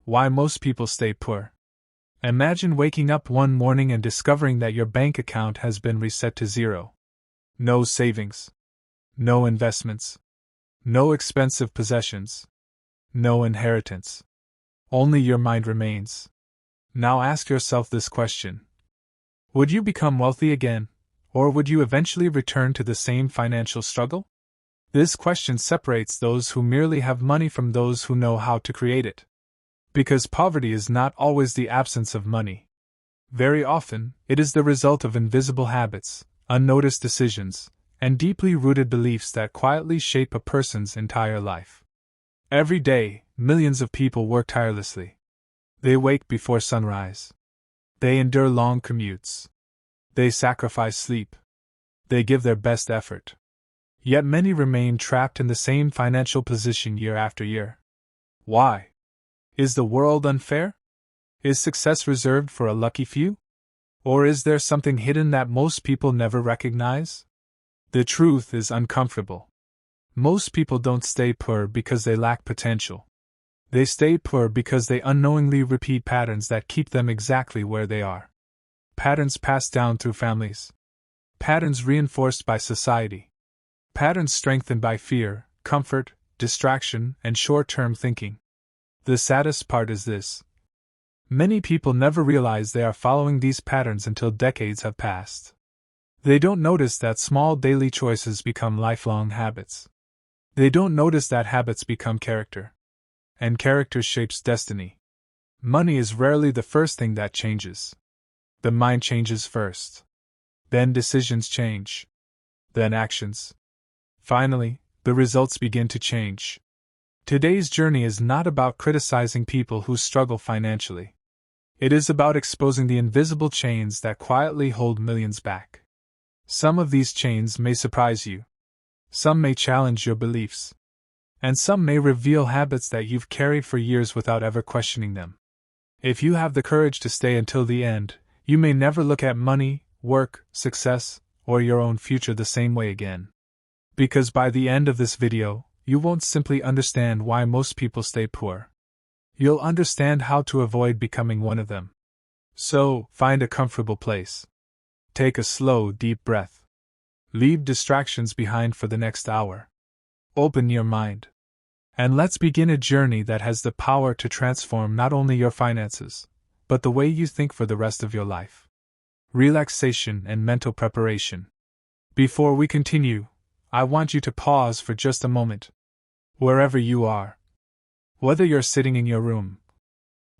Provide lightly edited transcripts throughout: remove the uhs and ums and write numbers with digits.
Why most people stay poor. Imagine waking up one morning and discovering that your bank account has been reset to zero. No savings. No investments. No expensive possessions. No inheritance. Only your mind remains. Now ask yourself this question. Would you become wealthy again, or would you eventually return to the same financial struggle? This question separates those who merely have money from those who know how to create it. Because poverty is not always the absence of money. Very often, it is the result of invisible habits, unnoticed decisions, and deeply rooted beliefs that quietly shape a person's entire life. Every day, millions of people work tirelessly. They wake before sunrise. They endure long commutes. They sacrifice sleep. They give their best effort. Yet many remain trapped in the same financial position year after year. Why? Is the world unfair? Is success reserved for a lucky few? Or is there something hidden that most people never recognize? The truth is uncomfortable. Most people don't stay poor because they lack potential. They stay poor because they unknowingly repeat patterns that keep them exactly where they are. Patterns passed down through families. Patterns reinforced by society. Patterns strengthened by fear, comfort, distraction, and short-term thinking. The saddest part is this. Many people never realize they are following these patterns until decades have passed. They don't notice that small daily choices become lifelong habits. They don't notice that habits become character. And character shapes destiny. Money is rarely the first thing that changes. The mind changes first. Then decisions change. Then actions. Finally, the results begin to change. Today's journey is not about criticizing people who struggle financially. It is about exposing the invisible chains that quietly hold millions back. Some of these chains may surprise you. Some may challenge your beliefs. And some may reveal habits that you've carried for years without ever questioning them. If you have the courage to stay until the end, you may never look at money, work, success, or your own future the same way again. Because by the end of this video, you won't simply understand why most people stay poor. You'll understand how to avoid becoming one of them. So, find a comfortable place. Take a slow, deep breath. Leave distractions behind for the next hour. Open your mind. And let's begin a journey that has the power to transform not only your finances, but the way you think for the rest of your life. Relaxation and mental preparation. Before we continue, I want you to pause for just a moment. Wherever you are. Whether you're sitting in your room,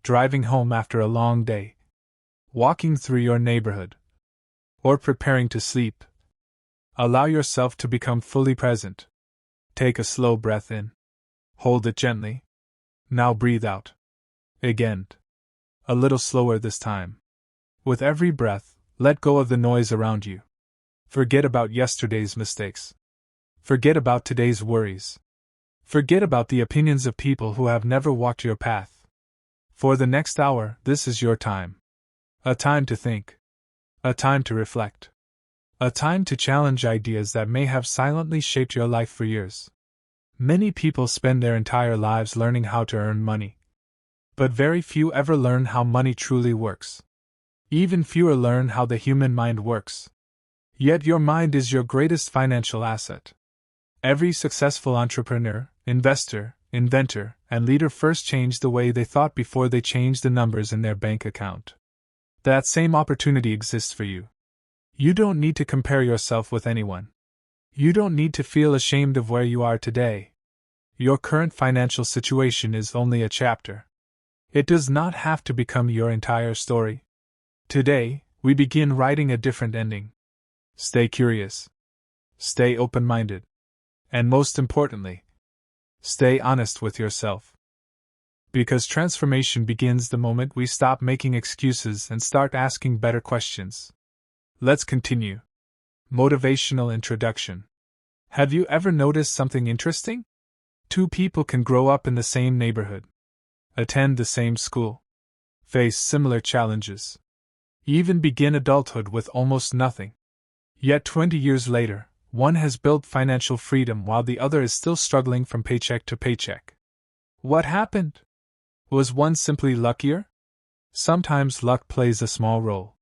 driving home after a long day, walking through your neighborhood, or preparing to sleep, allow yourself to become fully present. Take a slow breath in. Hold it gently. Now breathe out. Again. A little slower this time. With every breath, let go of the noise around you. Forget about yesterday's mistakes. Forget about today's worries. Forget about the opinions of people who have never walked your path. For the next hour, this is your time. A time to think. A time to reflect. A time to challenge ideas that may have silently shaped your life for years. Many people spend their entire lives learning how to earn money. But very few ever learn how money truly works. Even fewer learn how the human mind works. Yet your mind is your greatest financial asset. Every successful entrepreneur, investor, inventor, and leader first changed the way they thought before they changed the numbers in their bank account. That same opportunity exists for you. You don't need to compare yourself with anyone. You don't need to feel ashamed of where you are today. Your current financial situation is only a chapter. It does not have to become your entire story. Today, we begin writing a different ending. Stay curious. Stay open-minded. And most importantly, stay honest with yourself. Because transformation begins the moment we stop making excuses and start asking better questions. Let's continue. Motivational introduction. Have you ever noticed something interesting? Two people can grow up in the same neighborhood, attend the same school, face similar challenges, even begin adulthood with almost nothing. Yet 20 years later, one has built financial freedom while the other is still struggling from paycheck to paycheck. What happened? Was one simply luckier? Sometimes luck plays a small role.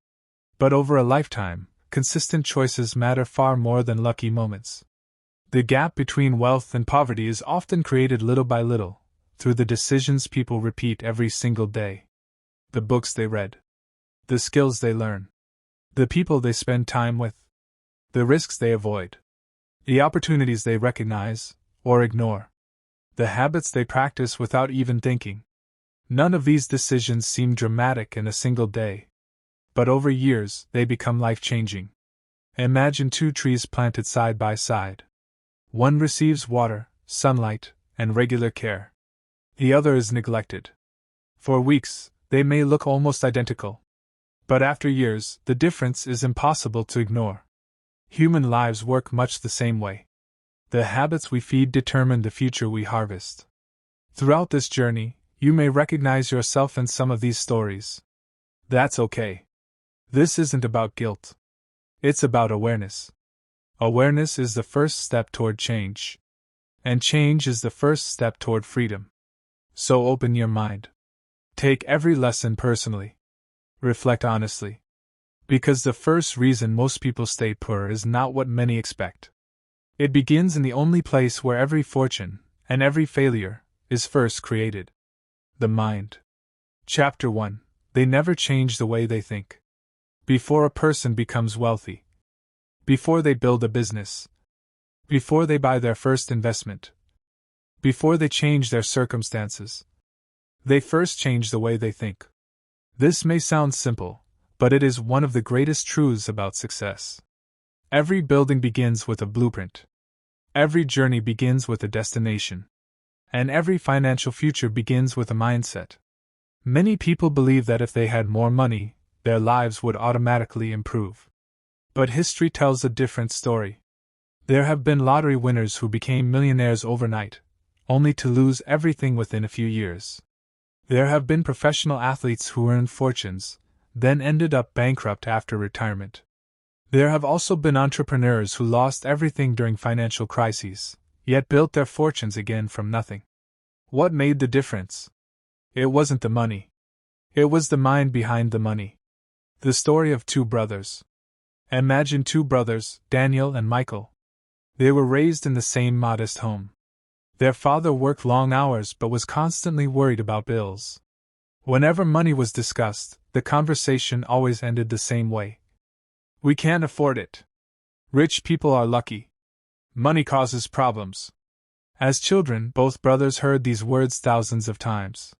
But over a lifetime, consistent choices matter far more than lucky moments. The gap between wealth and poverty is often created little by little, through the decisions people repeat every single day. The books they read. The skills they learn. The people they spend time with. The risks they avoid. The opportunities they recognize, or ignore. The habits they practice without even thinking. None of these decisions seem dramatic in a single day. But over years, they become life-changing. Imagine two trees planted side by side. One receives water, sunlight, and regular care. The other is neglected. For weeks, they may look almost identical. But after years, the difference is impossible to ignore. Human lives work much the same way. The habits we feed determine the future we harvest. Throughout this journey, you may recognize yourself in some of these stories. That's okay. This isn't about guilt. It's about awareness. Awareness is the first step toward change. And change is the first step toward freedom. So open your mind. Take every lesson personally. Reflect honestly. Because the first reason most people stay poor is not what many expect. It begins in the only place where every fortune, and every failure, is first created. The mind. Chapter 1. They never change the way they think. Before a person becomes wealthy. Before they build a business. Before they buy their first investment. Before they change their circumstances. They first change the way they think. This may sound simple, but it is one of the greatest truths about success. Every building begins with a blueprint. Every journey begins with a destination. And every financial future begins with a mindset. Many people believe that if they had more money, their lives would automatically improve. But history tells a different story. There have been lottery winners who became millionaires overnight, only to lose everything within a few years. There have been professional athletes who earned fortunes, then ended up bankrupt after retirement. There have also been entrepreneurs who lost everything during financial crises, yet built their fortunes again from nothing. What made the difference? It wasn't the money. It was the mind behind the money. The story of two brothers. Imagine two brothers, Daniel and Michael. They were raised in the same modest home. Their father worked long hours but was constantly worried about bills. Whenever money was discussed, the conversation always ended the same way. We can't afford it. Rich people are lucky. Money causes problems. As children, both brothers heard these words thousands of times.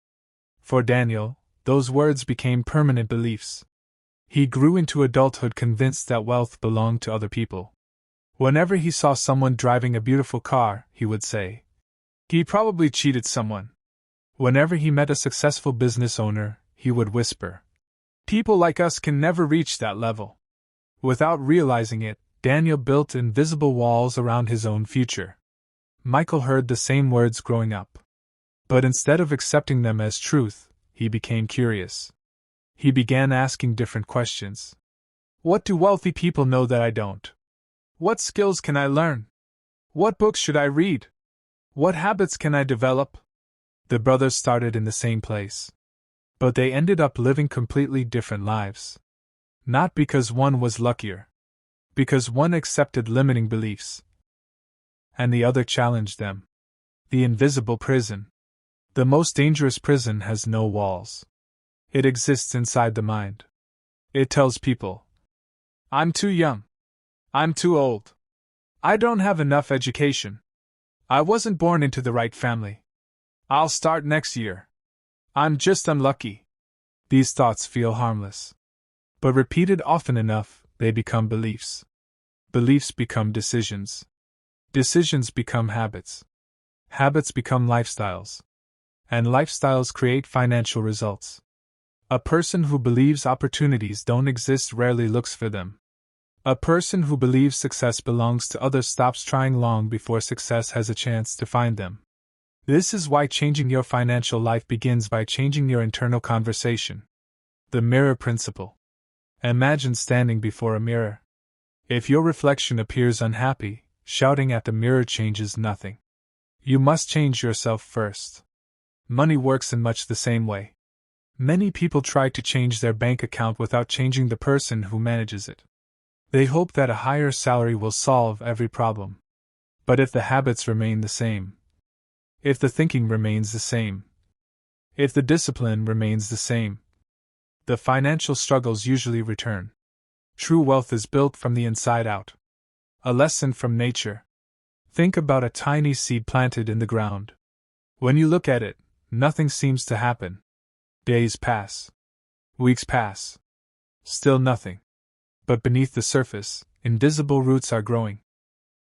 For Daniel, those words became permanent beliefs. He grew into adulthood convinced that wealth belonged to other people. Whenever he saw someone driving a beautiful car, he would say, "He probably cheated someone." Whenever he met a successful business owner, he would whisper, "People like us can never reach that level." Without realizing it, Daniel built invisible walls around his own future. Michael heard the same words growing up. But instead of accepting them as truth, he became curious. He began asking different questions. What do wealthy people know that I don't? What skills can I learn? What books should I read? What habits can I develop? The brothers started in the same place. But they ended up living completely different lives. Not because one was luckier. Because one accepted limiting beliefs. And the other challenged them. The invisible prison. The most dangerous prison has no walls. It exists inside the mind. It tells people, "I'm too young. I'm too old. I don't have enough education. I wasn't born into the right family. I'll start next year. I'm just unlucky." These thoughts feel harmless. But repeated often enough, they become beliefs. Beliefs become decisions. Decisions become habits. Habits become lifestyles. And lifestyles create financial results. A person who believes opportunities don't exist rarely looks for them. A person who believes success belongs to others stops trying long before success has a chance to find them. This is why changing your financial life begins by changing your internal conversation. The mirror principle. Imagine standing before a mirror. If your reflection appears unhappy, shouting at the mirror changes nothing. You must change yourself first. Money works in much the same way. Many people try to change their bank account without changing the person who manages it. They hope that a higher salary will solve every problem. But if the habits remain the same, if the thinking remains the same, if the discipline remains the same, the financial struggles usually return. True wealth is built from the inside out. A lesson from nature. Think about a tiny seed planted in the ground. When you look at it, nothing seems to happen. Days pass. Weeks pass. Still nothing. But beneath the surface, invisible roots are growing.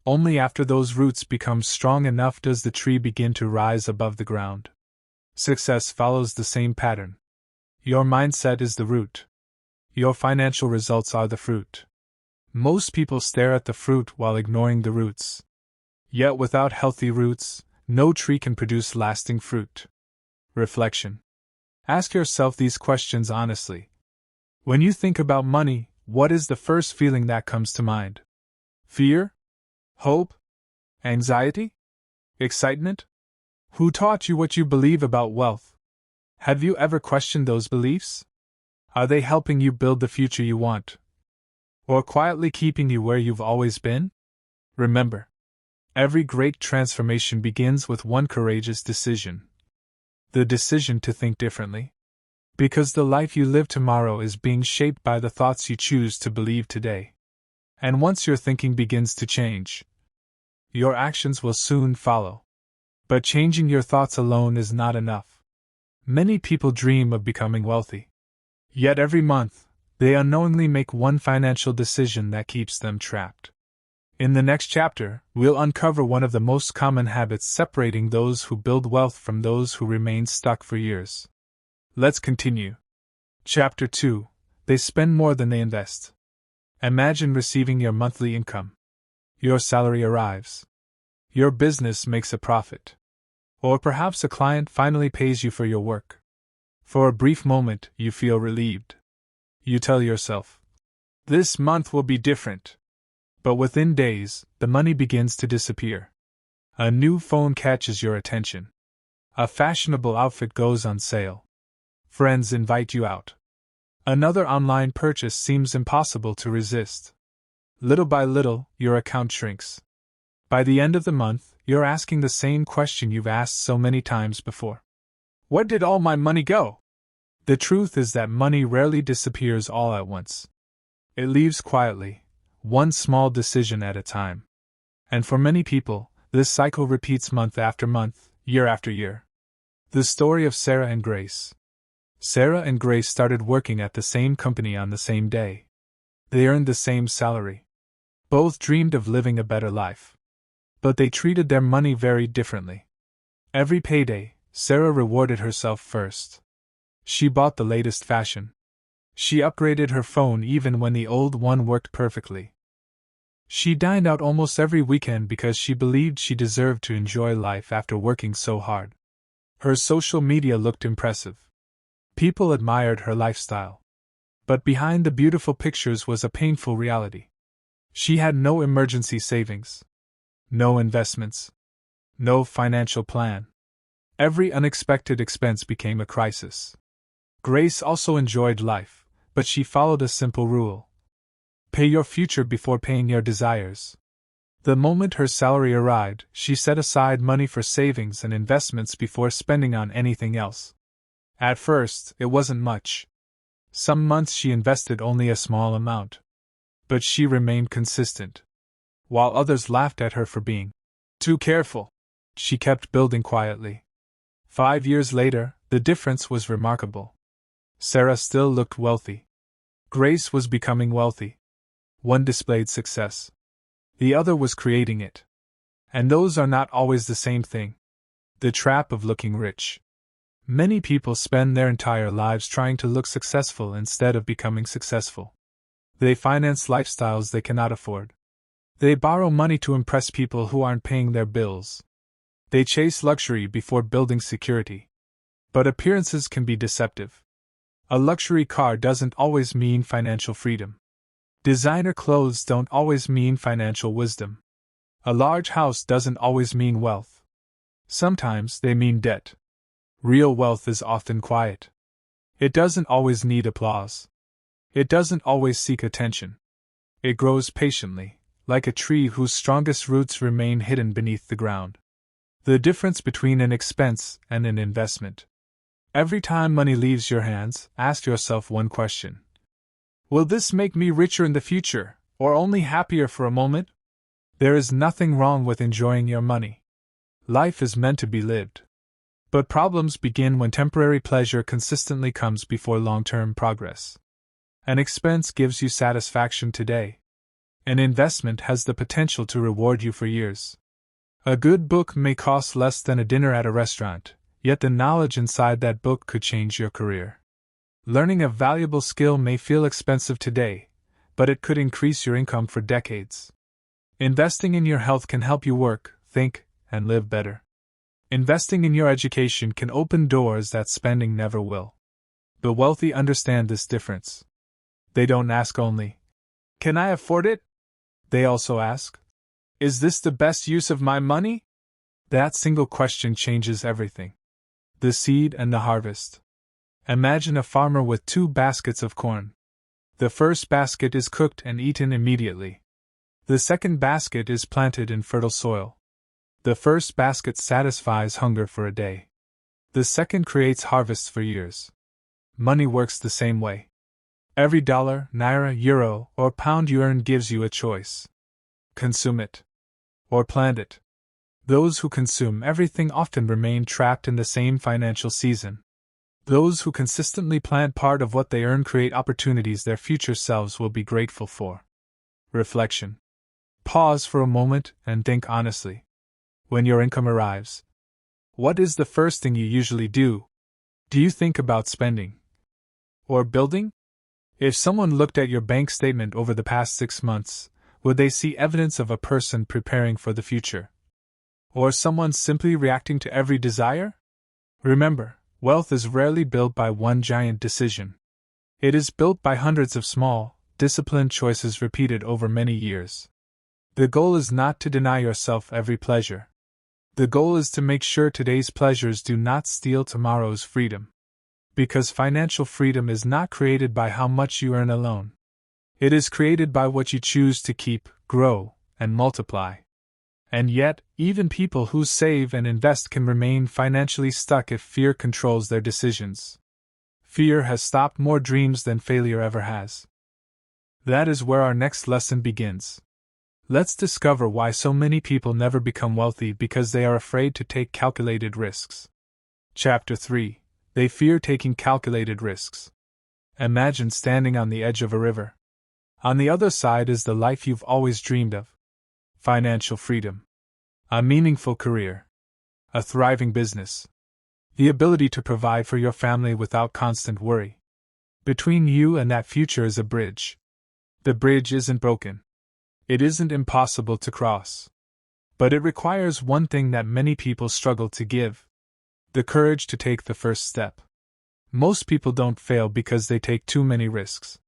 Only after those roots become strong enough does the tree begin to rise above the ground. Success follows the same pattern. Your mindset is the root. Your financial results are the fruit. Most people stare at the fruit while ignoring the roots. Yet without healthy roots, no tree can produce lasting fruit. Reflection. Ask yourself these questions honestly. When you think about money, what is the first feeling that comes to mind? Fear? Hope? Anxiety? Excitement? Who taught you what you believe about wealth? Have you ever questioned those beliefs? Are they helping you build the future you want? Or quietly keeping you where you've always been? Remember, every great transformation begins with one courageous decision. The decision to think differently. Because the life you live tomorrow is being shaped by the thoughts you choose to believe today. And once your thinking begins to change, your actions will soon follow. But changing your thoughts alone is not enough. Many people dream of becoming wealthy. Yet every month, they unknowingly make one financial decision that keeps them trapped. In the next chapter, we'll uncover one of the most common habits separating those who build wealth from those who remain stuck for years. Let's continue. Chapter 2. They spend more than they invest. Imagine receiving your monthly income. Your salary arrives. Your business makes a profit. Or perhaps a client finally pays you for your work. For a brief moment, you feel relieved. You tell yourself, "This month will be different." But within days, the money begins to disappear. A new phone catches your attention. A fashionable outfit goes on sale. Friends invite you out. Another online purchase seems impossible to resist. Little by little, your account shrinks. By the end of the month, you're asking the same question you've asked so many times before. Where did all my money go? The truth is that money rarely disappears all at once. It leaves quietly, one small decision at a time. And for many people, this cycle repeats month after month, year after year. The story of Sarah and Grace. Sarah and Grace started working at the same company on the same day. They earned the same salary. Both dreamed of living a better life. But they treated their money very differently. Every payday, Sarah rewarded herself first. She bought the latest fashion. She upgraded her phone even when the old one worked perfectly. She dined out almost every weekend because she believed she deserved to enjoy life after working so hard. Her social media looked impressive. People admired her lifestyle. But behind the beautiful pictures was a painful reality. She had no emergency savings. No investments. No financial plan. Every unexpected expense became a crisis. Grace also enjoyed life, but she followed a simple rule. Pay your future before paying your desires. The moment her salary arrived, she set aside money for savings and investments before spending on anything else. At first, it wasn't much. Some months she invested only a small amount. But she remained consistent. While others laughed at her for being too careful, she kept building quietly. 5 years later, the difference was remarkable. Sarah still looked wealthy. Grace was becoming wealthy. One displayed success. The other was creating it. And those are not always the same thing. The trap of looking rich. Many people spend their entire lives trying to look successful instead of becoming successful. They finance lifestyles they cannot afford. They borrow money to impress people who aren't paying their bills. They chase luxury before building security. But appearances can be deceptive. A luxury car doesn't always mean financial freedom. Designer clothes don't always mean financial wisdom. A large house doesn't always mean wealth. Sometimes they mean debt. Real wealth is often quiet. It doesn't always need applause. It doesn't always seek attention. It grows patiently, like a tree whose strongest roots remain hidden beneath the ground. The difference between an expense and an investment. Every time money leaves your hands, ask yourself one question. Will this make me richer in the future, or only happier for a moment? There is nothing wrong with enjoying your money. Life is meant to be lived. But problems begin when temporary pleasure consistently comes before long-term progress. An expense gives you satisfaction today. An investment has the potential to reward you for years. A good book may cost less than a dinner at a restaurant, yet the knowledge inside that book could change your career. Learning a valuable skill may feel expensive today, but it could increase your income for decades. Investing in your health can help you work, think, and live better. Investing in your education can open doors that spending never will. The wealthy understand this difference. They don't ask only, "Can I afford it?" They also ask, "Is this the best use of my money?" That single question changes everything. The seed and the harvest. Imagine a farmer with 2 baskets of corn. The first basket is cooked and eaten immediately. The second basket is planted in fertile soil. The first basket satisfies hunger for a day. The second creates harvests for years. Money works the same way. Every dollar, naira, euro, or pound you earn gives you a choice. Consume it. Or plant it. Those who consume everything often remain trapped in the same financial season. Those who consistently plant part of what they earn create opportunities their future selves will be grateful for. Reflection. Pause for a moment and think honestly. When your income arrives, what is the first thing you usually do? Do you think about spending? Or building? If someone looked at your bank statement over the past 6 months, would they see evidence of a person preparing for the future? Or someone simply reacting to every desire? Remember, wealth is rarely built by one giant decision. It is built by hundreds of small, disciplined choices repeated over many years. The goal is not to deny yourself every pleasure. The goal is to make sure today's pleasures do not steal tomorrow's freedom. Because financial freedom is not created by how much you earn alone. It is created by what you choose to keep, grow, and multiply. And yet, even people who save and invest can remain financially stuck if fear controls their decisions. Fear has stopped more dreams than failure ever has. That is where our next lesson begins. Let's discover why so many people never become wealthy because they are afraid to take calculated risks. Chapter 3. They fear taking calculated risks. Imagine standing on the edge of a river. On the other side is the life you've always dreamed of. Financial freedom. A meaningful career. A thriving business. The ability to provide for your family without constant worry. Between you and that future is a bridge. The bridge isn't broken. It isn't impossible to cross. But it requires one thing that many people struggle to give. The courage to take the first step. Most people don't fail because they take too many risks.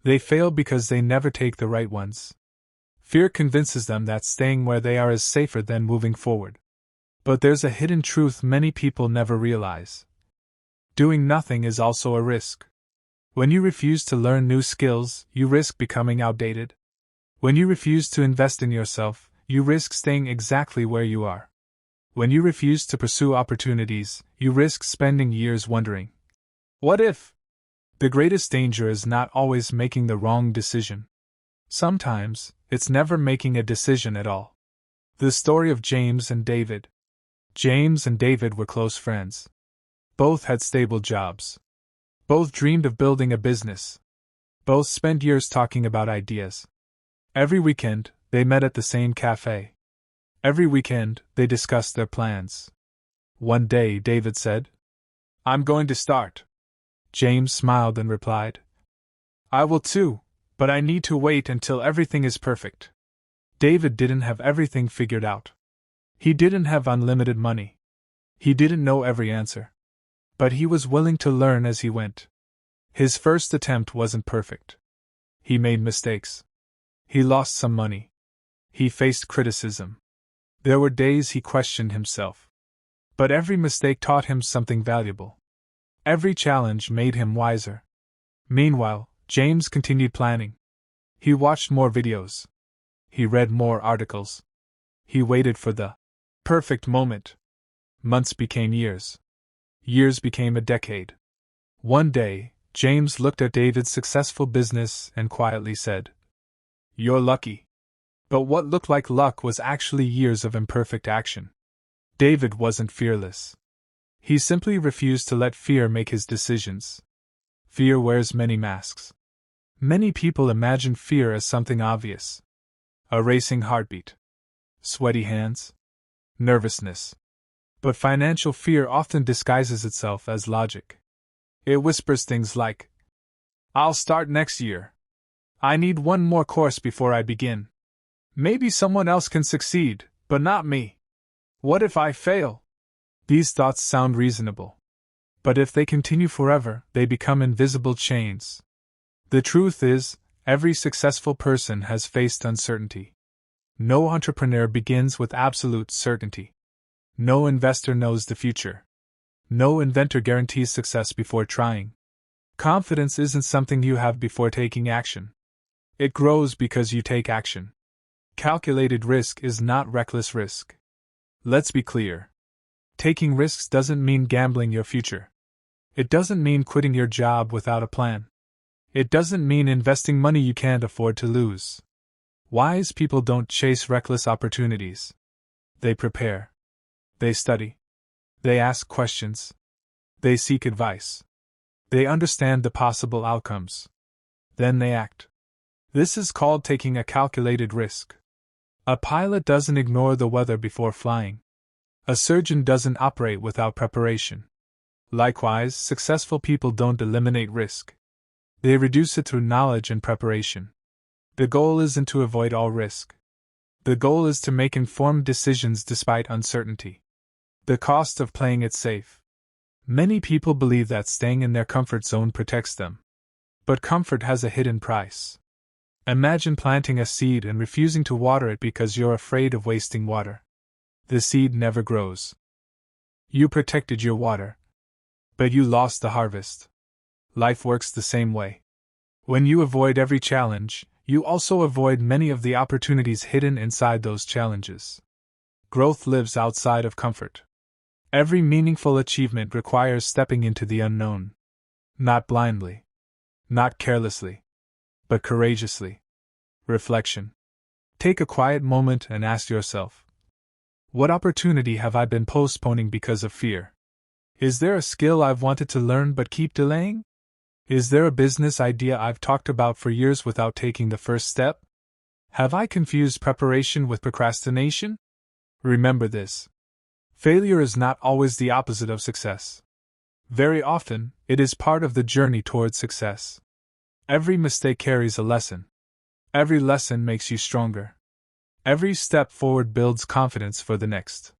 They fail because they never take the right ones. Fear convinces them that staying where they are is safer than moving forward. But there's a hidden truth many people never realize. Doing nothing is also a risk. When you refuse to learn new skills, you risk becoming outdated. When you refuse to invest in yourself, you risk staying exactly where you are. When you refuse to pursue opportunities, you risk spending years wondering, "What if?" The greatest danger is not always making the wrong decision. Sometimes, it's never making a decision at all. The story of James and David. James and David were close friends. Both had stable jobs. Both dreamed of building a business. Both spent years talking about ideas. Every weekend, they met at the same cafe. Every weekend, they discussed their plans. One day, David said, "I'm going to start." James smiled and replied, "I will too, but I need to wait until everything is perfect." David didn't have everything figured out. He didn't have unlimited money. He didn't know every answer. But he was willing to learn as he went. His first attempt wasn't perfect. He made mistakes. He lost some money. He faced criticism. There were days he questioned himself. But every mistake taught him something valuable. Every challenge made him wiser. Meanwhile, James continued planning. He watched more videos. He read more articles. He waited for the perfect moment. Months became years. Years became a decade. One day, James looked at David's successful business and quietly said, "You're lucky." But what looked like luck was actually years of imperfect action. David wasn't fearless. He simply refused to let fear make his decisions. Fear wears many masks. Many people imagine fear as something obvious. A racing heartbeat. Sweaty hands. Nervousness. But financial fear often disguises itself as logic. It whispers things like, "I'll start next year. I need one more course before I begin. Maybe someone else can succeed, but not me. What if I fail?" These thoughts sound reasonable. But if they continue forever, they become invisible chains. The truth is, every successful person has faced uncertainty. No entrepreneur begins with absolute certainty. No investor knows the future. No inventor guarantees success before trying. Confidence isn't something you have before taking action. It grows because you take action. Calculated risk is not reckless risk. Let's be clear. Taking risks doesn't mean gambling your future. It doesn't mean quitting your job without a plan. It doesn't mean investing money you can't afford to lose. Wise people don't chase reckless opportunities. They prepare. They study. They ask questions. They seek advice. They understand the possible outcomes. Then they act. This is called taking a calculated risk. A pilot doesn't ignore the weather before flying. A surgeon doesn't operate without preparation. Likewise, successful people don't eliminate risk. They reduce it through knowledge and preparation. The goal isn't to avoid all risk. The goal is to make informed decisions despite uncertainty. The cost of playing it safe. Many people believe that staying in their comfort zone protects them. But comfort has a hidden price. Imagine planting a seed and refusing to water it because you're afraid of wasting water. The seed never grows. You protected your water, but you lost the harvest. Life works the same way. When you avoid every challenge, you also avoid many of the opportunities hidden inside those challenges. Growth lives outside of comfort. Every meaningful achievement requires stepping into the unknown. Not blindly. Not carelessly. But courageously. Reflection. Take a quiet moment and ask yourself, what opportunity have I been postponing because of fear? Is there a skill I've wanted to learn but keep delaying? Is there a business idea I've talked about for years without taking the first step? Have I confused preparation with procrastination? Remember this. Failure is not always the opposite of success. Very often, it is part of the journey towards success. Every mistake carries a lesson. Every lesson makes you stronger. Every step forward builds confidence for the next.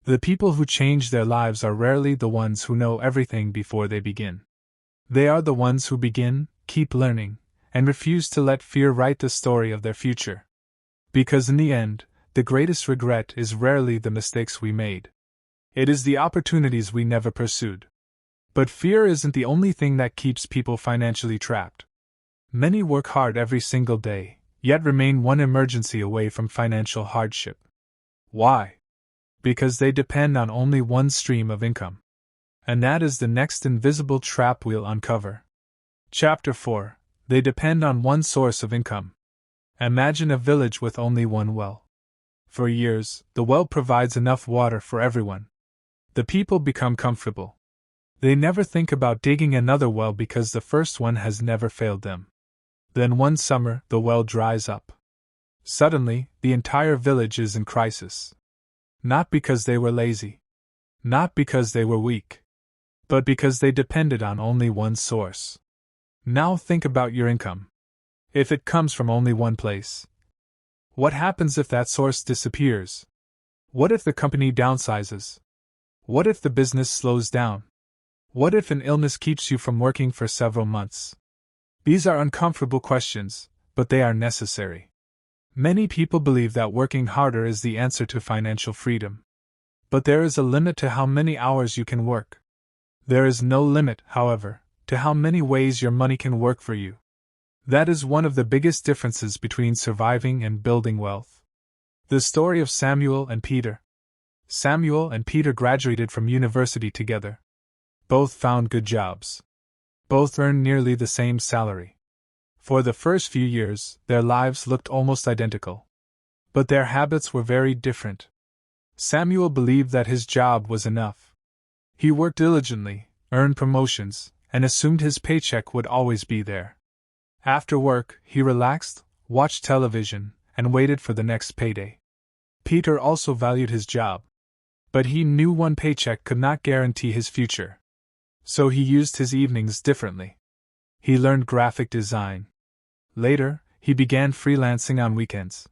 The people who change their lives are rarely the ones who know everything before they begin. They are the ones who begin, keep learning, and refuse to let fear write the story of their future. Because in the end, the greatest regret is rarely the mistakes we made. It is the opportunities we never pursued. But fear isn't the only thing that keeps people financially trapped. Many work hard every single day, yet remain one emergency away from financial hardship. Why? Because they depend on only one stream of income. And that is the next invisible trap we'll uncover. Chapter 4. They depend on one source of income. Imagine a village with only one well. For years, the well provides enough water for everyone. The people become comfortable. They never think about digging another well because the first one has never failed them. Then one summer, the well dries up. Suddenly, the entire village is in crisis. Not because they were lazy. Not because they were weak. But because they depended on only one source. Now think about your income. If it comes from only one place, what happens if that source disappears? What if the company downsizes? What if the business slows down? What if an illness keeps you from working for several months? These are uncomfortable questions, but they are necessary. Many people believe that working harder is the answer to financial freedom. But there is a limit to how many hours you can work. There is no limit, however, to how many ways your money can work for you. That is one of the biggest differences between surviving and building wealth. The story of Samuel and Peter. Samuel and Peter graduated from university together. Both found good jobs. Both earned nearly the same salary. For the first few years, their lives looked almost identical. But their habits were very different. Samuel believed that his job was enough. He worked diligently, earned promotions, and assumed his paycheck would always be there. After work, he relaxed, watched television, and waited for the next payday. Peter also valued his job. But he knew one paycheck could not guarantee his future. So he used his evenings differently. He learned graphic design. Later, he began freelancing on weekends.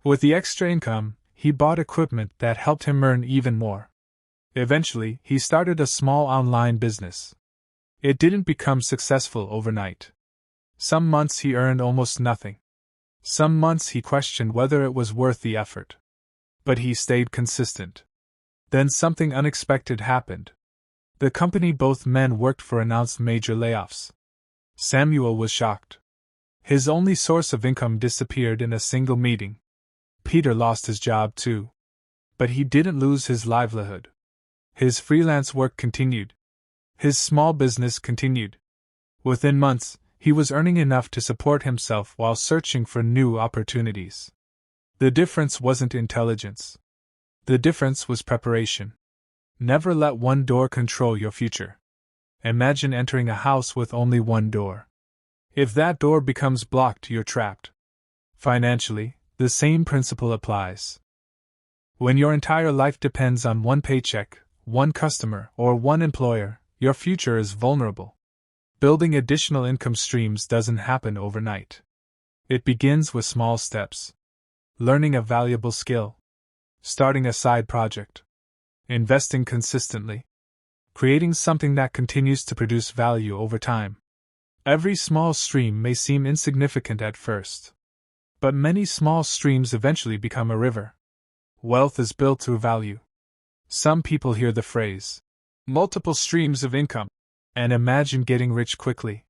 With the extra income, he bought equipment that helped him earn even more. Eventually, he started a small online business. It didn't become successful overnight. Some months he earned almost nothing. Some months he questioned whether it was worth the effort. But he stayed consistent. Then something unexpected happened. The company both men worked for announced major layoffs. Samuel was shocked. His only source of income disappeared in a single meeting. Peter lost his job too. But he didn't lose his livelihood. His freelance work continued. His small business continued. Within months, he was earning enough to support himself while searching for new opportunities. The difference wasn't intelligence. The difference was preparation. Never let one door control your future. Imagine entering a house with only one door. If that door becomes blocked, you're trapped. Financially, the same principle applies. When your entire life depends on one paycheck, one customer, or one employer, your future is vulnerable. Building additional income streams doesn't happen overnight. It begins with small steps. Learning a valuable skill. Starting a side project. Investing consistently. Creating something that continues to produce value over time. Every small stream may seem insignificant at first. But many small streams eventually become a river. Wealth is built through value. Some people hear the phrase, multiple streams of income, and imagine getting rich quickly.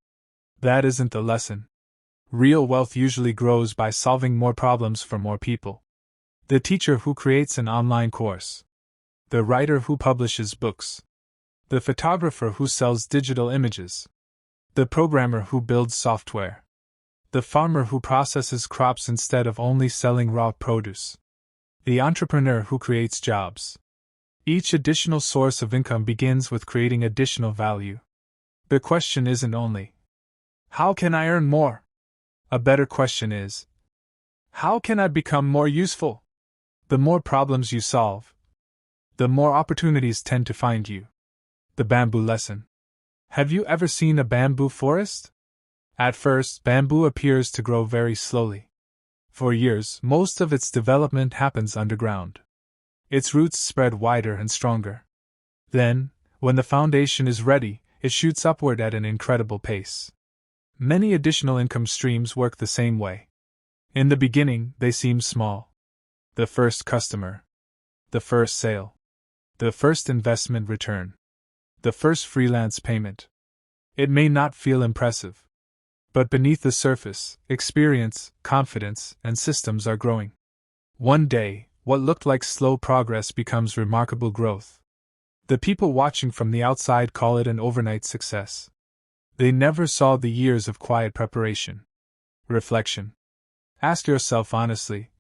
That isn't the lesson. Real wealth usually grows by solving more problems for more people. The teacher who creates an online course. The writer who publishes books. The photographer who sells digital images. The programmer who builds software. The farmer who processes crops instead of only selling raw produce. The entrepreneur who creates jobs. Each additional source of income begins with creating additional value. The question isn't only, how can I earn more? A better question is, how can I become more useful? The more problems you solve, the more opportunities tend to find you. The bamboo lesson. Have you ever seen a bamboo forest? At first, bamboo appears to grow very slowly. For years, most of its development happens underground. Its roots spread wider and stronger. Then, when the foundation is ready, it shoots upward at an incredible pace. Many additional income streams work the same way. In the beginning, they seem small. The first customer. The first sale. The first investment return. The first freelance payment. It may not feel impressive. But beneath the surface, experience, confidence, and systems are growing. One day, what looked like slow progress becomes remarkable growth. The people watching from the outside call it an overnight success. They never saw the years of quiet preparation. Reflection. Ask yourself honestly,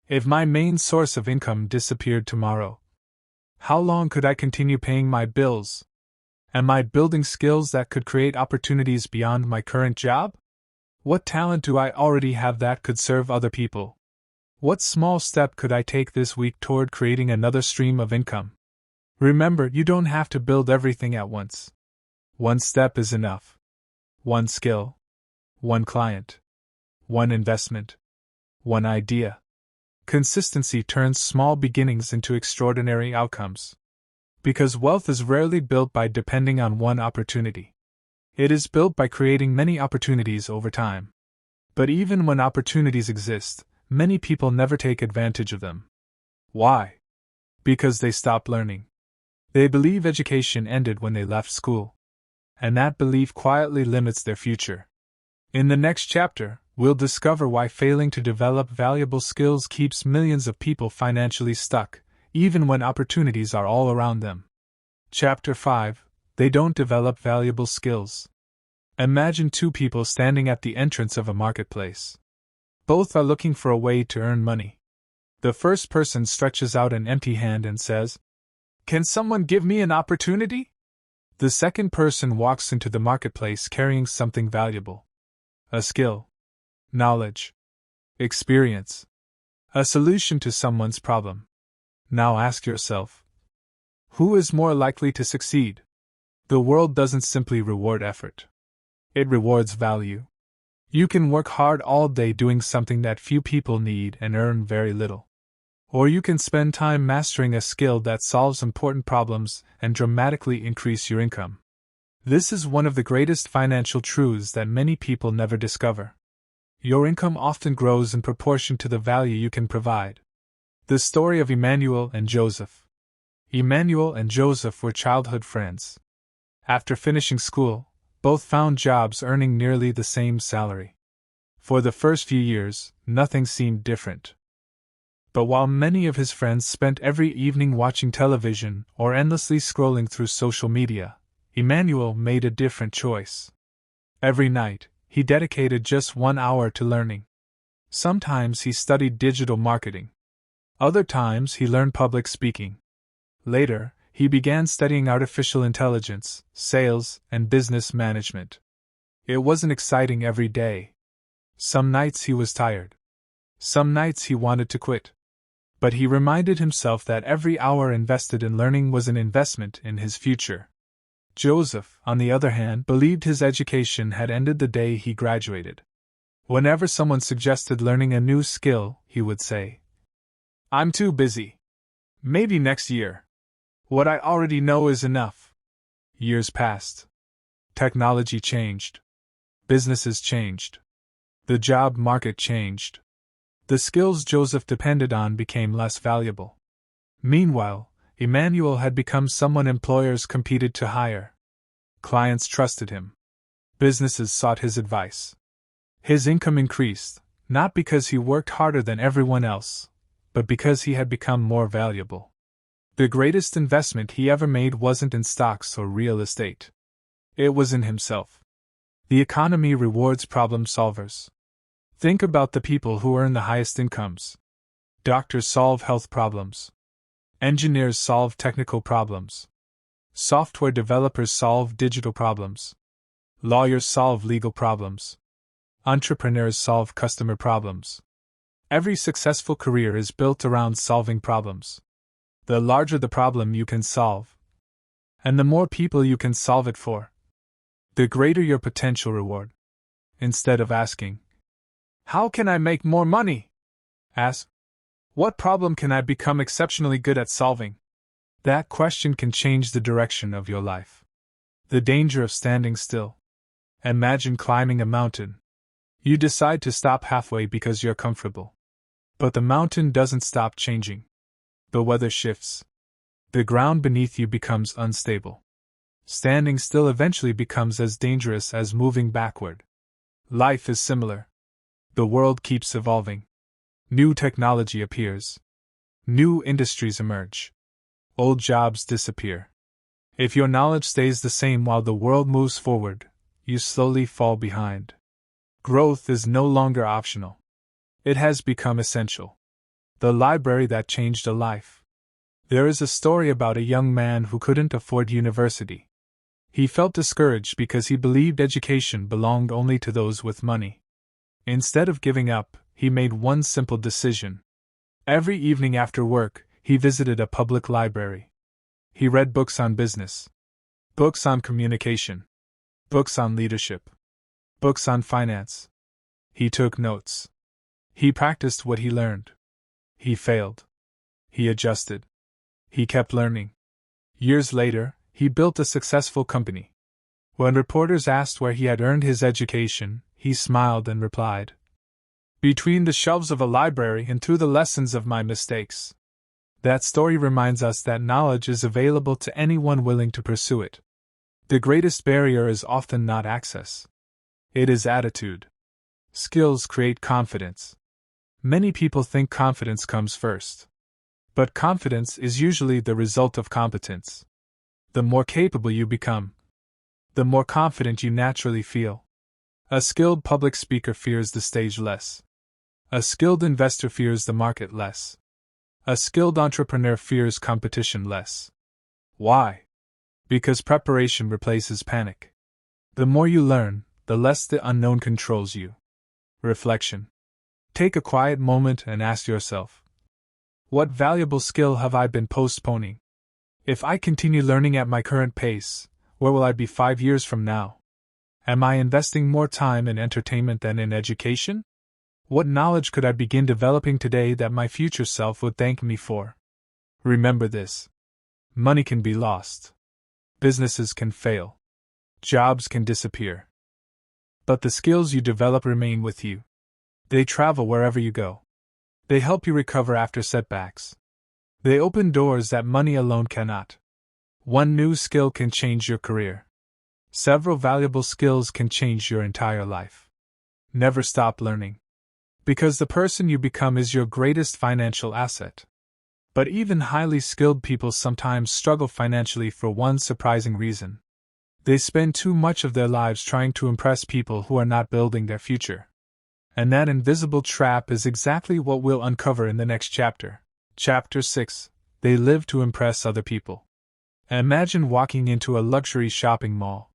if my main source of income disappeared tomorrow, how long could I continue paying my bills? Am I building skills that could create opportunities beyond my current job? What talent do I already have that could serve other people? What small step could I take this week toward creating another stream of income? Remember, you don't have to build everything at once. One step is enough. One skill. One client. One investment. One idea. Consistency turns small beginnings into extraordinary outcomes. Because wealth is rarely built by depending on one opportunity. It is built by creating many opportunities over time. But even when opportunities exist, many people never take advantage of them. Why? Because they stopped learning. They believe education ended when they left school. And that belief quietly limits their future. In the next chapter, we'll discover why failing to develop valuable skills keeps millions of people financially stuck, even when opportunities are all around them. Chapter 5: They don't develop valuable skills. Imagine two people standing at the entrance of a marketplace. Both are looking for a way to earn money. The first person stretches out an empty hand and says, "Can someone give me an opportunity?" The second person walks into the marketplace carrying something valuable. A skill, knowledge, experience, a solution to someone's problem. Now ask yourself, who is more likely to succeed? The world doesn't simply reward effort. It rewards value. You can work hard all day doing something that few people need and earn very little. Or you can spend time mastering a skill that solves important problems and dramatically increase your income. This is one of the greatest financial truths that many people never discover. Your income often grows in proportion to the value you can provide. The story of Emmanuel and Joseph. Emmanuel and Joseph were childhood friends. After finishing school, both found jobs earning nearly the same salary. For the first few years, nothing seemed different. But while many of his friends spent every evening watching television or endlessly scrolling through social media, Emmanuel made a different choice. Every night, he dedicated just 1 hour to learning. Sometimes he studied digital marketing. Other times he learned public speaking. Later, he began studying artificial intelligence, sales, and business management. It wasn't exciting every day. Some nights he was tired. Some nights he wanted to quit. But he reminded himself that every hour invested in learning was an investment in his future. Joseph, on the other hand, believed his education had ended the day he graduated. Whenever someone suggested learning a new skill, he would say, "I'm too busy. Maybe next year. What I already know is enough." Years passed. Technology changed. Businesses changed. The job market changed. The skills Joseph depended on became less valuable. Meanwhile, Emmanuel had become someone employers competed to hire. Clients trusted him. Businesses sought his advice. His income increased, not because he worked harder than everyone else, but because he had become more valuable. The greatest investment he ever made wasn't in stocks or real estate. It was in himself. The economy rewards problem solvers. Think about the people who earn the highest incomes. Doctors solve health problems. Engineers solve technical problems. Software developers solve digital problems. Lawyers solve legal problems. Entrepreneurs solve customer problems. Every successful career is built around solving problems. The larger the problem you can solve, and the more people you can solve it for, the greater your potential reward. Instead of asking, "How can I make more money?" ask, "What problem can I become exceptionally good at solving?" That question can change the direction of your life. The danger of standing still. Imagine climbing a mountain. You decide to stop halfway because you're comfortable. But the mountain doesn't stop changing. The weather shifts. The ground beneath you becomes unstable. Standing still eventually becomes as dangerous as moving backward. Life is similar. The world keeps evolving. New technology appears. New industries emerge. Old jobs disappear. If your knowledge stays the same while the world moves forward, you slowly fall behind. Growth is no longer optional. It has become essential. The library that changed a life. There is a story about a young man who couldn't afford university. He felt discouraged because he believed education belonged only to those with money. Instead of giving up, he made one simple decision. Every evening after work, he visited a public library. He read books on business, books on communication, books on leadership, books on finance. He took notes. He practiced what he learned. He failed. He adjusted. He kept learning. Years later, he built a successful company. When reporters asked where he had earned his education, he smiled and replied, "Between the shelves of a library and through the lessons of my mistakes." That story reminds us that knowledge is available to anyone willing to pursue it. The greatest barrier is often not access. It is attitude. Skills create confidence. Many people think confidence comes first. But confidence is usually the result of competence. The more capable you become, the more confident you naturally feel. A skilled public speaker fears the stage less. A skilled investor fears the market less. A skilled entrepreneur fears competition less. Why? Because preparation replaces panic. The more you learn, the less the unknown controls you. Reflection. Take a quiet moment and ask yourself, what valuable skill have I been postponing? If I continue learning at my current pace, where will I be 5 years from now? Am I investing more time in entertainment than in education? What knowledge could I begin developing today that my future self would thank me for? Remember this. Money can be lost. Businesses can fail. Jobs can disappear. But the skills you develop remain with you. They travel wherever you go. They help you recover after setbacks. They open doors that money alone cannot. One new skill can change your career. Several valuable skills can change your entire life. Never stop learning. Because the person you become is your greatest financial asset. But even highly skilled people sometimes struggle financially for one surprising reason. They spend too much of their lives trying to impress people who are not building their future. And that invisible trap is exactly what we'll uncover in the next chapter. Chapter 6. They live to impress other people. Imagine walking into a luxury shopping mall.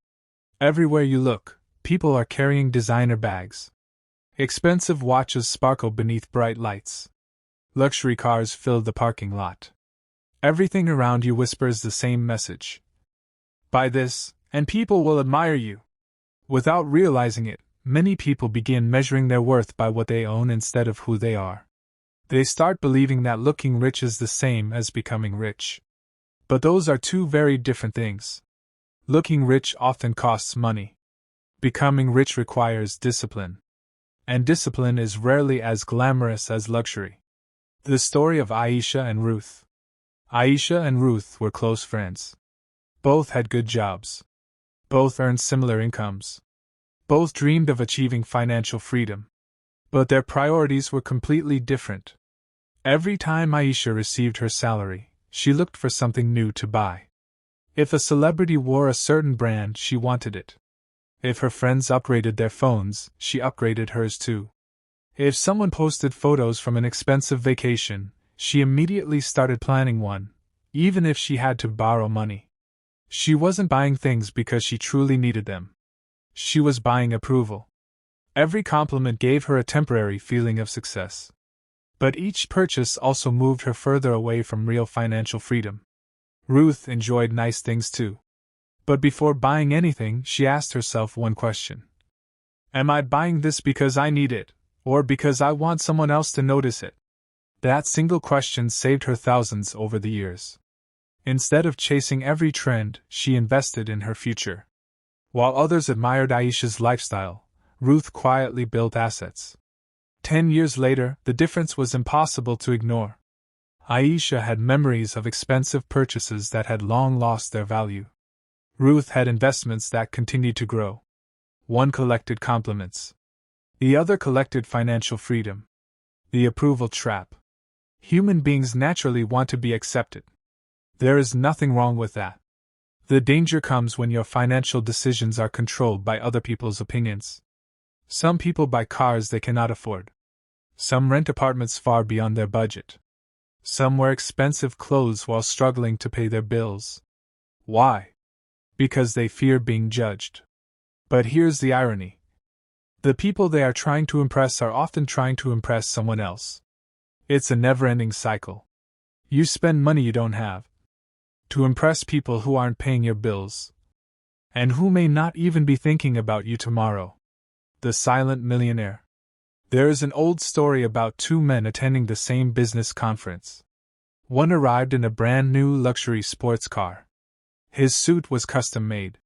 Everywhere you look, people are carrying designer bags. Expensive watches sparkle beneath bright lights. Luxury cars fill the parking lot. Everything around you whispers the same message. Buy this, and people will admire you. Without realizing it, many people begin measuring their worth by what they own instead of who they are. They start believing that looking rich is the same as becoming rich. But those are two very different things. Looking rich often costs money. Becoming rich requires discipline. And discipline is rarely as glamorous as luxury. The story of Aisha and Ruth. Aisha and Ruth were close friends. Both had good jobs. Both earned similar incomes. Both dreamed of achieving financial freedom. But their priorities were completely different. Every time Aisha received her salary, she looked for something new to buy. If a celebrity wore a certain brand, she wanted it. If her friends upgraded their phones, she upgraded hers too. If someone posted photos from an expensive vacation, she immediately started planning one, even if she had to borrow money. She wasn't buying things because she truly needed them. She was buying approval. Every compliment gave her a temporary feeling of success. But each purchase also moved her further away from real financial freedom. Ruth enjoyed nice things too. But before buying anything, she asked herself one question. Am I buying this because I need it, or because I want someone else to notice it? That single question saved her thousands over the years. Instead of chasing every trend, she invested in her future. While others admired Aisha's lifestyle, Ruth quietly built assets. 10 years later, the difference was impossible to ignore. Aisha had memories of expensive purchases that had long lost their value. Ruth had investments that continued to grow. One collected compliments. The other collected financial freedom. The approval trap. Human beings naturally want to be accepted. There is nothing wrong with that. The danger comes when your financial decisions are controlled by other people's opinions. Some people buy cars they cannot afford. Some rent apartments far beyond their budget. Some wear expensive clothes while struggling to pay their bills. Why? Because they fear being judged. But here's the irony. The people they are trying to impress are often trying to impress someone else. It's a never-ending cycle. You spend money you don't have to impress people who aren't paying your bills, and who may not even be thinking about you tomorrow. The silent millionaire. There is an old story about two men attending the same business conference. One arrived in a brand new luxury sports car. His suit was custom made.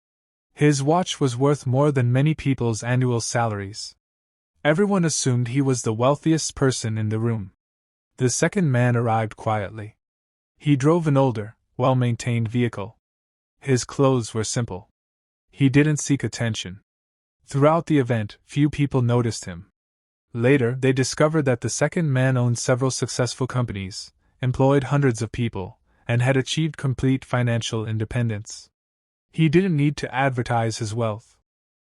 His watch was worth more than many people's annual salaries. Everyone assumed he was the wealthiest person in the room. The second man arrived quietly. He drove an older, well-maintained vehicle. His clothes were simple. He didn't seek attention. Throughout the event, few people noticed him. Later, they discovered that the second man owned several successful companies, employed hundreds of people, and had achieved complete financial independence. He didn't need to advertise his wealth.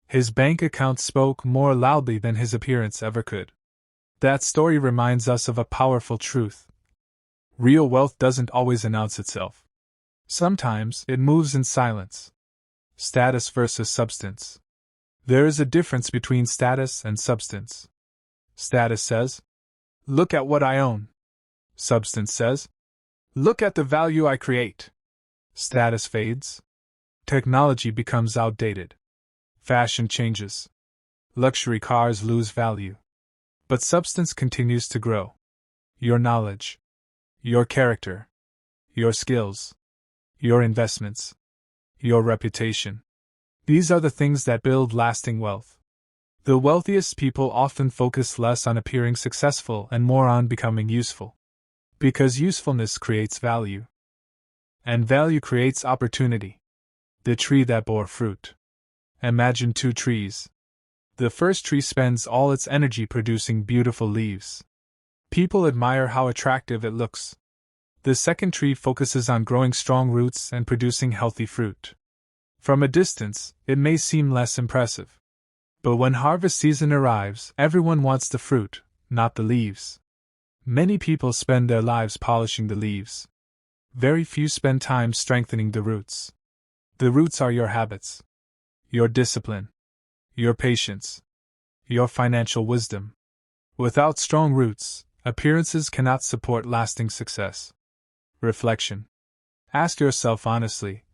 His bank account spoke more loudly than his appearance ever could. That story reminds us of a powerful truth. Real wealth doesn't always announce itself. Sometimes it moves in silence. Status versus substance. There is a difference between status and substance. Status says, "Look at what I own." Substance says, "Look at the value I create." Status fades. Technology becomes outdated. Fashion changes. Luxury cars lose value. But substance continues to grow. Your knowledge. Your character. Your skills. Your investments. Your reputation. These are the things that build lasting wealth. The wealthiest people often focus less on appearing successful and more on becoming useful. Because usefulness creates value. And value creates opportunity. The tree that bore fruit. Imagine two trees. The first tree spends all its energy producing beautiful leaves. People admire how attractive it looks. The second tree focuses on growing strong roots and producing healthy fruit. From a distance, it may seem less impressive. But when harvest season arrives, everyone wants the fruit, not the leaves. Many people spend their lives polishing the leaves. Very few spend time strengthening the roots. The roots are your habits, your discipline, your patience, your financial wisdom. Without strong roots, appearances cannot support lasting success. Reflection. Ask yourself honestly,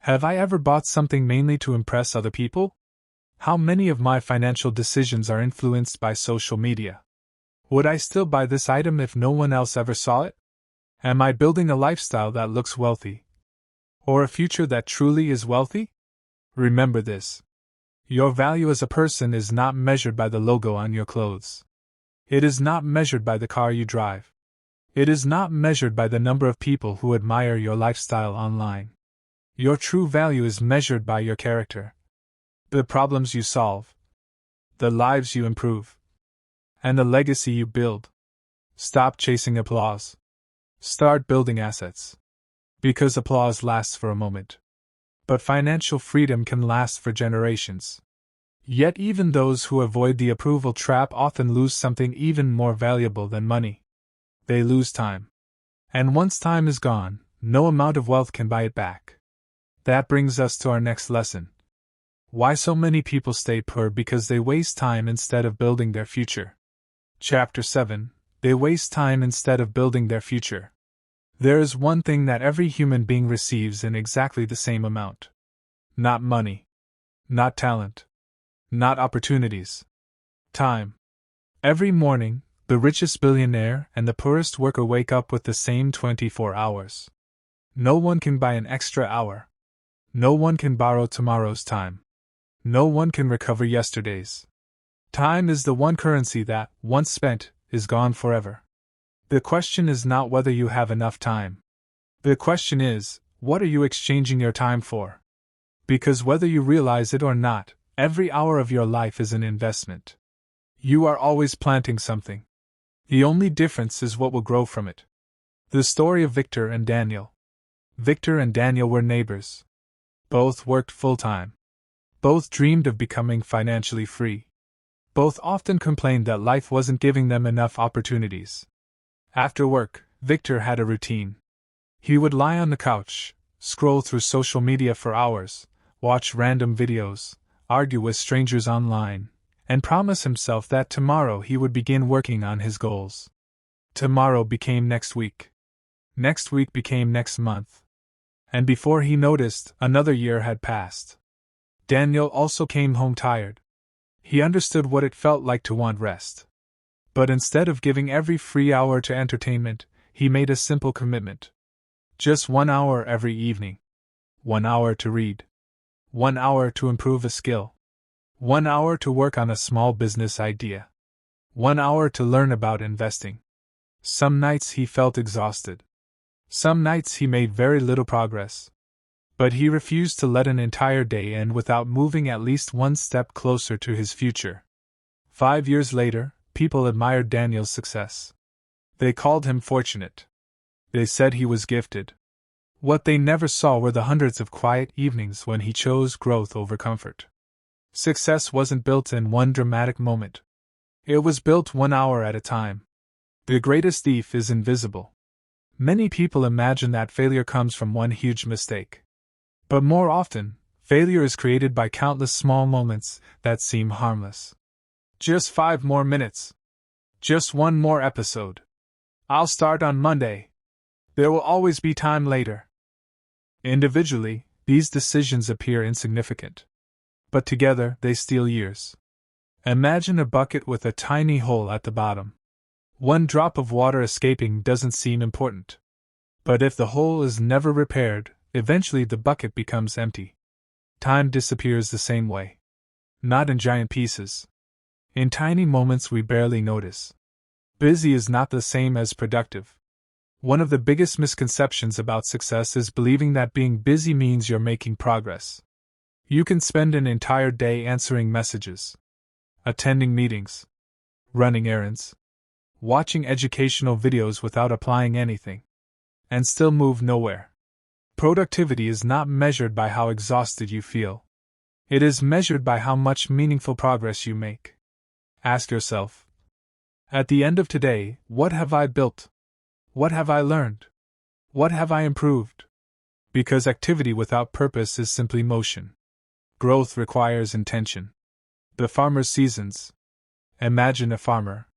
have I ever bought something mainly to impress other people? How many of my financial decisions are influenced by social media? Would I still buy this item if no one else ever saw it? Am I building a lifestyle that looks wealthy? Or a future that truly is wealthy? Remember this. Your value as a person is not measured by the logo on your clothes. It is not measured by the car you drive. It is not measured by the number of people who admire your lifestyle online. Your true value is measured by your character. The problems you solve. The lives you improve. And the legacy you build. Stop chasing applause. Start building assets. Because applause lasts for a moment. But financial freedom can last for generations. Yet even those who avoid the approval trap often lose something even more valuable than money. They lose time. And once time is gone, no amount of wealth can buy it back. That brings us to our next lesson. Why so many people stay poor because they waste time instead of building their future. Chapter 7. They waste time instead of building their future. There is one thing that every human being receives in exactly the same amount. Not money. Not talent. Not opportunities. Time. Every morning, the richest billionaire and the poorest worker wake up with the same 24 hours. No one can buy an extra hour. No one can borrow tomorrow's time. No one can recover yesterday's. Time is the one currency that, once spent, is gone forever. The question is not whether you have enough time. The question is, what are you exchanging your time for? Because whether you realize it or not, every hour of your life is an investment. You are always planting something. The only difference is what will grow from it. The story of Victor and Daniel. Victor and Daniel were neighbors. Both worked full-time. Both dreamed of becoming financially free. Both often complained that life wasn't giving them enough opportunities. After work, Victor had a routine. He would lie on the couch, scroll through social media for hours, watch random videos, argue with strangers online, and promise himself that tomorrow he would begin working on his goals. Tomorrow became next week. Next week became next month. And before he noticed, another year had passed. Daniel also came home tired. He understood what it felt like to want rest. But instead of giving every free hour to entertainment, he made a simple commitment. Just 1 hour every evening. 1 hour to read. 1 hour to improve a skill. 1 hour to work on a small business idea. 1 hour to learn about investing. Some nights he felt exhausted. Some nights he made very little progress. But he refused to let an entire day end without moving at least one step closer to his future. 5 years later, people admired Daniel's success. They called him fortunate. They said he was gifted. What they never saw were the hundreds of quiet evenings when he chose growth over comfort. Success wasn't built in one dramatic moment. It was built 1 hour at a time. The greatest thief is invisible. Many people imagine that failure comes from one huge mistake. But more often, failure is created by countless small moments that seem harmless. Just 5 more minutes. Just one more episode. I'll start on Monday. There will always be time later. Individually, these decisions appear insignificant. But together, they steal years. Imagine a bucket with a tiny hole at the bottom. One drop of water escaping doesn't seem important. But if the hole is never repaired, eventually the bucket becomes empty. Time disappears the same way. Not in giant pieces. In tiny moments we barely notice. Busy is not the same as productive. One of the biggest misconceptions about success is believing that being busy means you're making progress. You can spend an entire day answering messages, attending meetings, running errands, watching educational videos without applying anything, and still move nowhere. Productivity is not measured by how exhausted you feel. It is measured by how much meaningful progress you make. Ask yourself, at the end of today, what have I built? What have I learned? What have I improved? Because activity without purpose is simply motion. Growth requires intention. The farmer's seasons. Imagine a farmer.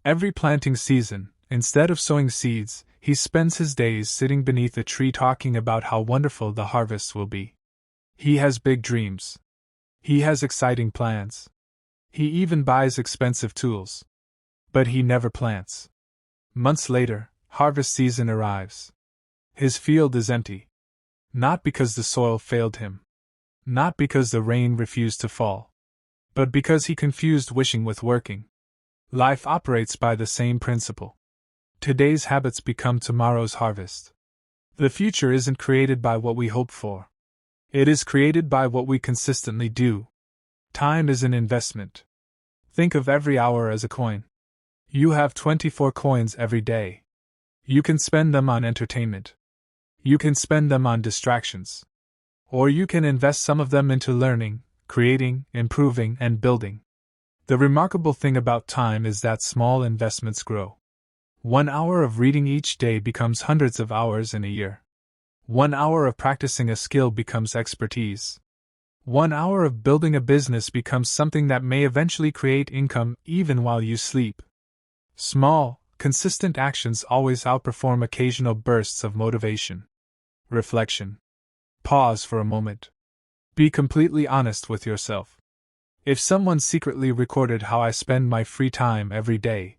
Every planting season, instead of sowing seeds, he spends his days sitting beneath a tree talking about how wonderful the harvest will be. He has big dreams. He has exciting plans. He even buys expensive tools. But he never plants. Months later, harvest season arrives. His field is empty. Not because the soil failed him. Not because the rain refused to fall. But because he confused wishing with working. Life operates by the same principle. Today's habits become tomorrow's harvest. The future isn't created by what we hope for. It is created by what we consistently do. Time is an investment. Think of every hour as a coin. You have 24 coins every day. You can spend them on entertainment. You can spend them on distractions. Or you can invest some of them into learning, creating, improving, and building. The remarkable thing about time is that small investments grow. 1 hour of reading each day becomes hundreds of hours in a year. 1 hour of practicing a skill becomes expertise. 1 hour of building a business becomes something that may eventually create income even while you sleep. Small, consistent actions always outperform occasional bursts of motivation. Reflection. Pause for a moment. Be completely honest with yourself. If someone secretly recorded how I spend my free time every day,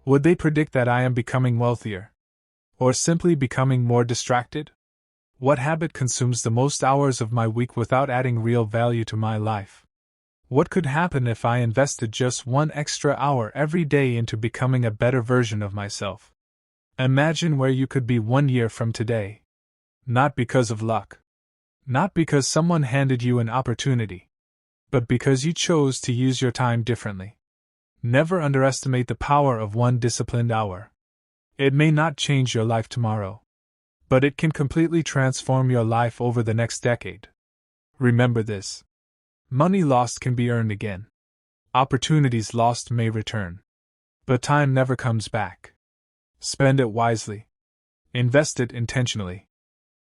would they predict that I am becoming wealthier? Or simply becoming more distracted? What habit consumes the most hours of my week without adding real value to my life? What could happen if I invested just 1 extra hour every day into becoming a better version of myself? Imagine where you could be 1 year from today. Not because of luck. Not because someone handed you an opportunity. But because you chose to use your time differently. Never underestimate the power of 1 disciplined hour. It may not change your life tomorrow, but it can completely transform your life over the next decade. Remember this. Money lost can be earned again. Opportunities lost may return. But time never comes back. Spend it wisely. Invest it intentionally.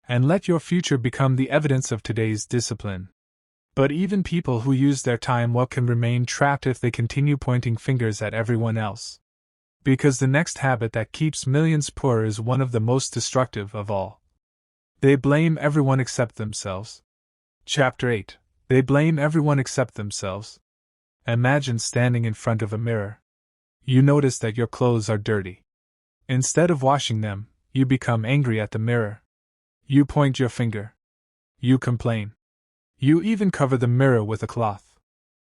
And let your future become the evidence of today's discipline. But even people who use their time well can remain trapped if they continue pointing fingers at everyone else. Because the next habit that keeps millions poor is one of the most destructive of all. They blame everyone except themselves. Chapter 8. They blame everyone except themselves. Imagine standing in front of a mirror. You notice that your clothes are dirty. Instead of washing them, you become angry at the mirror. You point your finger. You complain. You even cover the mirror with a cloth.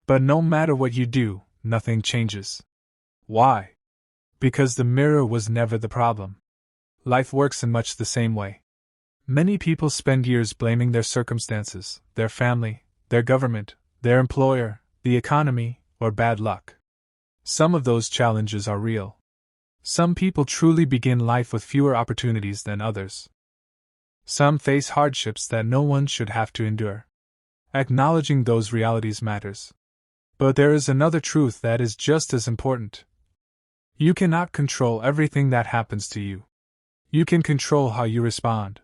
But no matter what you do, nothing changes. Why? Because the mirror was never the problem. Life works in much the same way. Many people spend years blaming their circumstances, their family, their government, their employer, the economy, or bad luck. Some of those challenges are real. Some people truly begin life with fewer opportunities than others. Some face hardships that no one should have to endure. Acknowledging those realities matters. But there is another truth that is just as important. You cannot control everything that happens to you. You can control how you respond.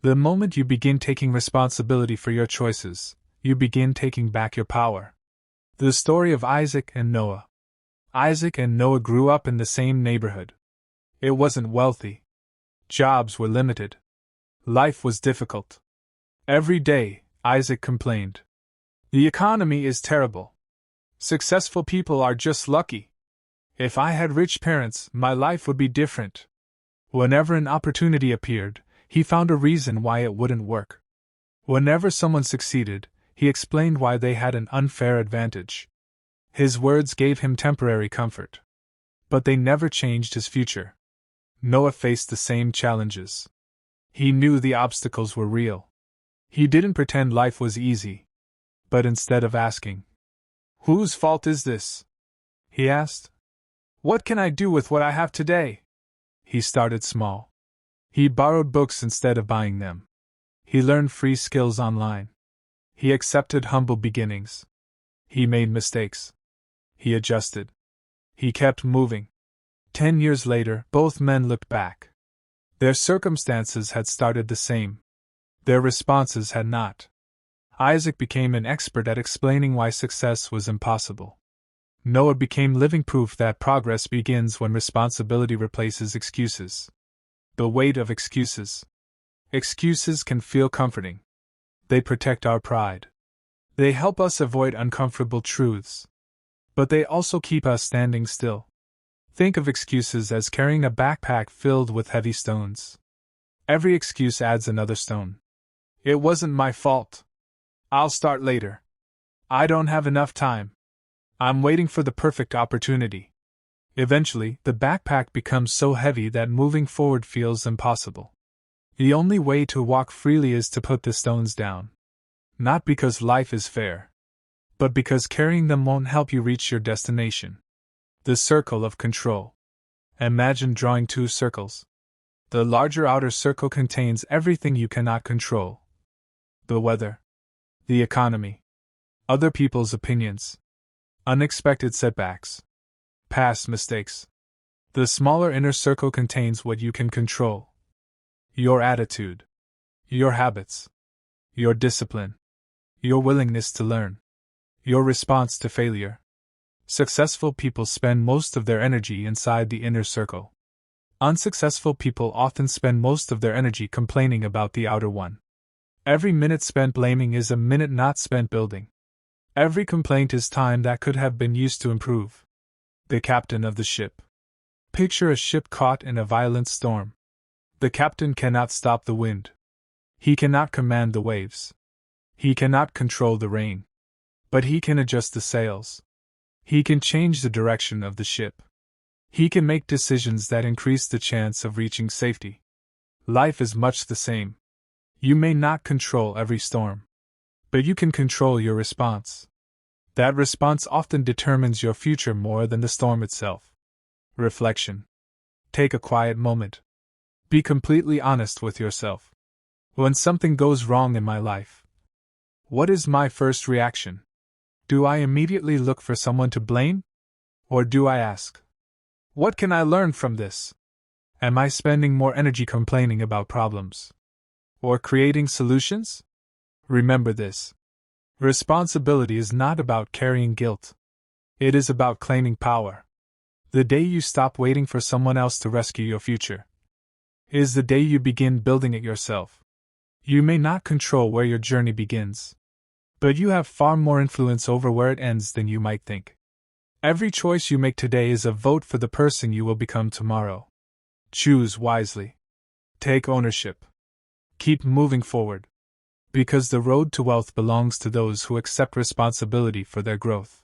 The moment you begin taking responsibility for your choices, you begin taking back your power. The story of Isaac and Noah. Isaac and Noah grew up in the same neighborhood. It wasn't wealthy. Jobs were limited. Life was difficult. Every day, Isaac complained. The economy is terrible. Successful people are just lucky. If I had rich parents, my life would be different. Whenever an opportunity appeared, he found a reason why it wouldn't work. Whenever someone succeeded, he explained why they had an unfair advantage. His words gave him temporary comfort. But they never changed his future. Noah faced the same challenges. He knew the obstacles were real. He didn't pretend life was easy. But instead of asking, "Whose fault is this?" he asked, "What can I do with what I have today?" He started small. He borrowed books instead of buying them. He learned free skills online. He accepted humble beginnings. He made mistakes. He adjusted. He kept moving. 10 years later, both men looked back. Their circumstances had started the same. Their responses had not. Isaac became an expert at explaining why success was impossible. Noah became living proof that progress begins when responsibility replaces excuses. The weight of excuses. Excuses can feel comforting. They protect our pride. They help us avoid uncomfortable truths. But they also keep us standing still. Think of excuses as carrying a backpack filled with heavy stones. Every excuse adds another stone. It wasn't my fault. I'll start later. I don't have enough time. I'm waiting for the perfect opportunity. Eventually, the backpack becomes so heavy that moving forward feels impossible. The only way to walk freely is to put the stones down. Not because life is fair, but because carrying them won't help you reach your destination. The circle of control. Imagine drawing two circles. The larger outer circle contains everything you cannot control. The weather. The economy. Other people's opinions. Unexpected setbacks. Past mistakes. The smaller inner circle contains what you can control. Your attitude. Your habits. Your discipline. Your willingness to learn. Your response to failure. Successful people spend most of their energy inside the inner circle. Unsuccessful people often spend most of their energy complaining about the outer one. Every minute spent blaming is a minute not spent building. Every complaint is time that could have been used to improve. The captain of the ship. Picture a ship caught in a violent storm. The captain cannot stop the wind. He cannot command the waves. He cannot control the rain. But he can adjust the sails. He can change the direction of the ship. He can make decisions that increase the chance of reaching safety. Life is much the same. You may not control every storm, but you can control your response. That response often determines your future more than the storm itself. Reflection. Take a quiet moment. Be completely honest with yourself. When something goes wrong in my life, what is my first reaction? Do I immediately look for someone to blame? Or do I ask, what can I learn from this? Am I spending more energy complaining about problems? Or creating solutions? Remember this. Responsibility is not about carrying guilt. It is about claiming power. The day you stop waiting for someone else to rescue your future is the day you begin building it yourself. You may not control where your journey begins, but you have far more influence over where it ends than you might think. Every choice you make today is a vote for the person you will become tomorrow. Choose wisely. Take ownership. Keep moving forward. Because the road to wealth belongs to those who accept responsibility for their growth.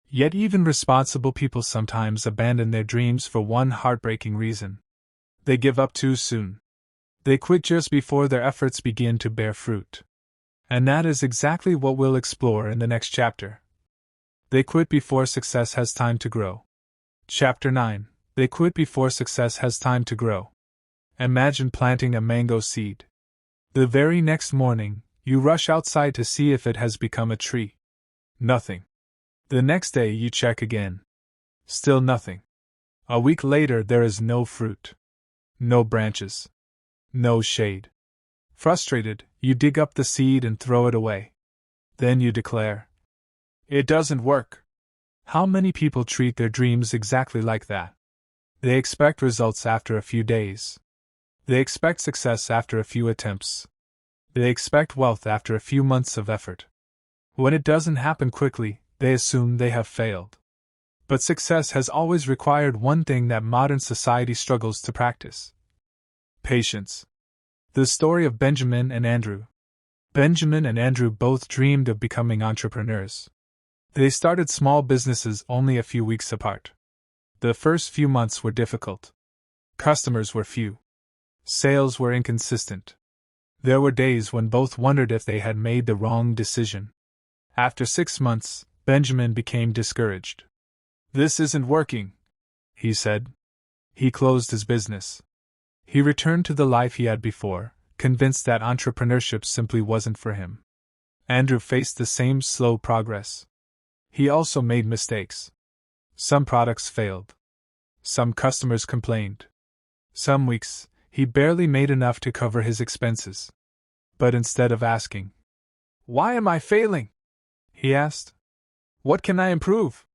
Yet even responsible people sometimes abandon their dreams for one heartbreaking reason. They give up too soon. They quit just before their efforts begin to bear fruit. And that is exactly what we'll explore in the next chapter. They quit before success has time to grow. Chapter 9. They quit before success has time to grow. Imagine planting a mango seed. The very next morning, you rush outside to see if it has become a tree. Nothing. The next day you check again. Still nothing. A week later there is no fruit. No branches. No shade. Frustrated, you dig up the seed and throw it away. Then you declare, "It doesn't work." How many people treat their dreams exactly like that? They expect results after a few days. They expect success after a few attempts. They expect wealth after a few months of effort. When it doesn't happen quickly, they assume they have failed. But success has always required one thing that modern society struggles to practice: patience. The story of Benjamin and Andrew. Benjamin and Andrew both dreamed of becoming entrepreneurs. They started small businesses only a few weeks apart. The first few months were difficult. Customers were few. Sales were inconsistent. There were days when both wondered if they had made the wrong decision. After 6 months, Benjamin became discouraged. "This isn't working," he said. He closed his business. He returned to the life he had before, convinced that entrepreneurship simply wasn't for him. Andrew faced the same slow progress. He also made mistakes. Some products failed. Some customers complained. Some weeks, he barely made enough to cover his expenses. But instead of asking, "Why am I failing?" he asked, "What can I improve?"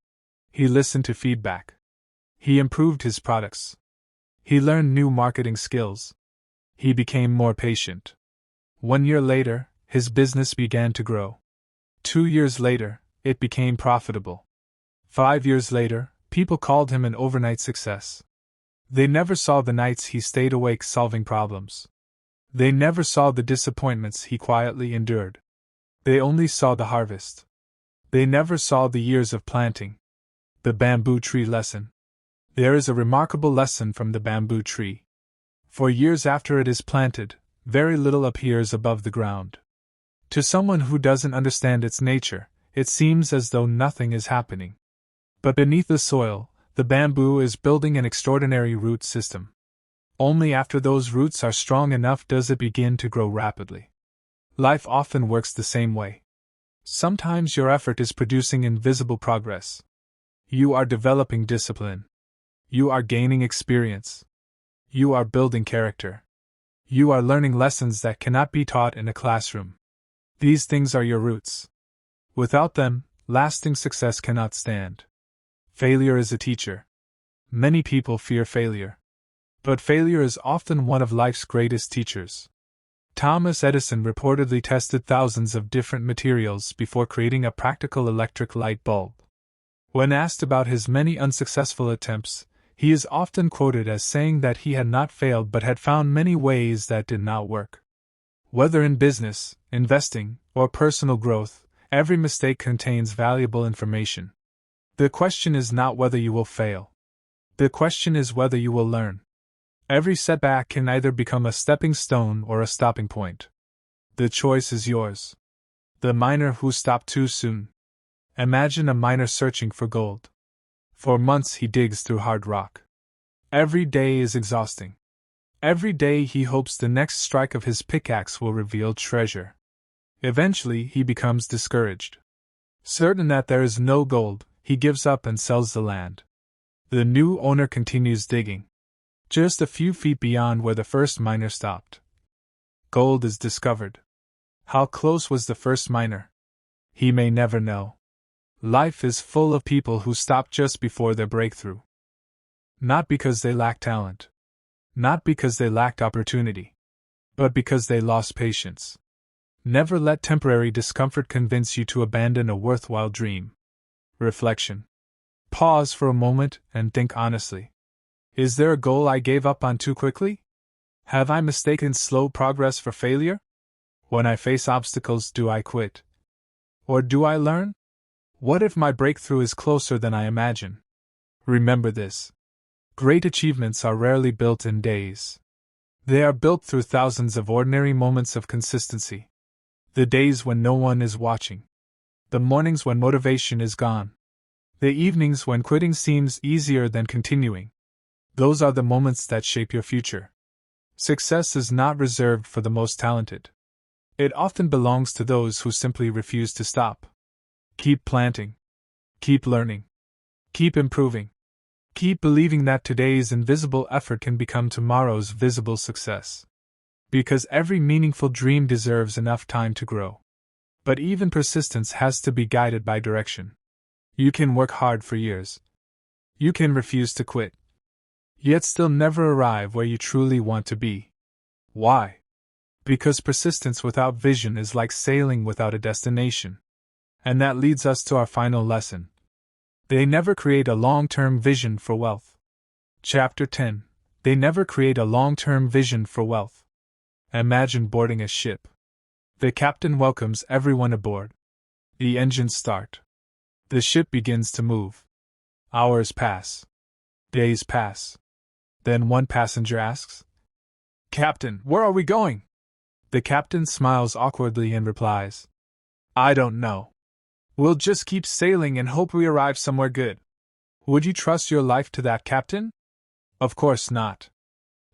He listened to feedback. He improved his products. He learned new marketing skills. He became more patient. 1 year later, his business began to grow. 2 years later, it became profitable. 5 years later, people called him an overnight success. They never saw the nights he stayed awake solving problems. They never saw the disappointments he quietly endured. They only saw the harvest. They never saw the years of planting. The bamboo tree lesson. There is a remarkable lesson from the bamboo tree. For years after it is planted, very little appears above the ground. To someone who doesn't understand its nature, it seems as though nothing is happening. But beneath the soil, the bamboo is building an extraordinary root system. Only after those roots are strong enough does it begin to grow rapidly. Life often works the same way. Sometimes your effort is producing invisible progress. You are developing discipline. You are gaining experience. You are building character. You are learning lessons that cannot be taught in a classroom. These things are your roots. Without them, lasting success cannot stand. Failure is a teacher. Many people fear failure. But failure is often one of life's greatest teachers. Thomas Edison reportedly tested thousands of different materials before creating a practical electric light bulb. When asked about his many unsuccessful attempts, he is often quoted as saying that he had not failed but had found many ways that did not work. Whether in business, investing, or personal growth, every mistake contains valuable information. The question is not whether you will fail. The question is whether you will learn. Every setback can either become a stepping stone or a stopping point. The choice is yours. The miner who stopped too soon. Imagine a miner searching for gold. For months he digs through hard rock. Every day is exhausting. Every day he hopes the next strike of his pickaxe will reveal treasure. Eventually he becomes discouraged. Certain that there is no gold, he gives up and sells the land. The new owner continues digging. Just a few feet beyond where the first miner stopped, gold is discovered. How close was the first miner? He may never know. Life is full of people who stop just before their breakthrough. Not because they lack talent. Not because they lacked opportunity. But because they lost patience. Never let temporary discomfort convince you to abandon a worthwhile dream. Reflection. Pause for a moment and think honestly. Is there a goal I gave up on too quickly? Have I mistaken slow progress for failure? When I face obstacles, do I quit? Or do I learn? What if my breakthrough is closer than I imagine? Remember this. Great achievements are rarely built in days. They are built through thousands of ordinary moments of consistency. The days when no one is watching. The mornings when motivation is gone. The evenings when quitting seems easier than continuing. Those are the moments that shape your future. Success is not reserved for the most talented. It often belongs to those who simply refuse to stop. Keep planting. Keep learning. Keep improving. Keep believing that today's invisible effort can become tomorrow's visible success. Because every meaningful dream deserves enough time to grow. But even persistence has to be guided by direction. You can work hard for years. You can refuse to quit. Yet still never arrive where you truly want to be. Why? Because persistence without vision is like sailing without a destination. And that leads us to our final lesson. They never create a long-term vision for wealth. Chapter 10. They never create a long-term vision for wealth. Imagine boarding a ship. The captain welcomes everyone aboard. The engines start. The ship begins to move. Hours pass. Days pass. Then one passenger asks, "Captain, where are we going?" The captain smiles awkwardly and replies, "I don't know. We'll just keep sailing and hope we arrive somewhere good." Would you trust your life to that captain? Of course not.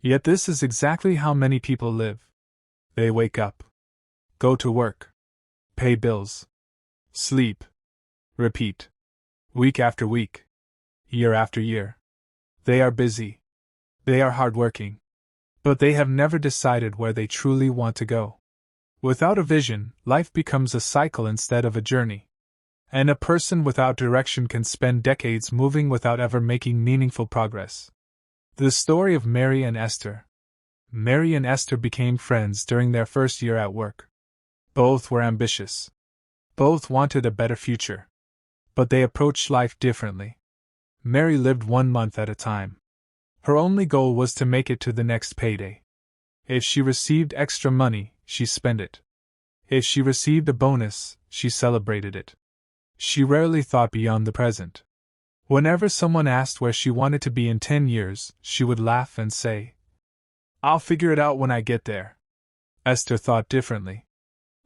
Yet this is exactly how many people live. They wake up, go to work, pay bills, sleep, repeat, week after week, year after year. They are busy. They are hardworking. But they have never decided where they truly want to go. Without a vision, life becomes a cycle instead of a journey. And a person without direction can spend decades moving without ever making meaningful progress. The story of Mary and Esther. Mary and Esther became friends during their first year at work. Both were ambitious. Both wanted a better future. But they approached life differently. Mary lived 1 month at a time. Her only goal was to make it to the next payday. If she received extra money, she spent it. If she received a bonus, she celebrated it. She rarely thought beyond the present. Whenever someone asked where she wanted to be in 10 years, she would laugh and say, "I'll figure it out when I get there." Esther thought differently.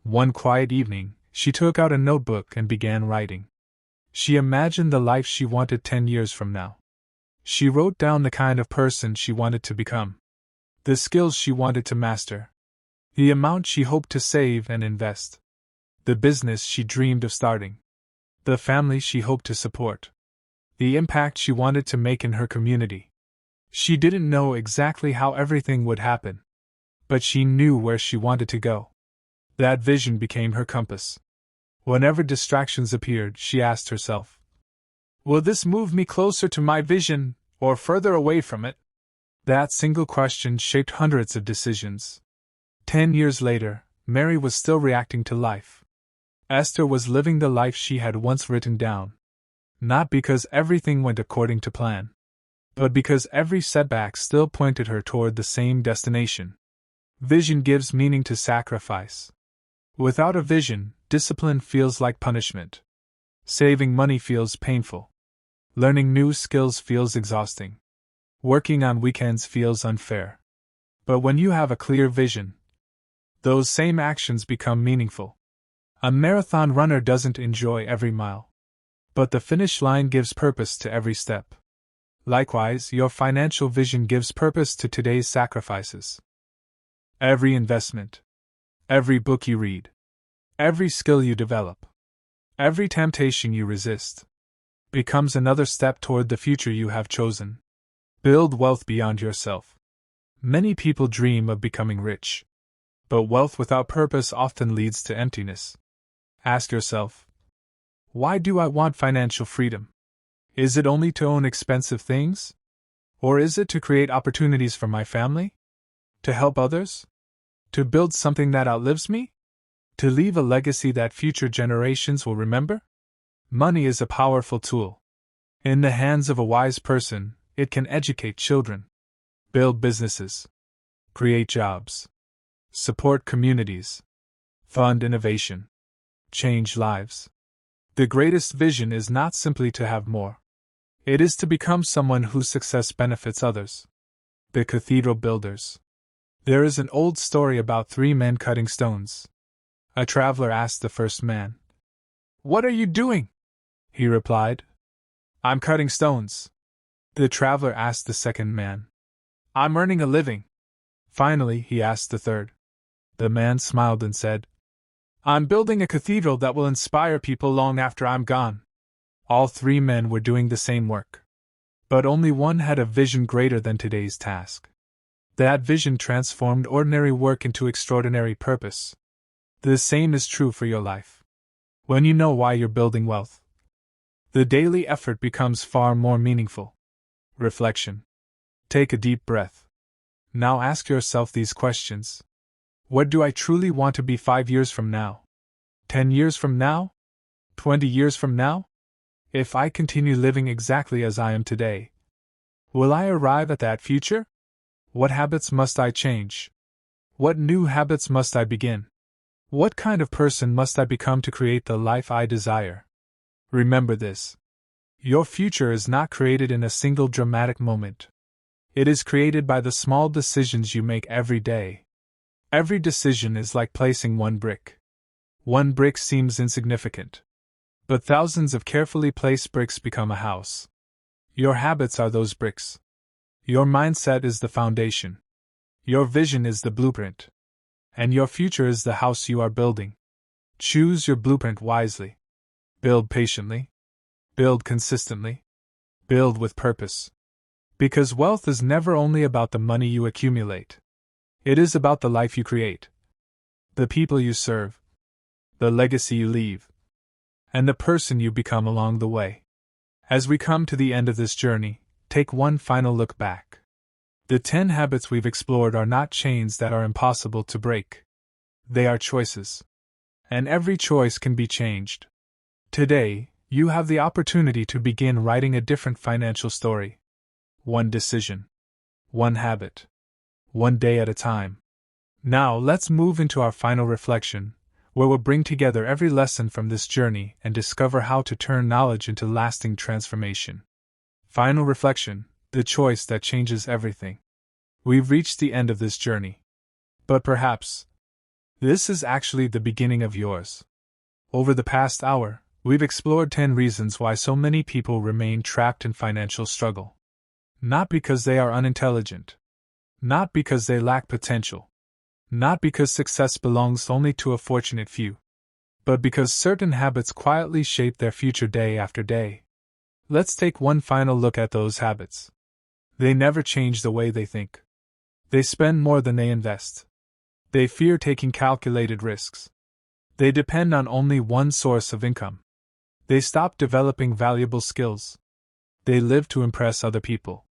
One quiet evening, she took out a notebook and began writing. She imagined the life she wanted 10 years from now. She wrote down the kind of person she wanted to become, the skills she wanted to master, the amount she hoped to save and invest, the business she dreamed of starting, the family she hoped to support, the impact she wanted to make in her community. She didn't know exactly how everything would happen, but she knew where she wanted to go. That vision became her compass. Whenever distractions appeared, she asked herself, "Will this move me closer to my vision, or further away from it?" That single question shaped hundreds of decisions. 10 years later, Mary was still reacting to life. Esther was living the life she had once written down. Not because everything went according to plan, but because every setback still pointed her toward the same destination. Vision gives meaning to sacrifice. Without a vision, discipline feels like punishment. Saving money feels painful. Learning new skills feels exhausting. Working on weekends feels unfair. But when you have a clear vision, those same actions become meaningful. A marathon runner doesn't enjoy every mile, but the finish line gives purpose to every step. Likewise, your financial vision gives purpose to today's sacrifices. Every investment, every book you read, every skill you develop, every temptation you resist, becomes another step toward the future you have chosen. Build wealth beyond yourself. Many people dream of becoming rich, but wealth without purpose often leads to emptiness. Ask yourself, why do I want financial freedom? Is it only to own expensive things? Or is it to create opportunities for my family? To help others? To build something that outlives me? To leave a legacy that future generations will remember? Money is a powerful tool. In the hands of a wise person, it can educate children, build businesses, create jobs, support communities, fund innovation, change lives. The greatest vision is not simply to have more. It is to become someone whose success benefits others. The cathedral builders. There is an old story about three men cutting stones. A traveler asked the first man, "What are you doing?" He replied, "I'm cutting stones." The traveler asked the second man, "I'm earning a living." Finally, he asked the third. The man smiled and said, "I'm building a cathedral that will inspire people long after I'm gone." All three men were doing the same work. But only one had a vision greater than today's task. That vision transformed ordinary work into extraordinary purpose. The same is true for your life. When you know why you're building wealth, the daily effort becomes far more meaningful. Reflection. Take a deep breath. Now ask yourself these questions. What do I truly want to be 5 years from now? 10 years from now? 20 years from now? If I continue living exactly as I am today, will I arrive at that future? What habits must I change? What new habits must I begin? What kind of person must I become to create the life I desire? Remember this. Your future is not created in a single dramatic moment. It is created by the small decisions you make every day. Every decision is like placing one brick. One brick seems insignificant, but thousands of carefully placed bricks become a house. Your habits are those bricks. Your mindset is the foundation. Your vision is the blueprint. And your future is the house you are building. Choose your blueprint wisely. Build patiently. Build consistently. Build with purpose. Because wealth is never only about the money you accumulate. It is about the life you create, the people you serve, the legacy you leave, and the person you become along the way. As we come to the end of this journey, take one final look back. The 10 habits we've explored are not chains that are impossible to break. They are choices. And every choice can be changed. Today, you have the opportunity to begin writing a different financial story. One decision. One habit. One day at a time. Now let's move into our final reflection, where we'll bring together every lesson from this journey and discover how to turn knowledge into lasting transformation. Final reflection, the choice that changes everything. We've reached the end of this journey. But perhaps, this is actually the beginning of yours. Over the past hour, we've explored 10 reasons why so many people remain trapped in financial struggle. Not because they are unintelligent. Not because they lack potential. Not because success belongs only to a fortunate few. But because certain habits quietly shape their future day after day. Let's take one final look at those habits. They never change the way they think. They spend more than they invest. They fear taking calculated risks. They depend on only one source of income. They stop developing valuable skills. They live to impress other people.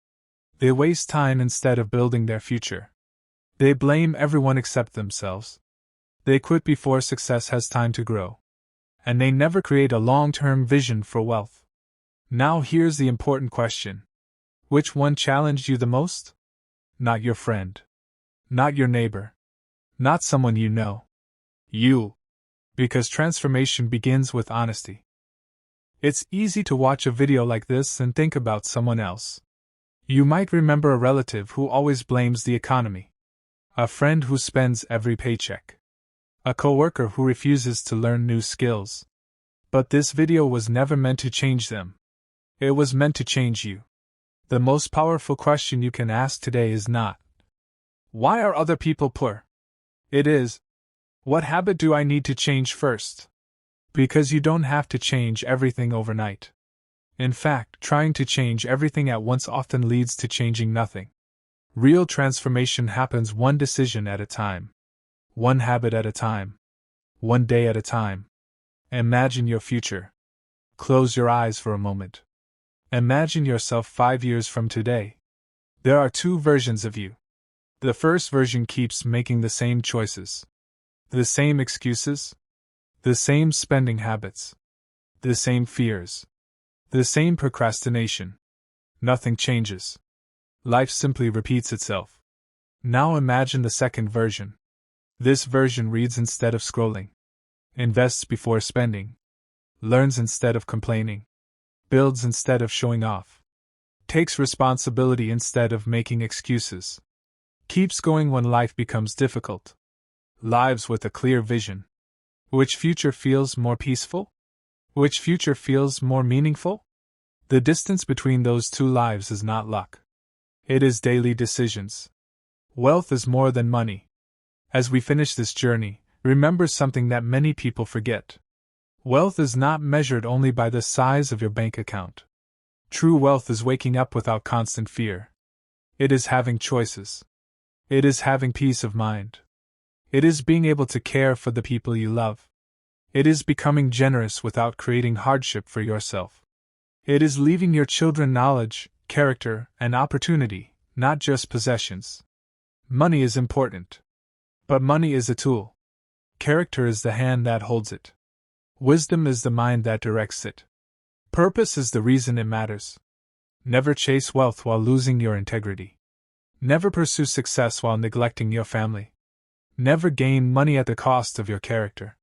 They waste time instead of building their future. They blame everyone except themselves. They quit before success has time to grow. And they never create a long-term vision for wealth. Now here's the important question. Which one challenged you the most? Not your friend. Not your neighbor. Not someone you know. You. Because transformation begins with honesty. It's easy to watch a video like this and think about someone else. You might remember a relative who always blames the economy. A friend who spends every paycheck. A coworker who refuses to learn new skills. But this video was never meant to change them. It was meant to change you. The most powerful question you can ask today is not, why are other people poor? It is, what habit do I need to change first? Because you don't have to change everything overnight. In fact, trying to change everything at once often leads to changing nothing. Real transformation happens one decision at a time. One habit at a time. One day at a time. Imagine your future. Close your eyes for a moment. Imagine yourself 5 years from today. There are 2 versions of you. The first version keeps making the same choices. The same excuses. The same spending habits. The same fears. The same procrastination. Nothing changes. Life simply repeats itself. Now imagine the second version. This version reads instead of scrolling. Invests before spending. Learns instead of complaining. Builds instead of showing off. takes responsibility instead of making excuses, keeps going when life becomes difficult, lives with a clear vision. Which future feels more peaceful? Which future feels more meaningful? The distance between those two lives is not luck. It is daily decisions. Wealth is more than money. As we finish this journey, remember something that many people forget. Wealth is not measured only by the size of your bank account. True wealth is waking up without constant fear. It is having choices. It is having peace of mind. It is being able to care for the people you love. It is becoming generous without creating hardship for yourself. It is leaving your children knowledge, character, and opportunity, not just possessions. Money is important. But money is a tool. Character is the hand that holds it. Wisdom is the mind that directs it. Purpose is the reason it matters. Never chase wealth while losing your integrity. Never pursue success while neglecting your family. Never gain money at the cost of your character.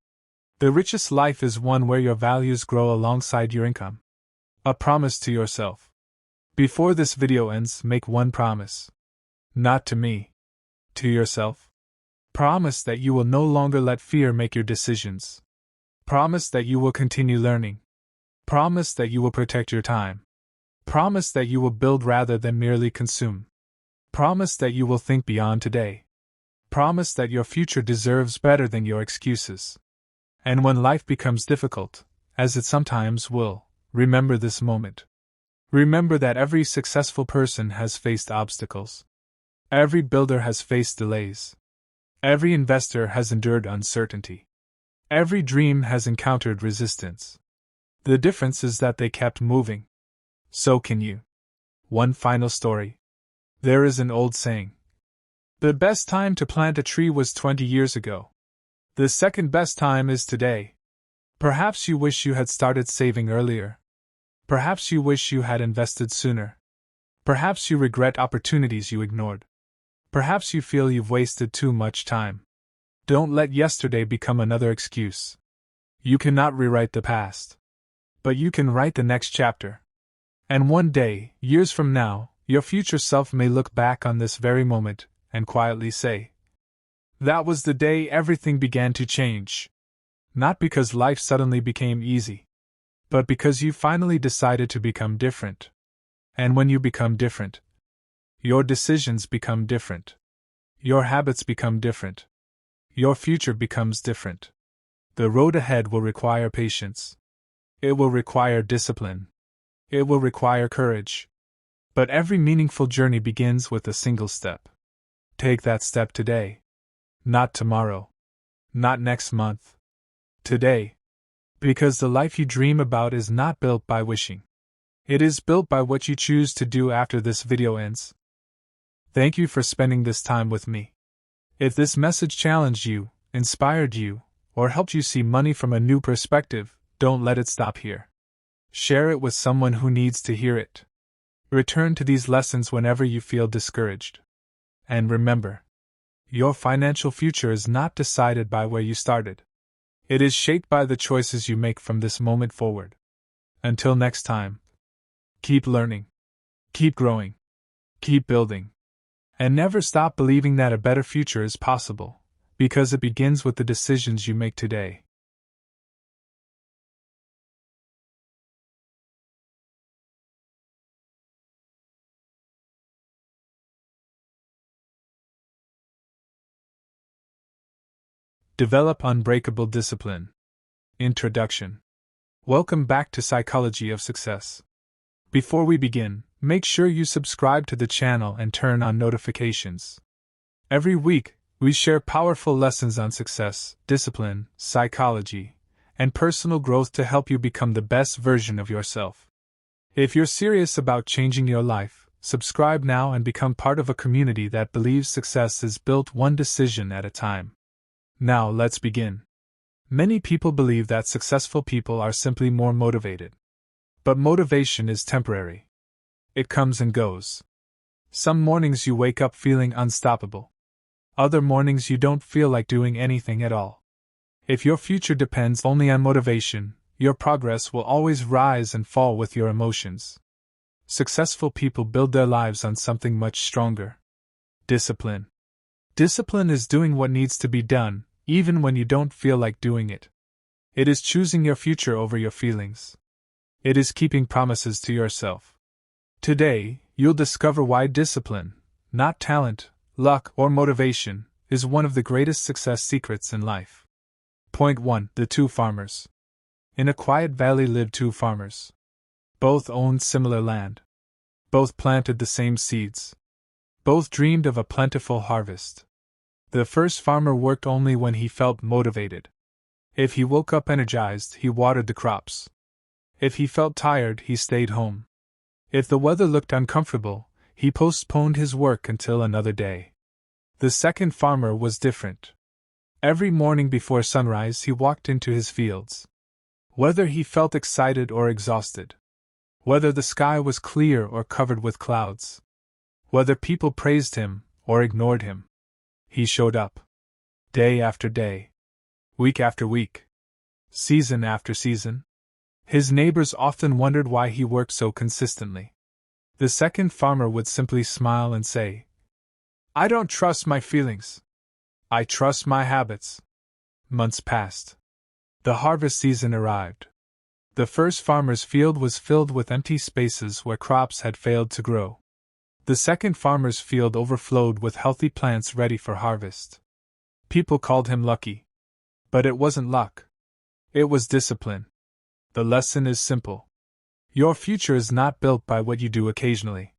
The richest life is one where your values grow alongside your income. A promise to yourself. Before this video ends, make one promise. Not to me. To yourself. Promise that you will no longer let fear make your decisions. Promise that you will continue learning. Promise that you will protect your time. Promise that you will build rather than merely consume. Promise that you will think beyond today. Promise that your future deserves better than your excuses. And when life becomes difficult, as it sometimes will, remember this moment. Remember that every successful person has faced obstacles. Every builder has faced delays. Every investor has endured uncertainty. Every dream has encountered resistance. The difference is that they kept moving. So can you. One final story. There is an old saying. The best time to plant a tree was 20 years ago. The second best time is today. Perhaps you wish you had started saving earlier. Perhaps you wish you had invested sooner. Perhaps you regret opportunities you ignored. Perhaps you feel you've wasted too much time. Don't let yesterday become another excuse. You cannot rewrite the past. But you can write the next chapter. And one day, years from now, your future self may look back on this very moment and quietly say, "That was the day everything began to change." Not because life suddenly became easy, but because you finally decided to become different. And when you become different, your decisions become different. Your habits become different. Your future becomes different. The road ahead will require patience. It will require discipline. It will require courage. But every meaningful journey begins with a single step. Take that step today. Not tomorrow. Not next month. Today. Because the life you dream about is not built by wishing. It is built by what you choose to do after this video ends. Thank you for spending this time with me. If this message challenged you, inspired you, or helped you see money from a new perspective, don't let it stop here. Share it with someone who needs to hear it. Return to these lessons whenever you feel discouraged. And remember, your financial future is not decided by where you started. It is shaped by the choices you make from this moment forward. Until next time, keep learning, keep growing, keep building, and never stop believing that a better future is possible, because it begins with the decisions you make today. Develop unbreakable discipline. Introduction. Welcome back to Psychology of Success. Before we begin, make sure you subscribe to the channel and turn on notifications. Every week, we share powerful lessons on success, discipline, psychology, and personal growth to help you become the best version of yourself. If you're serious about changing your life, subscribe now and become part of a community that believes success is built one decision at a time. Now let's begin. Many people believe that successful people are simply more motivated. But motivation is temporary. It comes and goes. Some mornings you wake up feeling unstoppable. Other mornings you don't feel like doing anything at all. If your future depends only on motivation, your progress will always rise and fall with your emotions. Successful people build their lives on something much stronger: discipline. Discipline is doing what needs to be done, even when you don't feel like doing it. It is choosing your future over your feelings. It is keeping promises to yourself. Today, you'll discover why discipline, not talent, luck, or motivation, is one of the greatest success secrets in life. Point 1. The two farmers. In a quiet valley lived two farmers. Both owned similar land. Both planted the same seeds. Both dreamed of a plentiful harvest. The first farmer worked only when he felt motivated. If he woke up energized, he watered the crops. If he felt tired, he stayed home. If the weather looked uncomfortable, he postponed his work until another day. The second farmer was different. Every morning before sunrise, he walked into his fields. Whether he felt excited or exhausted, whether the sky was clear or covered with clouds, whether people praised him or ignored him, he showed up. Day after day, week after week, season after season. His neighbors often wondered why he worked so consistently. The second farmer would simply smile and say, "I don't trust my feelings. I trust my habits." Months passed. The harvest season arrived. The first farmer's field was filled with empty spaces where crops had failed to grow. The second farmer's field overflowed with healthy plants ready for harvest. People called him lucky. But it wasn't luck. It was discipline. The lesson is simple. Your future is not built by what you do occasionally.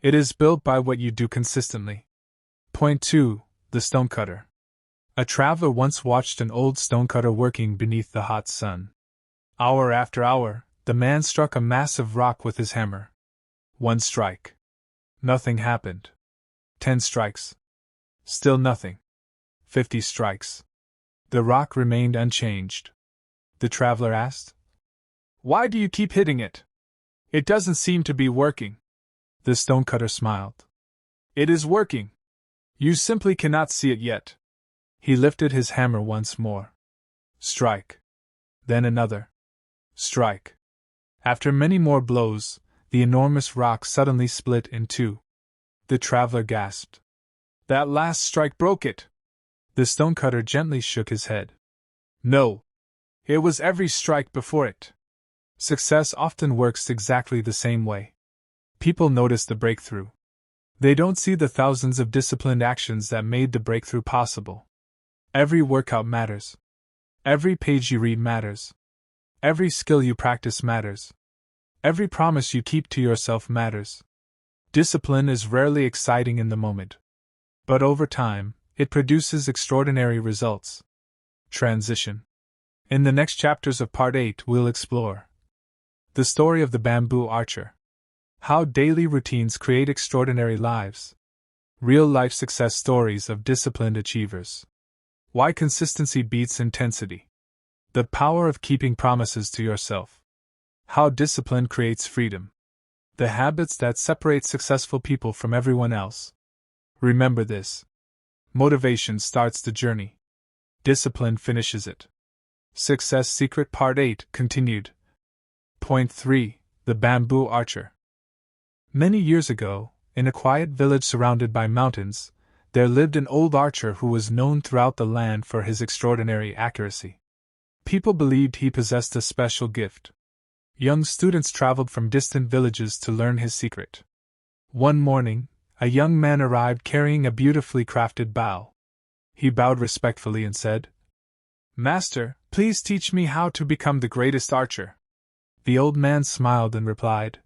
It is built by what you do consistently. Point 2. The stonecutter. A traveler once watched an old stonecutter working beneath the hot sun. Hour after hour, the man struck a massive rock with his hammer. 1 strike. Nothing happened. 10 strikes. Still nothing. 50 strikes. The rock remained unchanged. The traveler asked, "Why do you keep hitting it? It doesn't seem to be working." The stonecutter smiled. "It is working. You simply cannot see it yet." He lifted his hammer once more. Strike. Then another. Strike. After many more blows, the enormous rock suddenly split in two. The traveler gasped. "That last strike broke it." The stonecutter gently shook his head. "No. It was every strike before it." Success often works exactly the same way. People notice the breakthrough. They don't see the thousands of disciplined actions that made the breakthrough possible. Every workout matters. Every page you read matters. Every skill you practice matters. Every promise you keep to yourself matters. Discipline is rarely exciting in the moment. But over time, it produces extraordinary results. Transition. In the next chapters of Part 8, we'll explore the story of the bamboo archer. How daily routines create extraordinary lives. Real-life success stories of disciplined achievers. Why consistency beats intensity. The power of keeping promises to yourself. How discipline creates freedom. The habits that separate successful people from everyone else. Remember this. Motivation starts the journey. Discipline finishes it. Success Secret Part 8 continued. Point 3. The Bamboo Archer. Many years ago, in a quiet village surrounded by mountains, there lived an old archer who was known throughout the land for his extraordinary accuracy. People believed he possessed a special gift. Young students traveled from distant villages to learn his secret. One morning, a young man arrived carrying a beautifully crafted bow. He bowed respectfully and said, "Master, please teach me how to become the greatest archer." The old man smiled and replied,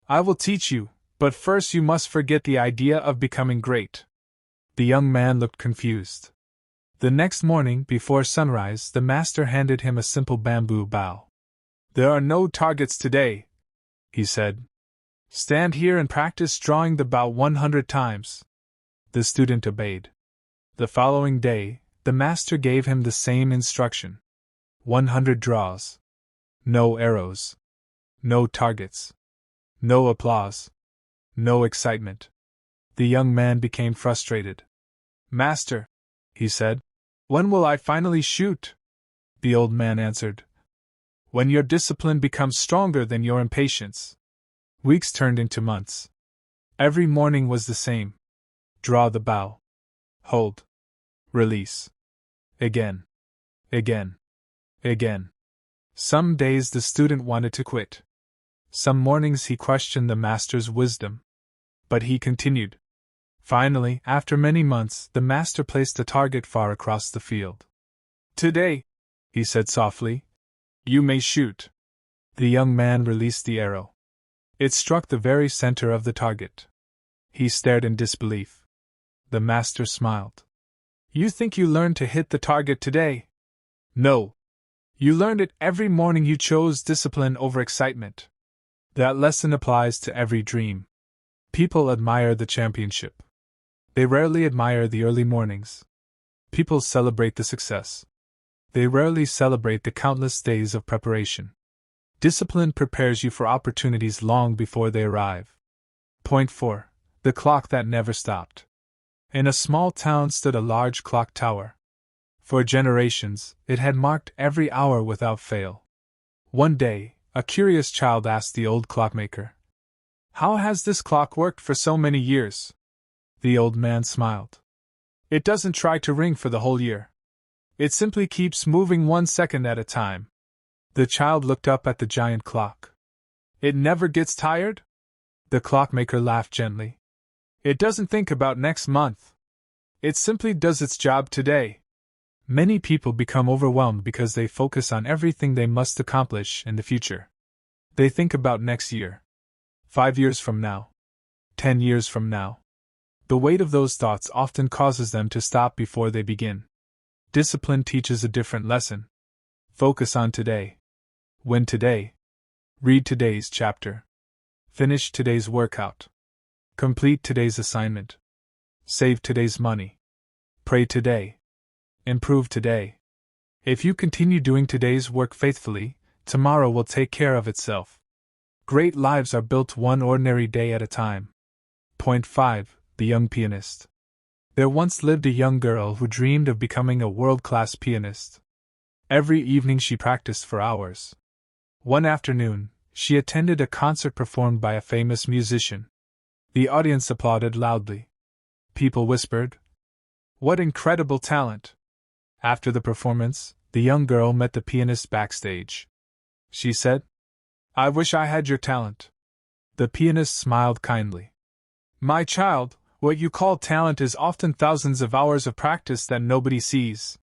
"I will teach you, but first you must forget the idea of becoming great." The young man looked confused. The next morning, before sunrise, the master handed him a simple bamboo bow. "There are no targets today," he said. "Stand here and practice drawing the bow 100 times. The student obeyed. The following day, the master gave him the same instruction. 100 draws. No arrows. No targets. No applause. No excitement. The young man became frustrated. "Master," he said, "when will I finally shoot?" The old man answered, "When your discipline becomes stronger than your impatience." Weeks turned into months. Every morning was the same. Draw the bow. Hold. Release. Again. Again. Again. Some days the student wanted to quit. Some mornings he questioned the master's wisdom. But he continued. Finally, after many months, the master placed a target far across the field. "Today," he said softly, "you may shoot." The young man released the arrow. It struck the very center of the target. He stared in disbelief. The master smiled. "You think you learned to hit the target today? No. You learned it every morning you chose discipline over excitement. That lesson applies to every dream. People admire the championship. They rarely admire the early mornings. People celebrate the success. They rarely celebrate the countless days of preparation. Discipline prepares you for opportunities long before they arrive. Point 4. The clock that never stopped. In a small town stood a large clock tower. For generations, it had marked every hour without fail. One day, a curious child asked the old clockmaker, "How has this clock worked for so many years?" The old man smiled. "It doesn't try to ring for the whole year. It simply keeps moving 1 second at a time." The child looked up at the giant clock. "It never gets tired?" The clockmaker laughed gently. "It doesn't think about next month. It simply does its job today." Many people become overwhelmed because they focus on everything they must accomplish in the future. They think about next year, 5 years from now, 10 years from now. The weight of those thoughts often causes them to stop before they begin. Discipline teaches a different lesson. Focus on today. Win today. Read today's chapter. Finish today's workout. Complete today's assignment. Save today's money. Pray today. Improve today. If you continue doing today's work faithfully, tomorrow will take care of itself. Great lives are built one ordinary day at a time. Point 5. The young pianist. There once lived a young girl who dreamed of becoming a world-class pianist. Every evening she practiced for hours. One afternoon, she attended a concert performed by a famous musician. The audience applauded loudly. People whispered, "What incredible talent!" After the performance, the young girl met the pianist backstage. She said, "I wish I had your talent." The pianist smiled kindly. "My child, what you call talent is often thousands of hours of practice that nobody sees."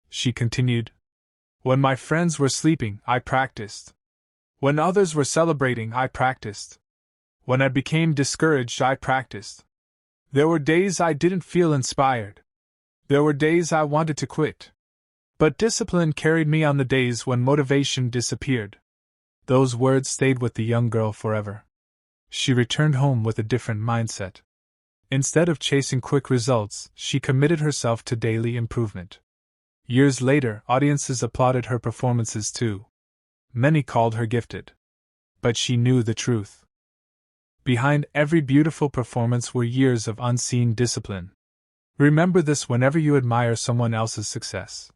She continued, "When my friends were sleeping, I practiced. When others were celebrating, I practiced. When I became discouraged, I practiced. There were days I didn't feel inspired. There were days I wanted to quit. But discipline carried me on the days when motivation disappeared." Those words stayed with the young girl forever. She returned home with a different mindset. Instead of chasing quick results, she committed herself to daily improvement. Years later, audiences applauded her performances too. Many called her gifted. But she knew the truth. Behind every beautiful performance were years of unseen discipline. Remember this whenever you admire someone else's success.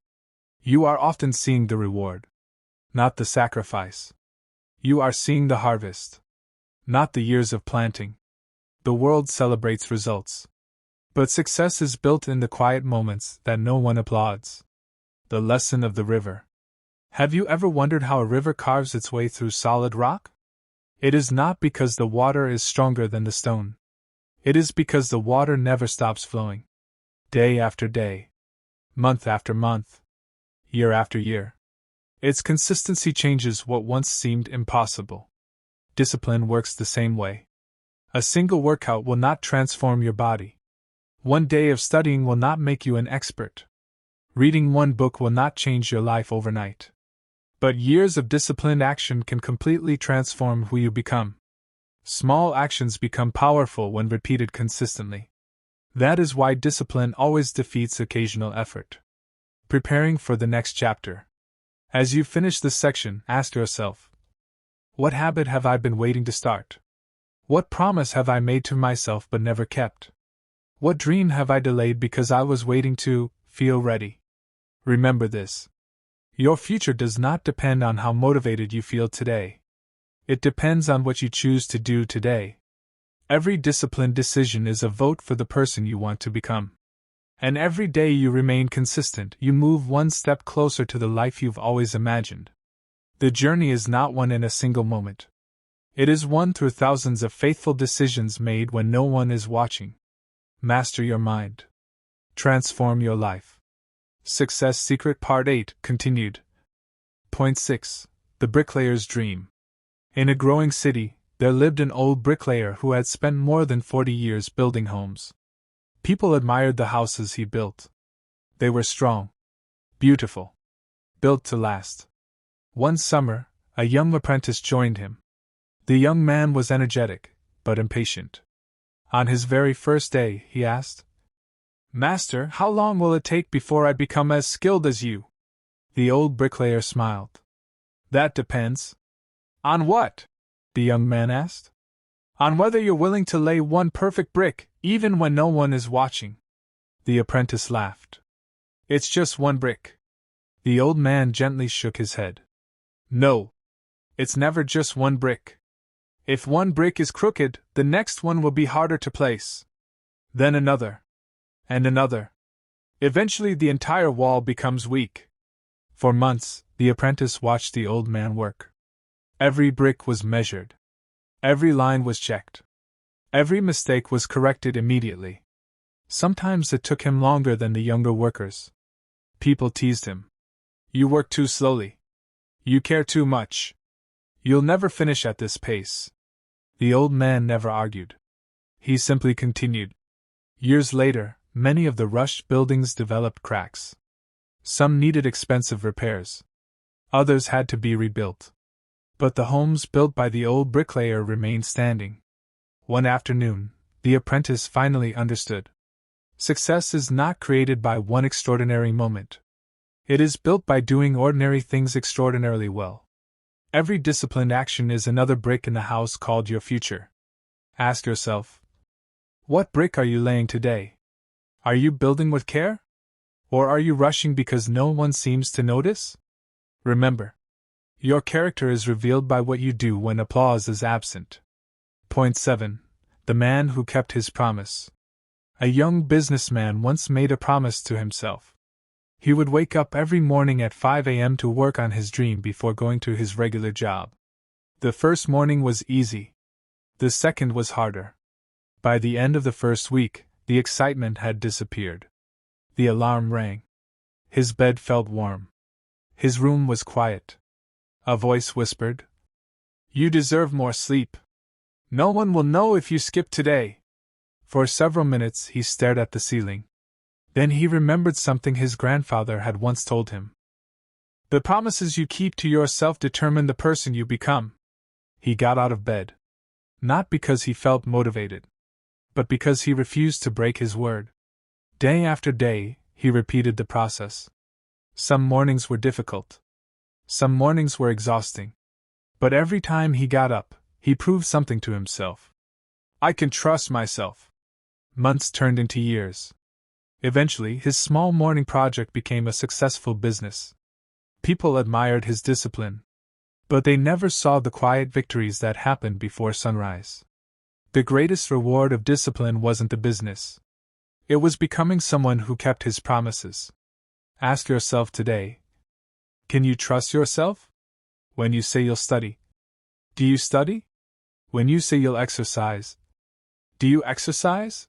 You are often seeing the reward, not the sacrifice. You are seeing the harvest, not the years of planting. The world celebrates results. But success is built in the quiet moments that no one applauds. The lesson of the river. Have you ever wondered how a river carves its way through solid rock? It is not because the water is stronger than the stone. It is because the water never stops flowing. Day after day. Month after month. Year after year. Its consistency changes what once seemed impossible. Discipline works the same way. A single workout will not transform your body. One day of studying will not make you an expert. Reading one book will not change your life overnight. But years of disciplined action can completely transform who you become. Small actions become powerful when repeated consistently. That is why discipline always defeats occasional effort. Preparing for the next chapter. As you finish this section, ask yourself, what habit have I been waiting to start? What promise have I made to myself but never kept? What dream have I delayed because I was waiting to feel ready? Remember this. Your future does not depend on how motivated you feel today. It depends on what you choose to do today. Every disciplined decision is a vote for the person you want to become. And every day you remain consistent, you move one step closer to the life you've always imagined. The journey is not one in a single moment. It is one through thousands of faithful decisions made when no one is watching. Master your mind. Transform your life. Success Secret Part 8 continued. Point 6. The Bricklayer's Dream. In a growing city, there lived an old bricklayer who had spent more than 40 years building homes. People admired the houses he built. They were strong, beautiful, built to last. One summer, a young apprentice joined him. The young man was energetic, but impatient. On his very first day, he asked, "Master, how long will it take before I become as skilled as you?" The old bricklayer smiled. "That depends." "On what?" the young man asked. "On whether you're willing to lay one perfect brick, even when no one is watching." The apprentice laughed. "It's just one brick." The old man gently shook his head. "No. It's never just one brick. If one brick is crooked, the next one will be harder to place. Then another. And another. Eventually the entire wall becomes weak." For months, the apprentice watched the old man work. Every brick was measured. Every line was checked. Every mistake was corrected immediately. Sometimes it took him longer than the younger workers. People teased him. "You work too slowly. You care too much. You'll never finish at this pace." The old man never argued. He simply continued. Years later, many of the rushed buildings developed cracks. Some needed expensive repairs. Others had to be rebuilt. But the homes built by the old bricklayer remained standing. One afternoon, the apprentice finally understood. Success is not created by one extraordinary moment. It is built by doing ordinary things extraordinarily well. Every disciplined action is another brick in the house called your future. Ask yourself, what brick are you laying today? Are you building with care? Or are you rushing because no one seems to notice? Remember, your character is revealed by what you do when applause is absent. Point 7. The Man Who Kept His Promise. A young businessman once made a promise to himself. He would wake up every morning at 5 a.m. to work on his dream before going to his regular job. The first morning was easy. The second was harder. By the end of the first week, the excitement had disappeared. The alarm rang. His bed felt warm. His room was quiet. A voice whispered, "You deserve more sleep. No one will know if you skip today." For several minutes he stared at the ceiling. Then he remembered something his grandfather had once told him. "The promises you keep to yourself determine the person you become." He got out of bed. Not because he felt motivated, but because he refused to break his word. Day after day, he repeated the process. Some mornings were difficult. Some mornings were exhausting. But every time he got up, he proved something to himself. "I can trust myself." Months turned into years. Eventually, his small morning project became a successful business. People admired his discipline. But they never saw the quiet victories that happened before sunrise. The greatest reward of discipline wasn't the business. It was becoming someone who kept his promises. Ask yourself today, can you trust yourself? When you say you'll study, do you study? When you say you'll exercise, do you exercise?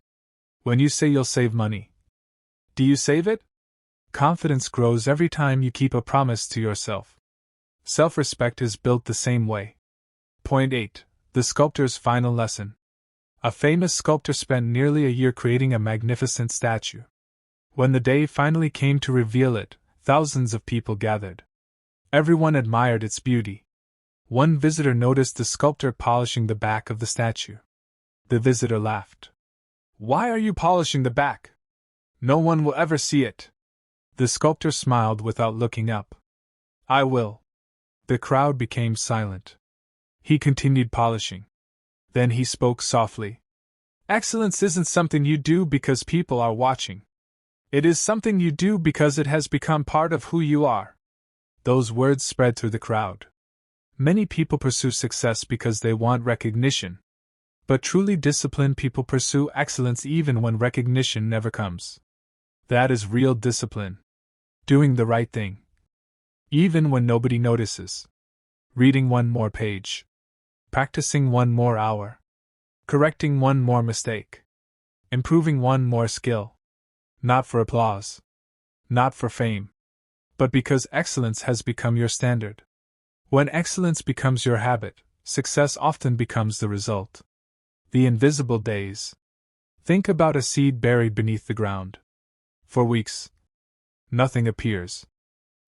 When you say you'll save money, do you save it? Confidence grows every time you keep a promise to yourself. Self-respect is built the same way. Point 8. The Sculptor's Final Lesson. A famous sculptor spent nearly a year creating a magnificent statue. When the day finally came to reveal it, thousands of people gathered. Everyone admired its beauty. One visitor noticed the sculptor polishing the back of the statue. The visitor laughed. "Why are you polishing the back? No one will ever see it." The sculptor smiled without looking up. "I will." The crowd became silent. He continued polishing. Then he spoke softly. "Excellence isn't something you do because people are watching. It is something you do because it has become part of who you are." Those words spread through the crowd. Many people pursue success because they want recognition. But truly disciplined people pursue excellence even when recognition never comes. That is real discipline. Doing the right thing. Even when nobody notices. Reading one more page. Practicing one more hour. Correcting one more mistake. Improving one more skill. Not for applause. Not for fame. But because excellence has become your standard. When excellence becomes your habit, success often becomes the result. The invisible days. Think about a seed buried beneath the ground. For weeks, nothing appears.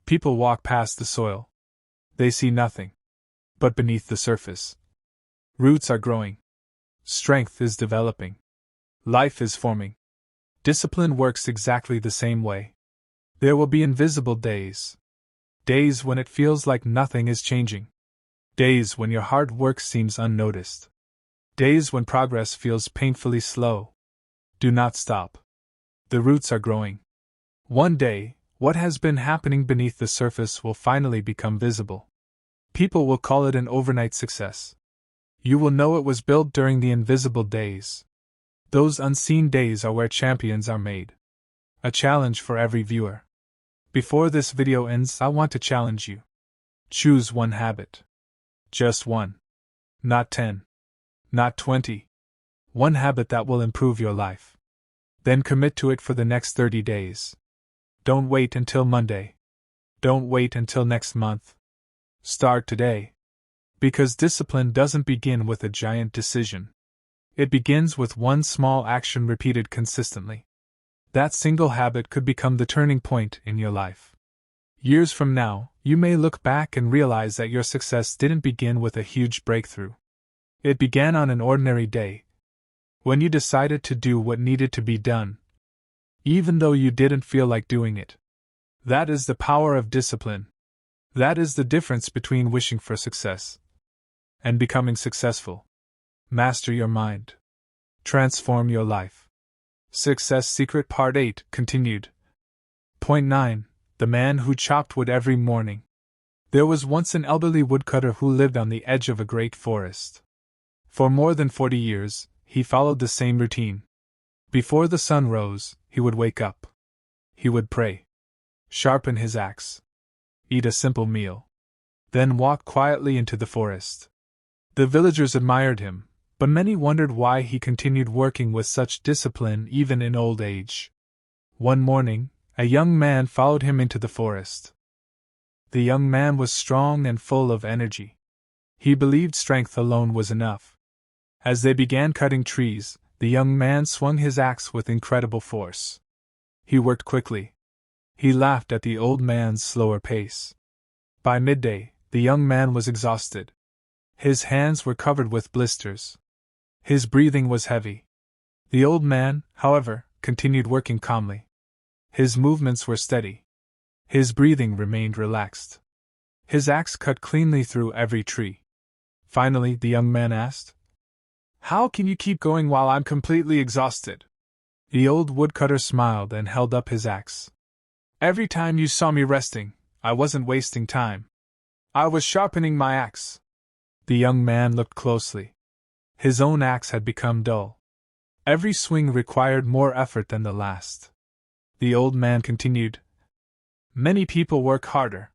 People walk past the soil. They see nothing. But beneath the surface, roots are growing. Strength is developing. Life is forming. Discipline works exactly the same way. There will be invisible days. Days when it feels like nothing is changing. Days when your hard work seems unnoticed. Days when progress feels painfully slow. Do not stop. The roots are growing. One day, what has been happening beneath the surface will finally become visible. People will call it an overnight success. You will know it was built during the invisible days. Those unseen days are where champions are made. A challenge for every viewer. Before this video ends, I want to challenge you. Choose one habit. Just one. Not 10. Not 20. One habit that will improve your life. Then commit to it for the next 30 days. Don't wait until Monday. Don't wait until next month. Start today. Because discipline doesn't begin with a giant decision. It begins with one small action repeated consistently. That single habit could become the turning point in your life. Years from now, you may look back and realize that your success didn't begin with a huge breakthrough. It began on an ordinary day, when you decided to do what needed to be done, even though you didn't feel like doing it. That is the power of discipline. That is the difference between wishing for success and becoming successful. Master your mind. Transform your life. Success Secret Part 8 continued. Point 9. The man who chopped wood every morning. There was once an elderly woodcutter who lived on the edge of a great forest. For more than 40 years, he followed the same routine. Before the sun rose, he would wake up. He would pray. Sharpen his axe. Eat a simple meal. Then walk quietly into the forest. The villagers admired him, but many wondered why he continued working with such discipline even in old age. One morning, a young man followed him into the forest. The young man was strong and full of energy. He believed strength alone was enough. As they began cutting trees, the young man swung his axe with incredible force. He worked quickly. He laughed at the old man's slower pace. By midday, the young man was exhausted. His hands were covered with blisters. His breathing was heavy. The old man, however, continued working calmly. His movements were steady. His breathing remained relaxed. His axe cut cleanly through every tree. Finally, the young man asked, "How can you keep going while I'm completely exhausted?" The old woodcutter smiled and held up his axe. "Every time you saw me resting, I wasn't wasting time. I was sharpening my axe." The young man looked closely. His own axe had become dull. Every swing required more effort than the last. The old man continued, "Many people work harder.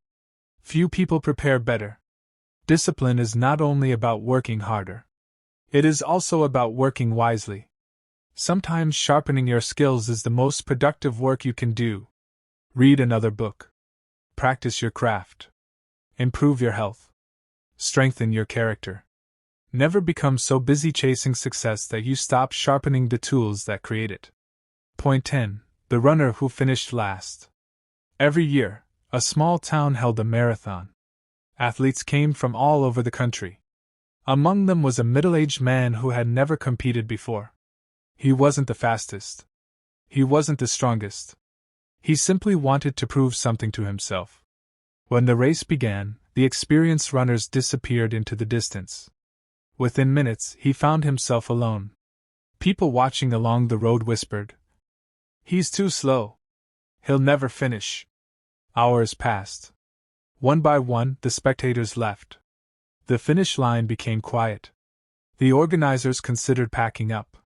Few people prepare better. Discipline is not only about working harder. It is also about working wisely. Sometimes sharpening your skills is the most productive work you can do. Read another book. Practice your craft. Improve your health. Strengthen your character. Never become so busy chasing success that you stop sharpening the tools that create it." Point 10. The runner who finished last. Every year, a small town held a marathon. Athletes came from all over the country. Among them was a middle-aged man who had never competed before. He wasn't the fastest. He wasn't the strongest. He simply wanted to prove something to himself. When the race began, the experienced runners disappeared into the distance. Within minutes, he found himself alone. People watching along the road whispered, "He's too slow. He'll never finish." Hours passed. One by one, the spectators left. The finish line became quiet. The organizers considered packing up.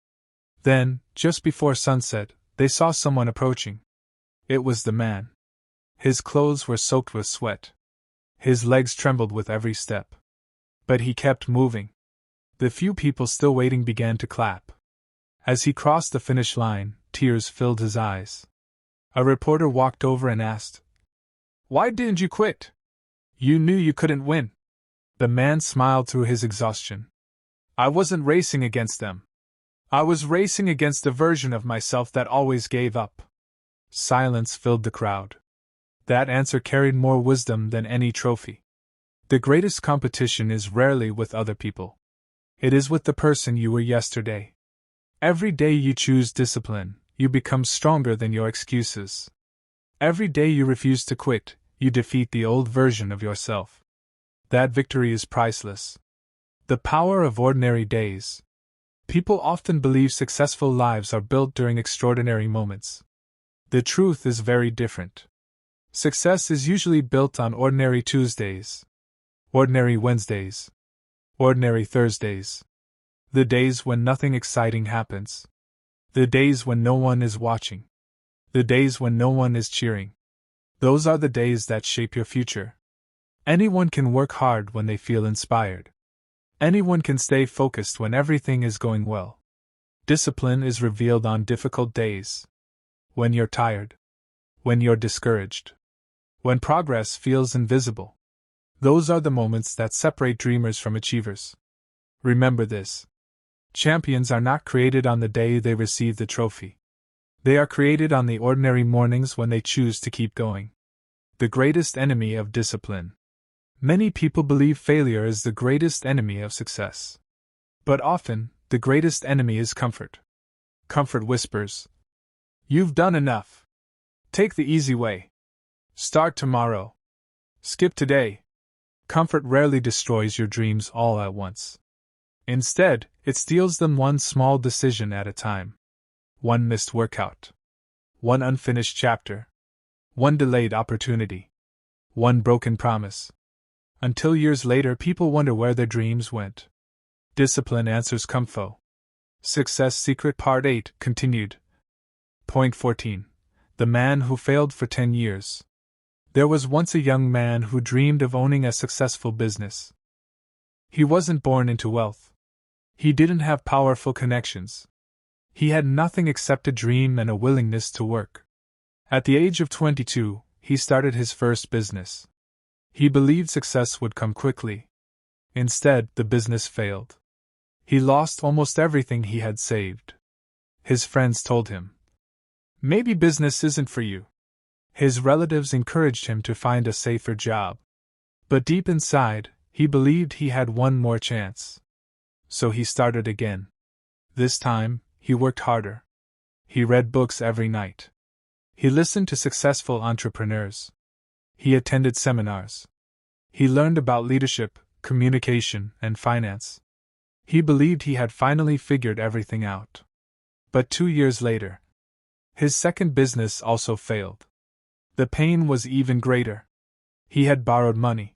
Then, just before sunset, they saw someone approaching. It was the man. His clothes were soaked with sweat. His legs trembled with every step. But he kept moving. The few people still waiting began to clap. As he crossed the finish line, tears filled his eyes. A reporter walked over and asked, "Why didn't you quit? You knew you couldn't win." The man smiled through his exhaustion. "I wasn't racing against them. I was racing against a version of myself that always gave up." Silence filled the crowd. That answer carried more wisdom than any trophy. The greatest competition is rarely with other people. It is with the person you were yesterday. Every day you choose discipline, you become stronger than your excuses. Every day you refuse to quit, you defeat the old version of yourself. That victory is priceless. The power of ordinary days. People often believe successful lives are built during extraordinary moments. The truth is very different. Success is usually built on ordinary Tuesdays, ordinary Wednesdays, ordinary Thursdays. The days when nothing exciting happens. The days when no one is watching. The days when no one is cheering. Those are the days that shape your future. Anyone can work hard when they feel inspired. Anyone can stay focused when everything is going well. Discipline is revealed on difficult days. When you're tired. When you're discouraged. When progress feels invisible. Those are the moments that separate dreamers from achievers. Remember this. Champions are not created on the day they receive the trophy. They are created on the ordinary mornings when they choose to keep going. The greatest enemy of discipline. Many people believe failure is the greatest enemy of success. But often, the greatest enemy is comfort. Comfort whispers, "You've done enough. Take the easy way. Start tomorrow. Skip today." Comfort rarely destroys your dreams all at once. Instead, it steals them one small decision at a time. One missed workout. One unfinished chapter. One delayed opportunity. One broken promise. Until years later, people wonder where their dreams went. Discipline answers comfort. Success Secret Part 8 continued. Point 14. The man who failed for 10 years. There was once a young man who dreamed of owning a successful business. He wasn't born into wealth. He didn't have powerful connections. He had nothing except a dream and a willingness to work. At the age of 22, he started his first business. He believed success would come quickly. Instead, the business failed. He lost almost everything he had saved. His friends told him, "Maybe business isn't for you." His relatives encouraged him to find a safer job. But deep inside, he believed he had one more chance. So he started again. This time, he worked harder. He read books every night. He listened to successful entrepreneurs. He attended seminars. He learned about leadership, communication, and finance. He believed he had finally figured everything out. But 2 years later, his second business also failed. The pain was even greater. He had borrowed money.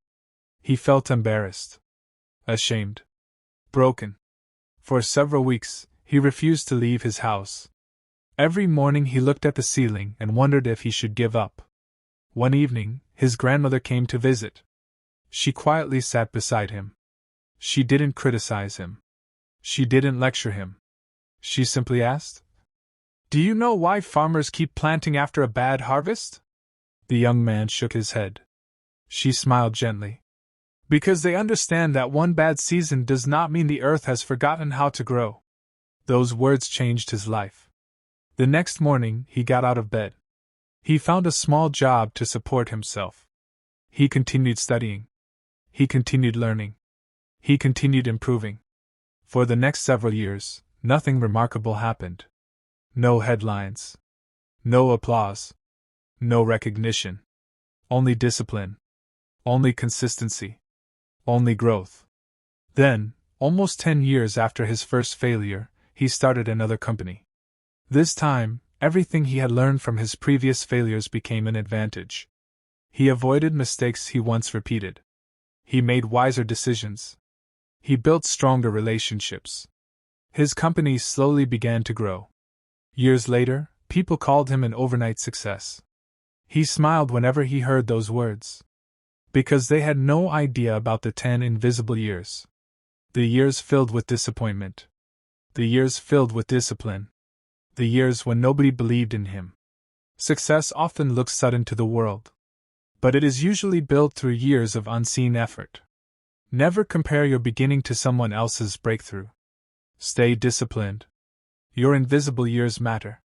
He felt embarrassed, ashamed, broken. For several weeks, he refused to leave his house. Every morning he looked at the ceiling and wondered if he should give up. One evening, his grandmother came to visit. She quietly sat beside him. She didn't criticize him. She didn't lecture him. She simply asked, "Do you know why farmers keep planting after a bad harvest?" The young man shook his head. She smiled gently. "Because they understand that one bad season does not mean the earth has forgotten how to grow." Those words changed his life. The next morning, he got out of bed. He found a small job to support himself. He continued studying. He continued learning. He continued improving. For the next several years, nothing remarkable happened. No headlines. No applause. No recognition. Only discipline. Only consistency. Only growth. Then, almost 10 years after his first failure, he started another company. This time, everything he had learned from his previous failures became an advantage. He avoided mistakes he once repeated. He made wiser decisions. He built stronger relationships. His company slowly began to grow. Years later, people called him an overnight success. He smiled whenever he heard those words. Because they had no idea about the 10 invisible years. The years filled with disappointment. The years filled with discipline. The years when nobody believed in him. Success often looks sudden to the world. But it is usually built through years of unseen effort. Never compare your beginning to someone else's breakthrough. Stay disciplined. Your invisible years matter.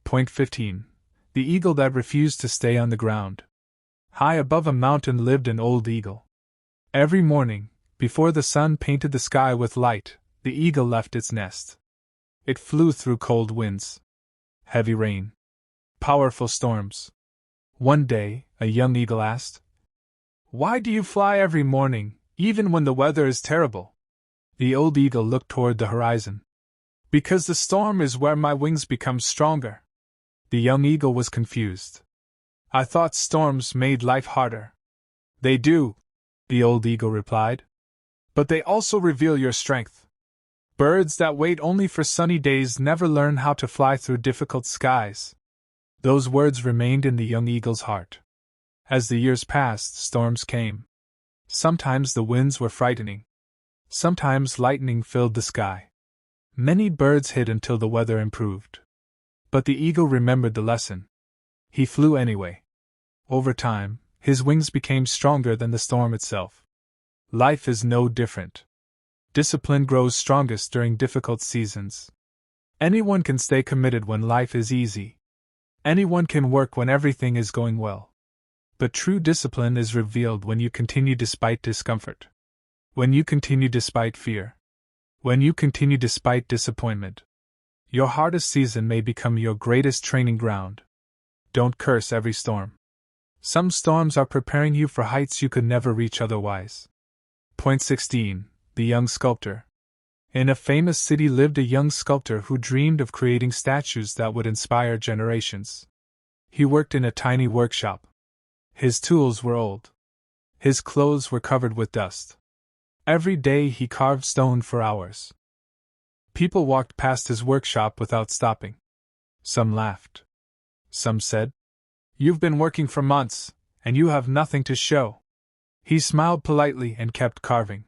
Point 15. The eagle that refused to stay on the ground. High above a mountain lived an old eagle. Every morning, before the sun painted the sky with light, the eagle left its nest. It flew through cold winds, heavy rain, powerful storms. One day, a young eagle asked, "Why do you fly every morning, even when the weather is terrible?" The old eagle looked toward the horizon. "Because the storm is where my wings become stronger." The young eagle was confused. "I thought storms made life harder." "They do," the old eagle replied. "But they also reveal your strength. Birds that wait only for sunny days never learn how to fly through difficult skies." Those words remained in the young eagle's heart. As the years passed, storms came. Sometimes the winds were frightening. Sometimes lightning filled the sky. Many birds hid until the weather improved. But the eagle remembered the lesson. He flew anyway. Over time, his wings became stronger than the storm itself. Life is no different. Discipline grows strongest during difficult seasons. Anyone can stay committed when life is easy. Anyone can work when everything is going well. But true discipline is revealed when you continue despite discomfort. When you continue despite fear. When you continue despite disappointment. Your hardest season may become your greatest training ground. Don't curse every storm. Some storms are preparing you for heights you could never reach otherwise. Point 16. The young sculptor. In a famous city lived a young sculptor who dreamed of creating statues that would inspire generations. He worked in a tiny workshop. His tools were old. His clothes were covered with dust. Every day he carved stone for hours. People walked past his workshop without stopping. Some laughed. Some said, "You've been working for months, and you have nothing to show." He smiled politely and kept carving.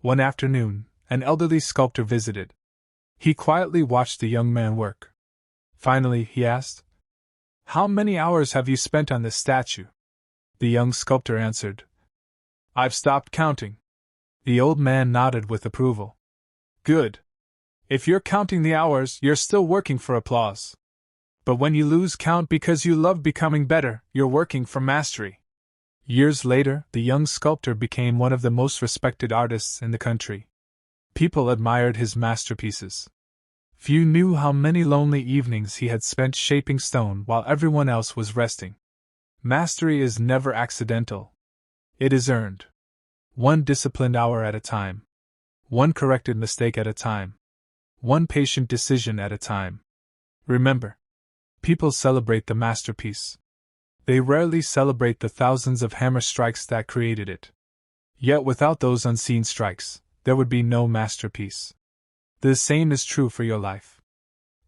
One afternoon, an elderly sculptor visited. He quietly watched the young man work. Finally, he asked, "How many hours have you spent on this statue?" The young sculptor answered, "I've stopped counting." The old man nodded with approval. "Good. If you're counting the hours, you're still working for applause. But when you lose count because you love becoming better, you're working for mastery." Years later, the young sculptor became one of the most respected artists in the country. People admired his masterpieces. Few knew how many lonely evenings he had spent shaping stone while everyone else was resting. Mastery is never accidental. It is earned. One disciplined hour at a time. One corrected mistake at a time. One patient decision at a time. Remember, people celebrate the masterpiece. They rarely celebrate the thousands of hammer strikes that created it. Yet without those unseen strikes, there would be no masterpiece. The same is true for your life.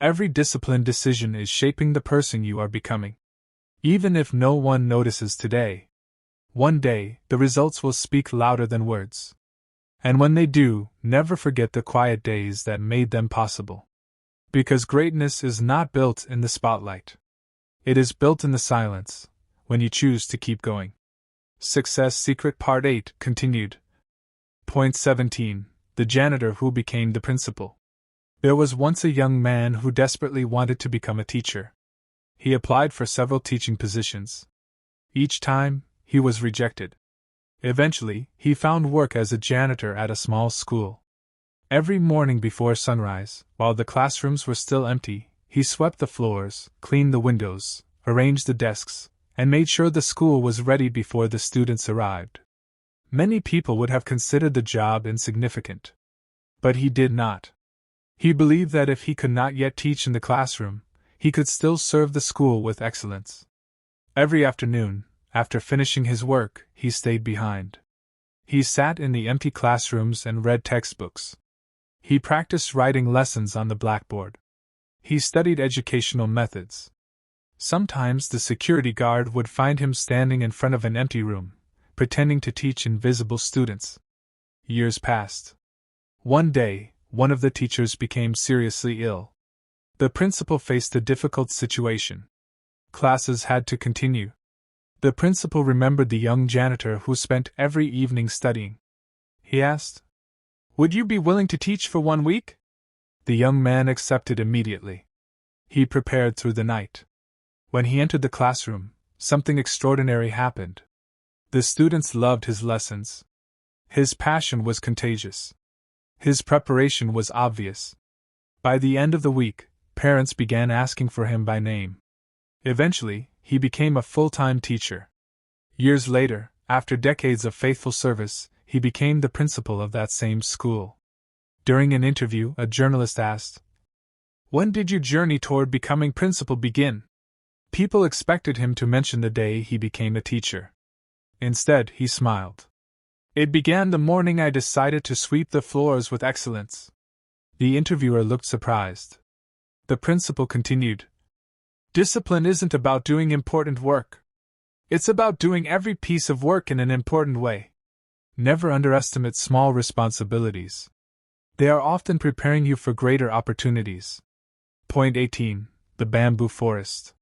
Every disciplined decision is shaping the person you are becoming. Even if no one notices today, one day the results will speak louder than words. And when they do, never forget the quiet days that made them possible. Because greatness is not built in the spotlight. It is built in the silence, when you choose to keep going. Success Secret Part 8 continued. Point 17. The janitor who became the principal. There was once a young man who desperately wanted to become a teacher. He applied for several teaching positions. Each time, he was rejected. Eventually, he found work as a janitor at a small school. Every morning before sunrise, while the classrooms were still empty, he swept the floors, cleaned the windows, arranged the desks, and made sure the school was ready before the students arrived. Many people would have considered the job insignificant. But he did not. He believed that if he could not yet teach in the classroom, he could still serve the school with excellence. Every afternoon, after finishing his work, he stayed behind. He sat in the empty classrooms and read textbooks. He practiced writing lessons on the blackboard. He studied educational methods. Sometimes the security guard would find him standing in front of an empty room, pretending to teach invisible students. Years passed. One day, one of the teachers became seriously ill. The principal faced a difficult situation. Classes had to continue. The principal remembered the young janitor who spent every evening studying. He asked, "Would you be willing to teach for 1 week?" The young man accepted immediately. He prepared through the night. When he entered the classroom, something extraordinary happened. The students loved his lessons. His passion was contagious. His preparation was obvious. By the end of the week, parents began asking for him by name. Eventually, he became a full-time teacher. Years later, after decades of faithful service, he became the principal of that same school. During an interview, a journalist asked, "When did your journey toward becoming principal begin?" People expected him to mention the day he became a teacher. Instead, he smiled. "It began the morning I decided to sweep the floors with excellence." The interviewer looked surprised. The principal continued, "Discipline isn't about doing important work. It's about doing every piece of work in an important way. Never underestimate small responsibilities. They are often preparing you for greater opportunities." Point 18. The Bamboo Forest.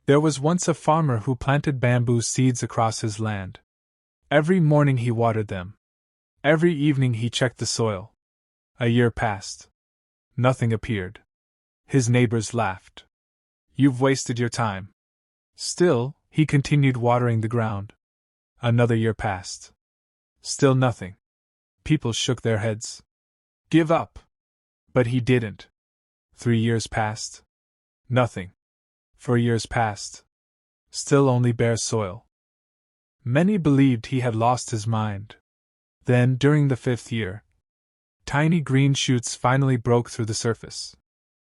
There was once a farmer who planted bamboo seeds across his land. Every morning he watered them. Every evening he checked the soil. A year passed. Nothing appeared. His neighbors laughed. "You've wasted your time." Still, he continued watering the ground. Another year passed. Still nothing. People shook their heads. "Give up." But he didn't. 3 years passed. Nothing. 4 years passed. Still only bare soil. Many believed he had lost his mind. Then, during the 5th year, tiny green shoots finally broke through the surface.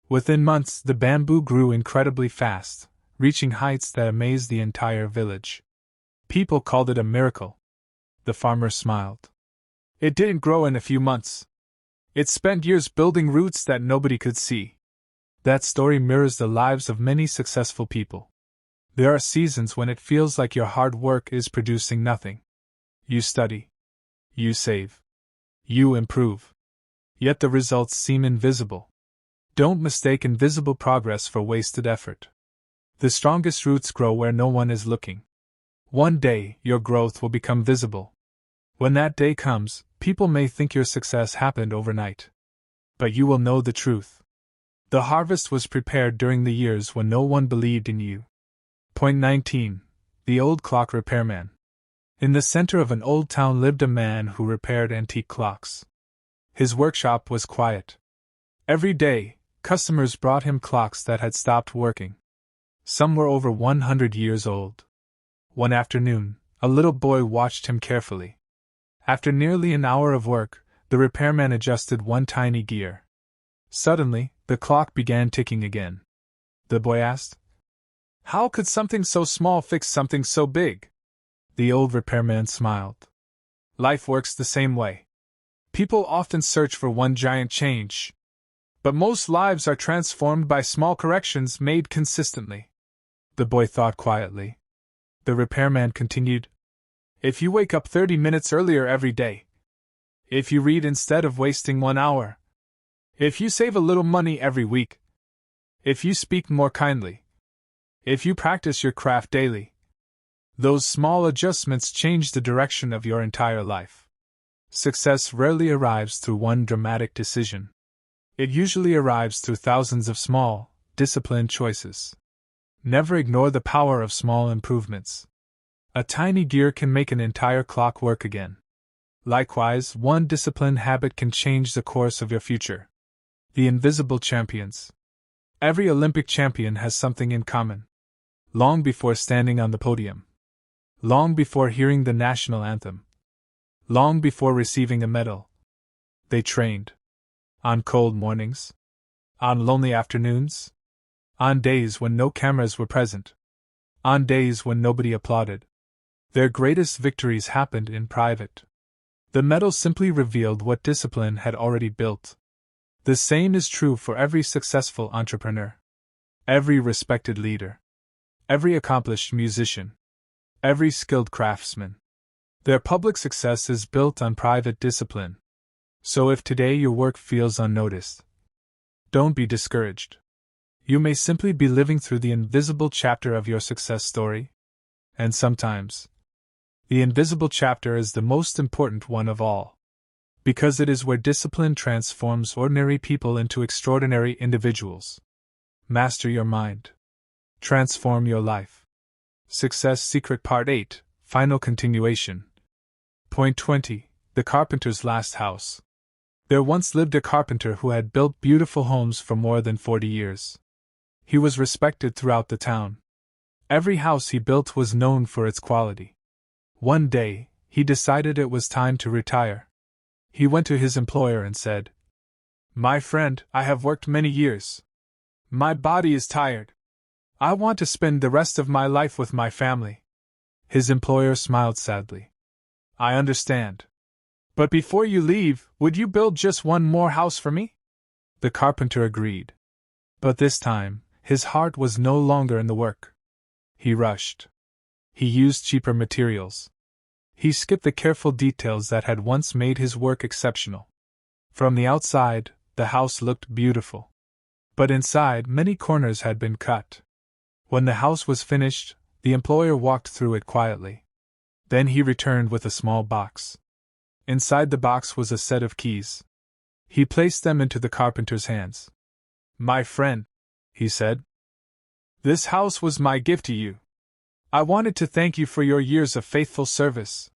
Within months, the bamboo grew incredibly fast, reaching heights that amazed the entire village. People called it a miracle. The farmer smiled. "It didn't grow in a few months. It spent years building roots that nobody could see." That story mirrors the lives of many successful people. There are seasons when it feels like your hard work is producing nothing. You study. You save. You improve. Yet the results seem invisible. Don't mistake invisible progress for wasted effort. The strongest roots grow where no one is looking. One day, your growth will become visible. When that day comes, people may think your success happened overnight. But you will know the truth. The harvest was prepared during the years when no one believed in you. Point 19. The Old Clock Repairman. In the center of an old town lived a man who repaired antique clocks. His workshop was quiet. Every day, customers brought him clocks that had stopped working. Some were over 100 years old. One afternoon, a little boy watched him carefully. After nearly an hour of work, the repairman adjusted one tiny gear. Suddenly, the clock began ticking again. The boy asked, "How could something so small fix something so big?" The old repairman smiled. "Life works the same way. People often search for one giant change. But most lives are transformed by small corrections made consistently." The boy thought quietly. The repairman continued, "If you wake up 30 minutes earlier every day, if you read instead of wasting 1 hour, if you save a little money every week, if you speak more kindly, if you practice your craft daily, those small adjustments change the direction of your entire life." Success rarely arrives through one dramatic decision. It usually arrives through thousands of small, disciplined choices. Never ignore the power of small improvements. A tiny gear can make an entire clock work again. Likewise, one disciplined habit can change the course of your future. The invisible champions. Every Olympic champion has something in common. Long before standing on the podium, long before hearing the national anthem, long before receiving a medal, they trained. On cold mornings, on lonely afternoons, on days when no cameras were present, on days when nobody applauded. Their greatest victories happened in private. The metal simply revealed what discipline had already built. The same is true for every successful entrepreneur, every respected leader, every accomplished musician, every skilled craftsman. Their public success is built on private discipline. So if today your work feels unnoticed, don't be discouraged. You may simply be living through the invisible chapter of your success story. And sometimes, the invisible chapter is the most important one of all. Because it is where discipline transforms ordinary people into extraordinary individuals. Master your mind. Transform your life. Success Secret Part 8, Final Continuation. Point 20. The Carpenter's Last House. There once lived a carpenter who had built beautiful homes for more than 40 years. He was respected throughout the town. Every house he built was known for its quality. One day, he decided it was time to retire. He went to his employer and said, "My friend, I have worked many years. My body is tired. I want to spend the rest of my life with my family." His employer smiled sadly. "I understand. But before you leave, would you build just one more house for me?" The carpenter agreed. But this time, his heart was no longer in the work. He rushed. He used cheaper materials. He skipped the careful details that had once made his work exceptional. From the outside, the house looked beautiful. But inside, many corners had been cut. When the house was finished, the employer walked through it quietly. Then he returned with a small box. Inside the box was a set of keys. He placed them into the carpenter's hands. "My friend," he said, "this house was my gift to you. I wanted to thank you for your years of faithful service."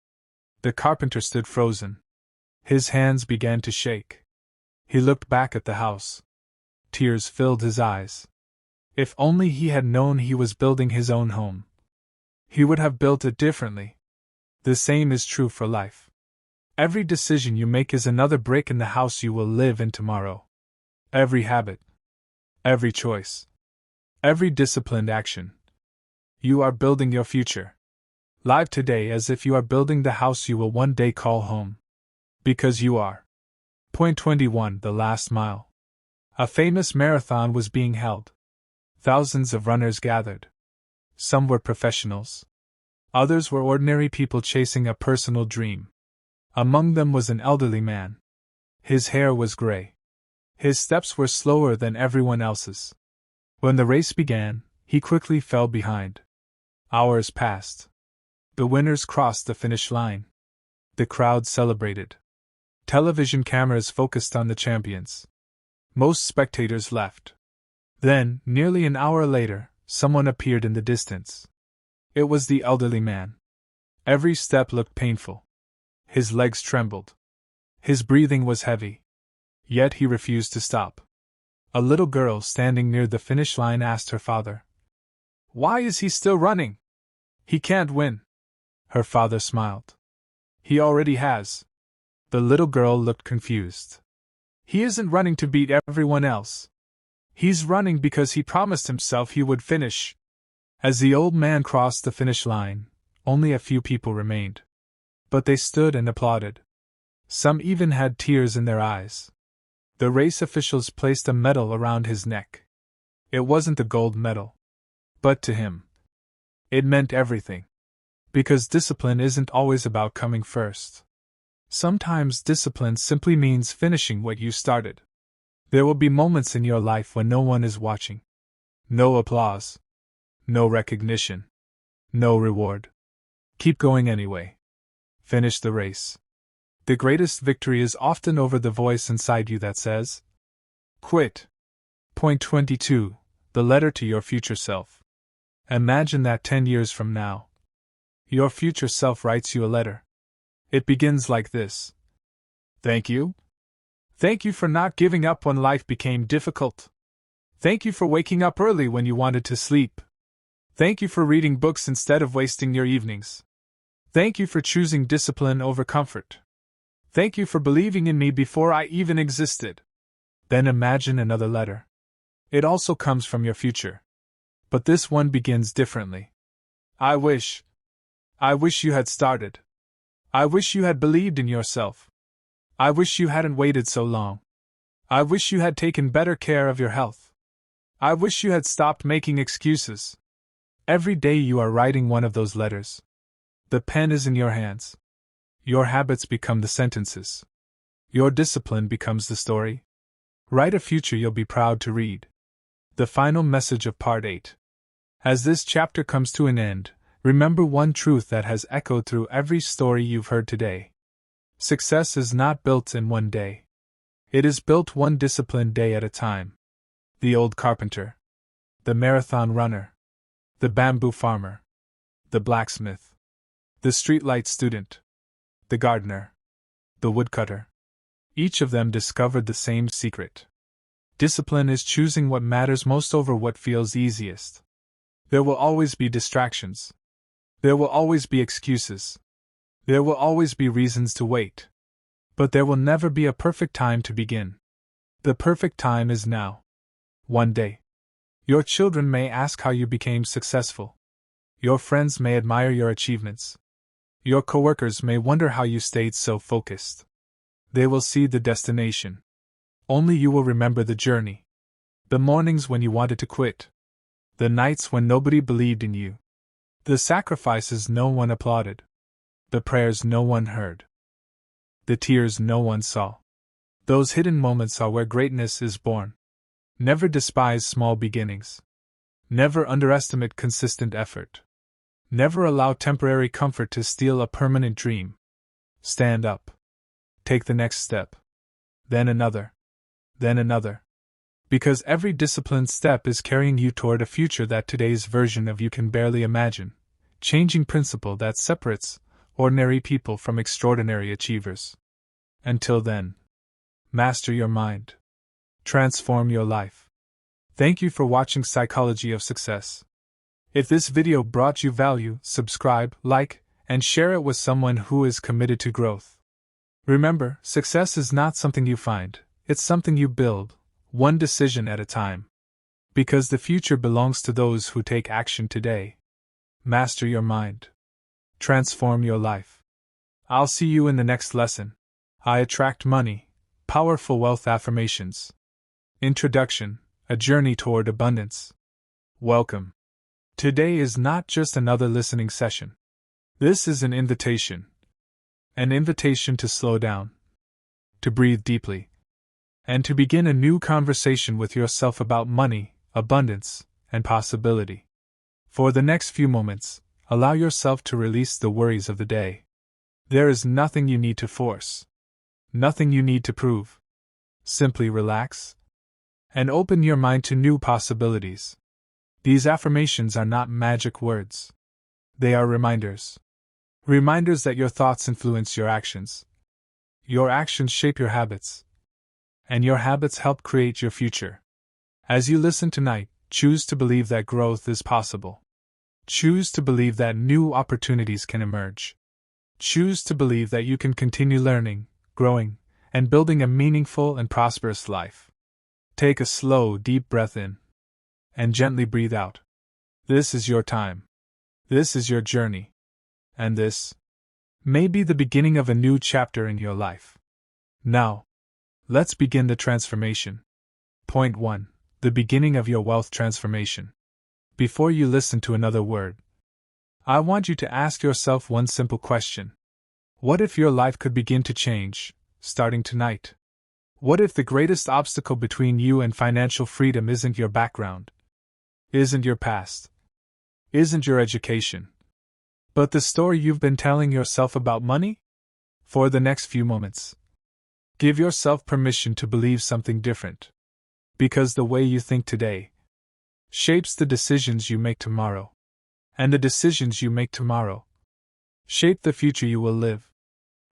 The carpenter stood frozen. His hands began to shake. He looked back at the house. Tears filled his eyes. If only he had known he was building his own home, he would have built it differently. The same is true for life. Every decision you make is another brick in the house you will live in tomorrow. Every habit, every choice, every disciplined action. You are building your future. Live today as if you are building the house you will one day call home. Because you are. Point 21. The Last Mile. A famous marathon was being held. Thousands of runners gathered. Some were professionals. Others were ordinary people chasing a personal dream. Among them was an elderly man. His hair was gray. His steps were slower than everyone else's. When the race began, he quickly fell behind. Hours passed. The winners crossed the finish line. The crowd celebrated. Television cameras focused on the champions. Most spectators left. Then, nearly an hour later, someone appeared in the distance. It was the elderly man. Every step looked painful. His legs trembled. His breathing was heavy. Yet he refused to stop. A little girl standing near the finish line asked her father, "Why is he still running? He can't win." Her father smiled. "He already has." The little girl looked confused. "He isn't running to beat everyone else. He's running because he promised himself he would finish." As the old man crossed the finish line, only a few people remained. But they stood and applauded. Some even had tears in their eyes. The race officials placed a medal around his neck. It wasn't a gold medal. But to him, it meant everything. Because discipline isn't always about coming first. Sometimes discipline simply means finishing what you started. There will be moments in your life when no one is watching. No applause. No recognition. No reward. Keep going anyway. Finish the race. The greatest victory is often over the voice inside you that says, "Quit." Point 22. The letter to your future self. Imagine that 10 years from now, your future self writes you a letter. It begins like this. "Thank you. Thank you for not giving up when life became difficult. Thank you for waking up early when you wanted to sleep. Thank you for reading books instead of wasting your evenings. Thank you for choosing discipline over comfort. Thank you for believing in me before I even existed." Then imagine another letter. It also comes from your future. But this one begins differently. I wish you had started. I wish you had believed in yourself. I wish you hadn't waited so long. I wish you had taken better care of your health. I wish you had stopped making excuses. Every day you are writing one of those letters. The pen is in your hands. Your habits become the sentences. Your discipline becomes the story. Write a future you'll be proud to read. The final message of Part 8. As this chapter comes to an end, remember one truth that has echoed through every story you've heard today. Success is not built in one day. It is built one disciplined day at a time. The old carpenter. The marathon runner. The bamboo farmer. The blacksmith. The streetlight student. The gardener. The woodcutter. Each of them discovered the same secret. Discipline is choosing what matters most over what feels easiest. There will always be distractions. There will always be excuses. There will always be reasons to wait. But there will never be a perfect time to begin. The perfect time is now. One day. Your children may ask how you became successful. Your friends may admire your achievements. Your coworkers may wonder how you stayed so focused. They will see the destination. Only you will remember the journey. The mornings when you wanted to quit. The nights when nobody believed in you. The sacrifices no one applauded. The prayers no one heard. The tears no one saw. Those hidden moments are where greatness is born. Never despise small beginnings. Never underestimate consistent effort. Never allow temporary comfort to steal a permanent dream. Stand up. Take the next step. Then another. Then another. Because every disciplined step is carrying you toward a future that today's version of you can barely imagine. Changing principle that separates ordinary people from extraordinary achievers. Until then, master your mind. Transform your life. Thank you for watching Psychology of Success. If this video brought you value, subscribe, like, and share it with someone who is committed to growth. Remember, success is not something you find, it's something you build, one decision at a time. Because the future belongs to those who take action today. Master your mind. Transform your life. I'll see you in the next lesson. I attract money. Powerful wealth affirmations. Introduction, a journey toward abundance. Welcome. Today is not just another listening session. This is an invitation. An invitation to slow down. To breathe deeply. And to begin a new conversation with yourself about money, abundance, and possibility. For the next few moments, allow yourself to release the worries of the day. There is nothing you need to force. Nothing you need to prove. Simply relax. And open your mind to new possibilities. These affirmations are not magic words. They are reminders. Reminders that your thoughts influence your actions. Your actions shape your habits. And your habits help create your future. As you listen tonight, choose to believe that growth is possible. Choose to believe that new opportunities can emerge. Choose to believe that you can continue learning, growing, and building a meaningful and prosperous life. Take a slow, deep breath in. And gently breathe out. This is your time. This is your journey. And this may be the beginning of a new chapter in your life. Now, let's begin the transformation. Point 1. The beginning of your wealth transformation. Before you listen to another word, I want you to ask yourself one simple question. What if your life could begin to change, starting tonight? What if the greatest obstacle between you and financial freedom isn't your background? Isn't your past? Isn't your education? But the story you've been telling yourself about money? For the next few moments, give yourself permission to believe something different. Because the way you think today shapes the decisions you make tomorrow. And the decisions you make tomorrow shape the future you will live.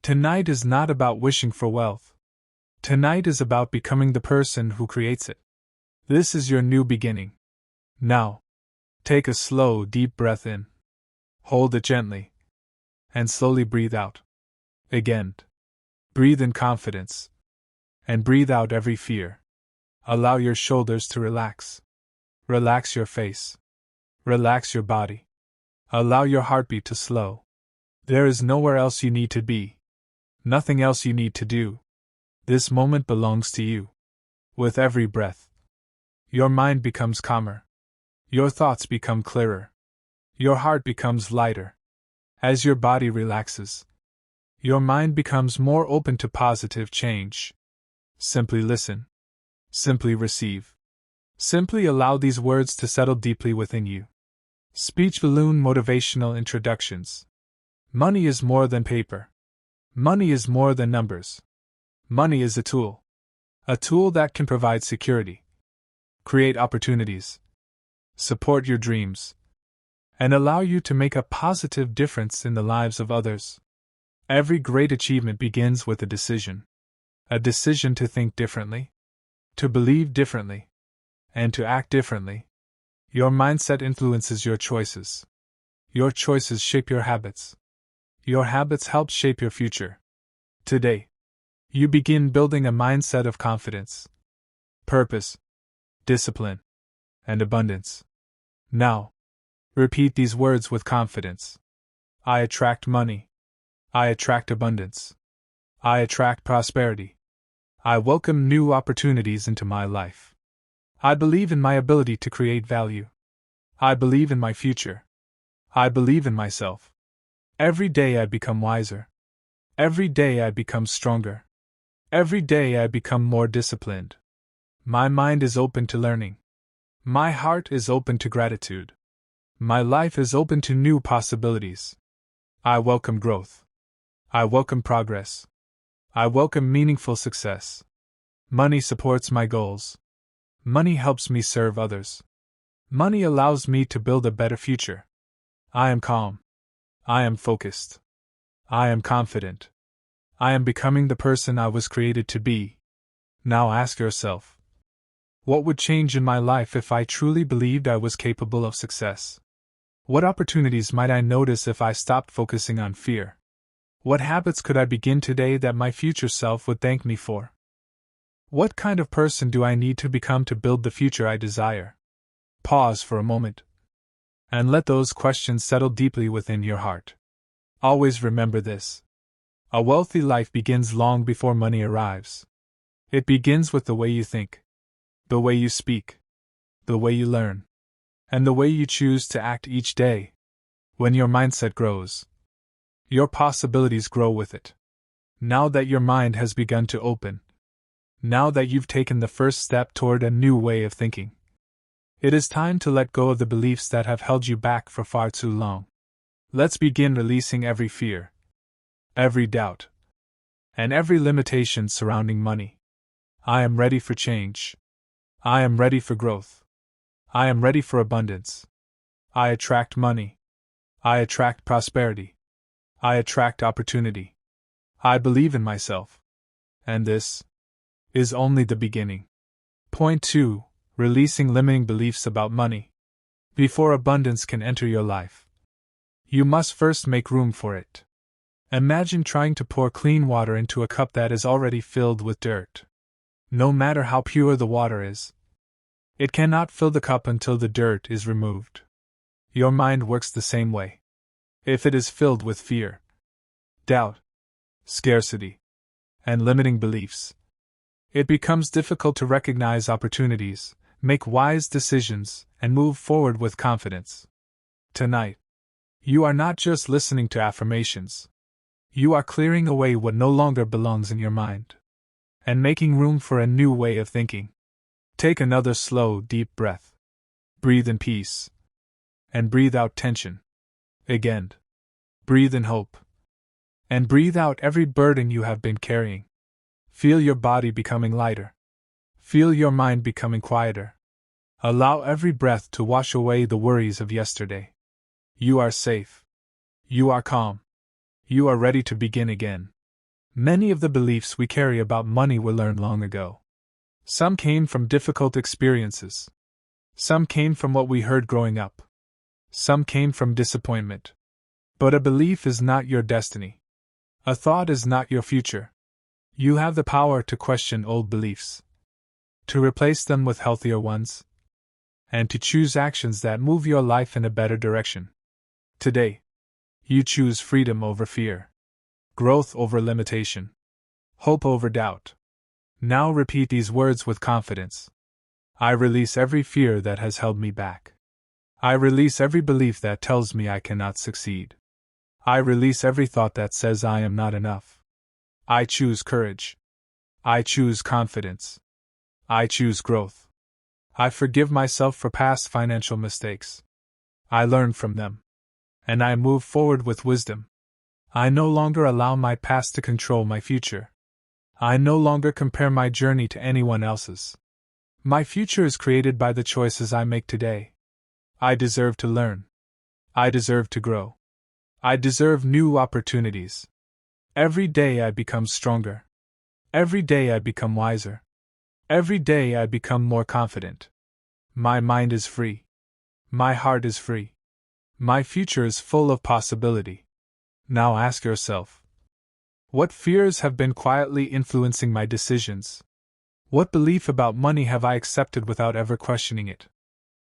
Tonight is not about wishing for wealth. Tonight is about becoming the person who creates it. This is your new beginning. Now, take a slow, deep breath in. Hold it gently. And slowly breathe out. Again. Breathe in confidence. And breathe out every fear. Allow your shoulders to relax. Relax your face. Relax your body. Allow your heartbeat to slow. There is nowhere else you need to be. Nothing else you need to do. This moment belongs to you. With every breath, your mind becomes calmer. Your thoughts become clearer. Your heart becomes lighter. As your body relaxes, your mind becomes more open to positive change. Simply listen. Simply receive. Simply allow these words to settle deeply within you. Speech balloon motivational introductions. Money is more than paper. Money is more than numbers. Money is a tool. A tool that can provide security, create opportunities, support your dreams, and allow you to make a positive difference in the lives of others. Every great achievement begins with a decision. A decision to think differently, to believe differently, and to act differently. Your mindset influences your choices. Your choices shape your habits. Your habits help shape your future. Today, you begin building a mindset of confidence, purpose, discipline, and abundance. Now, repeat these words with confidence. I attract money. I attract abundance. I attract prosperity. I welcome new opportunities into my life. I believe in my ability to create value. I believe in my future. I believe in myself. Every day I become wiser. Every day I become stronger. Every day I become more disciplined. My mind is open to learning. My heart is open to gratitude. My life is open to new possibilities. I welcome growth. I welcome progress. I welcome meaningful success. Money supports my goals. Money helps me serve others. Money allows me to build a better future. I am calm. I am focused. I am confident. I am becoming the person I was created to be. Now ask yourself, what would change in my life if I truly believed I was capable of success? What opportunities might I notice if I stopped focusing on fear? What habits could I begin today that my future self would thank me for? What kind of person do I need to become to build the future I desire? Pause for a moment and let those questions settle deeply within your heart. Always remember this. A wealthy life begins long before money arrives. It begins with the way you think, the way you speak, the way you learn, and the way you choose to act each day. When your mindset grows, your possibilities grow with it. Now that your mind has begun to open, now that you've taken the first step toward a new way of thinking, it is time to let go of the beliefs that have held you back for far too long. Let's begin releasing every fear, every doubt, and every limitation surrounding money. I am ready for change. I am ready for growth. I am ready for abundance. I attract money. I attract prosperity. I attract opportunity. I believe in myself. And this is only the beginning. Point 2. Releasing limiting beliefs about money. Before abundance can enter your life, you must first make room for it. Imagine trying to pour clean water into a cup that is already filled with dirt. No matter how pure the water is, it cannot fill the cup until the dirt is removed. Your mind works the same way. If it is filled with fear, doubt, scarcity, and limiting beliefs, it becomes difficult to recognize opportunities, make wise decisions, and move forward with confidence. Tonight, you are not just listening to affirmations. You are clearing away what no longer belongs in your mind and making room for a new way of thinking. Take another slow, deep breath. Breathe in peace. And breathe out tension. Again. Breathe in hope. And breathe out every burden you have been carrying. Feel your body becoming lighter. Feel your mind becoming quieter. Allow every breath to wash away the worries of yesterday. You are safe. You are calm. You are ready to begin again. Many of the beliefs we carry about money were learned long ago. Some came from difficult experiences. Some came from what we heard growing up. Some came from disappointment. But a belief is not your destiny. A thought is not your future. You have the power to question old beliefs, to replace them with healthier ones, and to choose actions that move your life in a better direction. Today, You choose freedom over fear, growth over limitation, hope over doubt. Now repeat these words with confidence. I release every fear that has held me back. I release every belief that tells me I cannot succeed. I release every thought that says I am not enough. I choose courage. I choose confidence. I choose growth. I forgive myself for past financial mistakes. I learn from them. And I move forward with wisdom. I no longer allow my past to control my future. I no longer compare my journey to anyone else's. My future is created by the choices I make today. I deserve to learn. I deserve to grow. I deserve new opportunities. Every day I become stronger. Every day I become wiser. Every day I become more confident. My mind is free. My heart is free. My future is full of possibility. Now ask yourself, what fears have been quietly influencing my decisions? What belief about money have I accepted without ever questioning it?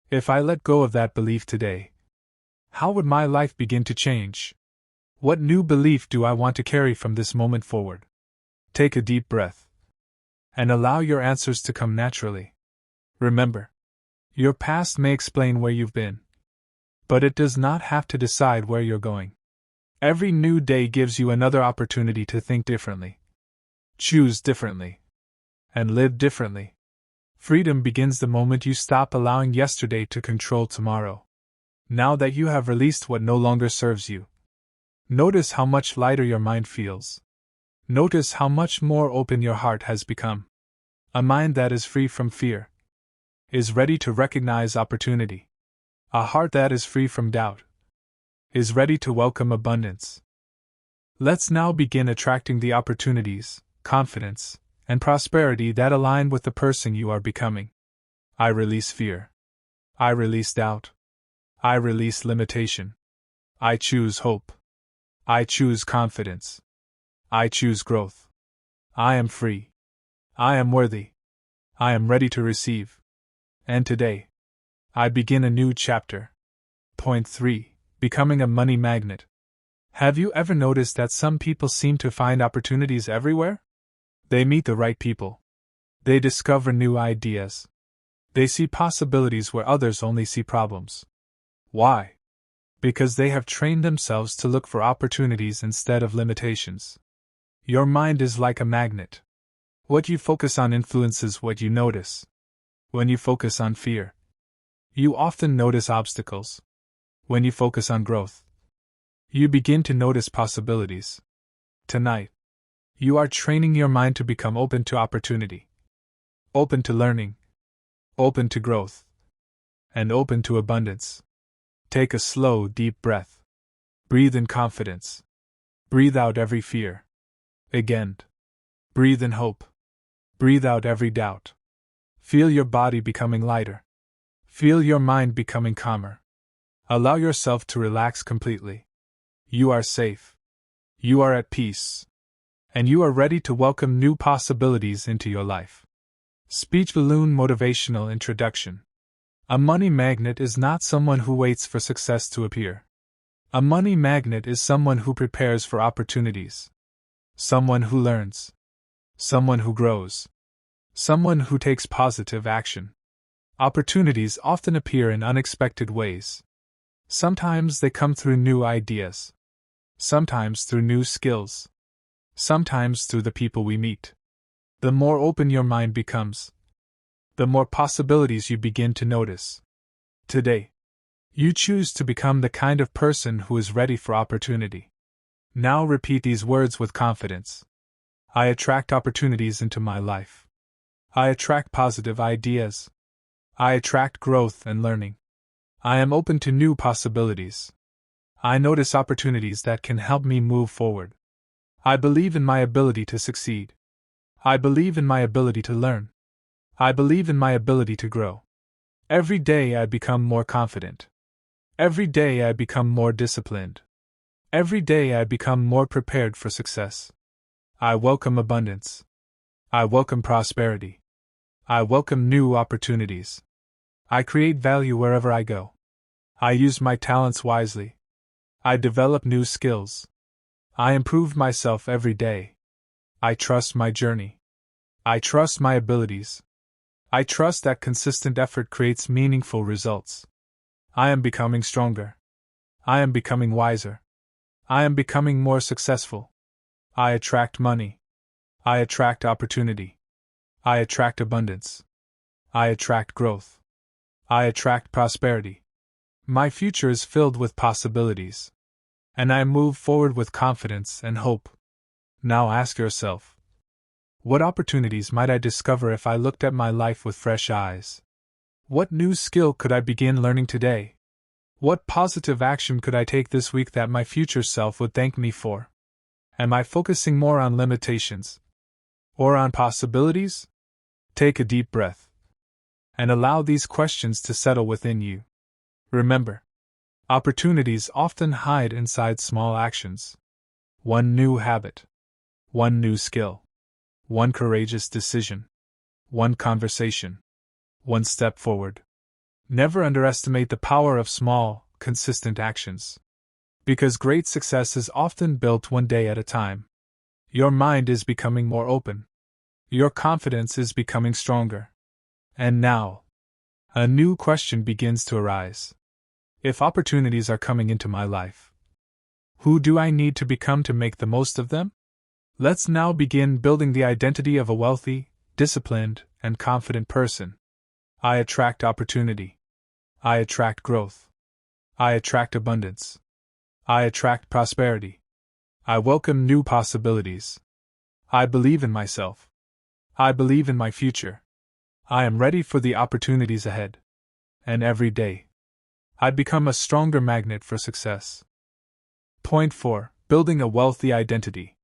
If I let go of that belief today, how would my life begin to change? What new belief do I want to carry from this moment forward? Take a deep breath and allow your answers to come naturally. Remember, your past may explain where you've been, but it does not have to decide where you're going. Every new day gives you another opportunity to think differently, choose differently, and live differently. Freedom begins the moment you stop allowing yesterday to control tomorrow. Now that you have released what no longer serves you, notice how much lighter your mind feels. Notice how much more open your heart has become. A mind that is free from fear is ready to recognize opportunity. A heart that is free from doubt is ready to welcome abundance. Let's now begin attracting the opportunities, confidence, and prosperity that align with the person you are becoming. I release fear. I release doubt. I release limitation. I choose hope. I choose confidence. I choose growth. I am free. I am worthy. I am ready to receive. And today, I begin a new chapter. Point 3. Becoming a money magnet. Have you ever noticed that some people seem to find opportunities everywhere? They meet the right people. They discover new ideas. They see possibilities where others only see problems. Why? Because they have trained themselves to look for opportunities instead of limitations. Your mind is like a magnet. What you focus on influences what you notice. When you focus on fear, you often notice obstacles. When you focus on growth, you begin to notice possibilities. Tonight, you are training your mind to become open to opportunity, open to learning, open to growth, and open to abundance. Take a slow, deep breath. Breathe in confidence. Breathe out every fear. Again. Breathe in hope. Breathe out every doubt. Feel your body becoming lighter. Feel your mind becoming calmer. Allow yourself to relax completely. You are safe. You are at peace. And you are ready to welcome new possibilities into your life. Speech balloon motivational introduction. A money magnet is not someone who waits for success to appear. A money magnet is someone who prepares for opportunities. Someone who learns. Someone who grows. Someone who takes positive action. Opportunities often appear in unexpected ways. Sometimes they come through new ideas. Sometimes through new skills. Sometimes through the people we meet. The more open your mind becomes, the more possibilities you begin to notice. Today, you choose to become the kind of person who is ready for opportunity. Now repeat these words with confidence. I attract opportunities into my life. I attract positive ideas. I attract growth and learning. I am open to new possibilities. I notice opportunities that can help me move forward. I believe in my ability to succeed. I believe in my ability to learn. I believe in my ability to grow. Every day I become more confident. Every day I become more disciplined. Every day I become more prepared for success. I welcome abundance. I welcome prosperity. I welcome new opportunities. I create value wherever I go. I use my talents wisely. I develop new skills. I improve myself every day. I trust my journey. I trust my abilities. I trust that consistent effort creates meaningful results. I am becoming stronger. I am becoming wiser. I am becoming more successful. I attract money. I attract opportunity. I attract abundance. I attract growth. I attract prosperity. My future is filled with possibilities. And I move forward with confidence and hope. Now ask yourself, what opportunities might I discover if I looked at my life with fresh eyes? What new skill could I begin learning today? What positive action could I take this week that my future self would thank me for? Am I focusing more on limitations or on possibilities? Take a deep breath and allow these questions to settle within you. Remember, opportunities often hide inside small actions. One new habit, one new skill, one courageous decision, one conversation, one step forward. Never underestimate the power of small, consistent actions. Because great success is often built one day at a time. Your mind is becoming more open. Your confidence is becoming stronger. And now, a new question begins to arise. If opportunities are coming into my life, who do I need to become to make the most of them? Let's now begin building the identity of a wealthy, disciplined, and confident person. I attract opportunity. I attract growth. I attract abundance. I attract prosperity. I welcome new possibilities. I believe in myself. I believe in my future. I am ready for the opportunities ahead. And every day, I become a stronger magnet for success. Point 4. Building a wealthy identity.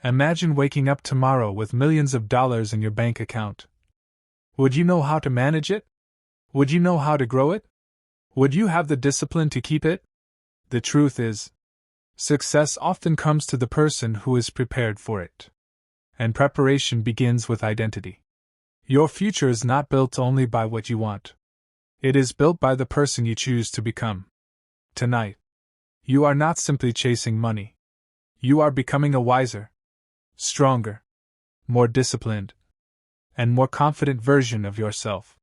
Imagine waking up tomorrow with millions of dollars in your bank account. Would you know how to manage it? Would you know how to grow it? Would you have the discipline to keep it? The truth is, success often comes to the person who is prepared for it. And preparation begins with identity. Your future is not built only by what you want. It is built by the person you choose to become. Tonight, you are not simply chasing money. You are becoming a wiser, stronger, more disciplined, and more confident version of yourself.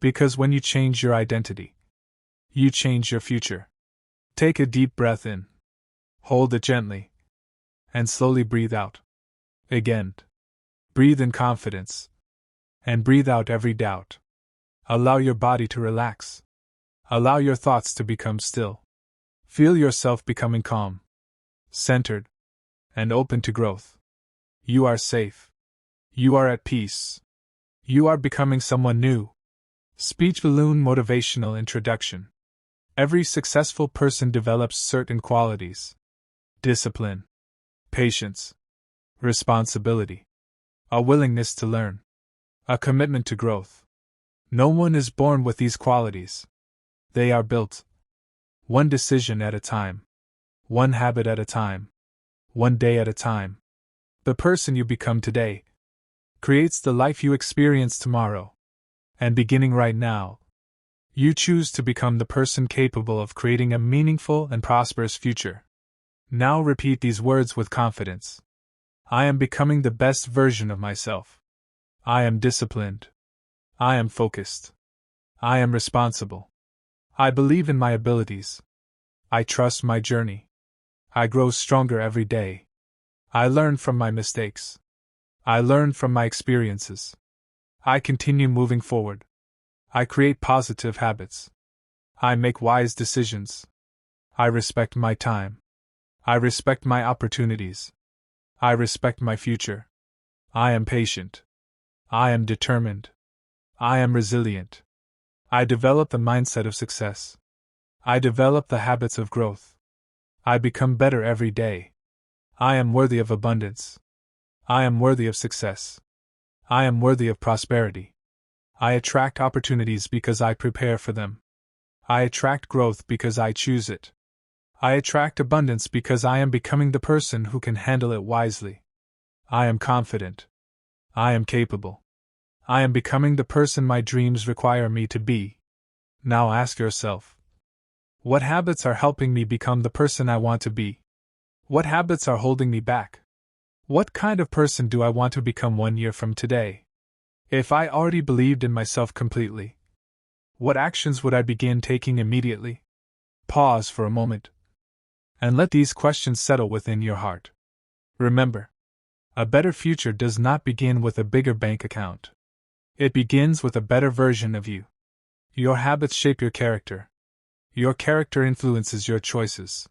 Because when you change your identity, you change your future. Take a deep breath in. Hold it gently. And slowly breathe out. Again. Breathe in confidence. And breathe out every doubt. Allow your body to relax. Allow your thoughts to become still. Feel yourself becoming calm, centered, and open to growth. You are safe. You are at peace. You are becoming someone new. Speech balloon motivational introduction. Every successful person develops certain qualities: discipline, patience, responsibility, a willingness to learn, a commitment to growth. No one is born with these qualities. They are built. One decision at a time. One habit at a time. One day at a time. The person you become today creates the life you experience tomorrow. And beginning right now, you choose to become the person capable of creating a meaningful and prosperous future. Now repeat these words with confidence. I am becoming the best version of myself. I am disciplined. I am focused. I am responsible. I believe in my abilities. I trust my journey. I grow stronger every day. I learn from my mistakes. I learn from my experiences. I continue moving forward. I create positive habits. I make wise decisions. I respect my time. I respect my opportunities. I respect my future. I am patient. I am determined. I am resilient. I develop the mindset of success. I develop the habits of growth. I become better every day. I am worthy of abundance. I am worthy of success. I am worthy of prosperity. I attract opportunities because I prepare for them. I attract growth because I choose it. I attract abundance because I am becoming the person who can handle it wisely. I am confident. I am capable. I am becoming the person my dreams require me to be. Now ask yourself, What habits are helping me become the person I want to be? What habits are holding me back? What kind of person do I want to become 1 year from today? If I already believed in myself completely, what actions would I begin taking immediately? Pause for a moment and let these questions settle within your heart. Remember, a better future does not begin with a bigger bank account. It begins with a better version of you. Your habits shape your character. Your character influences your choices.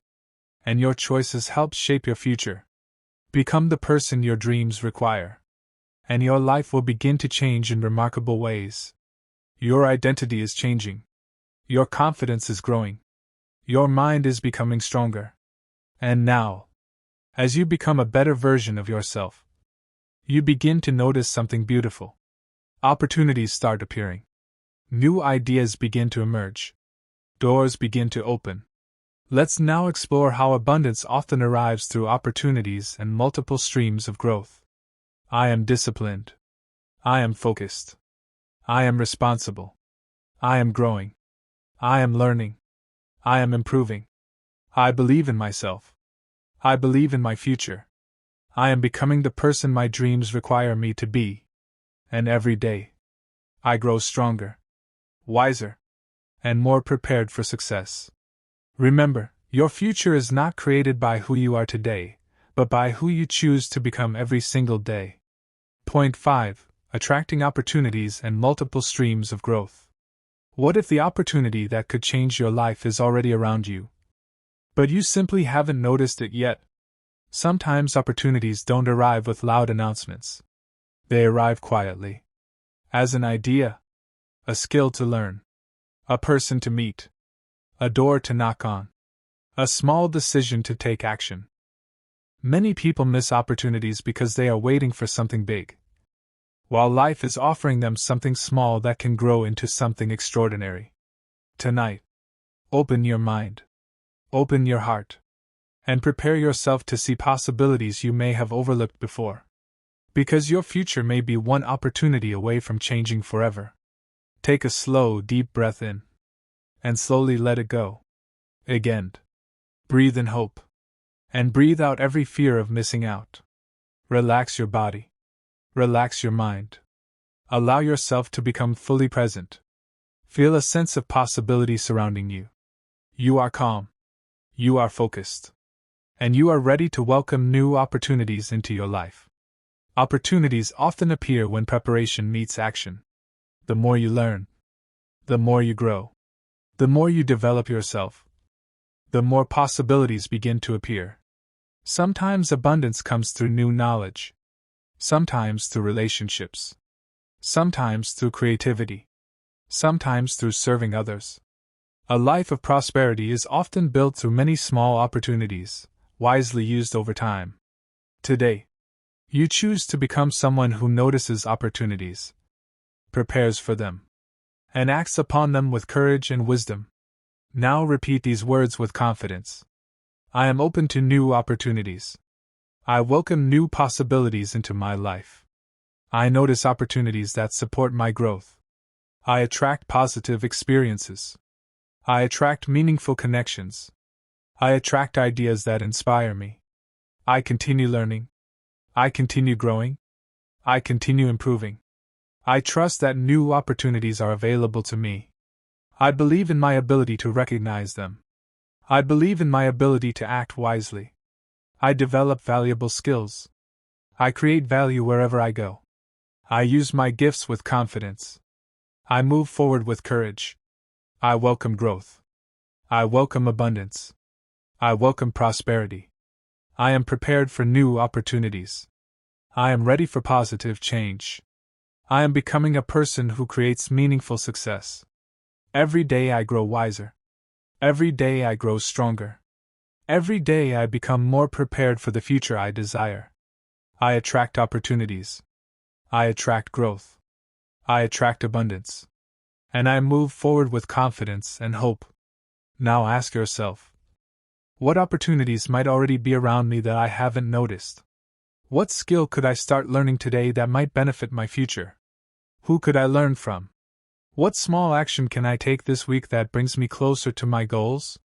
And your choices help shape your future. Become the person your dreams require. And your life will begin to change in remarkable ways. Your identity is changing. Your confidence is growing. Your mind is becoming stronger. And now, as you become a better version of yourself, you begin to notice something beautiful. Opportunities start appearing. New ideas begin to emerge. Doors begin to open. Let's now explore how abundance often arrives through opportunities and multiple streams of growth. I am disciplined. I am focused. I am responsible. I am growing. I am learning. I am improving. I believe in myself. I believe in my future. I am becoming the person my dreams require me to be. And every day, I grow stronger, wiser, and more prepared for success. Remember, your future is not created by who you are today, but by who you choose to become every single day. Point 5. Attracting opportunities and multiple streams of growth. What if the opportunity that could change your life is already around you, but you simply haven't noticed it yet? Sometimes opportunities don't arrive with loud announcements. They arrive quietly. As an idea, a skill to learn, a person to meet, a door to knock on, a small decision to take action. Many people miss opportunities because they are waiting for something big, while life is offering them something small that can grow into something extraordinary. Tonight, open your mind, open your heart, and prepare yourself to see possibilities you may have overlooked before. Because your future may be one opportunity away from changing forever. Take a slow, deep breath in, and slowly let it go. Again. Breathe in hope, and breathe out every fear of missing out. Relax your body. Relax your mind. Allow yourself to become fully present. Feel a sense of possibility surrounding you. You are calm. You are focused. And you are ready to welcome new opportunities into your life. Opportunities often appear when preparation meets action. The more you learn, the more you grow. The more you develop yourself, the more possibilities begin to appear. Sometimes abundance comes through new knowledge. Sometimes through relationships. Sometimes through creativity. Sometimes through serving others. A life of prosperity is often built through many small opportunities, wisely used over time. Today, you choose to become someone who notices opportunities, prepares for them, and acts upon them with courage and wisdom. Now repeat these words with confidence. I am open to new opportunities. I welcome new possibilities into my life. I notice opportunities that support my growth. I attract positive experiences. I attract meaningful connections. I attract ideas that inspire me. I continue learning. I continue growing. I continue improving. I trust that new opportunities are available to me. I believe in my ability to recognize them. I believe in my ability to act wisely. I develop valuable skills. I create value wherever I go. I use my gifts with confidence. I move forward with courage. I welcome growth. I welcome abundance. I welcome prosperity. I am prepared for new opportunities. I am ready for positive change. I am becoming a person who creates meaningful success. Every day I grow wiser. Every day I grow stronger. Every day I become more prepared for the future I desire. I attract opportunities. I attract growth. I attract abundance. And I move forward with confidence and hope. Now ask yourself, what opportunities might already be around me that I haven't noticed? What skill could I start learning today that might benefit my future? Who could I learn from? What small action can I take this week that brings me closer to my goals?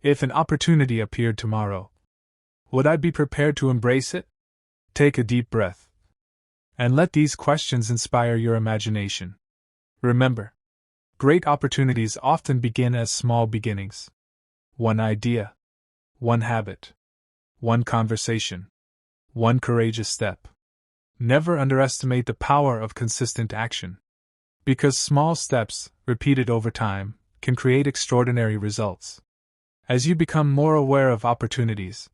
If an opportunity appeared tomorrow, would I be prepared to embrace it? Take a deep breath and let these questions inspire your imagination. Remember, great opportunities often begin as small beginnings. One idea, one habit, one conversation, one courageous step. Never underestimate the power of consistent action. Because small steps, repeated over time, can create extraordinary results. As you become more aware of opportunities,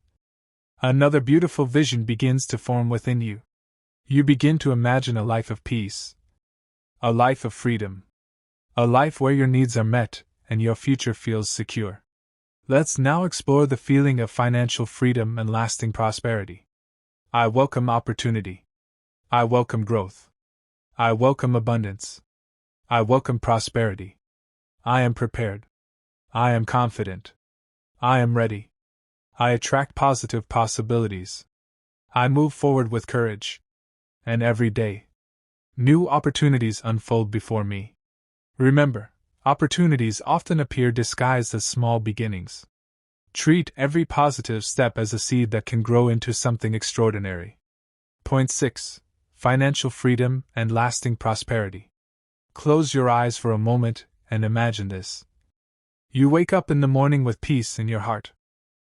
another beautiful vision begins to form within you. You begin to imagine a life of peace, a life of freedom, a life where your needs are met and your future feels secure. Let's now explore the feeling of financial freedom and lasting prosperity. I welcome opportunity. I welcome growth. I welcome abundance. I welcome prosperity. I am prepared. I am confident. I am ready. I attract positive possibilities. I move forward with courage. And every day, new opportunities unfold before me. Remember, opportunities often appear disguised as small beginnings. Treat every positive step as a seed that can grow into something extraordinary. Point 6. Financial freedom and lasting prosperity. Close your eyes for a moment and imagine this. You wake up in the morning with peace in your heart.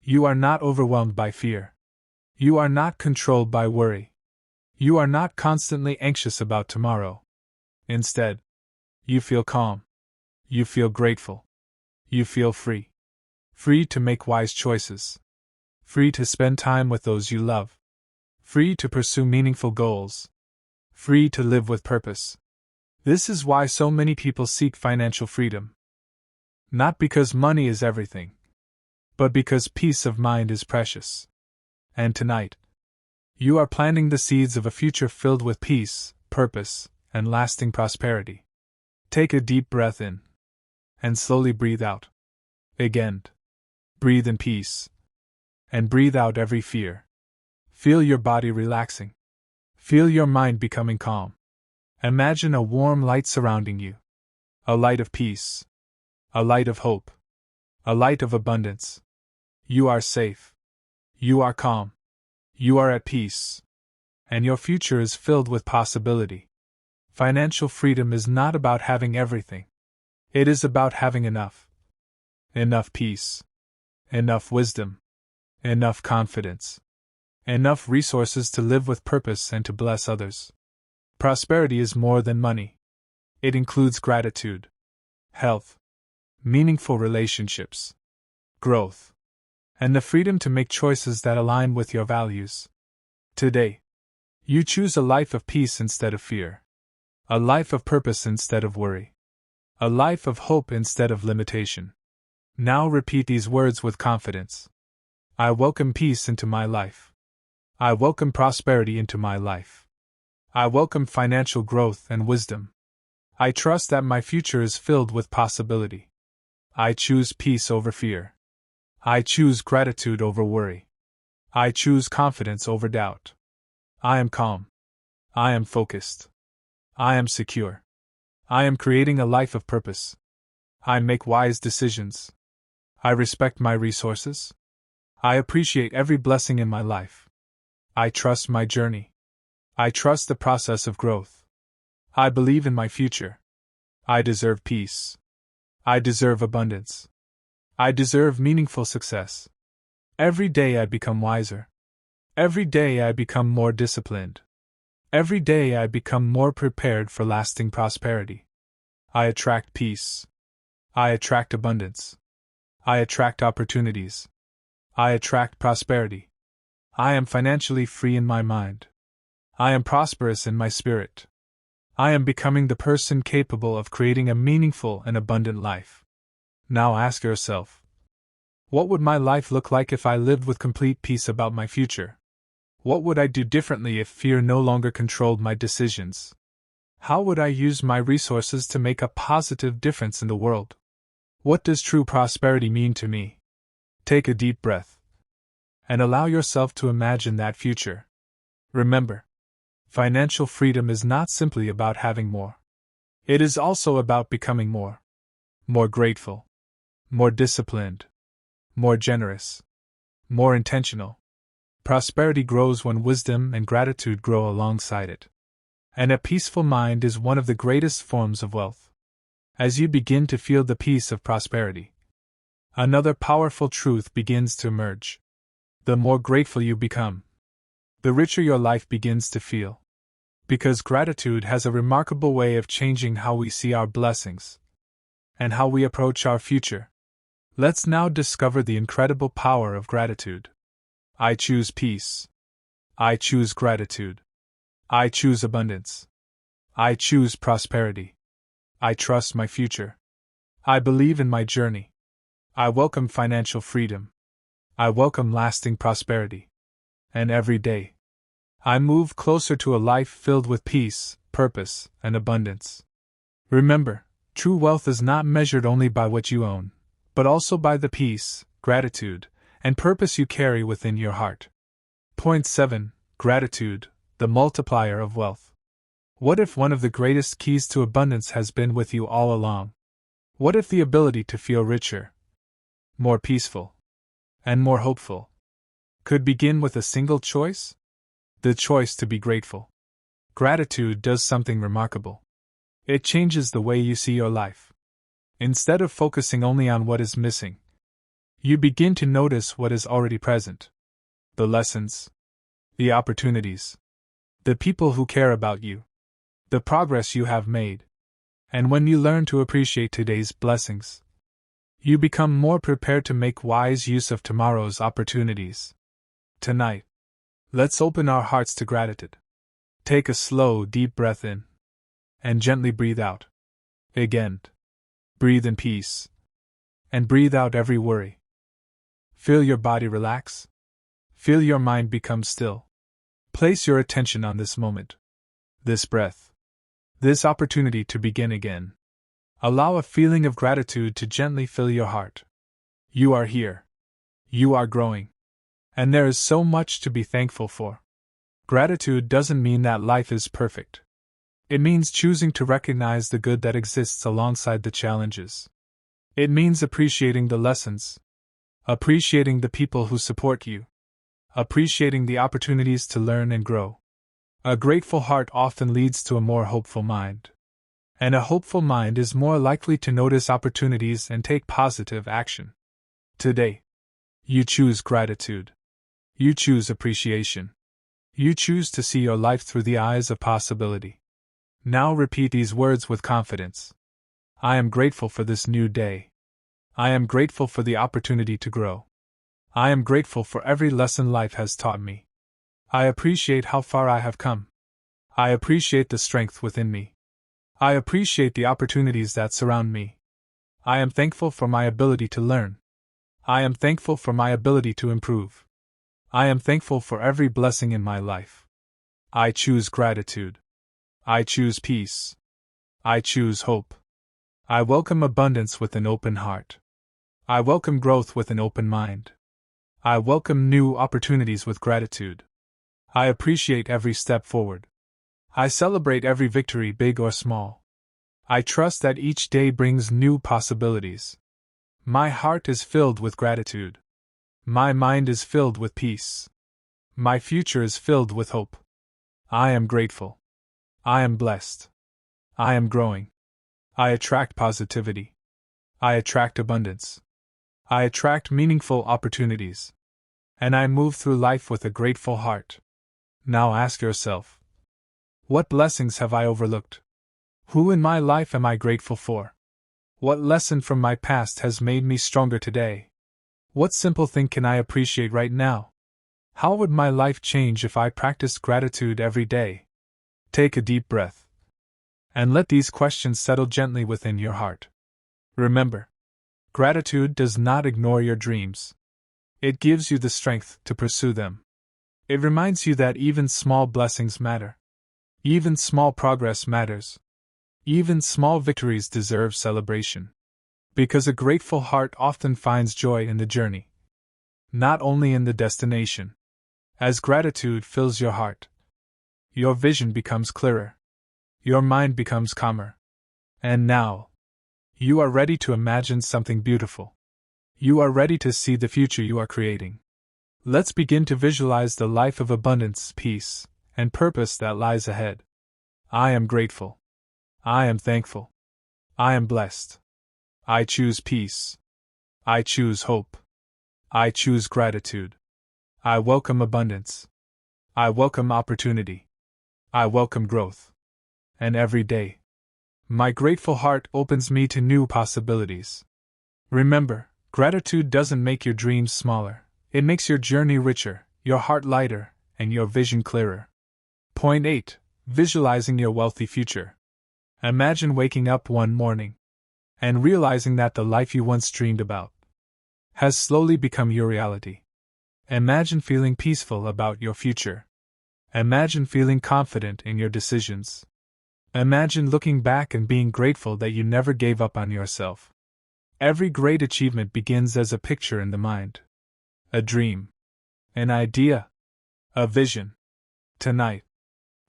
You are not overwhelmed by fear. You are not controlled by worry. You are not constantly anxious about tomorrow. Instead, you feel calm. You feel grateful. You feel free. Free to make wise choices. Free to spend time with those you love. Free to pursue meaningful goals. Free to live with purpose. This is why so many people seek financial freedom. Not because money is everything, but because peace of mind is precious. And tonight, you are planting the seeds of a future filled with peace, purpose, and lasting prosperity. Take a deep breath in, and slowly breathe out. Again. Breathe in peace, and breathe out every fear. Feel your body relaxing. Feel your mind becoming calm. Imagine a warm light surrounding you. A light of peace. A light of hope. A light of abundance. You are safe. You are calm. You are at peace. And your future is filled with possibility. Financial freedom is not about having everything. It is about having enough. Enough peace. Enough wisdom. Enough confidence. Enough resources to live with purpose and to bless others. Prosperity is more than money. It includes gratitude, health, meaningful relationships, growth, and the freedom to make choices that align with your values. Today, you choose a life of peace instead of fear, a life of purpose instead of worry, a life of hope instead of limitation. Now repeat these words with confidence. I welcome peace into my life. I welcome prosperity into my life. I welcome financial growth and wisdom. I trust that my future is filled with possibility. I choose peace over fear. I choose gratitude over worry. I choose confidence over doubt. I am calm. I am focused. I am secure. I am creating a life of purpose. I make wise decisions. I respect my resources. I appreciate every blessing in my life. I trust my journey. I trust the process of growth. I believe in my future. I deserve peace. I deserve abundance. I deserve meaningful success. Every day I become wiser. Every day I become more disciplined. Every day I become more prepared for lasting prosperity. I attract peace. I attract abundance. I attract opportunities. I attract prosperity. I am financially free in my mind. I am prosperous in my spirit. I am becoming the person capable of creating a meaningful and abundant life. Now ask yourself, what would my life look like if I lived with complete peace about my future? What would I do differently if fear no longer controlled my decisions? How would I use my resources to make a positive difference in the world? What does true prosperity mean to me? Take a deep breath and allow yourself to imagine that future. Remember, financial freedom is not simply about having more. It is also about becoming more. More grateful. More disciplined. more generous, more intentional. Prosperity grows when wisdom and gratitude grow alongside it. And a peaceful mind is one of the greatest forms of wealth. As you begin to feel the peace of prosperity, another powerful truth begins to emerge. The more grateful you become, the richer your life begins to feel. Because gratitude has a remarkable way of changing how we see our blessings and how we approach our future. Let's now discover the incredible power of gratitude. I choose peace. I choose gratitude. I choose abundance. I choose prosperity. I trust my future. I believe in my journey. I welcome financial freedom. I welcome lasting prosperity. And every day, I move closer to a life filled with peace, purpose, and abundance. Remember, true wealth is not measured only by what you own, but also by the peace, gratitude, and purpose you carry within your heart. Point 7. Gratitude, the multiplier of wealth. What if one of the greatest keys to abundance has been with you all along? What if the ability to feel richer, more peaceful, and more hopeful could begin with a single choice? The choice to be grateful. Gratitude does something remarkable. It changes the way you see your life. Instead of focusing only on what is missing, you begin to notice what is already present. The lessons, the opportunities, the people who care about you, the progress you have made. And when you learn to appreciate today's blessings, you become more prepared to make wise use of tomorrow's opportunities. Tonight, let's open our hearts to gratitude. Take a slow, deep breath in, and gently breathe out. Again. Breathe in peace, and breathe out every worry. Feel your body relax. Feel your mind become still. Place your attention on this moment, this breath, this opportunity to begin again. Allow a feeling of gratitude to gently fill your heart. You are here. You are growing. And there is so much to be thankful for. Gratitude doesn't mean that life is perfect. It means choosing to recognize the good that exists alongside the challenges. It means appreciating the lessons, appreciating the people who support you, appreciating the opportunities to learn and grow. A grateful heart often leads to a more hopeful mind. And a hopeful mind is more likely to notice opportunities and take positive action. Today, you choose gratitude. You choose appreciation. You choose to see your life through the eyes of possibility. Now repeat these words with confidence. I am grateful for this new day. I am grateful for the opportunity to grow. I am grateful for every lesson life has taught me. I appreciate how far I have come. I appreciate the strength within me. I appreciate the opportunities that surround me. I am thankful for my ability to learn. I am thankful for my ability to improve. I am thankful for every blessing in my life. I choose gratitude. I choose peace. I choose hope. I welcome abundance with an open heart. I welcome growth with an open mind. I welcome new opportunities with gratitude. I appreciate every step forward. I celebrate every victory, big or small. I trust that each day brings new possibilities. My heart is filled with gratitude. My mind is filled with peace. My future is filled with hope. I am grateful. I am blessed. I am growing. I attract positivity. I attract abundance. I attract meaningful opportunities. And I move through life with a grateful heart. Now ask yourself, what blessings have I overlooked? Who in my life am I grateful for? What lesson from my past has made me stronger today? What simple thing can I appreciate right now? How would my life change if I practiced gratitude every day? Take a deep breath. And let these questions settle gently within your heart. Remember, gratitude does not ignore your dreams. It gives you the strength to pursue them. It reminds you that even small blessings matter. Even small progress matters. Even small victories deserve celebration. Because a grateful heart often finds joy in the journey, not only in the destination. As gratitude fills your heart, your vision becomes clearer. Your mind becomes calmer. And now, you are ready to imagine something beautiful. You are ready to see the future you are creating. Let's begin to visualize the life of abundance, peace, and purpose that lies ahead. I am grateful. I am thankful. I am blessed. I choose peace. I choose hope. I choose gratitude. I welcome abundance. I welcome opportunity. I welcome growth. And every day, my grateful heart opens me to new possibilities. Remember, gratitude doesn't make your dreams smaller, it makes your journey richer, your heart lighter, and your vision clearer. Point 8. Visualizing your wealthy future. Imagine waking up one morning and realizing that the life you once dreamed about has slowly become your reality. Imagine feeling peaceful about your future. Imagine feeling confident in your decisions. Imagine looking back and being grateful that you never gave up on yourself. Every great achievement begins as a picture in the mind. A dream. An idea. A vision. Tonight,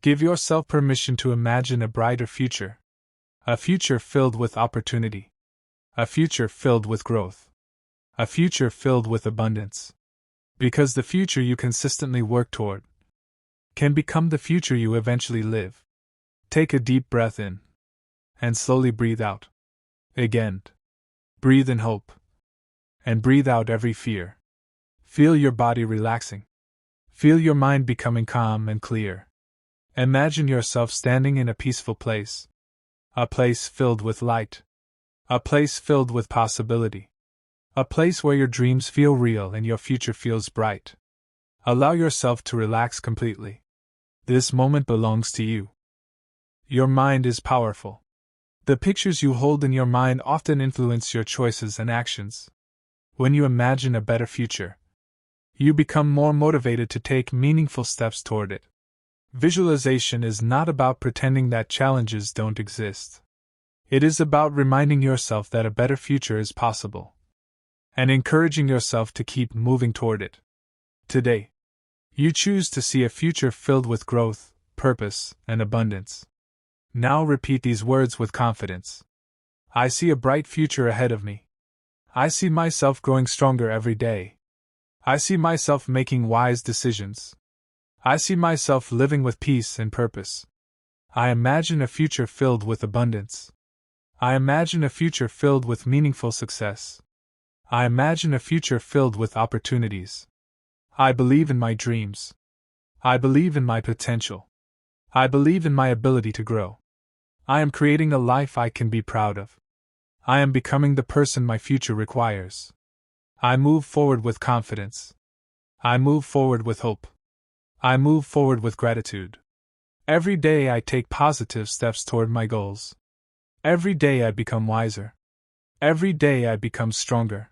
give yourself permission to imagine a brighter future. A future filled with opportunity. A future filled with growth. A future filled with abundance. Because the future you consistently work toward can become the future you eventually live. Take a deep breath in and slowly breathe out. Again. Breathe in hope and breathe out every fear. Feel your body relaxing. Feel your mind becoming calm and clear. Imagine yourself standing in a peaceful place. A place filled with light. A place filled with possibility. A place where your dreams feel real and your future feels bright. Allow yourself to relax completely. This moment belongs to you. Your mind is powerful. The pictures you hold in your mind often influence your choices and actions. When you imagine a better future, you become more motivated to take meaningful steps toward it. Visualization is not about pretending that challenges don't exist. It is about reminding yourself that a better future is possible and encouraging yourself to keep moving toward it. Today, you choose to see a future filled with growth, purpose, and abundance. Now repeat these words with confidence. I see a bright future ahead of me. I see myself growing stronger every day. I see myself making wise decisions. I see myself living with peace and purpose. I imagine a future filled with abundance. I imagine a future filled with meaningful success. I imagine a future filled with opportunities. I believe in my dreams. I believe in my potential. I believe in my ability to grow. I am creating a life I can be proud of. I am becoming the person my future requires. I move forward with confidence. I move forward with hope. I move forward with gratitude. Every day I take positive steps toward my goals. Every day I become wiser. Every day I become stronger.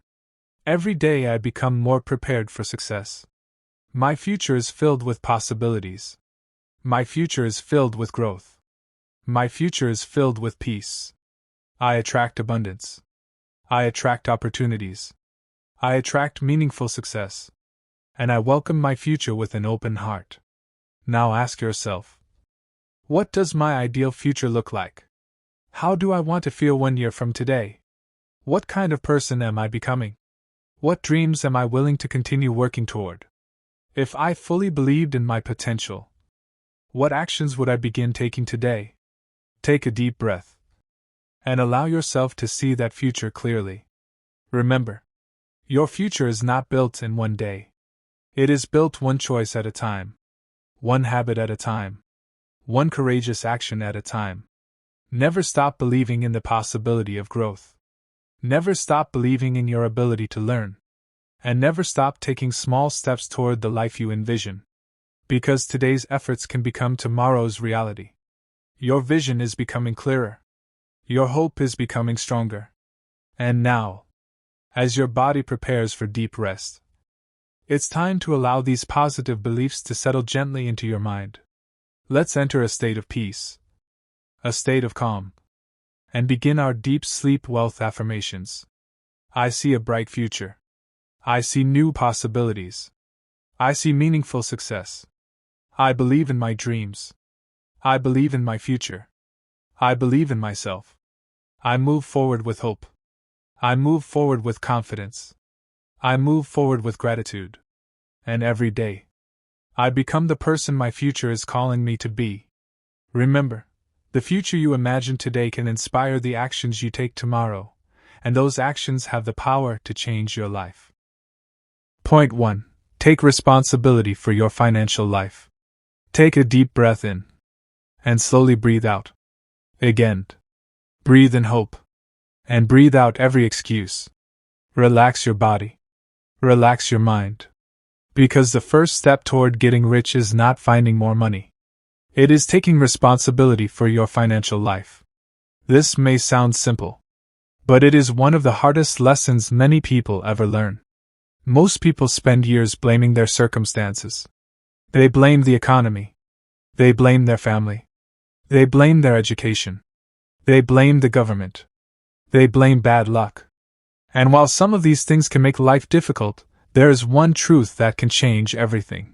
Every day I become more prepared for success. My future is filled with possibilities. My future is filled with growth. My future is filled with peace. I attract abundance. I attract opportunities. I attract meaningful success. And I welcome my future with an open heart. Now ask yourself, what does my ideal future look like? How do I want to feel 1 year from today? What kind of person am I becoming? What dreams am I willing to continue working toward? If I fully believed in my potential, what actions would I begin taking today? Take a deep breath and allow yourself to see that future clearly. Remember, your future is not built in one day. It is built one choice at a time, one habit at a time, one courageous action at a time. Never stop believing in the possibility of growth. Never stop believing in your ability to learn. And never stop taking small steps toward the life you envision. Because today's efforts can become tomorrow's reality. Your vision is becoming clearer. Your hope is becoming stronger. And now, as your body prepares for deep rest, it's time to allow these positive beliefs to settle gently into your mind. Let's enter a state of peace, a state of calm, and begin our deep sleep wealth affirmations. I see a bright future. I see new possibilities. I see meaningful success. I believe in my dreams. I believe in my future. I believe in myself. I move forward with hope. I move forward with confidence. I move forward with gratitude. And every day, I become the person my future is calling me to be. Remember, the future you imagine today can inspire the actions you take tomorrow, and those actions have the power to change your life. Point 1. Take responsibility for your financial life. Take a deep breath in, and slowly breathe out. Again. Breathe in hope, and breathe out every excuse. Relax your body. Relax your mind. Because the first step toward getting rich is not finding more money. It is taking responsibility for your financial life. This may sound simple, but it is one of the hardest lessons many people ever learn. Most people spend years blaming their circumstances. They blame the economy. They blame their family. They blame their education. They blame the government. They blame bad luck. And while some of these things can make life difficult, there is one truth that can change everything.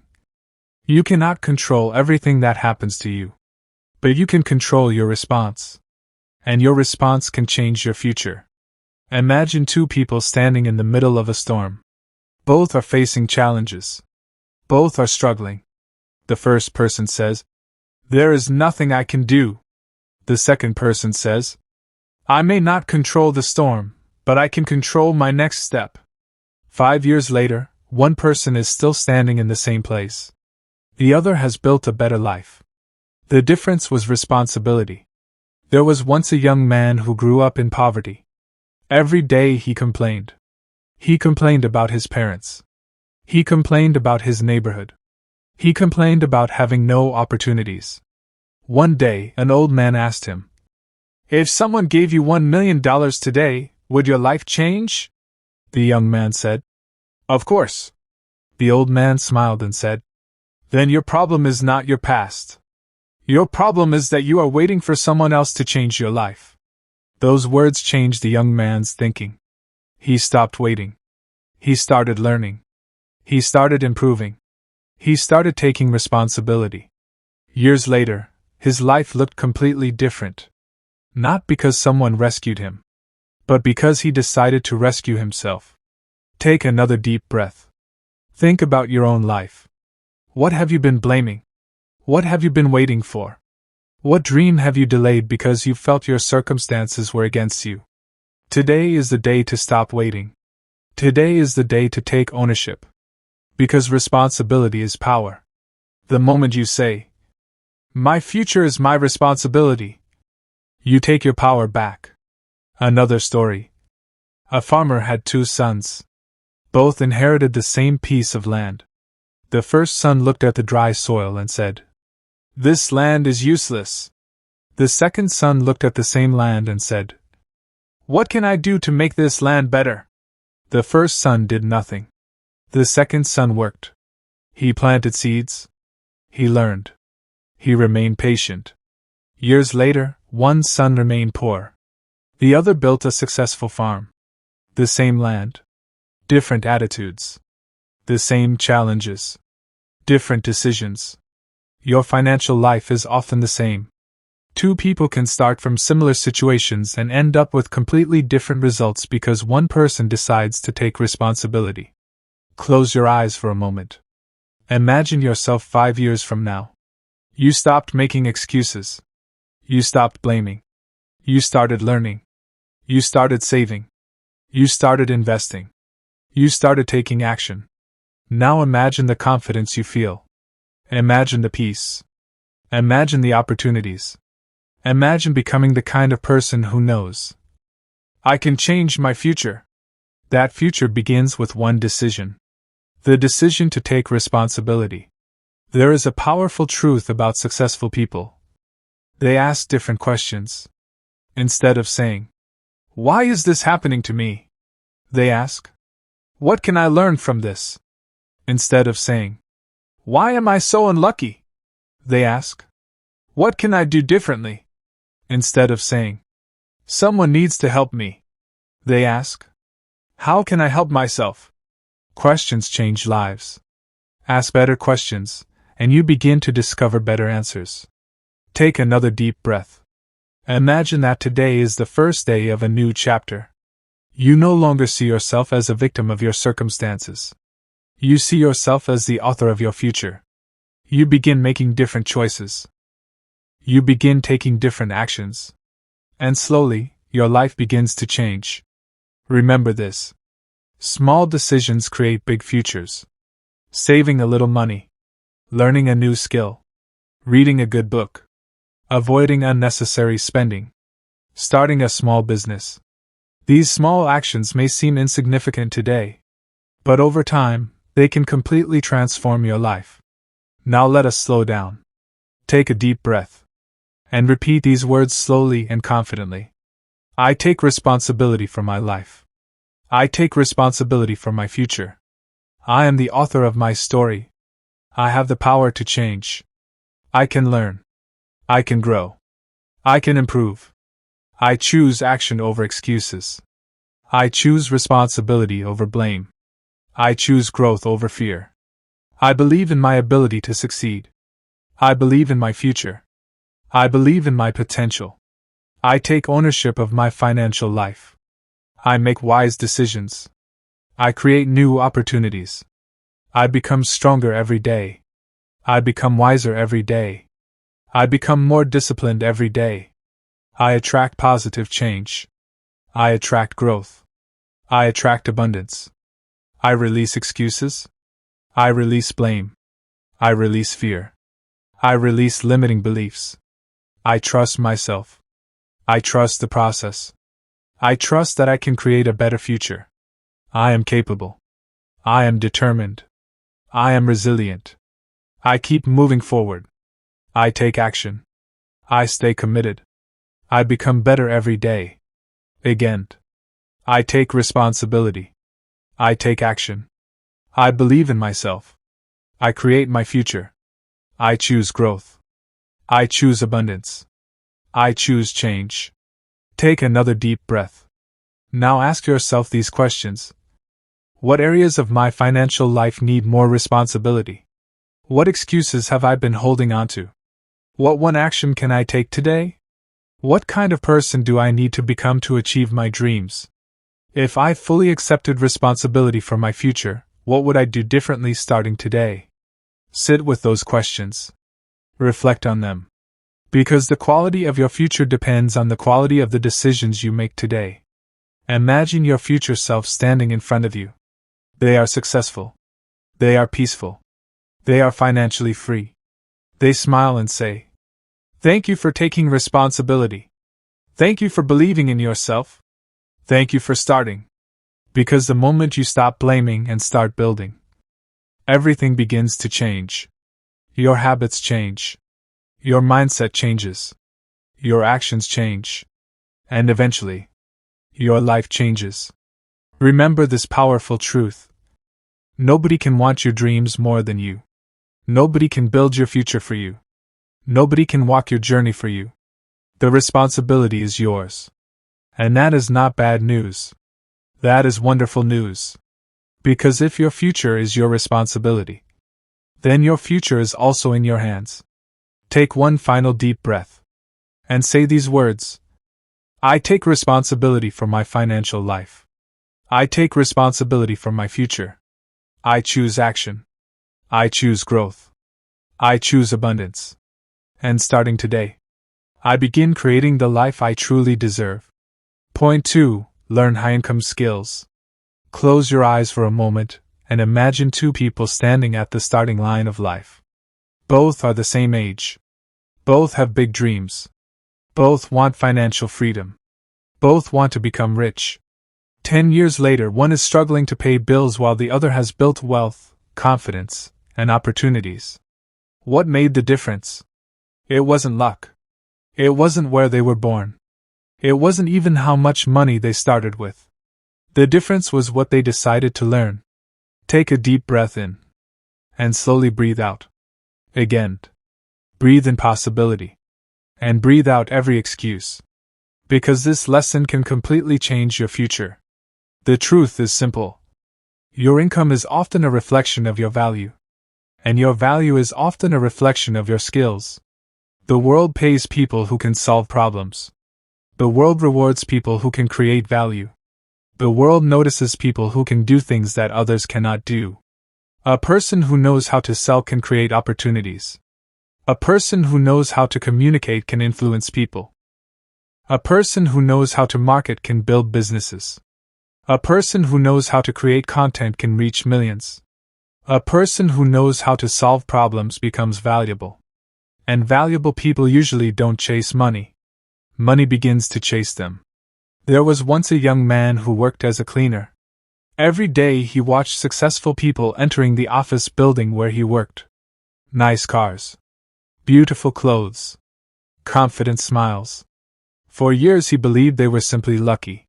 You cannot control everything that happens to you, but you can control your response. And your response can change your future. Imagine two people standing in the middle of a storm. Both are facing challenges. Both are struggling. The first person says, "There is nothing I can do." The second person says, "I may not control the storm, but I can control my next step." 5 years later, one person is still standing in the same place. The other has built a better life. The difference was responsibility. There was once a young man who grew up in poverty. Every day he complained. He complained about his parents. He complained about his neighborhood. He complained about having no opportunities. One day, an old man asked him, "If someone gave you $1 million today, would your life change?" The young man said, "Of course." The old man smiled and said, "Then your problem is not your past. Your problem is that you are waiting for someone else to change your life." Those words changed the young man's thinking. He stopped waiting. He started learning. He started improving. He started taking responsibility. Years later, his life looked completely different. Not because someone rescued him, but because he decided to rescue himself. Take another deep breath. Think about your own life. What have you been blaming? What have you been waiting for? What dream have you delayed because you felt your circumstances were against you? Today is the day to stop waiting. Today is the day to take ownership. Because responsibility is power. The moment you say, "My future is my responsibility," you take your power back. Another story. A farmer had 2 sons. Both inherited the same piece of land. The first son looked at the dry soil and said, "This land is useless." The second son looked at the same land and said, "What can I do to make this land better?" The first son did nothing. The second son worked. He planted seeds. He learned. He remained patient. Years later, one son remained poor. The other built a successful farm. The same land. Different attitudes. The same challenges. Different decisions. Your financial life is often the same. Two people can start from similar situations and end up with completely different results because one person decides to take responsibility. Close your eyes for a moment. Imagine yourself 5 years from now. You stopped making excuses. You stopped blaming. You started learning. You started saving. You started investing. You started taking action. Now imagine the confidence you feel. Imagine the peace. Imagine the opportunities. Imagine becoming the kind of person who knows, "I can change my future." That future begins with one decision. The decision to take responsibility. There is a powerful truth about successful people. They ask different questions. Instead of saying, "Why is this happening to me?" they ask, "What can I learn from this?" Instead of saying, "Why am I so unlucky?" they ask, "What can I do differently?" Instead of saying, "Someone needs to help me," they ask, "How can I help myself?" Questions change lives. Ask better questions, and you begin to discover better answers. Take another deep breath. Imagine that today is the first day of a new chapter. You no longer see yourself as a victim of your circumstances. You see yourself as the author of your future. You begin making different choices. You begin taking different actions. And slowly, your life begins to change. Remember this. Small decisions create big futures. Saving a little money. Learning a new skill. Reading a good book. Avoiding unnecessary spending. Starting a small business. These small actions may seem insignificant today, but over time, they can completely transform your life. Now let us slow down. Take a deep breath. And repeat these words slowly and confidently. I take responsibility for my life. I take responsibility for my future. I am the author of my story. I have the power to change. I can learn. I can grow. I can improve. I choose action over excuses. I choose responsibility over blame. I choose growth over fear. I believe in my ability to succeed. I believe in my future. I believe in my potential. I take ownership of my financial life. I make wise decisions. I create new opportunities. I become stronger every day. I become wiser every day. I become more disciplined every day. I attract positive change. I attract growth. I attract abundance. I release excuses. I release blame. I release fear. I release limiting beliefs. I trust myself. I trust the process. I trust that I can create a better future. I am capable. I am determined. I am resilient. I keep moving forward. I take action. I stay committed. I become better every day. Again. I take responsibility. I take action. I believe in myself. I create my future. I choose growth. I choose abundance. I choose change. Take another deep breath. Now ask yourself these questions. What areas of my financial life need more responsibility? What excuses have I been holding on to? What one action can I take today? What kind of person do I need to become to achieve my dreams? If I fully accepted responsibility for my future, what would I do differently starting today? Sit with those questions. Reflect on them. Because the quality of your future depends on the quality of the decisions you make today. Imagine your future self standing in front of you. They are successful. They are peaceful. They are financially free. They smile and say, "Thank you for taking responsibility. Thank you for believing in yourself. Thank you for starting." Because the moment you stop blaming and start building, everything begins to change. Your habits change. Your mindset changes. Your actions change. And eventually, your life changes. Remember this powerful truth. Nobody can want your dreams more than you. Nobody can build your future for you. Nobody can walk your journey for you. The responsibility is yours. And that is not bad news. That is wonderful news. Because if your future is your responsibility, then your future is also in your hands. Take one final deep breath. And say these words. I take responsibility for my financial life. I take responsibility for my future. I choose action. I choose growth. I choose abundance. And starting today, I begin creating the life I truly deserve. Point 2. Learn high-income skills. Close your eyes for a moment and imagine two people standing at the starting line of life. Both are the same age. Both have big dreams. Both want financial freedom. Both want to become rich. 10 years later, one is struggling to pay bills while the other has built wealth, confidence, and opportunities. What made the difference? It wasn't luck. It wasn't where they were born. It wasn't even how much money they started with. The difference was what they decided to learn. Take a deep breath in. And slowly breathe out. Again. Breathe in possibility. And breathe out every excuse. Because this lesson can completely change your future. The truth is simple. Your income is often a reflection of your value. And your value is often a reflection of your skills. The world pays people who can solve problems. The world rewards people who can create value. The world notices people who can do things that others cannot do. A person who knows how to sell can create opportunities. A person who knows how to communicate can influence people. A person who knows how to market can build businesses. A person who knows how to create content can reach millions. A person who knows how to solve problems becomes valuable. And valuable people usually don't chase money. Money begins to chase them. There was once a young man who worked as a cleaner. Every day he watched successful people entering the office building where he worked. Nice cars. Beautiful clothes. Confident smiles. For years he believed they were simply lucky.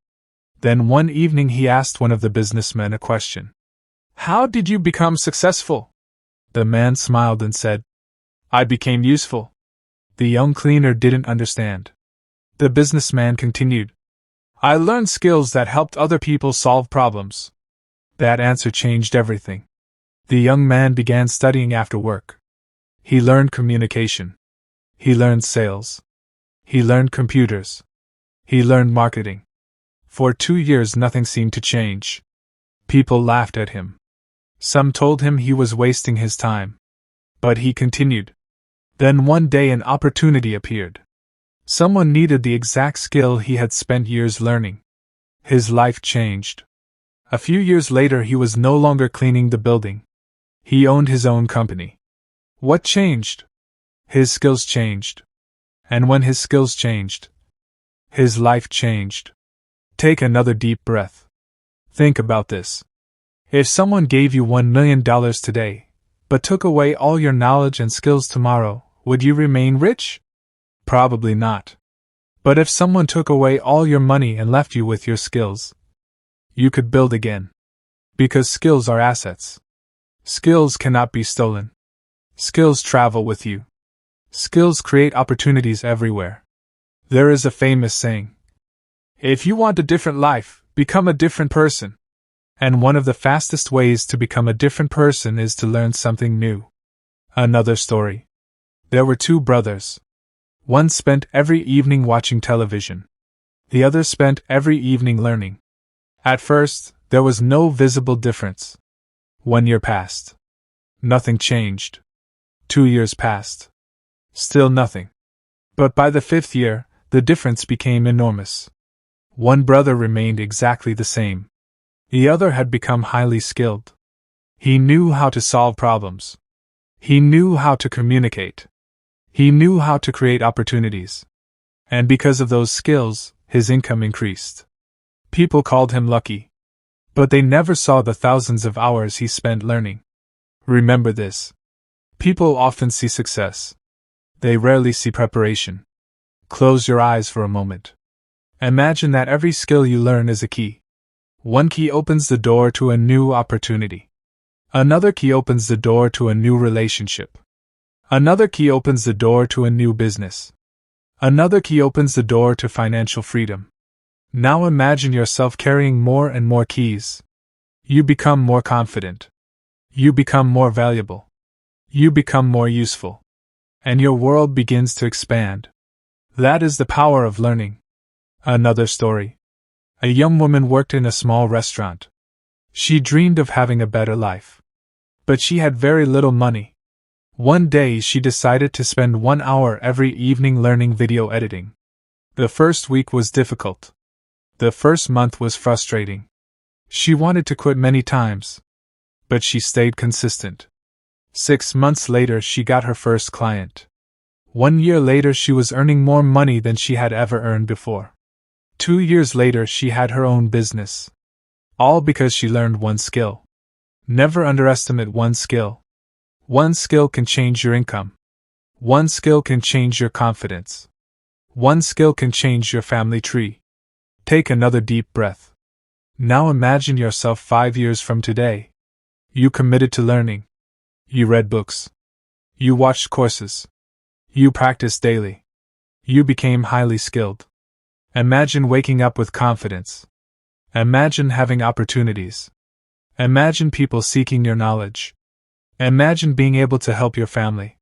Then one evening he asked one of the businessmen a question. "How did you become successful?" The man smiled and said, "I became useful." The young cleaner didn't understand. The businessman continued, "I learned skills that helped other people solve problems." That answer changed everything. The young man began studying after work. He learned communication. He learned sales. He learned computers. He learned marketing. For 2 years nothing seemed to change. People laughed at him. Some told him he was wasting his time. But he continued. Then one day an opportunity appeared. Someone needed the exact skill he had spent years learning. His life changed. A few years later he was no longer cleaning the building. He owned his own company. What changed? His skills changed. And when his skills changed, his life changed. Take another deep breath. Think about this. If someone gave you $1 million today, but took away all your knowledge and skills tomorrow, would you remain rich? Probably not. But if someone took away all your money and left you with your skills, you could build again. Because skills are assets. Skills cannot be stolen. Skills travel with you. Skills create opportunities everywhere. There is a famous saying, "If you want a different life, become a different person." And one of the fastest ways to become a different person is to learn something new. Another story. There were 2 brothers. One spent every evening watching television. The other spent every evening learning. At first, there was no visible difference. 1 year passed. Nothing changed. 2 years passed. Still nothing. But by the 5th year, the difference became enormous. One brother remained exactly the same. The other had become highly skilled. He knew how to solve problems. He knew how to communicate. He knew how to create opportunities. And because of those skills, his income increased. People called him lucky. But they never saw the thousands of hours he spent learning. Remember this. People often see success. They rarely see preparation. Close your eyes for a moment. Imagine that every skill you learn is a key. One key opens the door to a new opportunity. Another key opens the door to a new relationship. Another key opens the door to a new business. Another key opens the door to financial freedom. Now imagine yourself carrying more and more keys. You become more confident. You become more valuable. You become more useful. And your world begins to expand. That is the power of learning. Another story. A young woman worked in a small restaurant. She dreamed of having a better life. But she had very little money. One day she decided to spend 1 hour every evening learning video editing. The first week was difficult. The first month was frustrating. She wanted to quit many times. But she stayed consistent. 6 months later she got her first client. 1 year later she was earning more money than she had ever earned before. 2 years later she had her own business. All because she learned one skill. Never underestimate one skill. One skill can change your income. One skill can change your confidence. One skill can change your family tree. Take another deep breath. Now imagine yourself 5 years from today. You committed to learning. You read books. You watched courses. You practiced daily. You became highly skilled. Imagine waking up with confidence. Imagine having opportunities. Imagine people seeking your knowledge. Imagine being able to help your family.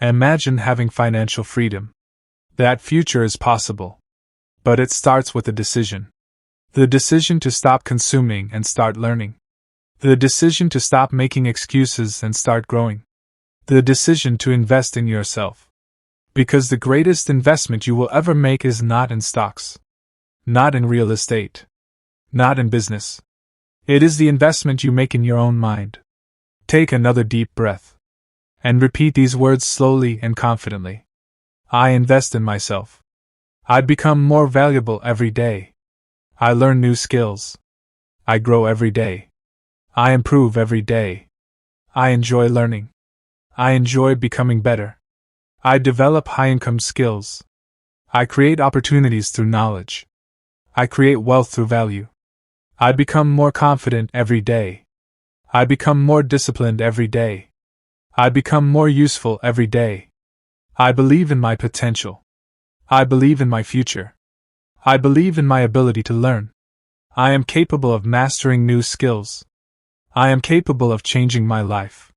Imagine having financial freedom. That future is possible. But it starts with a decision. The decision to stop consuming and start learning. The decision to stop making excuses and start growing. The decision to invest in yourself. Because the greatest investment you will ever make is not in stocks, not in real estate, not in business. It is the investment you make in your own mind. Take another deep breath and repeat these words slowly and confidently. I invest in myself. I become more valuable every day. I learn new skills. I grow every day. I improve every day. I enjoy learning. I enjoy becoming better. I develop high-income skills. I create opportunities through knowledge. I create wealth through value. I become more confident every day. I become more disciplined every day. I become more useful every day. I believe in my potential. I believe in my future. I believe in my ability to learn. I am capable of mastering new skills. I am capable of changing my life.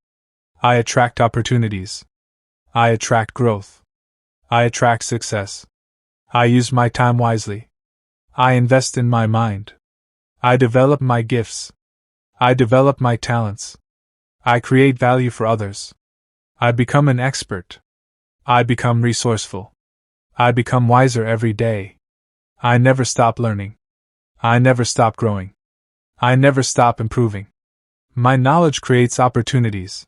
I attract opportunities. I attract growth. I attract success. I use my time wisely. I invest in my mind. I develop my gifts. I develop my talents. I create value for others. I become an expert. I become resourceful. I become wiser every day. I never stop learning. I never stop growing. I never stop improving. My knowledge creates opportunities.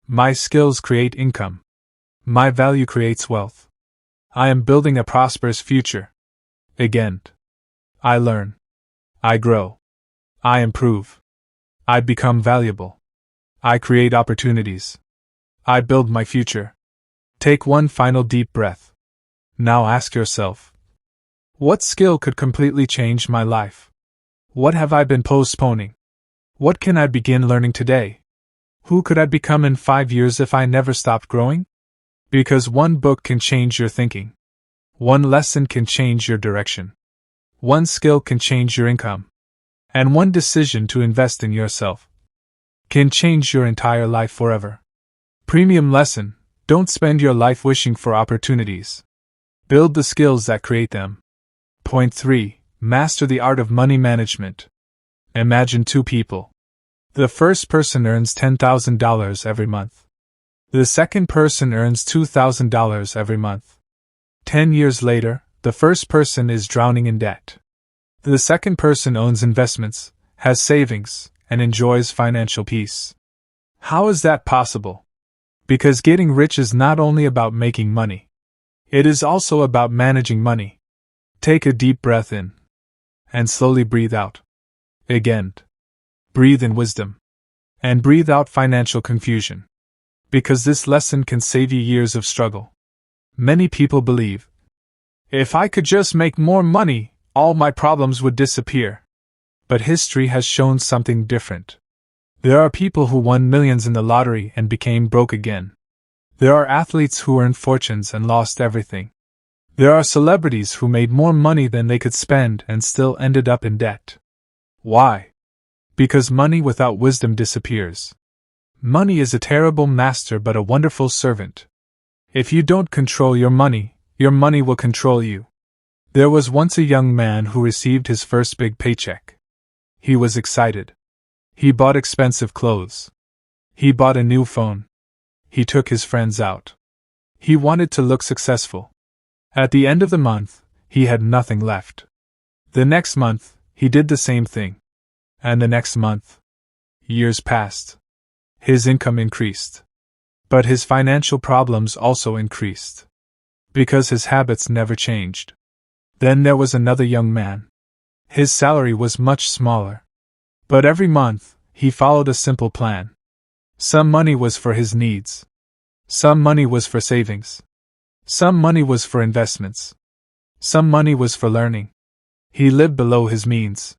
My skills create income. My value creates wealth. I am building a prosperous future. Again. I learn. I grow. I improve. I become valuable. I create opportunities. I build my future. Take one final deep breath. Now ask yourself, what skill could completely change my life? What have I been postponing? What can I begin learning today? Who could I become in 5 years if I never stopped growing? Because one book can change your thinking. One lesson can change your direction. One skill can change your income. And one decision to invest in yourself can change your entire life forever. Premium lesson: don't spend your life wishing for opportunities. Build the skills that create them. Point 3. Master the art of money management. Imagine two people. The first person earns $10,000 every month. The second person earns $2,000 every month. 10 years later, the first person is drowning in debt. The second person owns investments, has savings, and enjoys financial peace. How is that possible? Because getting rich is not only about making money. It is also about managing money. Take a deep breath in. And slowly breathe out. Again. Breathe in wisdom. And breathe out financial confusion. Because this lesson can save you years of struggle. Many people believe, if I could just make more money, all my problems would disappear. But history has shown something different. There are people who won millions in the lottery and became broke again. There are athletes who earned fortunes and lost everything. There are celebrities who made more money than they could spend and still ended up in debt. Why? Because money without wisdom disappears. Money is a terrible master but a wonderful servant. If you don't control your money will control you. There was once a young man who received his first big paycheck. He was excited. He bought expensive clothes. He bought a new phone. He took his friends out. He wanted to look successful. At the end of the month, he had nothing left. The next month, he did the same thing. And the next month. Years passed. His income increased. But his financial problems also increased. Because his habits never changed. Then there was another young man. His salary was much smaller. But every month, he followed a simple plan. Some money was for his needs. Some money was for savings. Some money was for investments. Some money was for learning. He lived below his means.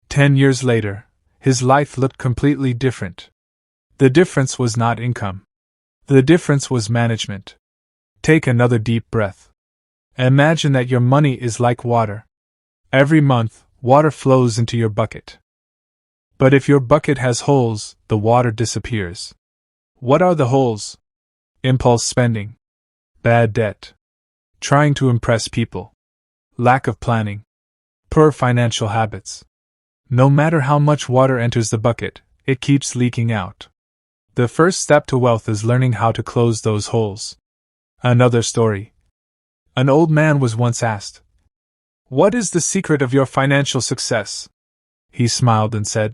10 years later, his life looked completely different. The difference was not income. The difference was management. Take another deep breath. Imagine that your money is like water. Every month, water flows into your bucket. But if your bucket has holes, the water disappears. What are the holes? Impulse spending. Bad debt. Trying to impress people. Lack of planning. Poor financial habits. No matter how much water enters the bucket, it keeps leaking out. The first step to wealth is learning how to close those holes. Another story. An old man was once asked, "What is the secret of your financial success?" He smiled and said,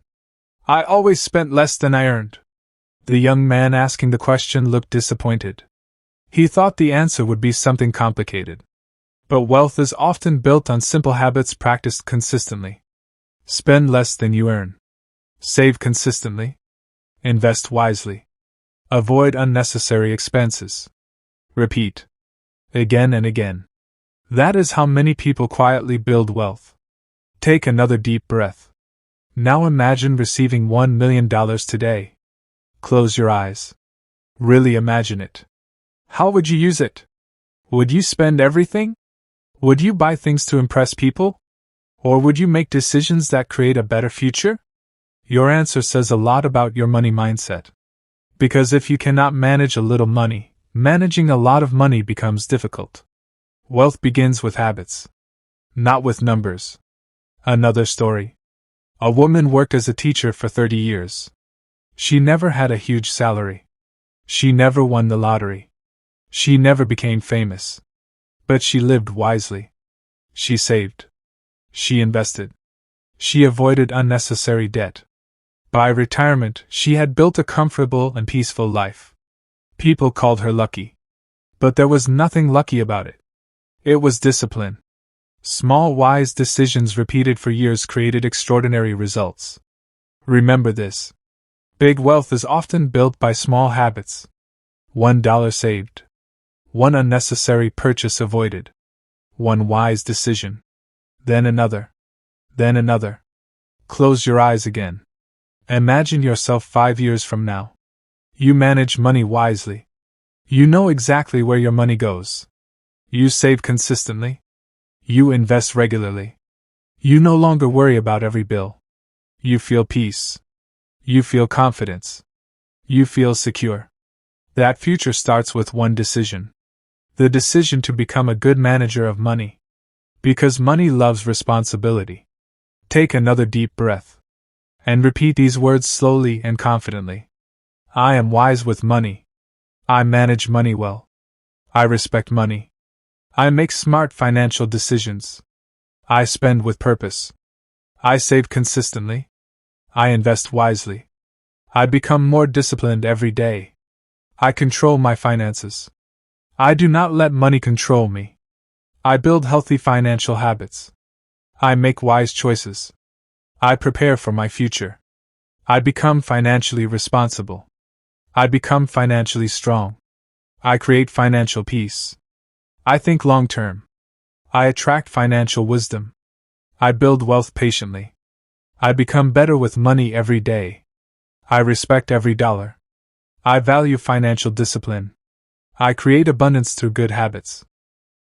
"I always spent less than I earned." The young man asking the question looked disappointed. He thought the answer would be something complicated. But wealth is often built on simple habits practiced consistently. Spend less than you earn. Save consistently. Invest wisely. Avoid unnecessary expenses. Repeat. Again and again. That is how many people quietly build wealth. Take another deep breath. Now imagine receiving $1 million today. Close your eyes. Really imagine it. How would you use it? Would you spend everything? Would you buy things to impress people? Or would you make decisions that create a better future? Your answer says a lot about your money mindset. Because if you cannot manage a little money, managing a lot of money becomes difficult. Wealth begins with habits, not with numbers. Another story. A woman worked as a teacher for 30 years. She never had a huge salary. She never won the lottery. She never became famous. But she lived wisely. She saved. She invested. She avoided unnecessary debt. By retirement, she had built a comfortable and peaceful life. People called her lucky. But there was nothing lucky about it. It was discipline. Small, wise decisions repeated for years created extraordinary results. Remember this. Big wealth is often built by small habits. $1 saved. One unnecessary purchase avoided. One wise decision. Then another. Then another. Close your eyes again. Imagine yourself 5 years from now. You manage money wisely. You know exactly where your money goes. You save consistently. You invest regularly. You no longer worry about every bill. You feel peace. You feel confidence. You feel secure. That future starts with one decision. The decision to become a good manager of money. Because money loves responsibility. Take another deep breath. And repeat these words slowly and confidently. I am wise with money. I manage money well. I respect money. I make smart financial decisions. I spend with purpose. I save consistently. I invest wisely. I become more disciplined every day. I control my finances. I do not let money control me. I build healthy financial habits. I make wise choices. I prepare for my future. I become financially responsible. I become financially strong. I create financial peace. I think long term. I attract financial wisdom. I build wealth patiently. I become better with money every day. I respect every dollar. I value financial discipline. I create abundance through good habits.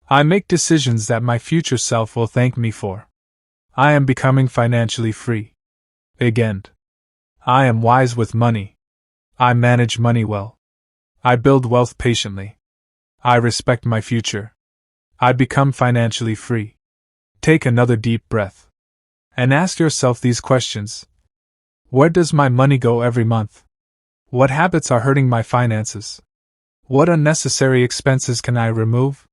I make decisions that my future self will thank me for. I am becoming financially free. Again. I am wise with money. I manage money well. I build wealth patiently. I respect my future. I become financially free. Take another deep breath. And ask yourself these questions. Where does my money go every month? What habits are hurting my finances? What unnecessary expenses can I remove?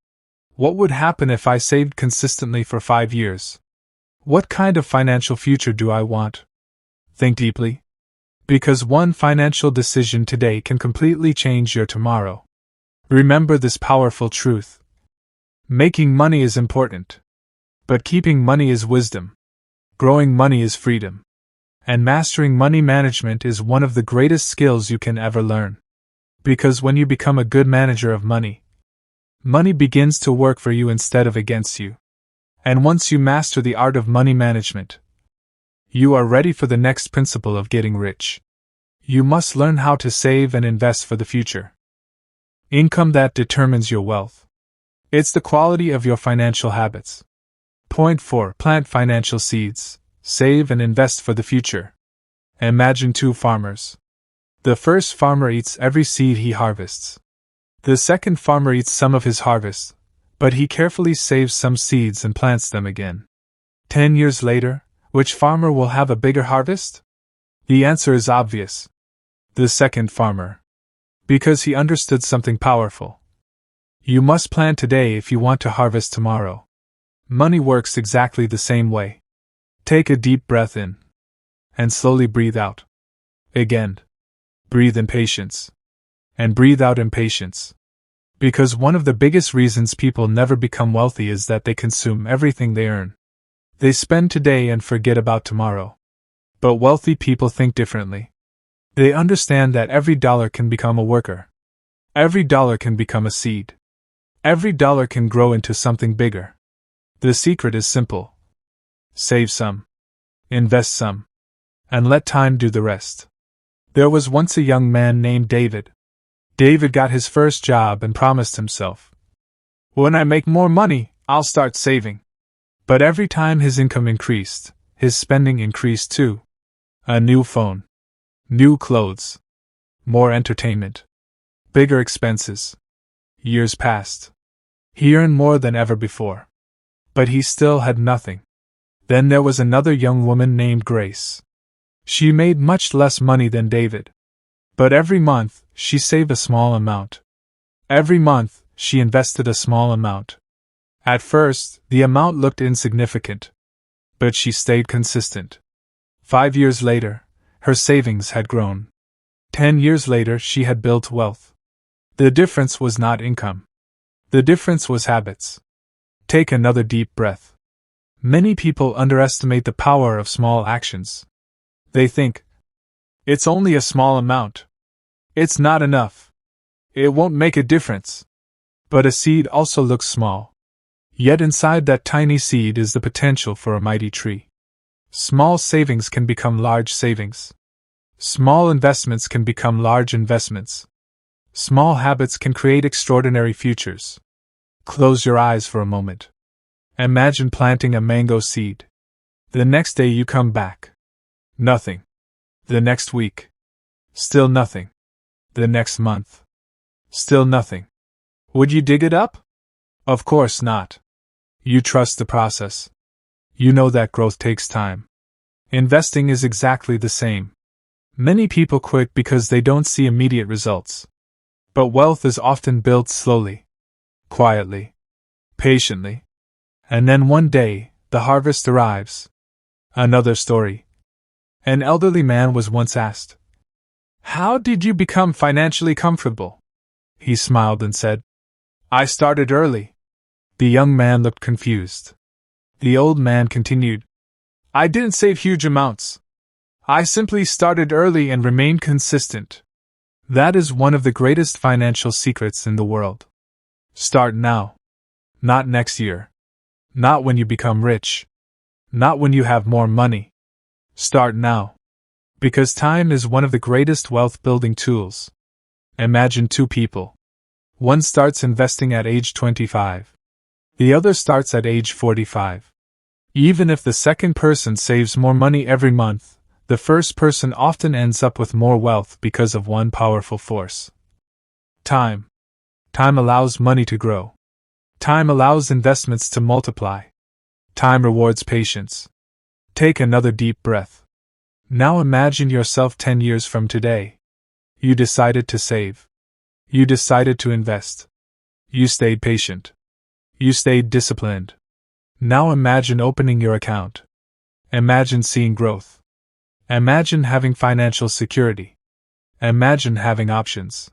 What would happen if I saved consistently for 5 years? What kind of financial future do I want? Think deeply. Because one financial decision today can completely change your tomorrow. Remember this powerful truth. Making money is important. But keeping money is wisdom. Growing money is freedom. And mastering money management is one of the greatest skills you can ever learn. Because when you become a good manager of money, money begins to work for you instead of against you. And once you master the art of money management, you are ready for the next principle of getting rich. You must learn how to save and invest for the future. Income that determines your wealth. It's the quality of your financial habits. Point 4. Plant financial seeds. Save and invest for the future. Imagine 2 farmers. The first farmer eats every seed he harvests. The second farmer eats some of his harvest, but he carefully saves some seeds and plants them again. 10 years later, which farmer will have a bigger harvest? The answer is obvious. The second farmer. Because he understood something powerful. You must plan today if you want to harvest tomorrow. Money works exactly the same way. Take a deep breath in. And slowly breathe out. Again. Breathe in patience. And breathe out in patience. Because one of the biggest reasons people never become wealthy is that they consume everything they earn. They spend today and forget about tomorrow. But wealthy people think differently. They understand that every dollar can become a worker. Every dollar can become a seed. Every dollar can grow into something bigger. The secret is simple. Save some. Invest some. And let time do the rest. There was once a young man named David. David got his first job and promised himself, "When I make more money, I'll start saving." But every time his income increased, his spending increased too. A new phone. New clothes. More entertainment. Bigger expenses. Years passed. He earned more than ever before. But he still had nothing. Then there was another young woman named Grace. She made much less money than David. But every month, she saved a small amount. Every month, she invested a small amount. At first, the amount looked insignificant. But she stayed consistent. 5 years later, her savings had grown. 10 years later, she had built wealth. The difference was not income. The difference was habits. Take another deep breath. Many people underestimate the power of small actions. They think, "It's only a small amount. It's not enough. It won't make a difference." But a seed also looks small. Yet inside that tiny seed is the potential for a mighty tree. Small savings can become large savings. Small investments can become large investments. Small habits can create extraordinary futures. Close your eyes for a moment. Imagine planting a mango seed. The next day you come back. Nothing. The next week. Still nothing. The next month. Still nothing. Would you dig it up? Of course not. You trust the process. You know that growth takes time. Investing is exactly the same. Many people quit because they don't see immediate results. But wealth is often built slowly, quietly, patiently. And then one day, the harvest arrives. Another story. An elderly man was once asked, "How did you become financially comfortable?" He smiled and said, "I started early." The young man looked confused. The old man continued, "I didn't save huge amounts. I simply started early and remained consistent." That is one of the greatest financial secrets in the world. Start now. Not next year. Not when you become rich. Not when you have more money. Start now. Because time is one of the greatest wealth-building tools. Imagine two people. One starts investing at age 25. The other starts at age 45. Even if the second person saves more money every month, the first person often ends up with more wealth because of one powerful force. Time. Time allows money to grow. Time allows investments to multiply. Time rewards patience. Take another deep breath. Now imagine yourself 10 years from today. You decided to save. You decided to invest. You stayed patient. You stayed disciplined. Now imagine opening your account. Imagine seeing growth. Imagine having financial security. Imagine having options.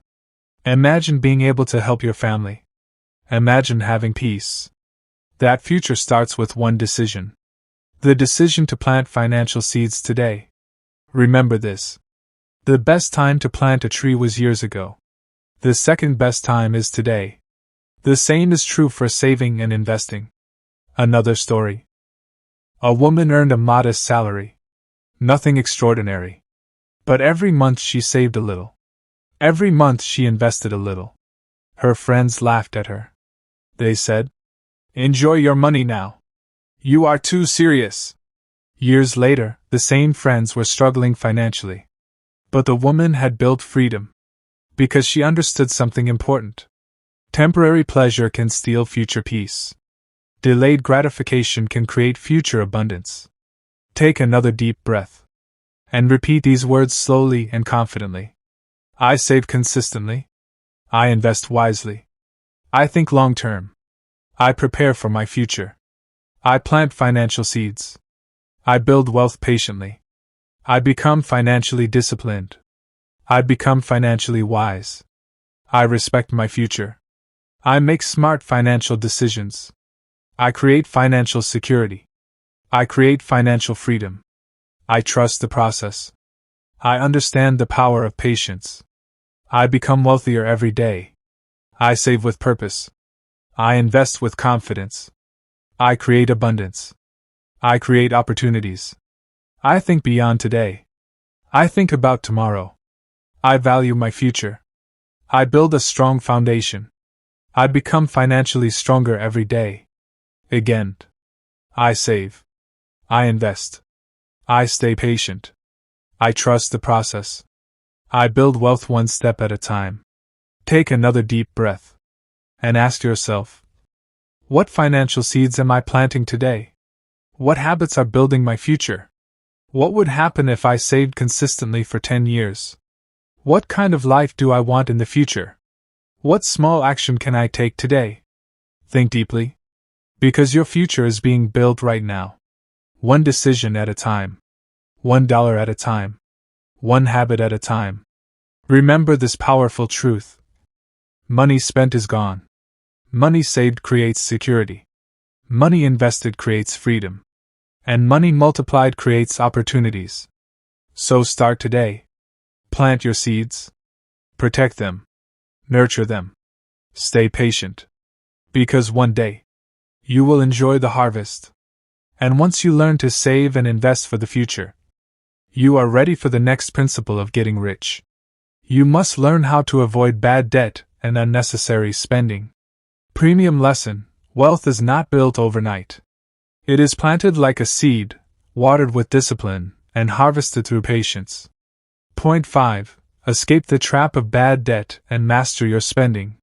Imagine being able to help your family. Imagine having peace. That future starts with one decision. The decision to plant financial seeds today. Remember this. The best time to plant a tree was years ago. The second best time is today. The same is true for saving and investing. Another story. A woman earned a modest salary. Nothing extraordinary. But every month she saved a little. Every month she invested a little. Her friends laughed at her. They said, "Enjoy your money now. You are too serious." Years later, the same friends were struggling financially. But the woman had built freedom. Because she understood something important. Temporary pleasure can steal future peace. Delayed gratification can create future abundance. Take another deep breath. And repeat these words slowly and confidently. I save consistently. I invest wisely. I think long term. I prepare for my future. I plant financial seeds. I build wealth patiently. I become financially disciplined. I become financially wise. I respect my future. I make smart financial decisions. I create financial security. I create financial freedom. I trust the process. I understand the power of patience. I become wealthier every day. I save with purpose. I invest with confidence. I create abundance. I create opportunities. I think beyond today. I think about tomorrow. I value my future. I build a strong foundation. I become financially stronger every day. Again. I save. I invest. I stay patient. I trust the process. I build wealth one step at a time. Take another deep breath. And ask yourself, what financial seeds am I planting today? What habits are building my future? What would happen if I saved consistently for 10 years? What kind of life do I want in the future? What small action can I take today? Think deeply. Because your future is being built right now. One decision at a time. $1 at a time. One habit at a time. Remember this powerful truth. Money spent is gone. Money saved creates security. Money invested creates freedom. And money multiplied creates opportunities. So start today. Plant your seeds. Protect them. Nurture them. Stay patient. Because one day, you will enjoy the harvest. And once you learn to save and invest for the future, you are ready for the next principle of getting rich. You must learn how to avoid bad debt and unnecessary spending. Premium lesson: wealth is not built overnight. It is planted like a seed, watered with discipline, and harvested through patience. Point 5. Escape the trap of bad debt and master your spending.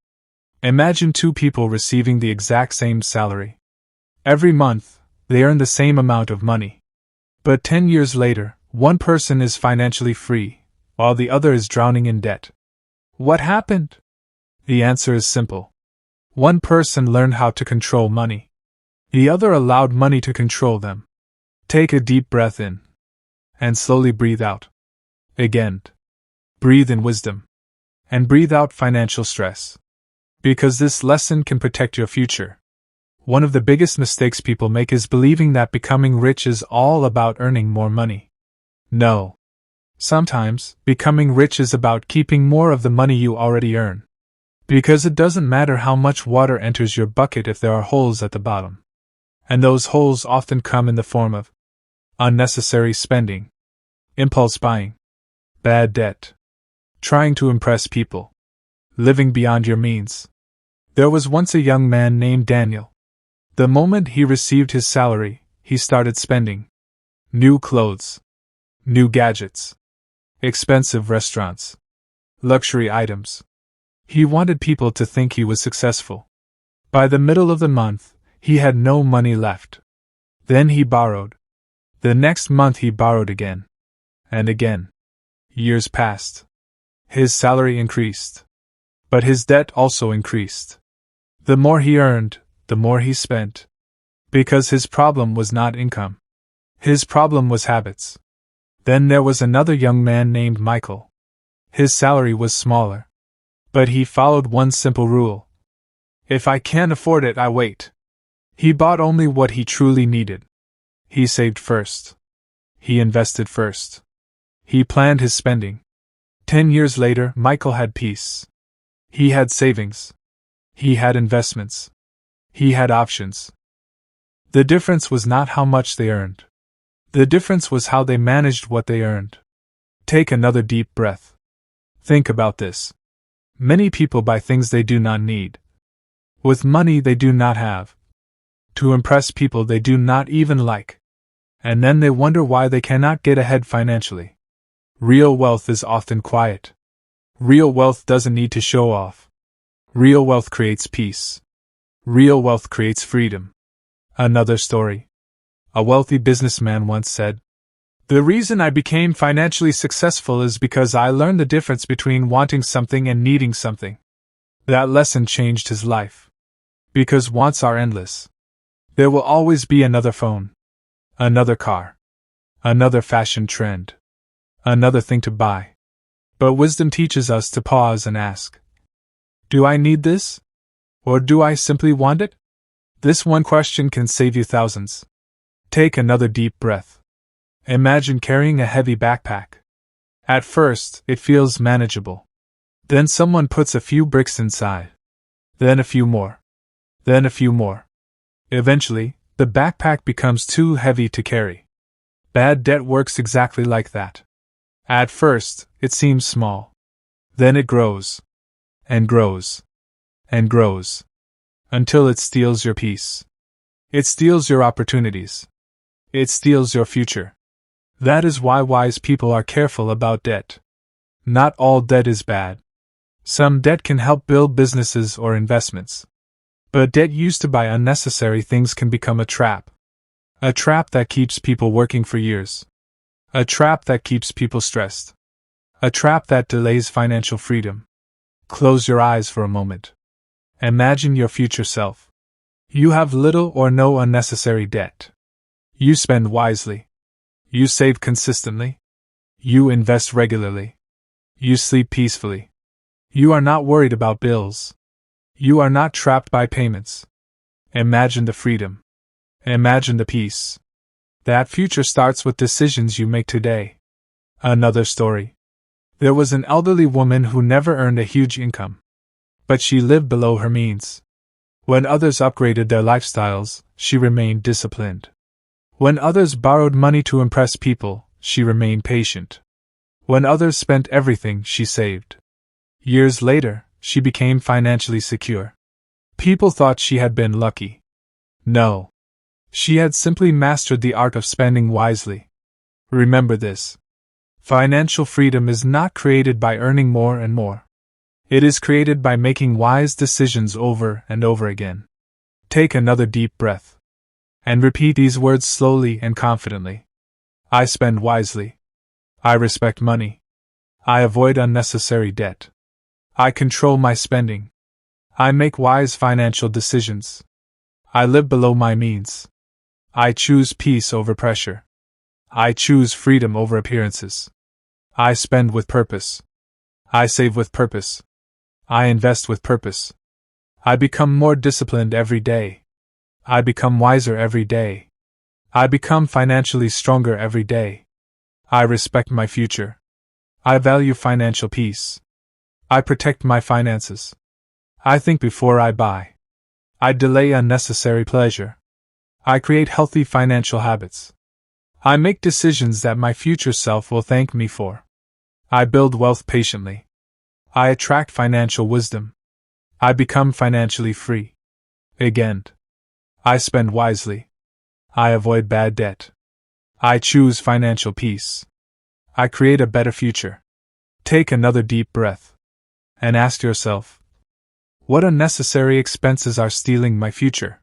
Imagine two people receiving the exact same salary. Every month, they earn the same amount of money. But 10 years later, one person is financially free, while the other is drowning in debt. What happened? The answer is simple. One person learned how to control money. The other allowed money to control them. Take a deep breath in. And slowly breathe out. Again. Breathe in wisdom. And breathe out financial stress. Because this lesson can protect your future. One of the biggest mistakes people make is believing that becoming rich is all about earning more money. No. Sometimes, becoming rich is about keeping more of the money you already earn. Because it doesn't matter how much water enters your bucket if there are holes at the bottom. And those holes often come in the form of unnecessary spending, impulse buying, bad debt, trying to impress people, living beyond your means. There was once a young man named Daniel. The moment he received his salary, he started spending. New clothes, new gadgets, expensive restaurants, luxury items. He wanted people to think he was successful. By the middle of the month, he had no money left. Then he borrowed. The next month he borrowed again. And again. Years passed. His salary increased. But his debt also increased. The more he earned, the more he spent. Because his problem was not income. His problem was habits. Then there was another young man named Michael. His salary was smaller. But he followed one simple rule. If I can't afford it, I wait. He bought only what he truly needed. He saved first. He invested first. He planned his spending. 10 years later, Michael had peace. He had savings. He had investments. He had options. The difference was not how much they earned. The difference was how they managed what they earned. Take another deep breath. Think about this. Many people buy things they do not need. With money they do not have. To impress people they do not even like. And then they wonder why they cannot get ahead financially. Real wealth is often quiet. Real wealth doesn't need to show off. Real wealth creates peace. Real wealth creates freedom. Another story. A wealthy businessman once said, "The reason I became financially successful is because I learned the difference between wanting something and needing something." That lesson changed his life. Because wants are endless. There will always be another phone, another car, another fashion trend, another thing to buy. But wisdom teaches us to pause and ask, do I need this? Or do I simply want it? This one question can save you thousands. Take another deep breath. Imagine carrying a heavy backpack. At first, it feels manageable. Then someone puts a few bricks inside. Then a few more. Then a few more. Eventually, the backpack becomes too heavy to carry. Bad debt works exactly like that. At first, it seems small. Then it grows. And grows. And grows. Until it steals your peace. It steals your opportunities. It steals your future. That is why wise people are careful about debt. Not all debt is bad. Some debt can help build businesses or investments. But debt used to buy unnecessary things can become a trap. A trap that keeps people working for years. A trap that keeps people stressed. A trap that delays financial freedom. Close your eyes for a moment. Imagine your future self. You have little or no unnecessary debt. You spend wisely. You save consistently. You invest regularly. You sleep peacefully. You are not worried about bills. You are not trapped by payments. Imagine the freedom. Imagine the peace. That future starts with decisions you make today. Another story. There was an elderly woman who never earned a huge income. But she lived below her means. When others upgraded their lifestyles, she remained disciplined. When others borrowed money to impress people, she remained patient. When others spent everything, she saved. Years later, she became financially secure. People thought she had been lucky. No. She had simply mastered the art of spending wisely. Remember this. Financial freedom is not created by earning more and more. It is created by making wise decisions over and over again. Take another deep breath. And repeat these words slowly and confidently. I spend wisely. I respect money. I avoid unnecessary debt. I control my spending. I make wise financial decisions. I live below my means. I choose peace over pressure. I choose freedom over appearances. I spend with purpose. I save with purpose. I invest with purpose. I become more disciplined every day. I become wiser every day. I become financially stronger every day. I respect my future. I value financial peace. I protect my finances. I think before I buy. I delay unnecessary pleasure. I create healthy financial habits. I make decisions that my future self will thank me for. I build wealth patiently. I attract financial wisdom. I become financially free. Again. I spend wisely. I avoid bad debt. I choose financial peace. I create a better future. Take another deep breath. And ask yourself, what unnecessary expenses are stealing my future?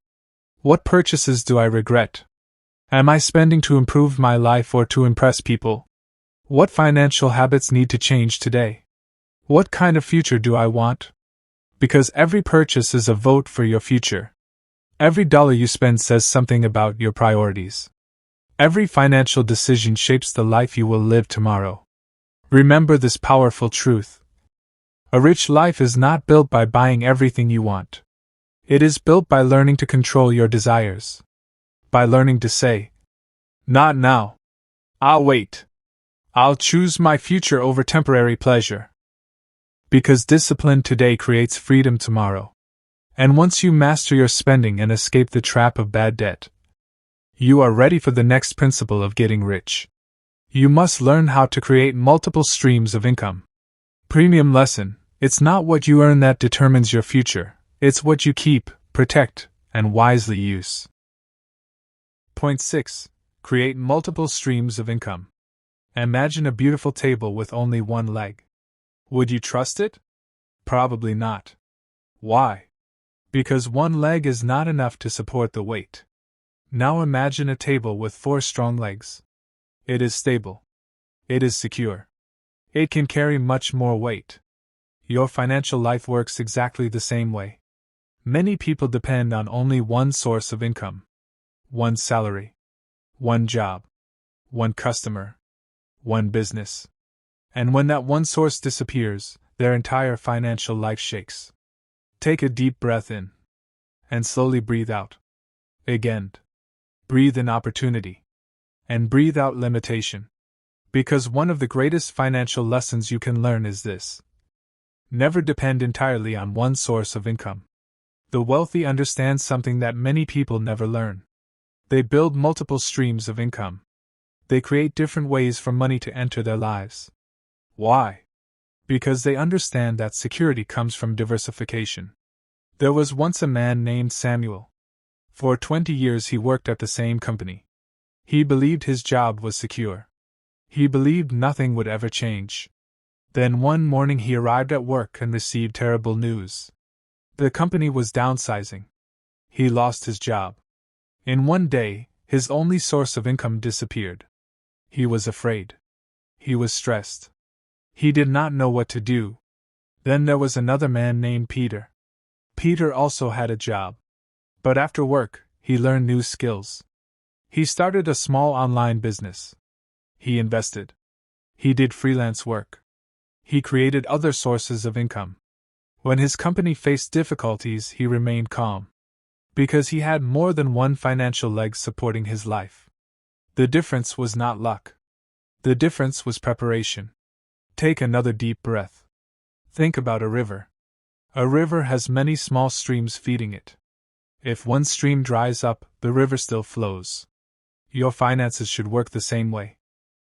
What purchases do I regret? Am I spending to improve my life or to impress people? What financial habits need to change today? What kind of future do I want? Because every purchase is a vote for your future. Every dollar you spend says something about your priorities. Every financial decision shapes the life you will live tomorrow. Remember this powerful truth. A rich life is not built by buying everything you want. It is built by learning to control your desires. By learning to say, not now. I'll wait. I'll choose my future over temporary pleasure. Because discipline today creates freedom tomorrow. And once you master your spending and escape the trap of bad debt, you are ready for the next principle of getting rich. You must learn how to create multiple streams of income. Premium lesson: it's not what you earn that determines your future, it's what you keep, protect, and wisely use. Point 6. Create multiple streams of income. Imagine a beautiful table with only one leg. Would you trust it? Probably not. Why? Because one leg is not enough to support the weight. Now imagine a table with 4 strong legs. It is stable. It is secure. It can carry much more weight. Your financial life works exactly the same way. Many people depend on only one source of income. One salary. One job. One customer. One business. And when that one source disappears, their entire financial life shakes. Take a deep breath in. And slowly breathe out. Again. Breathe in opportunity. And breathe out limitation. Because one of the greatest financial lessons you can learn is this. Never depend entirely on one source of income. The wealthy understand something that many people never learn. They build multiple streams of income. They create different ways for money to enter their lives. Why? Because they understand that security comes from diversification. There was once a man named Samuel. For 20 years he worked at the same company. He believed his job was secure. He believed nothing would ever change. Then one morning he arrived at work and received terrible news. The company was downsizing. He lost his job. In one day, his only source of income disappeared. He was afraid. He was stressed. He did not know what to do. Then there was another man named Peter. Peter also had a job. But after work, he learned new skills. He started a small online business. He invested. He did freelance work. He created other sources of income. When his company faced difficulties, he remained calm. Because he had more than one financial leg supporting his life. The difference was not luck. The difference was preparation. Take another deep breath. Think about a river. A river has many small streams feeding it. If one stream dries up, the river still flows. Your finances should work the same way.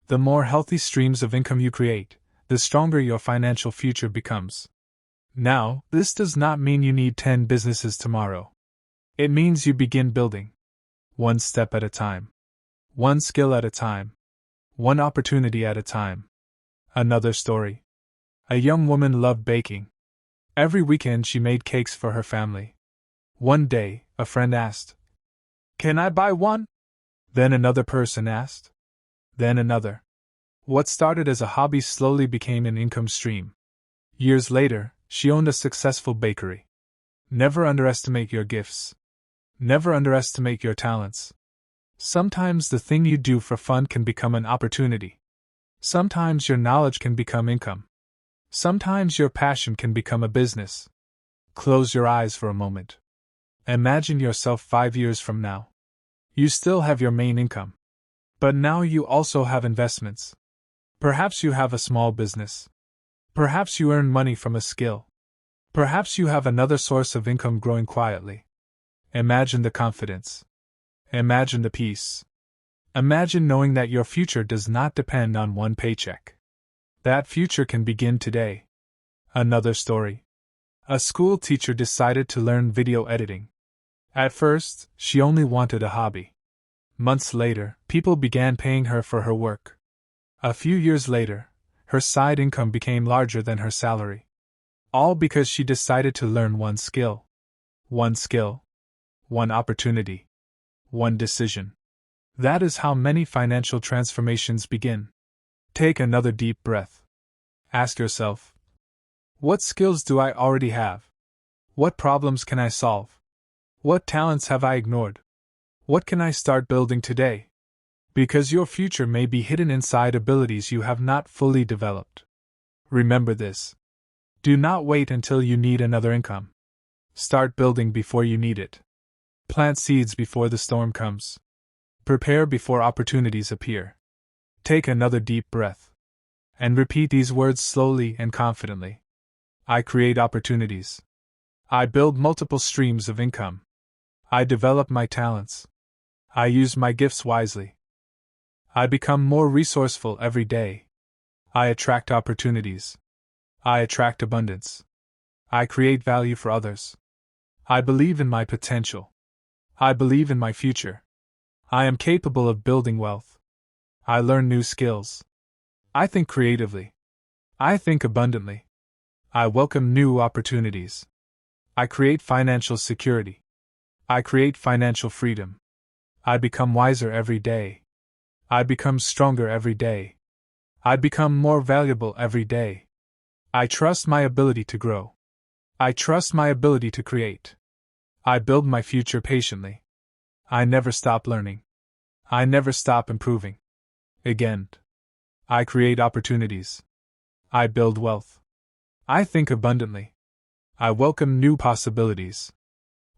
The more healthy streams of income you create, the stronger your financial future becomes. Now, this does not mean you need 10 businesses tomorrow. It means you begin building. One step at a time. One skill at a time. One opportunity at a time. Another story. A young woman loved baking. Every weekend she made cakes for her family. One day, a friend asked, "Can I buy one?" Then another person asked. Then another. What started as a hobby slowly became an income stream. Years later, she owned a successful bakery. Never underestimate your gifts. Never underestimate your talents. Sometimes the thing you do for fun can become an opportunity. Sometimes your knowledge can become income. Sometimes your passion can become a business. Close your eyes for a moment. Imagine yourself 5 years from now. You still have your main income. But now you also have investments. Perhaps you have a small business. Perhaps you earn money from a skill. Perhaps you have another source of income growing quietly. Imagine the confidence. Imagine the peace. Imagine knowing that your future does not depend on one paycheck. That future can begin today. Another story. A school teacher decided to learn video editing. At first, she only wanted a hobby. Months later, people began paying her for her work. A few years later, her side income became larger than her salary. All because she decided to learn one skill. One skill. One opportunity. One decision. That is how many financial transformations begin. Take another deep breath. Ask yourself, what skills do I already have? What problems can I solve? What talents have I ignored? What can I start building today? Because your future may be hidden inside abilities you have not fully developed. Remember this. Do not wait until you need another income. Start building before you need it. Plant seeds before the storm comes. Prepare before opportunities appear. Take another deep breath. And repeat these words slowly and confidently. I create opportunities. I build multiple streams of income. I develop my talents. I use my gifts wisely. I become more resourceful every day. I attract opportunities. I attract abundance. I create value for others. I believe in my potential. I believe in my future. I am capable of building wealth. I learn new skills. I think creatively. I think abundantly. I welcome new opportunities. I create financial security. I create financial freedom. I become wiser every day. I become stronger every day. I become more valuable every day. I trust my ability to grow. I trust my ability to create. I build my future patiently. I never stop learning. I never stop improving. Again. I create opportunities. I build wealth. I think abundantly. I welcome new possibilities.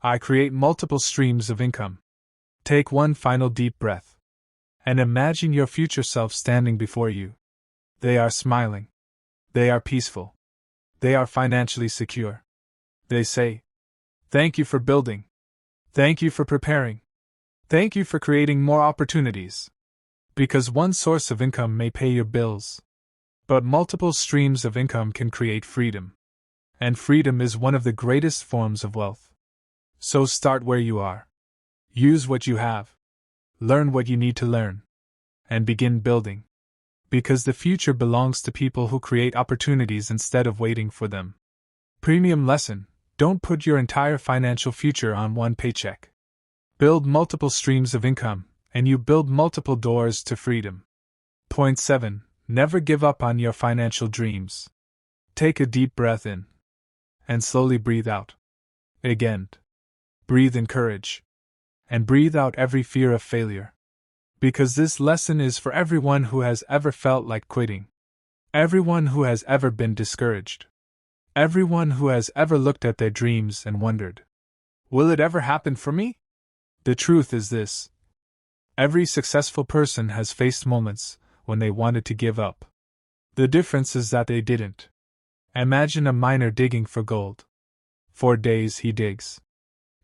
I create multiple streams of income. Take one final deep breath. And imagine your future self standing before you. They are smiling. They are peaceful. They are financially secure. They say, "Thank you for building. Thank you for preparing. Thank you for creating more opportunities." Because one source of income may pay your bills, but multiple streams of income can create freedom. And freedom is one of the greatest forms of wealth. So start where you are. Use what you have. Learn what you need to learn. And begin building. Because the future belongs to people who create opportunities instead of waiting for them. Premium lesson: don't put your entire financial future on one paycheck. Build multiple streams of income, and you build multiple doors to freedom. Point 7. Never give up on your financial dreams. Take a deep breath in. And slowly breathe out. Again. Breathe in courage. And breathe out every fear of failure. Because this lesson is for everyone who has ever felt like quitting. Everyone who has ever been discouraged. Everyone who has ever looked at their dreams and wondered, will it ever happen for me? The truth is this. Every successful person has faced moments when they wanted to give up. The difference is that they didn't. Imagine a miner digging for gold. For days he digs.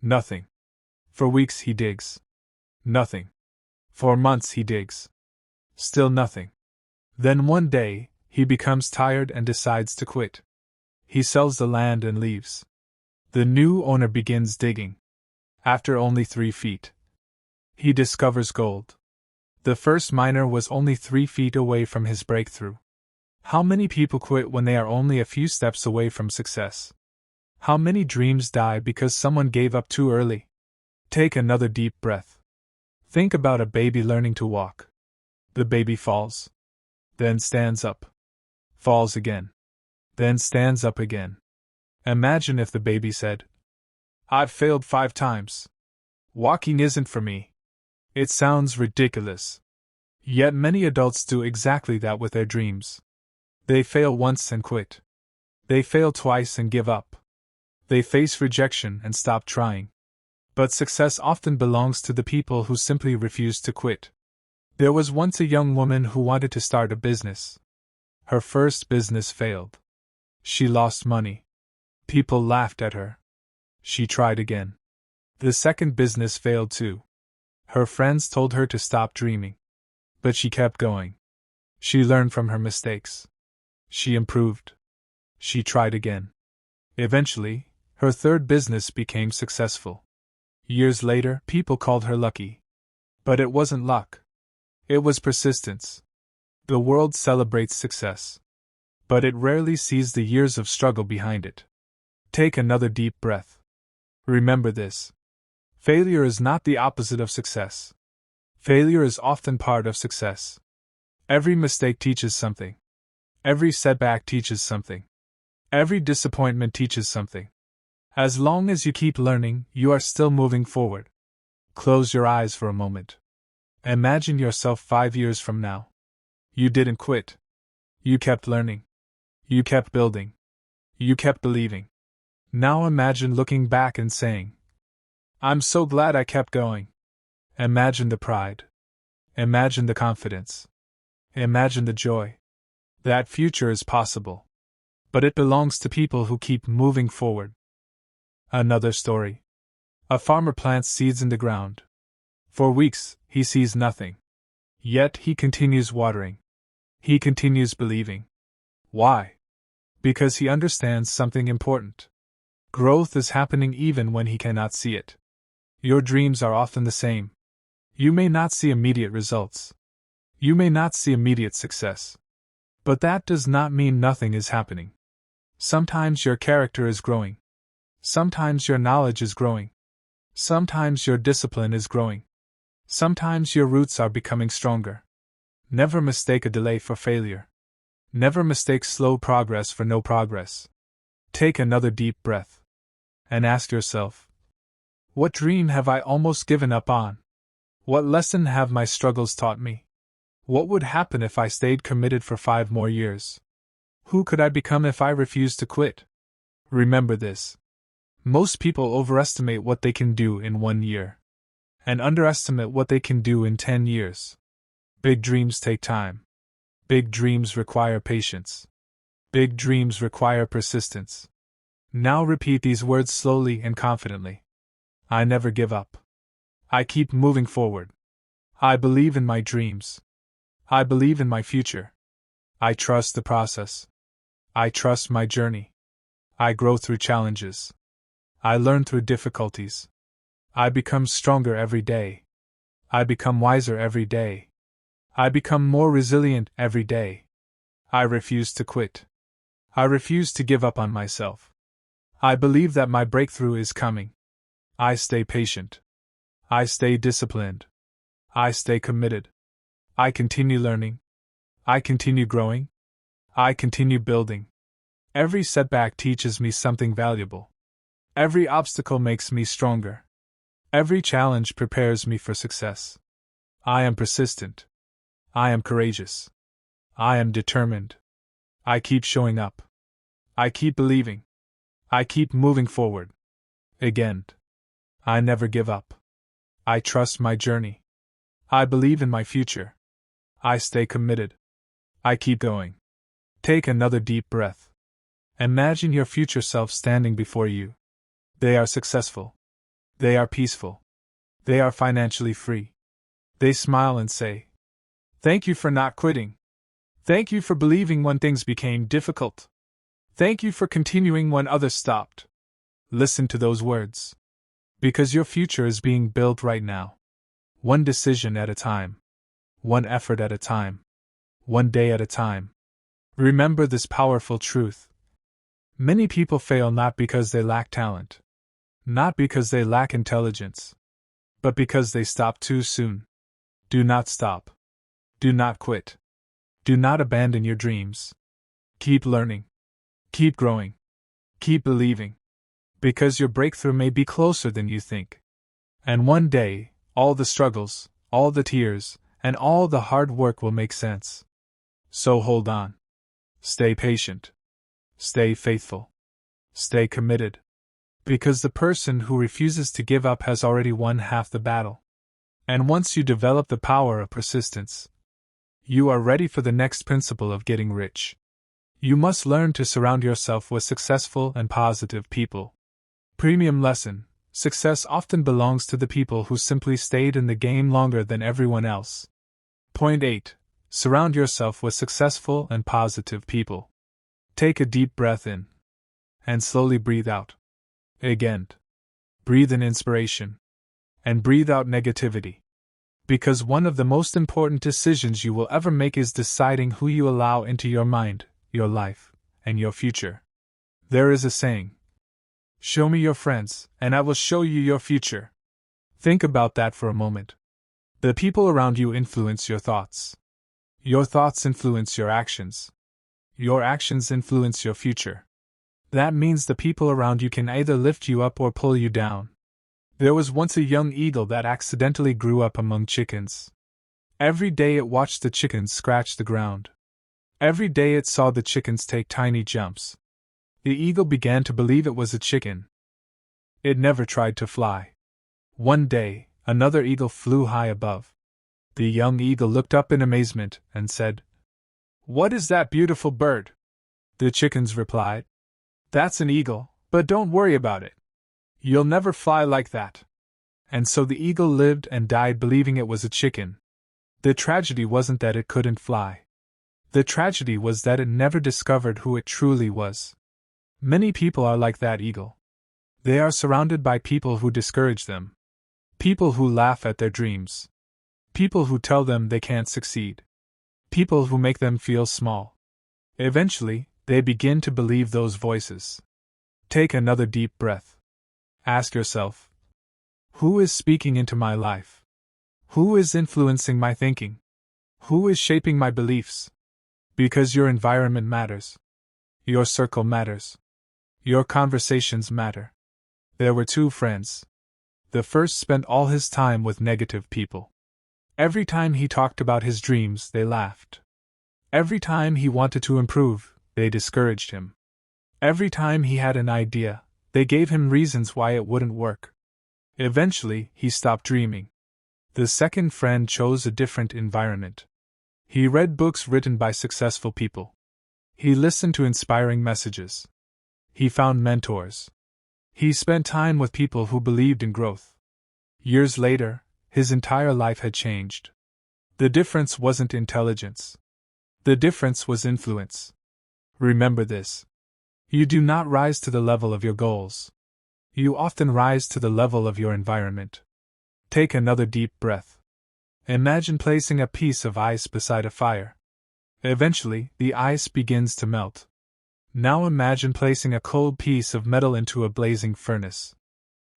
Nothing. For weeks he digs. Nothing. For months he digs. Still nothing. Then one day, he becomes tired and decides to quit. He sells the land and leaves. The new owner begins digging. After only 3 feet, he discovers gold. The first miner was only 3 feet away from his breakthrough. How many people quit when they are only a few steps away from success? How many dreams die because someone gave up too early? Take another deep breath. Think about a baby learning to walk. The baby falls. Then stands up. Falls again. Then stands up again. Imagine if the baby said, "I've failed 5 times. Walking isn't for me." It sounds ridiculous. Yet many adults do exactly that with their dreams. They fail once and quit. They fail twice and give up. They face rejection and stop trying. But success often belongs to the people who simply refuse to quit. There was once a young woman who wanted to start a business. Her first business failed. She lost money. People laughed at her. She tried again. The second business failed too. Her friends told her to stop dreaming. But she kept going. She learned from her mistakes. She improved. She tried again. Eventually, her third business became successful. Years later, people called her lucky. But it wasn't luck. It was persistence. The world celebrates success. But it rarely sees the years of struggle behind it. Take another deep breath. Remember this. Failure is not the opposite of success. Failure is often part of success. Every mistake teaches something. Every setback teaches something. Every disappointment teaches something. As long as you keep learning, you are still moving forward. Close your eyes for a moment. Imagine yourself 5 years from now. You didn't quit. You kept learning. You kept building. You kept believing. Now imagine looking back and saying, "I'm so glad I kept going." Imagine the pride. Imagine the confidence. Imagine the joy. That future is possible. But it belongs to people who keep moving forward. Another story. A farmer plants seeds in the ground. For weeks, he sees nothing. Yet he continues watering. He continues believing. Why? Because he understands something important. Growth is happening even when he cannot see it. Your dreams are often the same. You may not see immediate results. You may not see immediate success. But that does not mean nothing is happening. Sometimes your character is growing. Sometimes your knowledge is growing. Sometimes your discipline is growing. Sometimes your roots are becoming stronger. Never mistake a delay for failure. Never mistake slow progress for no progress. Take another deep breath and ask yourself, what dream have I almost given up on? What lesson have my struggles taught me? What would happen if I stayed committed for 5 more years? Who could I become if I refused to quit? Remember this. Most people overestimate what they can do in 1 year and underestimate what they can do in 10 years. Big dreams take time. Big dreams require patience. Big dreams require persistence. Now repeat these words slowly and confidently. I never give up. I keep moving forward. I believe in my dreams. I believe in my future. I trust the process. I trust my journey. I grow through challenges. I learn through difficulties. I become stronger every day. I become wiser every day. I become more resilient every day. I refuse to quit. I refuse to give up on myself. I believe that my breakthrough is coming. I stay patient. I stay disciplined. I stay committed. I continue learning. I continue growing. I continue building. Every setback teaches me something valuable. Every obstacle makes me stronger. Every challenge prepares me for success. I am persistent. I am courageous. I am determined. I keep showing up. I keep believing. I keep moving forward. Again. I never give up. I trust my journey. I believe in my future. I stay committed. I keep going. Take another deep breath. Imagine your future self standing before you. They are successful. They are peaceful. They are financially free. They smile and say, "Thank you for not quitting. Thank you for believing when things became difficult. Thank you for continuing when others stopped." Listen to those words. Because your future is being built right now. One decision at a time. One effort at a time. One day at a time. Remember this powerful truth. Many people fail not because they lack talent. Not because they lack intelligence. But because they stop too soon. Do not stop. Do not quit. Do not abandon your dreams. Keep learning. Keep growing. Keep believing. Because your breakthrough may be closer than you think. And one day, all the struggles, all the tears, and all the hard work will make sense. So hold on. Stay patient. Stay faithful. Stay committed. Because the person who refuses to give up has already won half the battle. And once you develop the power of persistence, you are ready for the next principle of getting rich. You must learn to surround yourself with successful and positive people. Premium lesson: success often belongs to the people who simply stayed in the game longer than everyone else. Point 8. Surround yourself with successful and positive people. Take a deep breath in. And slowly breathe out. Again. Breathe in inspiration. And breathe out negativity. Because one of the most important decisions you will ever make is deciding who you allow into your mind, your life, and your future. There is a saying: show me your friends, and I will show you your future. Think about that for a moment. The people around you influence your thoughts. Your thoughts influence your actions. Your actions influence your future. That means the people around you can either lift you up or pull you down. There was once a young eagle that accidentally grew up among chickens. Every day it watched the chickens scratch the ground. Every day it saw the chickens take tiny jumps. The eagle began to believe it was a chicken. It never tried to fly. One day, another eagle flew high above. The young eagle looked up in amazement and said, "What is that beautiful bird?" The chickens replied, "That's an eagle, but don't worry about it. You'll never fly like that." And so the eagle lived and died believing it was a chicken. The tragedy wasn't that it couldn't fly. The tragedy was that it never discovered who it truly was. Many people are like that eagle. They are surrounded by people who discourage them. People who laugh at their dreams. People who tell them they can't succeed. People who make them feel small. Eventually, they begin to believe those voices. Take another deep breath. Ask yourself, who is speaking into my life? Who is influencing my thinking? Who is shaping my beliefs? Because your environment matters. Your circle matters. Your conversations matter. There were two friends. The first spent all his time with negative people. Every time he talked about his dreams, they laughed. Every time he wanted to improve, they discouraged him. Every time he had an idea, they gave him reasons why it wouldn't work. Eventually, he stopped dreaming. The second friend chose a different environment. He read books written by successful people. He listened to inspiring messages. He found mentors. He spent time with people who believed in growth. Years later, his entire life had changed. The difference wasn't intelligence. The difference was influence. Remember this. You do not rise to the level of your goals. You often rise to the level of your environment. Take another deep breath. Imagine placing a piece of ice beside a fire. Eventually, the ice begins to melt. Now imagine placing a cold piece of metal into a blazing furnace.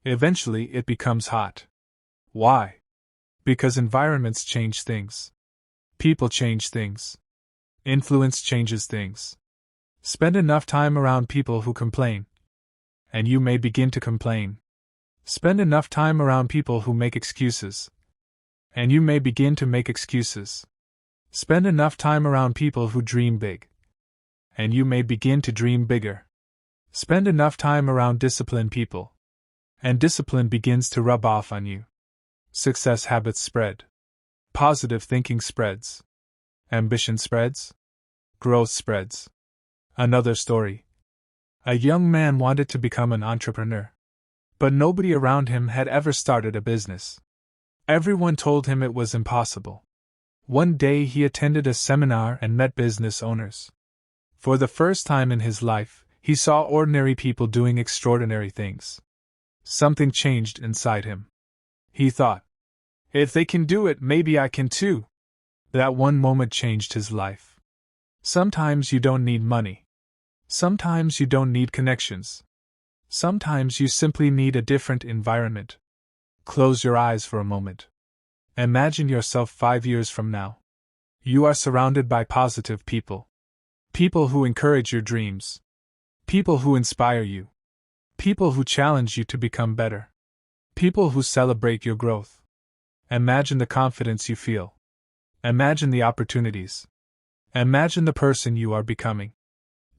Eventually, it becomes hot. Why? Because environments change things. People change things. Influence changes things. Spend enough time around people who complain, and you may begin to complain. Spend enough time around people who make excuses, and you may begin to make excuses. Spend enough time around people who dream big, and you may begin to dream bigger. Spend enough time around disciplined people, and discipline begins to rub off on you. Success habits spread. Positive thinking spreads. Ambition spreads. Growth spreads. Another story. A young man wanted to become an entrepreneur, but nobody around him had ever started a business. Everyone told him it was impossible. One day he attended a seminar and met business owners. For the first time in his life, he saw ordinary people doing extraordinary things. Something changed inside him. He thought, if they can do it, maybe I can too. That one moment changed his life. Sometimes you don't need money. Sometimes you don't need connections. Sometimes you simply need a different environment. Close your eyes for a moment. Imagine yourself 5 years from now. You are surrounded by positive people. People who encourage your dreams. People who inspire you. People who challenge you to become better. People who celebrate your growth. Imagine the confidence you feel. Imagine the opportunities. Imagine the person you are becoming.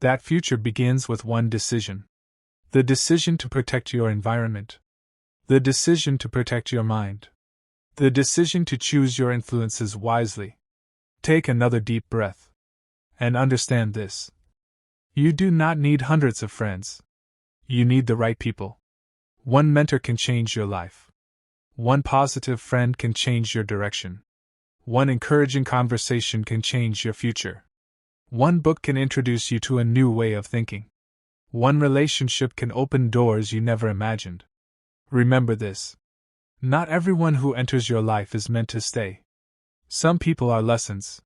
That future begins with one decision. The decision to protect your environment. The decision to protect your mind. The decision to choose your influences wisely. Take another deep breath. And understand this. You do not need hundreds of friends. You need the right people. One mentor can change your life. One positive friend can change your direction. One encouraging conversation can change your future. One book can introduce you to a new way of thinking. One relationship can open doors you never imagined. Remember this. Not everyone who enters your life is meant to stay. Some people are lessons.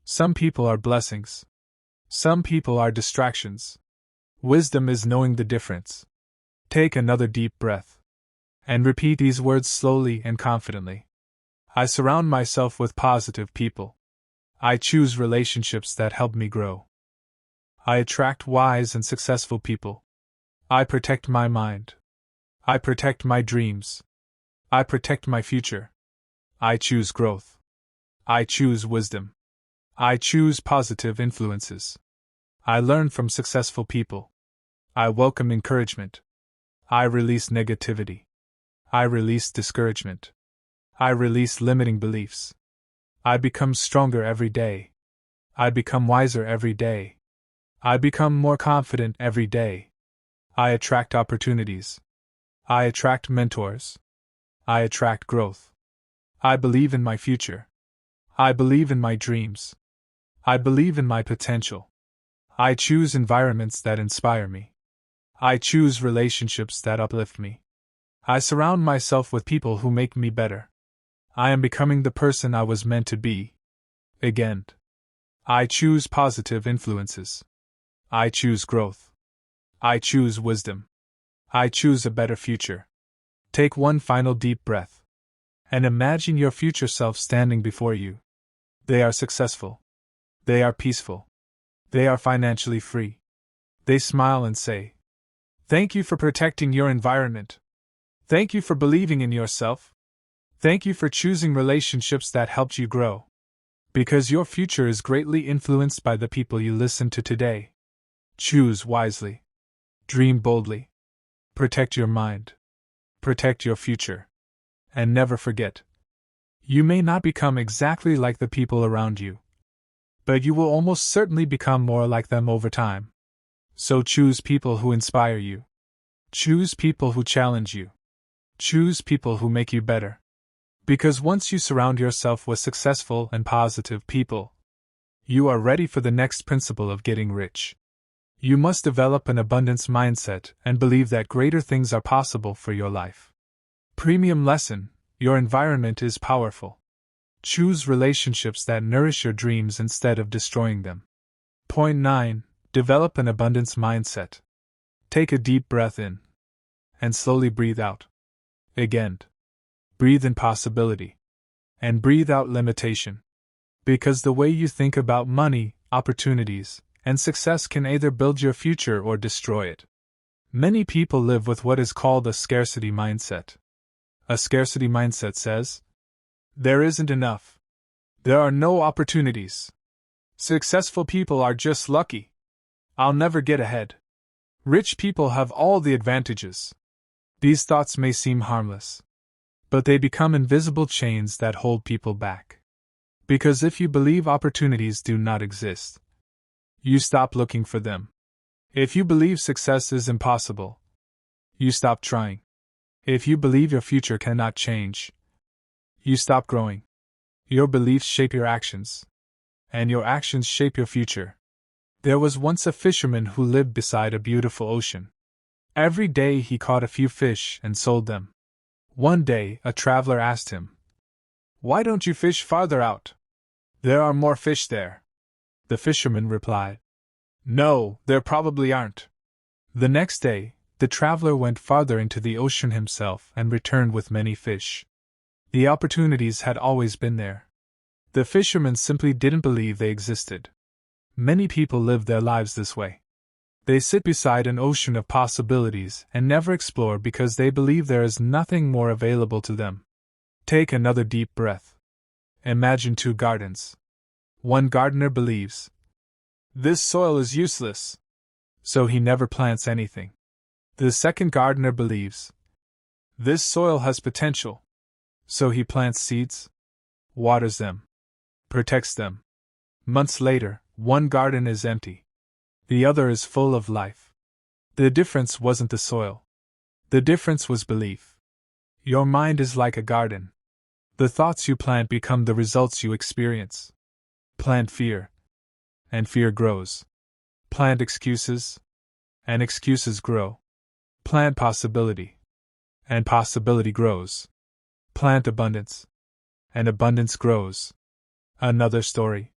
Some people are blessings. Some people are distractions. Wisdom is knowing the difference. Take another deep breath. And repeat these words slowly and confidently. I surround myself with positive people. I choose relationships that help me grow. I attract wise and successful people. I protect my mind. I protect my dreams. I protect my future. I choose growth. I choose wisdom. I choose positive influences. I learn from successful people. I welcome encouragement. I release negativity. I release discouragement. I release limiting beliefs. I become stronger every day. I become wiser every day. I become more confident every day. I attract opportunities. I attract mentors. I attract growth. I believe in my future. I believe in my dreams. I believe in my potential. I choose environments that inspire me. I choose relationships that uplift me. I surround myself with people who make me better. I am becoming the person I was meant to be. Again. I choose positive influences. I choose growth. I choose wisdom. I choose a better future. Take one final deep breath. and imagine your future self standing before you. They are successful. They are peaceful. They are financially free. They smile and say, "Thank you for protecting your environment. Thank you for believing in yourself. Thank you for choosing relationships that helped you grow." Because your future is greatly influenced by the people you listen to today. Choose wisely. Dream boldly. Protect your mind. Protect your future. And never forget, you may not become exactly like the people around you, but you will almost certainly become more like them over time. So choose people who inspire you. Choose people who challenge you. Choose people who make you better. Because once you surround yourself with successful and positive people, you are ready for the next principle of getting rich. You must develop an abundance mindset and believe that greater things are possible for your life. Premium lesson: your environment is powerful. Choose relationships that nourish your dreams instead of destroying them. Point 9. Develop an abundance mindset. Take a deep breath in. And slowly breathe out. Again. Breathe in possibility. And breathe out limitation. Because the way you think about money, opportunities, and success can either build your future or destroy it. Many people live with what is called a scarcity mindset. A scarcity mindset says, "There isn't enough. There are no opportunities. Successful people are just lucky. I'll never get ahead. Rich people have all the advantages." These thoughts may seem harmless, but they become invisible chains that hold people back. Because if you believe opportunities do not exist, you stop looking for them. If you believe success is impossible, you stop trying. If you believe your future cannot change, you stop growing. Your beliefs shape your actions, and your actions shape your future. There was once a fisherman who lived beside a beautiful ocean. Every day he caught a few fish and sold them. One day a traveler asked him, "Why don't you fish farther out? There are more fish there." The fisherman replied, "No, there probably aren't." The next day, the traveler went farther into the ocean himself and returned with many fish. The opportunities had always been there. The fisherman simply didn't believe they existed. Many people live their lives this way. They sit beside an ocean of possibilities and never explore because they believe there is nothing more available to them. Take another deep breath. Imagine two gardens. One gardener believes, "This soil is useless," so he never plants anything. The second gardener believes, "This soil has potential," so he plants seeds, waters them, protects them. Months later, one garden is empty. The other is full of life. The difference wasn't the soil. The difference was belief. Your mind is like a garden. The thoughts you plant become the results you experience. Plant fear, and fear grows. Plant excuses, and excuses grow. Plant possibility, and possibility grows. Plant abundance, and abundance grows. Another story.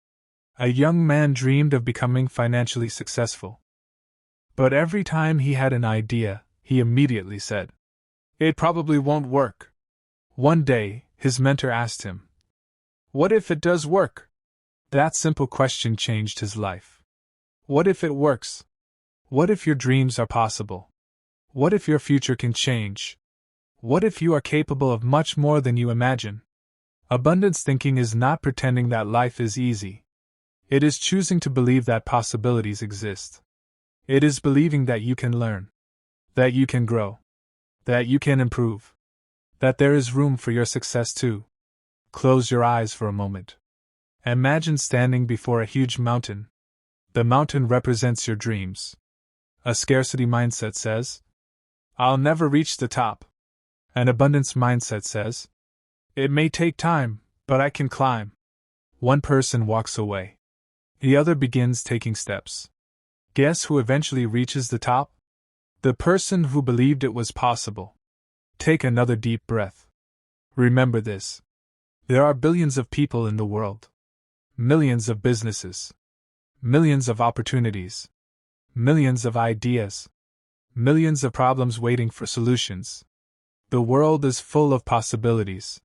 A young man dreamed of becoming financially successful. But every time he had an idea, he immediately said, "It probably won't work." One day, his mentor asked him, "What if it does work?" That simple question changed his life. What if it works? What if your dreams are possible? What if your future can change? What if you are capable of much more than you imagine? Abundance thinking is not pretending that life is easy. It is choosing to believe that possibilities exist. It is believing that you can learn, that you can grow, that you can improve, that there is room for your success too. Close your eyes for a moment. Imagine standing before a huge mountain. The mountain represents your dreams. A scarcity mindset says, "I'll never reach the top." An abundance mindset says, "It may take time, but I can climb." One person walks away. The other begins taking steps. Guess who eventually reaches the top? The person who believed it was possible. Take another deep breath. Remember this. There are billions of people in the world. Millions of businesses. Millions of opportunities. Millions of ideas. Millions of problems waiting for solutions. The world is full of possibilities.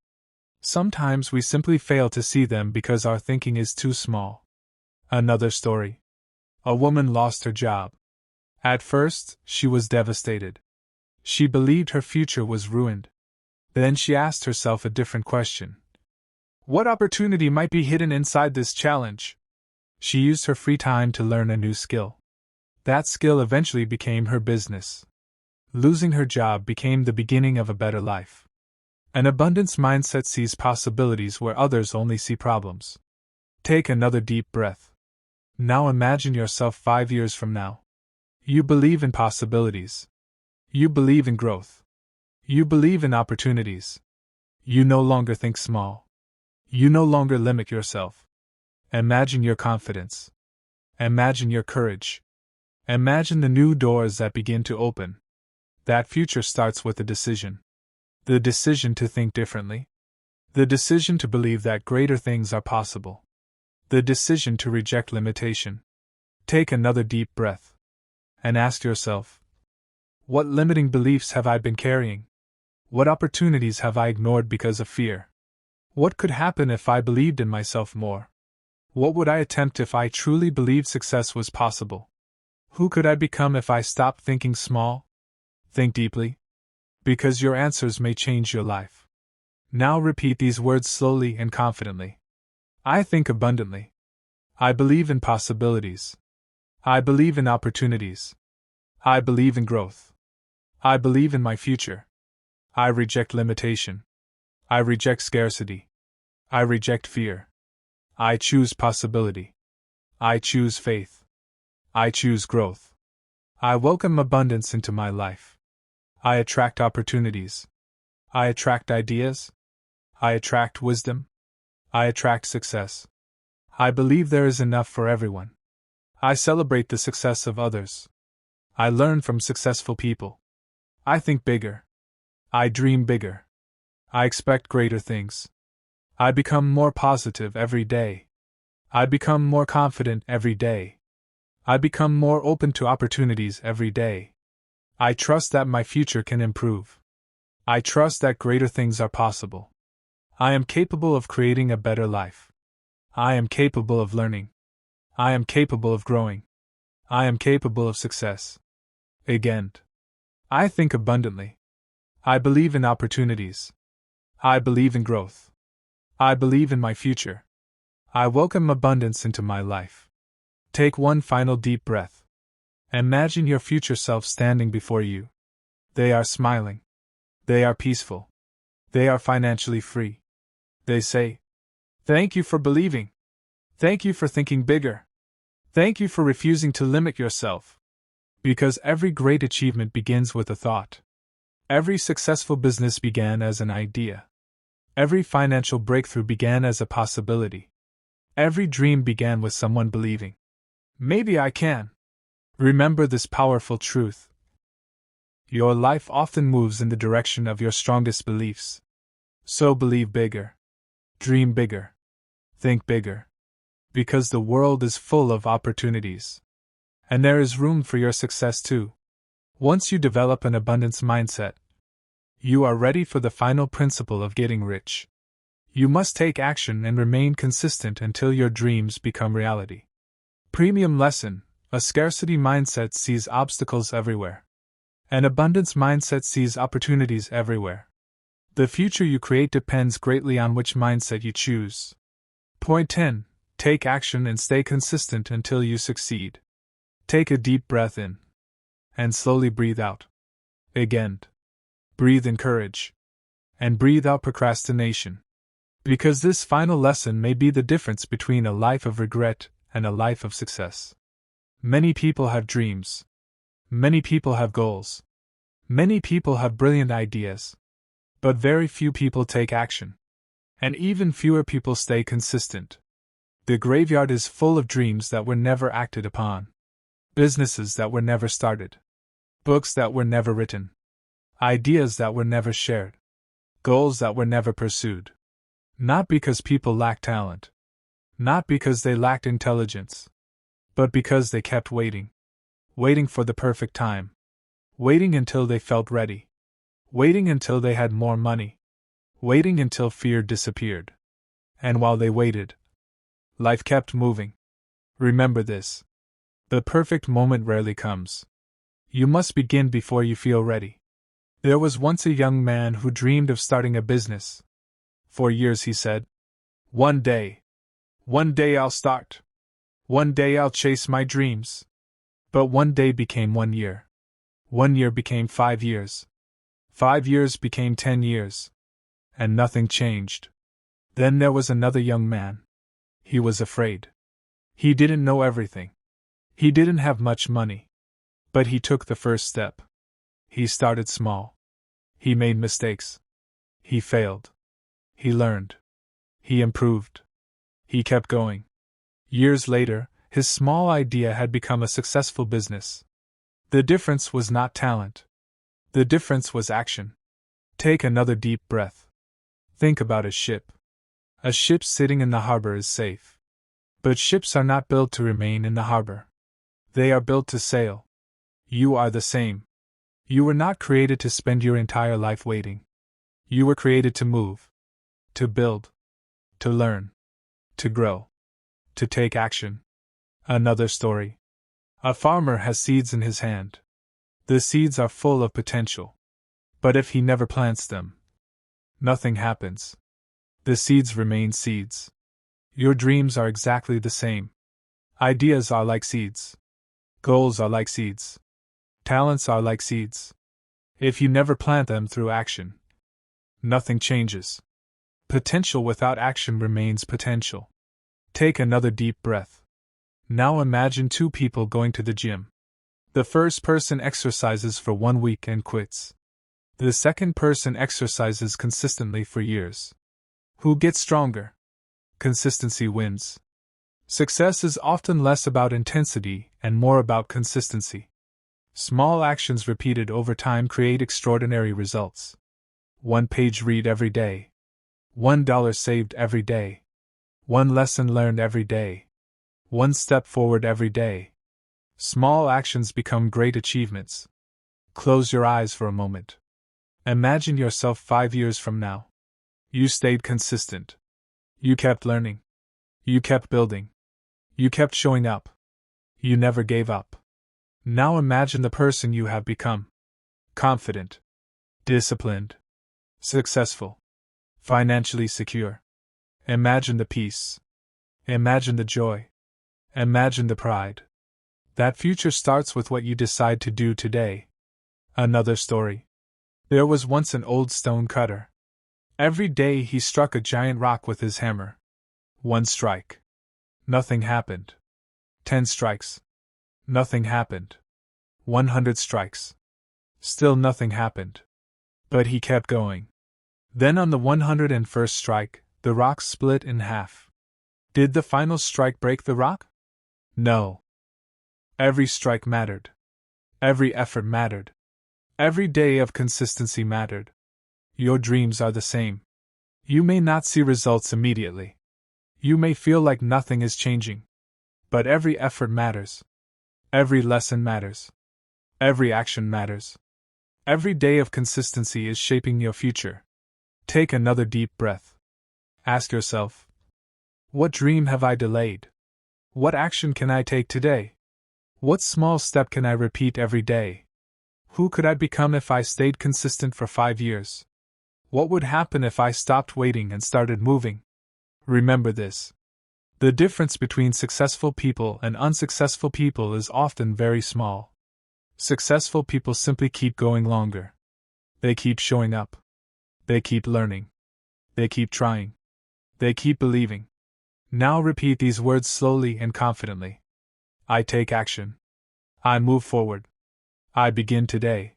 Sometimes we simply fail to see them because our thinking is too small. Another story. A woman lost her job. At first, she was devastated. She believed her future was ruined. Then she asked herself a different question. What opportunity might be hidden inside this challenge? She used her free time to learn a new skill. That skill eventually became her business. Losing her job became the beginning of a better life. An abundance mindset sees possibilities where others only see problems. Take another deep breath. Now imagine yourself 5 years from now. You believe in possibilities. You believe in growth. You believe in opportunities. You no longer think small. You no longer limit yourself. Imagine your confidence. Imagine your courage. Imagine the new doors that begin to open. That future starts with a decision. The decision to think differently. The decision to believe that greater things are possible. The decision to reject limitation. Take another deep breath. And ask yourself, what limiting beliefs have I been carrying? What opportunities have I ignored because of fear? What could happen if I believed in myself more? What would I attempt if I truly believed success was possible? Who could I become if I stopped thinking small? Think deeply. Because your answers may change your life. Now repeat these words slowly and confidently. I think abundantly. I believe in possibilities. I believe in opportunities. I believe in growth. I believe in my future. I reject limitation. I reject scarcity. I reject fear. I choose possibility. I choose faith. I choose growth. I welcome abundance into my life. I attract opportunities. I attract ideas. I attract wisdom. I attract success. I believe there is enough for everyone. I celebrate the success of others. I learn from successful people. I think bigger. I dream bigger. I expect greater things. I become more positive every day. I become more confident every day. I become more open to opportunities every day. I trust that my future can improve. I trust that greater things are possible. I am capable of creating a better life. I am capable of learning. I am capable of growing. I am capable of success. Again. I think abundantly. I believe in opportunities. I believe in growth. I believe in my future. I welcome abundance into my life. Take one final deep breath. Imagine your future self standing before you. They are smiling. They are peaceful. They are financially free. They say, "Thank you for believing. Thank you for thinking bigger. Thank you for refusing to limit yourself." Because every great achievement begins with a thought. Every successful business began as an idea. Every financial breakthrough began as a possibility. Every dream began with someone believing, "Maybe I can." Remember this powerful truth. Your life often moves in the direction of your strongest beliefs. So believe bigger. Dream bigger. Think bigger. Because the world is full of opportunities. And there is room for your success too. Once you develop an abundance mindset, you are ready for the final principle of getting rich. You must take action and remain consistent until your dreams become reality. Premium lesson: a scarcity mindset sees obstacles everywhere. An abundance mindset sees opportunities everywhere. The future you create depends greatly on which mindset you choose. Point 10. Take action and stay consistent until you succeed. Take a deep breath in. And slowly breathe out. Again. Breathe in courage. And breathe out procrastination. Because this final lesson may be the difference between a life of regret and a life of success. Many people have dreams. Many people have goals. Many people have brilliant ideas. But very few people take action. And even fewer people stay consistent. The graveyard is full of dreams that were never acted upon. Businesses that were never started. Books that were never written. Ideas that were never shared. Goals that were never pursued. Not because people lacked talent. Not because they lacked intelligence. But because they kept waiting. Waiting for the perfect time. Waiting until they felt ready. Waiting until they had more money. waiting until fear disappeared. And while they waited, life kept moving. Remember this: the perfect moment rarely comes. You must begin before you feel ready. There was once a young man who dreamed of starting a business. For years he said, one day I'll start. One day I'll chase my dreams. But one day became 1 year. 1 year became 5 years. 5 years became 10 years. And nothing changed. Then there was another young man. He was afraid. He didn't know everything. He didn't have much money. But he took the first step. He started small. He made mistakes. He failed. He learned. He improved. He kept going. Years later, his small idea had become a successful business. The difference was not talent. The difference was action. Take another deep breath. Think about a ship. A ship sitting in the harbor is safe. But ships are not built to remain in the harbor. They are built to sail. You are the same. You were not created to spend your entire life waiting. You were created to move, to build, to learn, to grow, to take action. Another story. A farmer has seeds in his hand. The seeds are full of potential. But if he never plants them, nothing happens. The seeds remain seeds. Your dreams are exactly the same. Ideas are like seeds. Goals are like seeds. Talents are like seeds. If you never plant them through action, nothing changes. Potential without action remains potential. Take another deep breath. Now imagine 2 people going to the gym. The first person exercises for 1 week and quits. The second person exercises consistently for years. Who gets stronger? Consistency wins. Success is often less about intensity and more about consistency. Small actions repeated over time create extraordinary results. 1 page read every day. $1 saved every day. 1 lesson learned every day. 1 step forward every day. Small actions become great achievements. Close your eyes for a moment. Imagine yourself 5 years from now. You stayed consistent. You kept learning. You kept building. You kept showing up. You never gave up. Now imagine the person you have become. Confident. Disciplined. Successful. Financially secure. Imagine the peace. Imagine the joy. Imagine the pride. That future starts with what you decide to do today. Another story. There was once an old stone cutter. Every day he struck a giant rock with his hammer. 1 strike. Nothing happened. 10 strikes. Nothing happened. 100 strikes. Still nothing happened. But he kept going. Then on the 101st strike, the rock split in half. Did the final strike break the rock? No. Every strike mattered. Every effort mattered. Every day of consistency mattered. Your dreams are the same. You may not see results immediately. You may feel like nothing is changing. But every effort matters. Every lesson matters. Every action matters. Every day of consistency is shaping your future. Take another deep breath. Ask yourself, what dream have I delayed? What action can I take today? What small step can I repeat every day? Who could I become if I stayed consistent for 5 years? What would happen if I stopped waiting and started moving? Remember this. The difference between successful people and unsuccessful people is often very small. Successful people simply keep going longer. They keep showing up. They keep learning. They keep trying. They keep believing. Now repeat these words slowly and confidently. I take action. I move forward. I begin today.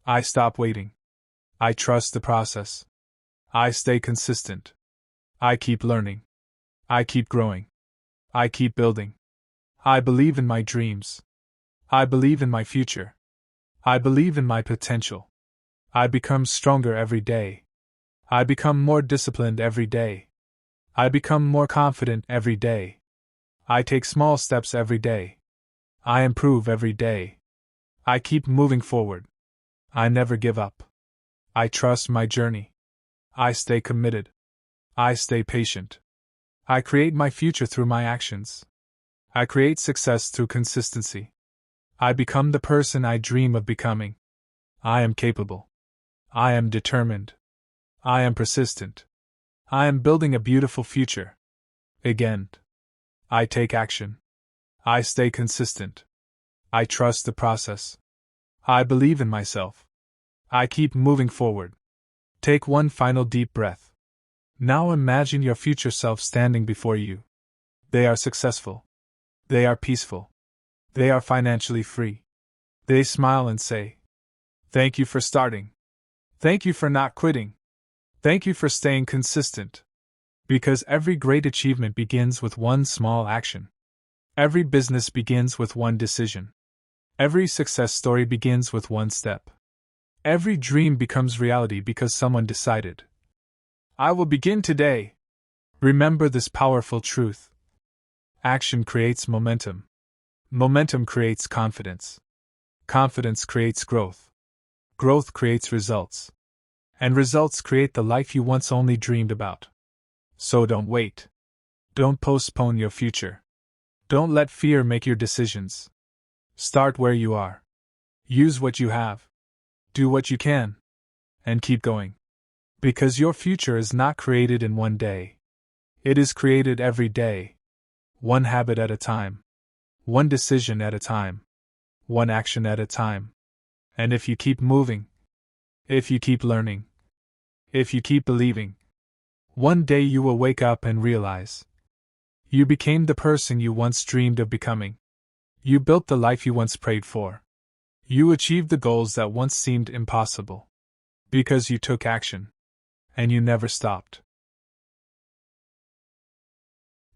I stop waiting. I trust the process. I stay consistent. I keep learning. I keep growing. I keep building. I believe in my dreams. I believe in my future. I believe in my potential. I become stronger every day. I become more disciplined every day. I become more confident every day. I take small steps every day. I improve every day. I keep moving forward. I never give up. I trust my journey. I stay committed. I stay patient. I create my future through my actions. I create success through consistency. I become the person I dream of becoming. I am capable. I am determined. I am persistent. I am building a beautiful future. Again. I take action. I stay consistent. I trust the process. I believe in myself. I keep moving forward. Take one final deep breath. Now imagine your future self standing before you. They are successful. They are peaceful. They are financially free. They smile and say, "Thank you for starting. Thank you for not quitting. Thank you for staying consistent." Because every great achievement begins with one small action. Every business begins with one decision. Every success story begins with one step. Every dream becomes reality because someone decided, "I will begin today." Remember this powerful truth. Action creates momentum. Momentum creates confidence. Confidence creates growth. Growth creates results. And results create the life you once only dreamed about. So don't wait. Don't postpone your future. Don't let fear make your decisions. Start where you are. Use what you have. Do what you can. And keep going. Because your future is not created in one day. It is created every day. One habit at a time. One decision at a time. One action at a time. And if you keep moving, if you keep learning, if you keep believing, one day you will wake up and realize you became the person you once dreamed of becoming. You built the life you once prayed for. You achieved the goals that once seemed impossible. Because you took action. And you never stopped.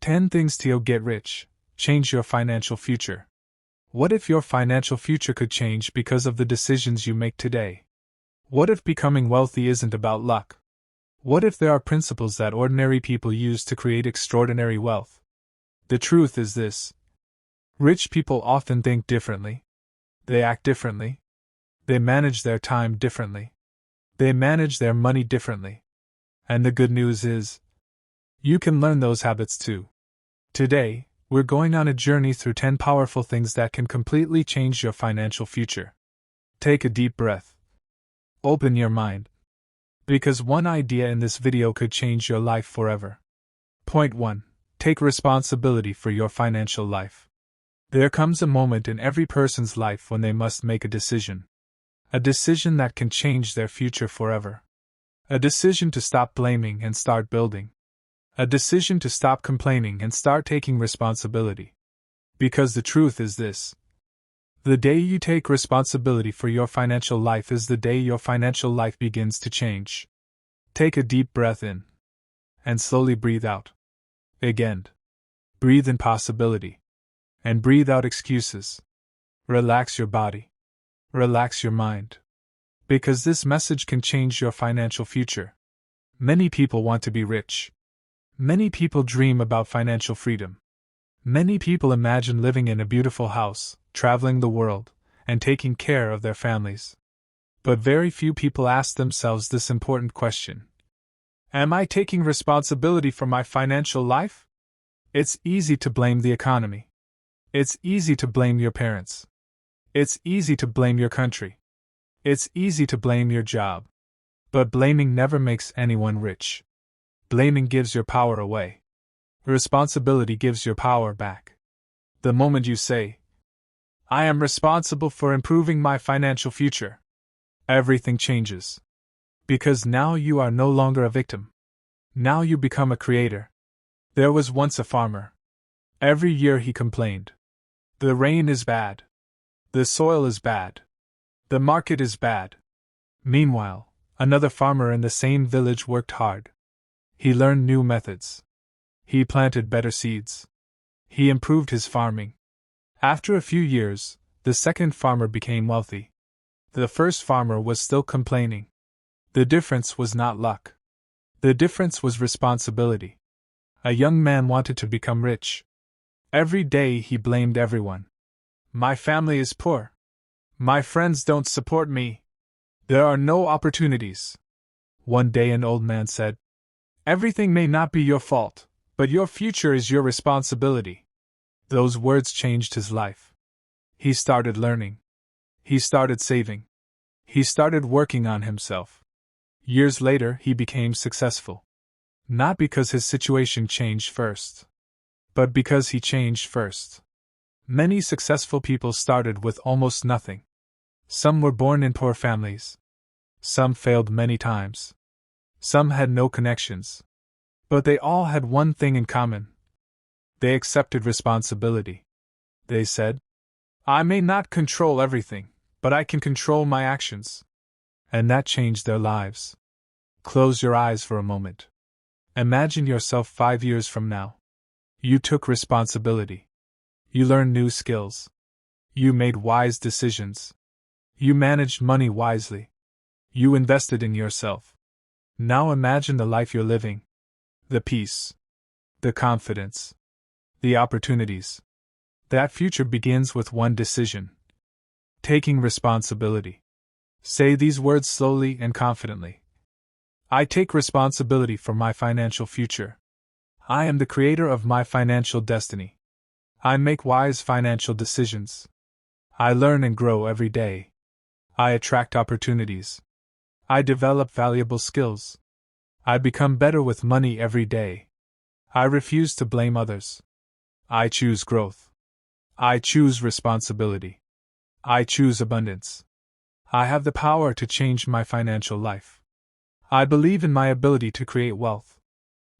10 things to get rich. Change your financial future. What if your financial future could change because of the decisions you make today? What if becoming wealthy isn't about luck? What if there are principles that ordinary people use to create extraordinary wealth? The truth is this. Rich people often think differently. They act differently. They manage their time differently. They manage their money differently. And the good news is, you can learn those habits too. Today, we're going on a journey through 10 powerful things that can completely change your financial future. Take a deep breath. Open your mind. Because one idea in this video could change your life forever. Point 1. Take responsibility for your financial life. There comes a moment in every person's life when they must make a decision. A decision that can change their future forever. A decision to stop blaming and start building. A decision to stop complaining and start taking responsibility. Because the truth is this. The day you take responsibility for your financial life is the day your financial life begins to change. Take a deep breath in. And slowly breathe out. Again. Breathe in possibility. And breathe out excuses. Relax your body. Relax your mind. Because this message can change your financial future. Many people want to be rich. Many people dream about financial freedom. Many people imagine living in a beautiful house, traveling the world, and taking care of their families. But very few people ask themselves this important question. Am I taking responsibility for my financial life? It's easy to blame the economy. It's easy to blame your parents. It's easy to blame your country. It's easy to blame your job. But blaming never makes anyone rich. Blaming gives your power away. Responsibility gives your power back. The moment you say, "I am responsible for improving my financial future," everything changes. Because now you are no longer a victim. Now you become a creator. There was once a farmer. Every year he complained. The rain is bad. The soil is bad. The market is bad. Meanwhile, another farmer in the same village worked hard. He learned new methods. He planted better seeds. He improved his farming. After a few years, the second farmer became wealthy. The first farmer was still complaining. The difference was not luck. The difference was responsibility. A young man wanted to become rich. Every day he blamed everyone. My family is poor. My friends don't support me. There are no opportunities. One day an old man said, "Everything may not be your fault, but your future is your responsibility." Those words changed his life. He started learning. He started saving. He started working on himself. Years later, he became successful. Not because his situation changed first, but because he changed first. Many successful people started with almost nothing. Some were born in poor families. Some failed many times. Some had no connections. But they all had one thing in common. They accepted responsibility. They said, "I may not control everything, but I can control my actions." And that changed their lives. Close your eyes for a moment. Imagine yourself 5 years from now. You took responsibility. You learned new skills. You made wise decisions. You managed money wisely. You invested in yourself. Now imagine the life you're living. The peace. The confidence. The opportunities. That future begins with one decision. Taking responsibility. Say these words slowly and confidently. I take responsibility for my financial future. I am the creator of my financial destiny. I make wise financial decisions. I learn and grow every day. I attract opportunities. I develop valuable skills. I become better with money every day. I refuse to blame others. I choose growth. I choose responsibility. I choose abundance. I have the power to change my financial life. I believe in my ability to create wealth.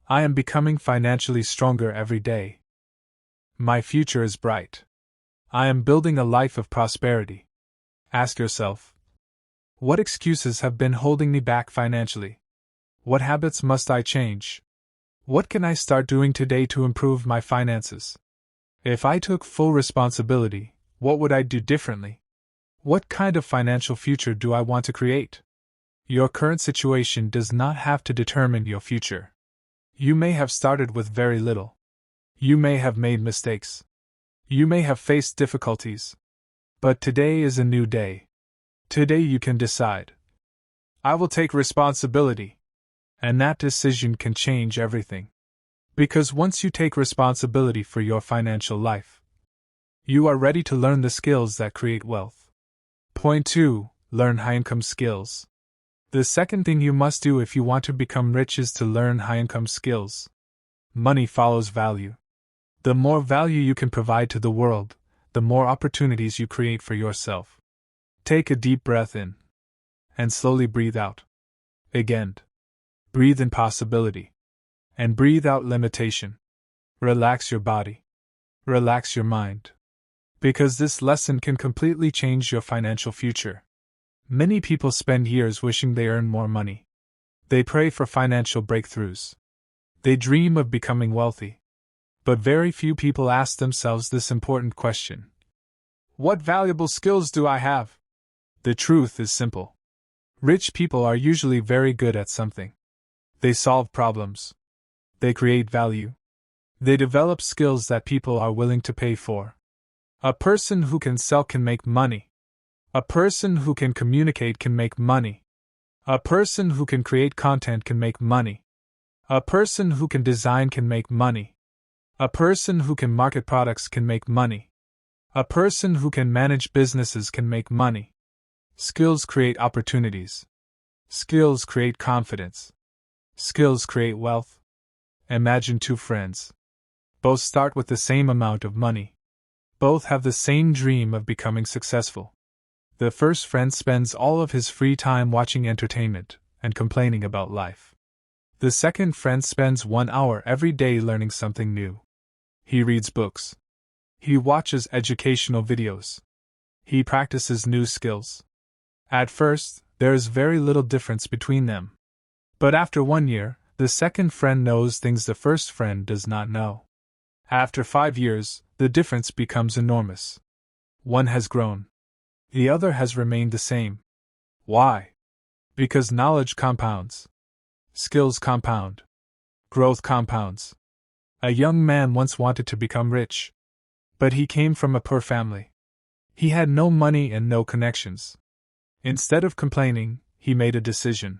I am becoming financially stronger every day. My future is bright. I am building a life of prosperity. Ask yourself, what excuses have been holding me back financially? What habits must I change? What can I start doing today to improve my finances? If I took full responsibility, what would I do differently? What kind of financial future do I want to create? Your current situation does not have to determine your future. You may have started with very little. You may have made mistakes. You may have faced difficulties. But today is a new day. Today you can decide. I will take responsibility. And that decision can change everything. Because once you take responsibility for your financial life, you are ready to learn the skills that create wealth. Point 2. Learn high-income skills. The second thing you must do if you want to become rich is to learn high-income skills. Money follows value. The more value you can provide to the world, the more opportunities you create for yourself. Take a deep breath in. And slowly breathe out. Again. Breathe in possibility. And breathe out limitation. Relax your body. Relax your mind. Because this lesson can completely change your financial future. Many people spend years wishing they earn more money. They pray for financial breakthroughs. They dream of becoming wealthy. But very few people ask themselves this important question. What valuable skills do I have? The truth is simple. Rich people are usually very good at something. They solve problems. They create value. They develop skills that people are willing to pay for. A person who can sell can make money. A person who can communicate can make money. A person who can create content can make money. A person who can design can make money. A person who can market products can make money. A person who can manage businesses can make money. Skills create opportunities. Skills create confidence. Skills create wealth. Imagine two friends. Both start with the same amount of money. Both have the same dream of becoming successful. The first friend spends all of his free time watching entertainment and complaining about life. The second friend spends 1 hour every day learning something new. He reads books. He watches educational videos. He practices new skills. At first, there is very little difference between them. But after 1 year, the second friend knows things the first friend does not know. After 5 years, the difference becomes enormous. One has grown. The other has remained the same. Why? Because knowledge compounds. Skills compound. Growth compounds. A young man once wanted to become rich. But he came from a poor family. He had no money and no connections. Instead of complaining, he made a decision.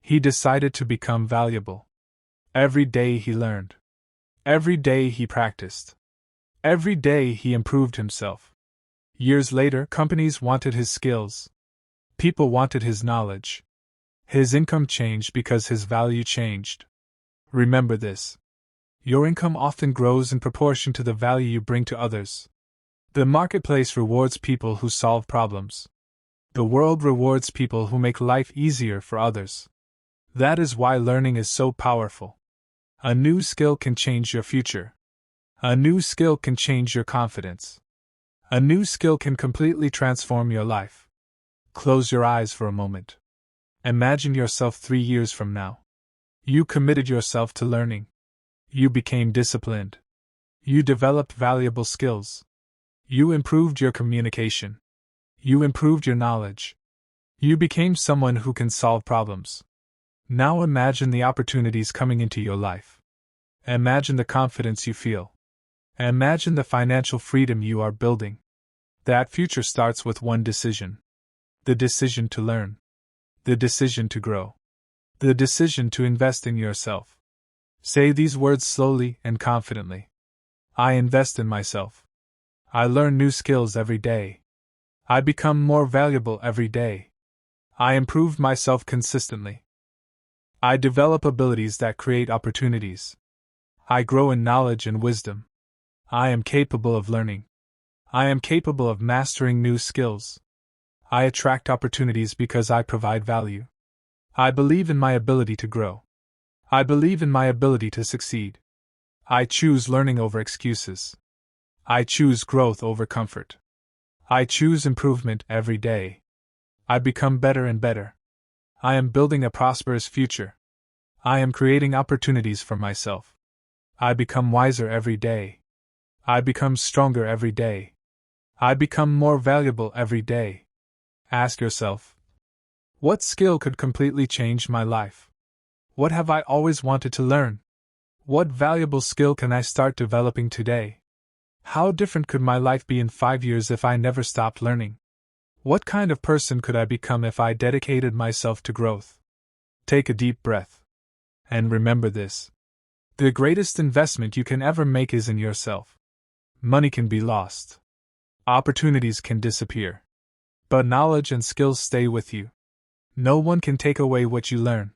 He decided to become valuable. Every day he learned. Every day he practiced. Every day he improved himself. Years later, companies wanted his skills. People wanted his knowledge. His income changed because his value changed. Remember this. Your income often grows in proportion to the value you bring to others. The marketplace rewards people who solve problems. The world rewards people who make life easier for others. That is why learning is so powerful. A new skill can change your future. A new skill can change your confidence. A new skill can completely transform your life. Close your eyes for a moment. Imagine yourself 3 years from now. You committed yourself to learning. You became disciplined. You developed valuable skills. You improved your communication. You improved your knowledge. You became someone who can solve problems. Now imagine the opportunities coming into your life. Imagine the confidence you feel. Imagine the financial freedom you are building. That future starts with one decision. The decision to learn. The decision to grow. The decision to invest in yourself. Say these words slowly and confidently. I invest in myself. I learn new skills every day. I become more valuable every day. I improve myself consistently. I develop abilities that create opportunities. I grow in knowledge and wisdom. I am capable of learning. I am capable of mastering new skills. I attract opportunities because I provide value. I believe in my ability to grow. I believe in my ability to succeed. I choose learning over excuses. I choose growth over comfort. I choose improvement every day. I become better and better. I am building a prosperous future. I am creating opportunities for myself. I become wiser every day. I become stronger every day. I become more valuable every day. Ask yourself, what skill could completely change my life? What have I always wanted to learn? What valuable skill can I start developing today? How different could my life be in 5 years if I never stopped learning? What kind of person could I become if I dedicated myself to growth? Take a deep breath. And remember this. The greatest investment you can ever make is in yourself. Money can be lost. Opportunities can disappear. But knowledge and skills stay with you. No one can take away what you learn.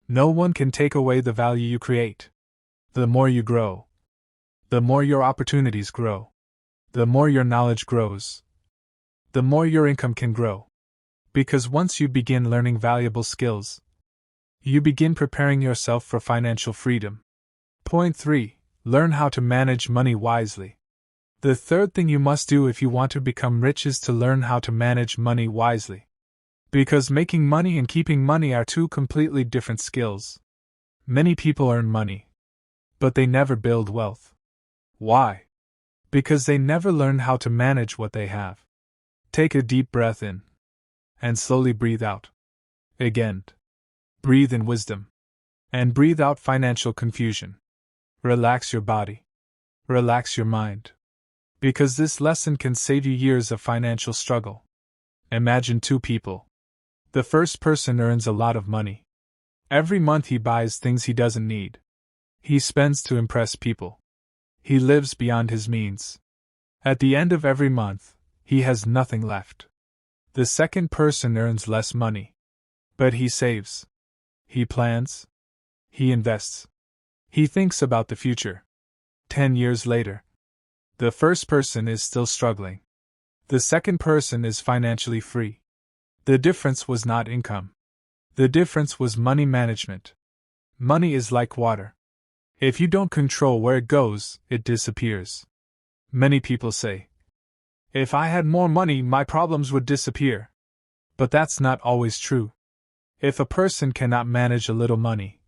No one can take away the value you create. The more you grow, the more your opportunities grow. The more your knowledge grows, the more your income can grow. Because once you begin learning valuable skills, you begin preparing yourself for financial freedom. Point 3. Learn how to manage money wisely. The third thing you must do if you want to become rich is to learn how to manage money wisely. Because making money and keeping money are two completely different skills. Many people earn money, but they never build wealth. Why? Because they never learn how to manage what they have. Take a deep breath in, and slowly breathe out. Again. Breathe in wisdom, and breathe out financial confusion. Relax your body. Relax your mind. Because this lesson can save you years of financial struggle. Imagine 2 people. The first person earns a lot of money. Every month he buys things he doesn't need. He spends to impress people. He lives beyond his means. At the end of every month, he has nothing left. The second person earns less money. But he saves. He plans. He invests. He thinks about the future. 10 years later, the first person is still struggling. The second person is financially free. The difference was not income. The difference was money management. Money is like water. If you don't control where it goes, it disappears. Many people say, if I had more money, my problems would disappear. But that's not always true. If a person cannot manage a little money,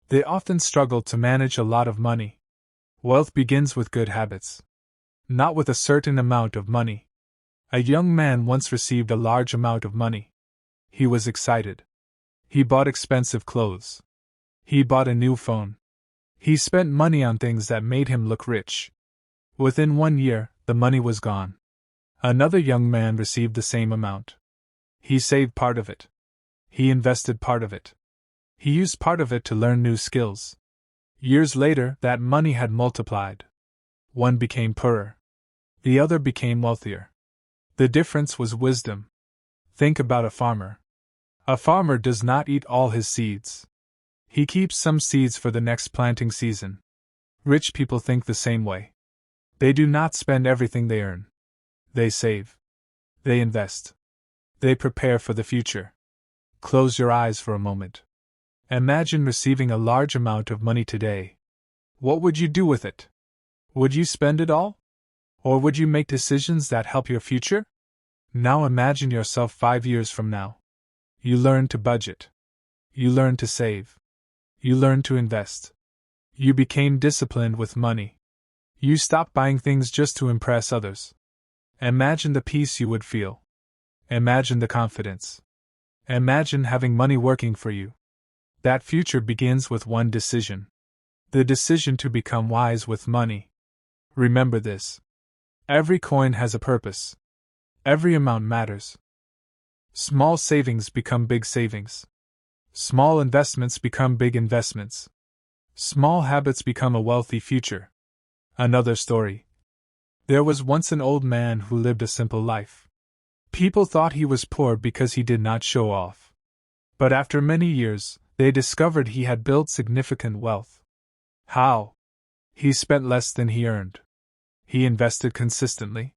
they often struggle to manage a lot of money. Wealth begins with good habits, not with a certain amount of money. A young man once received a large amount of money. He was excited. He bought expensive clothes. He bought a new phone. He spent money on things that made him look rich. Within 1 year, the money was gone. Another young man received the same amount. He saved part of it. He invested part of it. He used part of it to learn new skills. Years later, that money had multiplied. One became poorer. The other became wealthier. The difference was wisdom. Think about a farmer. A farmer does not eat all his seeds. He keeps some seeds for the next planting season. Rich people think the same way. They do not spend everything they earn. They save. They invest. They prepare for the future. Close your eyes for a moment. Imagine receiving a large amount of money today. What would you do with it? Would you spend it all? Or would you make decisions that help your future? Now imagine yourself 5 years from now. You learn to budget. You learn to save. You learn to invest. You became disciplined with money. You stopped buying things just to impress others. Imagine the peace you would feel. Imagine the confidence. Imagine having money working for you. That future begins with one decision. The decision to become wise with money. Remember this. Every coin has a purpose. Every amount matters. Small savings become big savings. Small investments become big investments. Small habits become a wealthy future. Another story. There was once an old man who lived a simple life. People thought he was poor because he did not show off. But after many years, they discovered he had built significant wealth. How? He spent less than he earned. He invested consistently.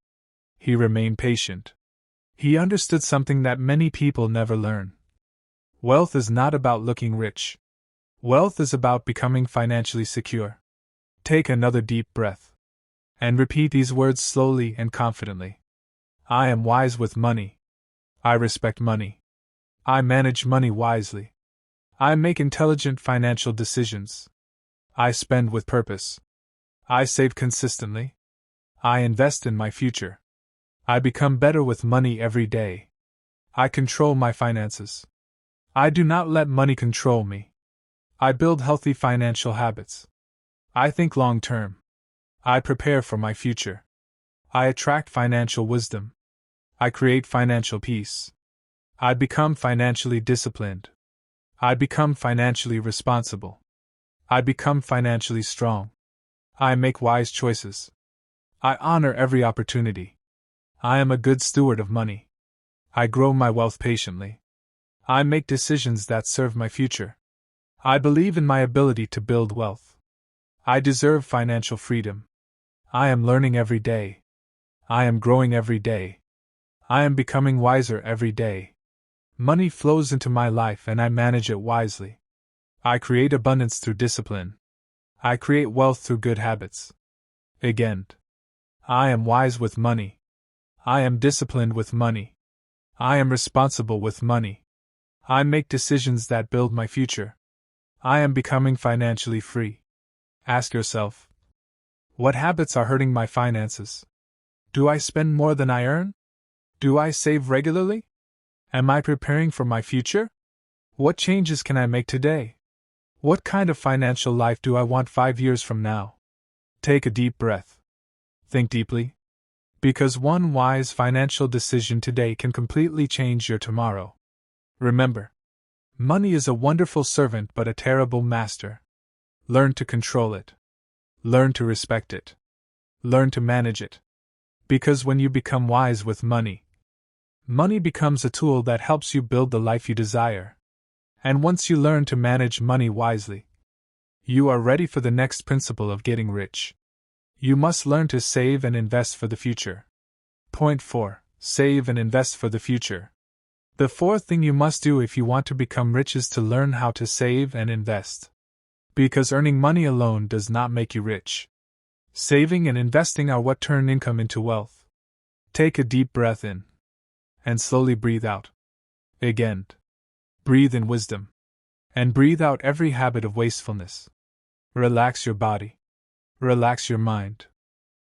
He remained patient. He understood something that many people never learn. Wealth is not about looking rich. Wealth is about becoming financially secure. Take another deep breath. And repeat these words slowly and confidently. I am wise with money. I respect money. I manage money wisely. I make intelligent financial decisions. I spend with purpose. I save consistently. I invest in my future. I become better with money every day. I control my finances. I do not let money control me. I build healthy financial habits. I think long term. I prepare for my future. I attract financial wisdom. I create financial peace. I become financially disciplined. I become financially responsible. I become financially strong. I make wise choices. I honor every opportunity. I am a good steward of money. I grow my wealth patiently. I make decisions that serve my future. I believe in my ability to build wealth. I deserve financial freedom. I am learning every day. I am growing every day. I am becoming wiser every day. Money flows into my life and I manage it wisely. I create abundance through discipline. I create wealth through good habits. Again. I am wise with money. I am disciplined with money. I am responsible with money. I make decisions that build my future. I am becoming financially free. Ask yourself, what habits are hurting my finances? Do I spend more than I earn? Do I save regularly? Am I preparing for my future? What changes can I make today? What kind of financial life do I want 5 years from now? Take a deep breath. Think deeply. Because one wise financial decision today can completely change your tomorrow. Remember, money is a wonderful servant but a terrible master. Learn to control it. Learn to respect it. Learn to manage it. Because when you become wise with money, money becomes a tool that helps you build the life you desire. And once you learn to manage money wisely, you are ready for the next principle of getting rich. You must learn to save and invest for the future. Point 4. Save and invest for the future. The fourth thing you must do if you want to become rich is to learn how to save and invest. Because earning money alone does not make you rich. Saving and investing are what turn income into wealth. Take a deep breath in. And slowly breathe out. Again. Breathe in wisdom. And breathe out every habit of wastefulness. Relax your body. Relax your mind.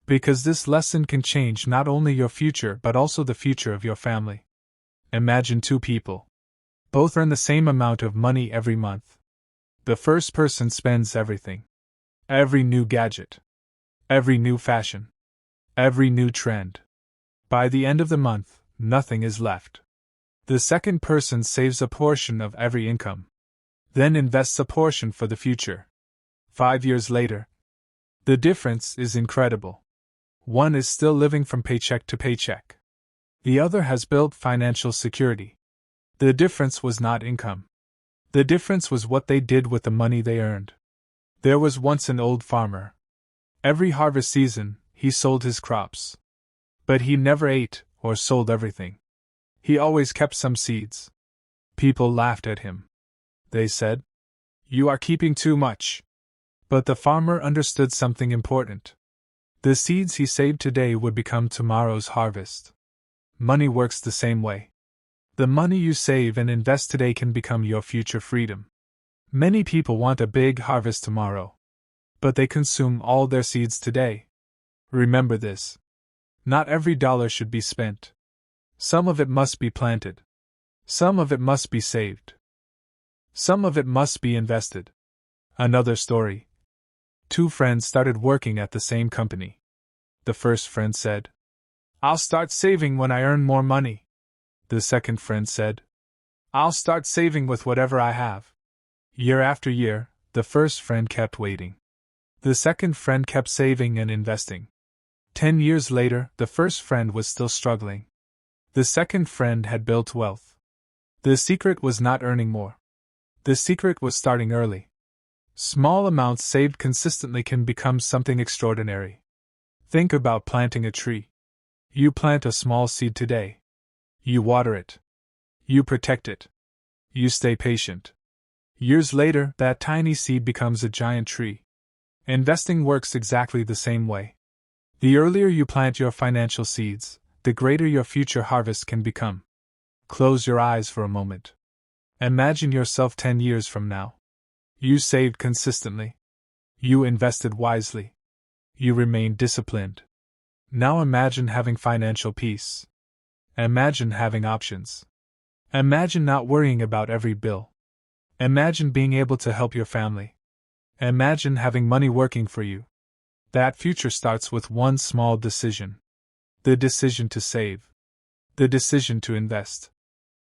Because this lesson can change not only your future but also the future of your family. Imagine two people. Both earn the same amount of money every month. The first person spends everything. Every new gadget. Every new fashion. Every new trend. By the end of the month, nothing is left. The second person saves a portion of every income. Then invests a portion for the future. 5 years later, the difference is incredible. One is still living from paycheck to paycheck. The other has built financial security. The difference was not income. The difference was what they did with the money they earned. There was once an old farmer. Every harvest season, he sold his crops. But he never ate or sold everything. He always kept some seeds. People laughed at him. They said, "You are keeping too much." But the farmer understood something important. The seeds he saved today would become tomorrow's harvest. Money works the same way. The money you save and invest today can become your future freedom. Many people want a big harvest tomorrow. But they consume all their seeds today. Remember this. Not every dollar should be spent. Some of it must be planted. Some of it must be saved. Some of it must be invested. Another story. 2 friends started working at the same company. The first friend said, "I'll start saving when I earn more money." The second friend said, "I'll start saving with whatever I have." Year after year, the first friend kept waiting. The second friend kept saving and investing. 10 years later, the first friend was still struggling. The second friend had built wealth. The secret was not earning more. The secret was starting early. Small amounts saved consistently can become something extraordinary. Think about planting a tree. You plant a small seed today. You water it. You protect it. You stay patient. Years later, that tiny seed becomes a giant tree. Investing works exactly the same way. The earlier you plant your financial seeds, the greater your future harvest can become. Close your eyes for a moment. Imagine yourself 10 years from now. You saved consistently. You invested wisely. You remained disciplined. Now imagine having financial peace. Imagine having options. Imagine not worrying about every bill. Imagine being able to help your family. Imagine having money working for you. That future starts with one small decision. The decision to save. The decision to invest.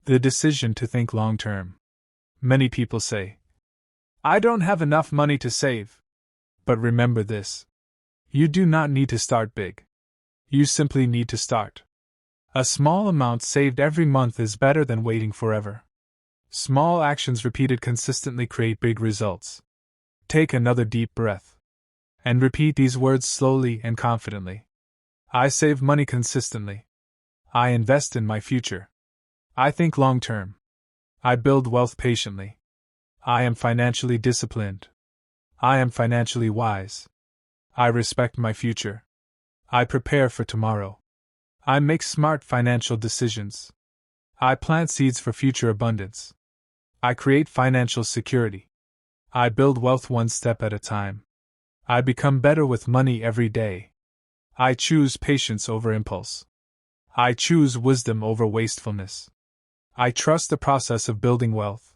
The decision to think long term. Many people say, "I don't have enough money to save." But remember this. You do not need to start big. You simply need to start. A small amount saved every month is better than waiting forever. Small actions repeated consistently create big results. Take another deep breath. And repeat these words slowly and confidently. I save money consistently. I invest in my future. I think long term. I build wealth patiently. I am financially disciplined. I am financially wise. I respect my future. I prepare for tomorrow. I make smart financial decisions. I plant seeds for future abundance. I create financial security. I build wealth one step at a time. I become better with money every day. I choose patience over impulse. I choose wisdom over wastefulness. I trust the process of building wealth.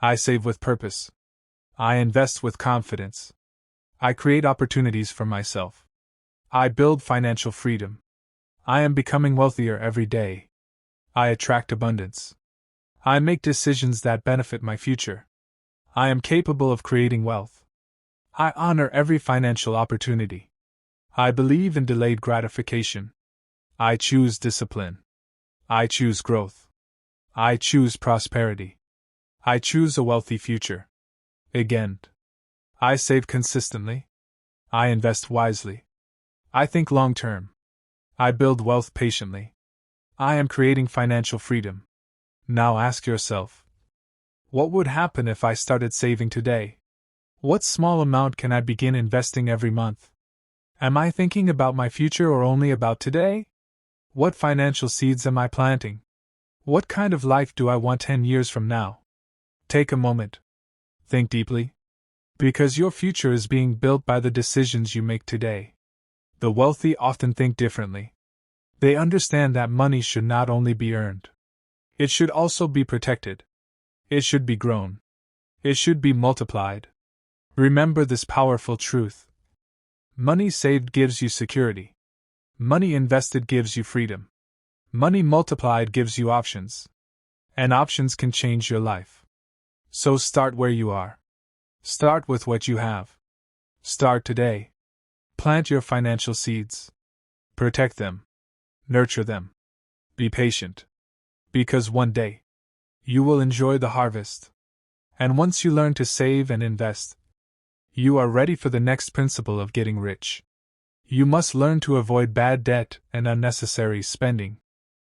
I save with purpose. I invest with confidence. I create opportunities for myself. I build financial freedom. I am becoming wealthier every day. I attract abundance. I make decisions that benefit my future. I am capable of creating wealth. I honor every financial opportunity. I believe in delayed gratification. I choose discipline. I choose growth. I choose prosperity. I choose a wealthy future. Again. I save consistently. I invest wisely. I think long term. I build wealth patiently. I am creating financial freedom. Now ask yourself, what would happen if I started saving today? What small amount can I begin investing every month? Am I thinking about my future or only about today? What financial seeds am I planting? What kind of life do I want 10 years from now? Take a moment. Think deeply. Because your future is being built by the decisions you make today. The wealthy often think differently. They understand that money should not only be earned. It should also be protected. It should be grown. It should be multiplied. Remember this powerful truth. Money saved gives you security. Money invested gives you freedom. Money multiplied gives you options. And options can change your life. So start where you are. Start with what you have. Start today. Plant your financial seeds. Protect them. Nurture them. Be patient. Because one day, you will enjoy the harvest. And once you learn to save and invest, you are ready for the next principle of getting rich. You must learn to avoid bad debt and unnecessary spending.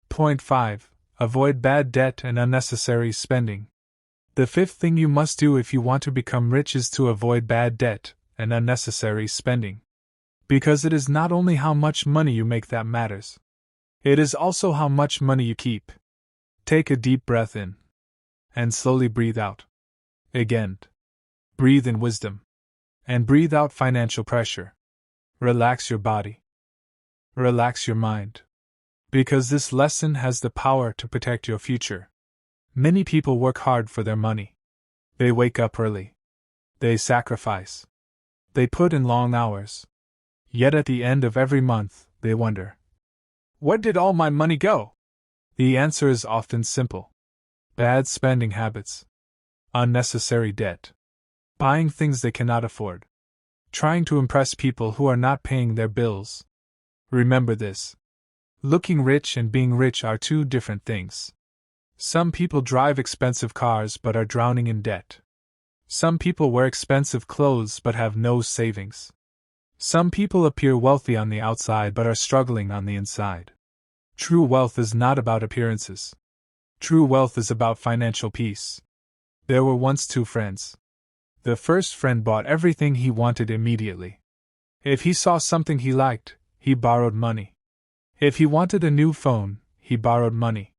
Point 5. Avoid bad debt and unnecessary spending. The fifth thing you must do if you want to become rich is to avoid bad debt and unnecessary spending. Because it is not only how much money you make that matters. It is also how much money you keep. Take a deep breath in. And slowly breathe out. Again. Breathe in wisdom. And breathe out financial pressure. Relax your body. Relax your mind. Because this lesson has the power to protect your future. Many people work hard for their money. They wake up early. They sacrifice. They put in long hours. Yet at the end of every month, they wonder, where did all my money go? The answer is often simple. Bad spending habits. Unnecessary debt. Buying things they cannot afford. Trying to impress people who are not paying their bills. Remember this. Looking rich and being rich are two different things. Some people drive expensive cars but are drowning in debt. Some people wear expensive clothes but have no savings. Some people appear wealthy on the outside but are struggling on the inside. True wealth is not about appearances. True wealth is about financial peace. There were once two friends. The first friend bought everything he wanted immediately. If he saw something he liked, he borrowed money. If he wanted a new phone, he borrowed money.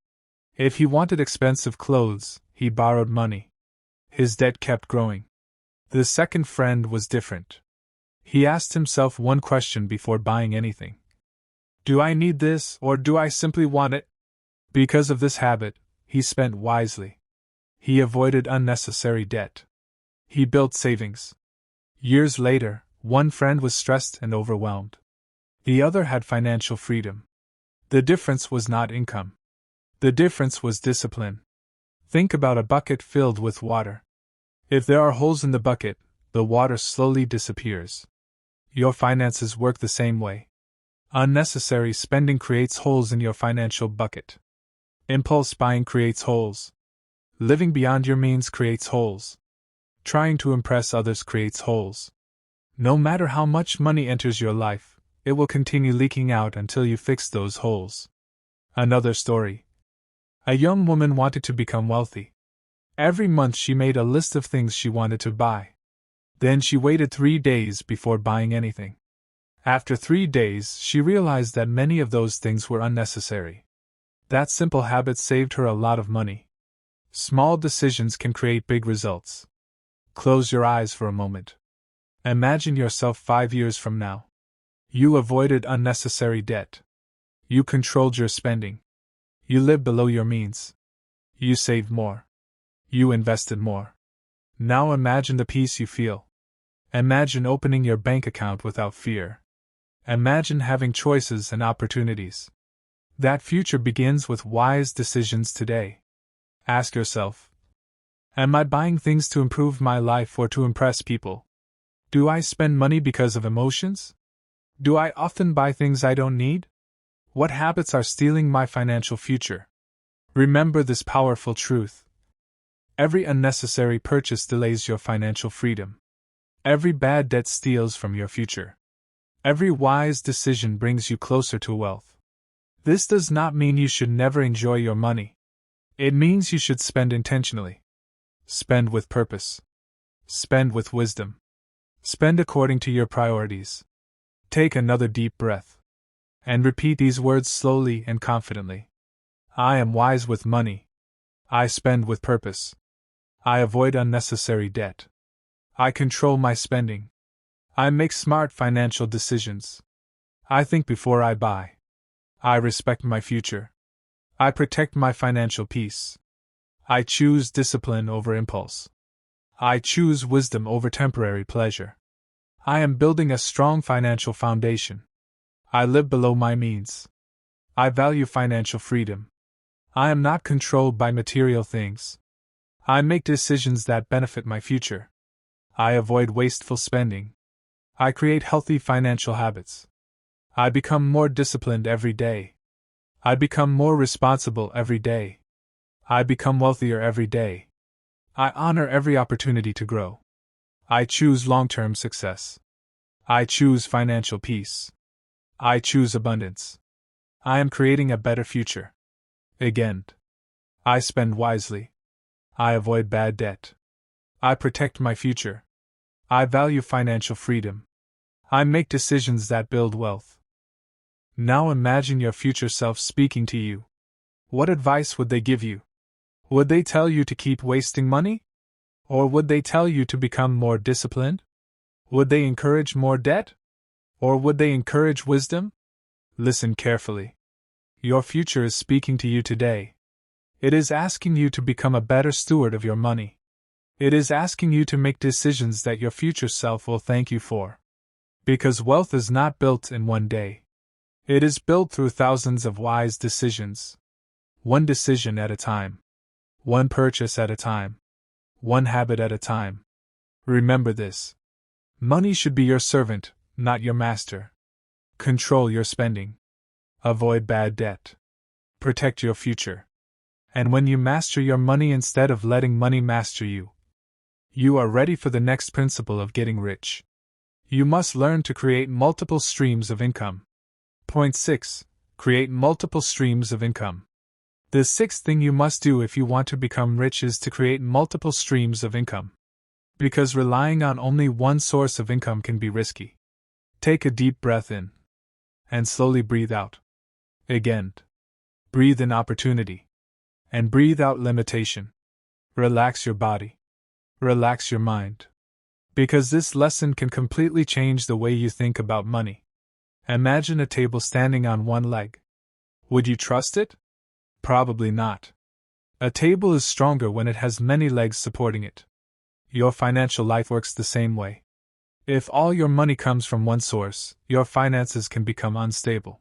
If he wanted expensive clothes, he borrowed money. His debt kept growing. The second friend was different. He asked himself one question before buying anything. Do I need this, or do I simply want it? Because of this habit, he spent wisely. He avoided unnecessary debt. He built savings. Years later, one friend was stressed and overwhelmed. The other had financial freedom. The difference was not income. The difference was discipline. Think about a bucket filled with water. If there are holes in the bucket, the water slowly disappears. Your finances work the same way. Unnecessary spending creates holes in your financial bucket. Impulse buying creates holes. Living beyond your means creates holes. Trying to impress others creates holes. No matter how much money enters your life, it will continue leaking out until you fix those holes. Another story. A young woman wanted to become wealthy. Every month she made a list of things she wanted to buy. Then she waited 3 days before buying anything. After 3 days, she realized that many of those things were unnecessary. That simple habit saved her a lot of money. Small decisions can create big results. Close your eyes for a moment. Imagine yourself 5 years from now. You avoided unnecessary debt. You controlled your spending. You lived below your means. You saved more. You invested more. Now imagine the peace you feel. Imagine opening your bank account without fear. Imagine having choices and opportunities. That future begins with wise decisions today. Ask yourself, am I buying things to improve my life or to impress people? Do I spend money because of emotions? Do I often buy things I don't need? What habits are stealing my financial future? Remember this powerful truth. Every unnecessary purchase delays your financial freedom. Every bad debt steals from your future. Every wise decision brings you closer to wealth. This does not mean you should never enjoy your money. It means you should spend intentionally. Spend with purpose. Spend with wisdom. Spend according to your priorities. Take another deep breath. And repeat these words slowly and confidently. I am wise with money. I spend with purpose. I avoid unnecessary debt. I control my spending. I make smart financial decisions. I think before I buy. I respect my future. I protect my financial peace. I choose discipline over impulse. I choose wisdom over temporary pleasure. I am building a strong financial foundation. I live below my means. I value financial freedom. I am not controlled by material things. I make decisions that benefit my future. I avoid wasteful spending. I create healthy financial habits. I become more disciplined every day. I become more responsible every day. I become wealthier every day. I honor every opportunity to grow. I choose long-term success. I choose financial peace. I choose abundance. I am creating a better future. Again. I spend wisely. I avoid bad debt. I protect my future. I value financial freedom. I make decisions that build wealth. Now imagine your future self speaking to you. What advice would they give you? Would they tell you to keep wasting money? Or would they tell you to become more disciplined? Would they encourage more debt? Or would they encourage wisdom? Listen carefully. Your future is speaking to you today. It is asking you to become a better steward of your money. It is asking you to make decisions that your future self will thank you for. Because wealth is not built in one day. It is built through thousands of wise decisions. One decision at a time. One purchase at a time. One habit at a time. Remember this. Money should be your servant, not your master. Control your spending. Avoid bad debt. Protect your future. And when you master your money instead of letting money master you, you are ready for the next principle of getting rich. You must learn to create multiple streams of income. Point 6. Create multiple streams of income. The sixth thing you must do if you want to become rich is to create multiple streams of income. Because relying on only one source of income can be risky. Take a deep breath in. And slowly breathe out. Again. Breathe in opportunity. And breathe out limitation. Relax your body. Relax your mind. Because this lesson can completely change the way you think about money. Imagine a table standing on one leg. Would you trust it? Probably not. A table is stronger when it has many legs supporting it. Your financial life works the same way. If all your money comes from one source, your finances can become unstable.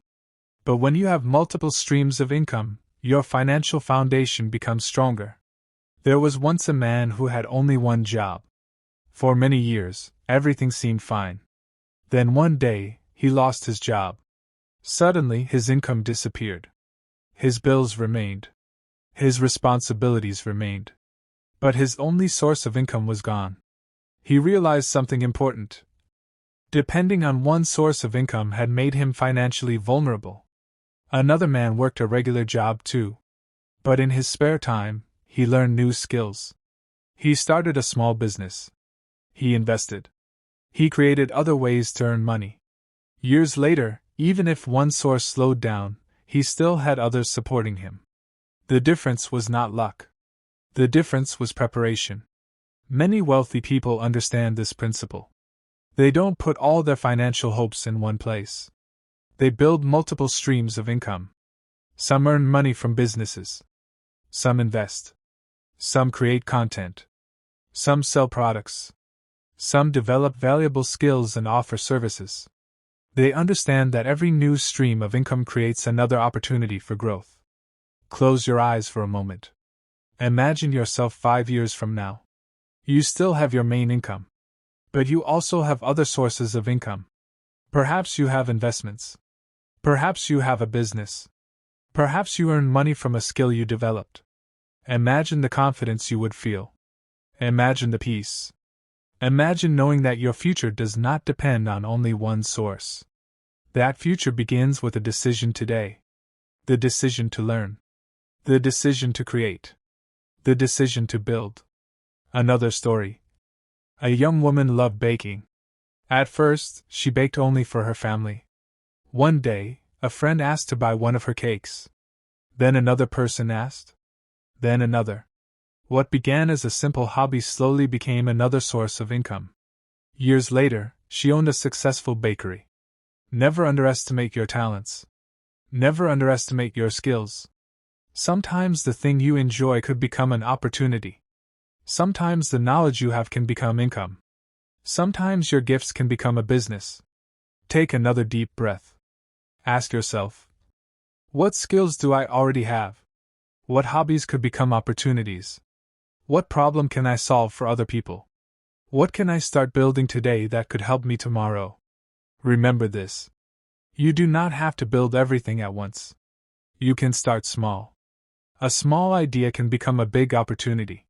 But when you have multiple streams of income, your financial foundation becomes stronger. There was once a man who had only one job. For many years, everything seemed fine. Then one day, he lost his job. Suddenly, his income disappeared. His bills remained. His responsibilities remained. But his only source of income was gone. He realized something important. Depending on one source of income had made him financially vulnerable. Another man worked a regular job too. But in his spare time, he learned new skills. He started a small business. He invested. He created other ways to earn money. Years later, even if one source slowed down, he still had others supporting him. The difference was not luck. The difference was preparation. Many wealthy people understand this principle. They don't put all their financial hopes in one place. They build multiple streams of income. Some earn money from businesses. Some invest. Some create content. Some sell products. Some develop valuable skills and offer services. They understand that every new stream of income creates another opportunity for growth. Close your eyes for a moment. Imagine yourself 5 years from now. You still have your main income. But you also have other sources of income. Perhaps you have investments. Perhaps you have a business. Perhaps you earn money from a skill you developed. Imagine the confidence you would feel. Imagine the peace. Imagine knowing that your future does not depend on only one source. That future begins with a decision today. The decision to learn. The decision to create. The decision to build. Another story. A young woman loved baking. At first, she baked only for her family. One day, a friend asked to buy one of her cakes. Then another person asked. Then another. What began as a simple hobby slowly became another source of income. Years later, she owned a successful bakery. Never underestimate your talents. Never underestimate your skills. Sometimes the thing you enjoy could become an opportunity. Sometimes the knowledge you have can become income. Sometimes your gifts can become a business. Take another deep breath. Ask yourself, what skills do I already have? What hobbies could become opportunities? What problem can I solve for other people? What can I start building today that could help me tomorrow? Remember this. You do not have to build everything at once. You can start small. A small idea can become a big opportunity.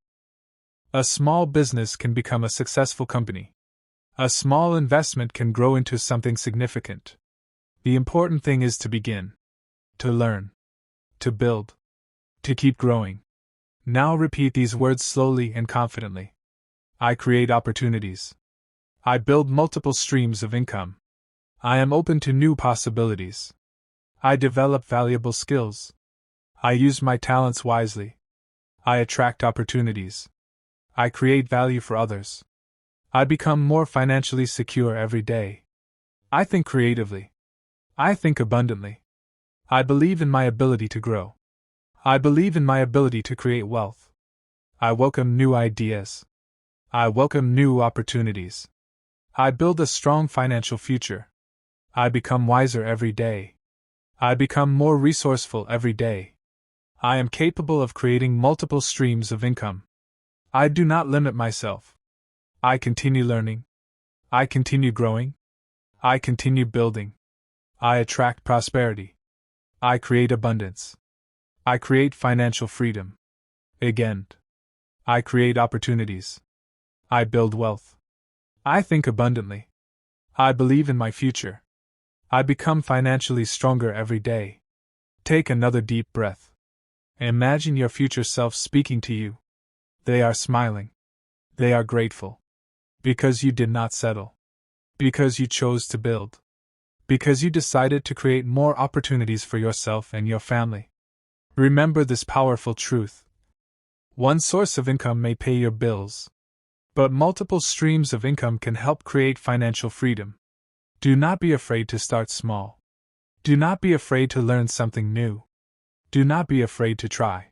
A small business can become a successful company. A small investment can grow into something significant. The important thing is to begin. To learn. To build. To keep growing. Now repeat these words slowly and confidently. I create opportunities. I build multiple streams of income. I am open to new possibilities. I develop valuable skills. I use my talents wisely. I attract opportunities. I create value for others. I become more financially secure every day. I think creatively. I think abundantly. I believe in my ability to grow. I believe in my ability to create wealth. I welcome new ideas. I welcome new opportunities. I build a strong financial future. I become wiser every day. I become more resourceful every day. I am capable of creating multiple streams of income. I do not limit myself. I continue learning. I continue growing. I continue building. I attract prosperity. I create abundance. I create financial freedom. Again. I create opportunities. I build wealth. I think abundantly. I believe in my future. I become financially stronger every day. Take another deep breath. Imagine your future self speaking to you. They are smiling. They are grateful. Because you did not settle. Because you chose to build. Because you decided to create more opportunities for yourself and your family. Remember this powerful truth. One source of income may pay your bills, but multiple streams of income can help create financial freedom. Do not be afraid to start small. Do not be afraid to learn something new. Do not be afraid to try.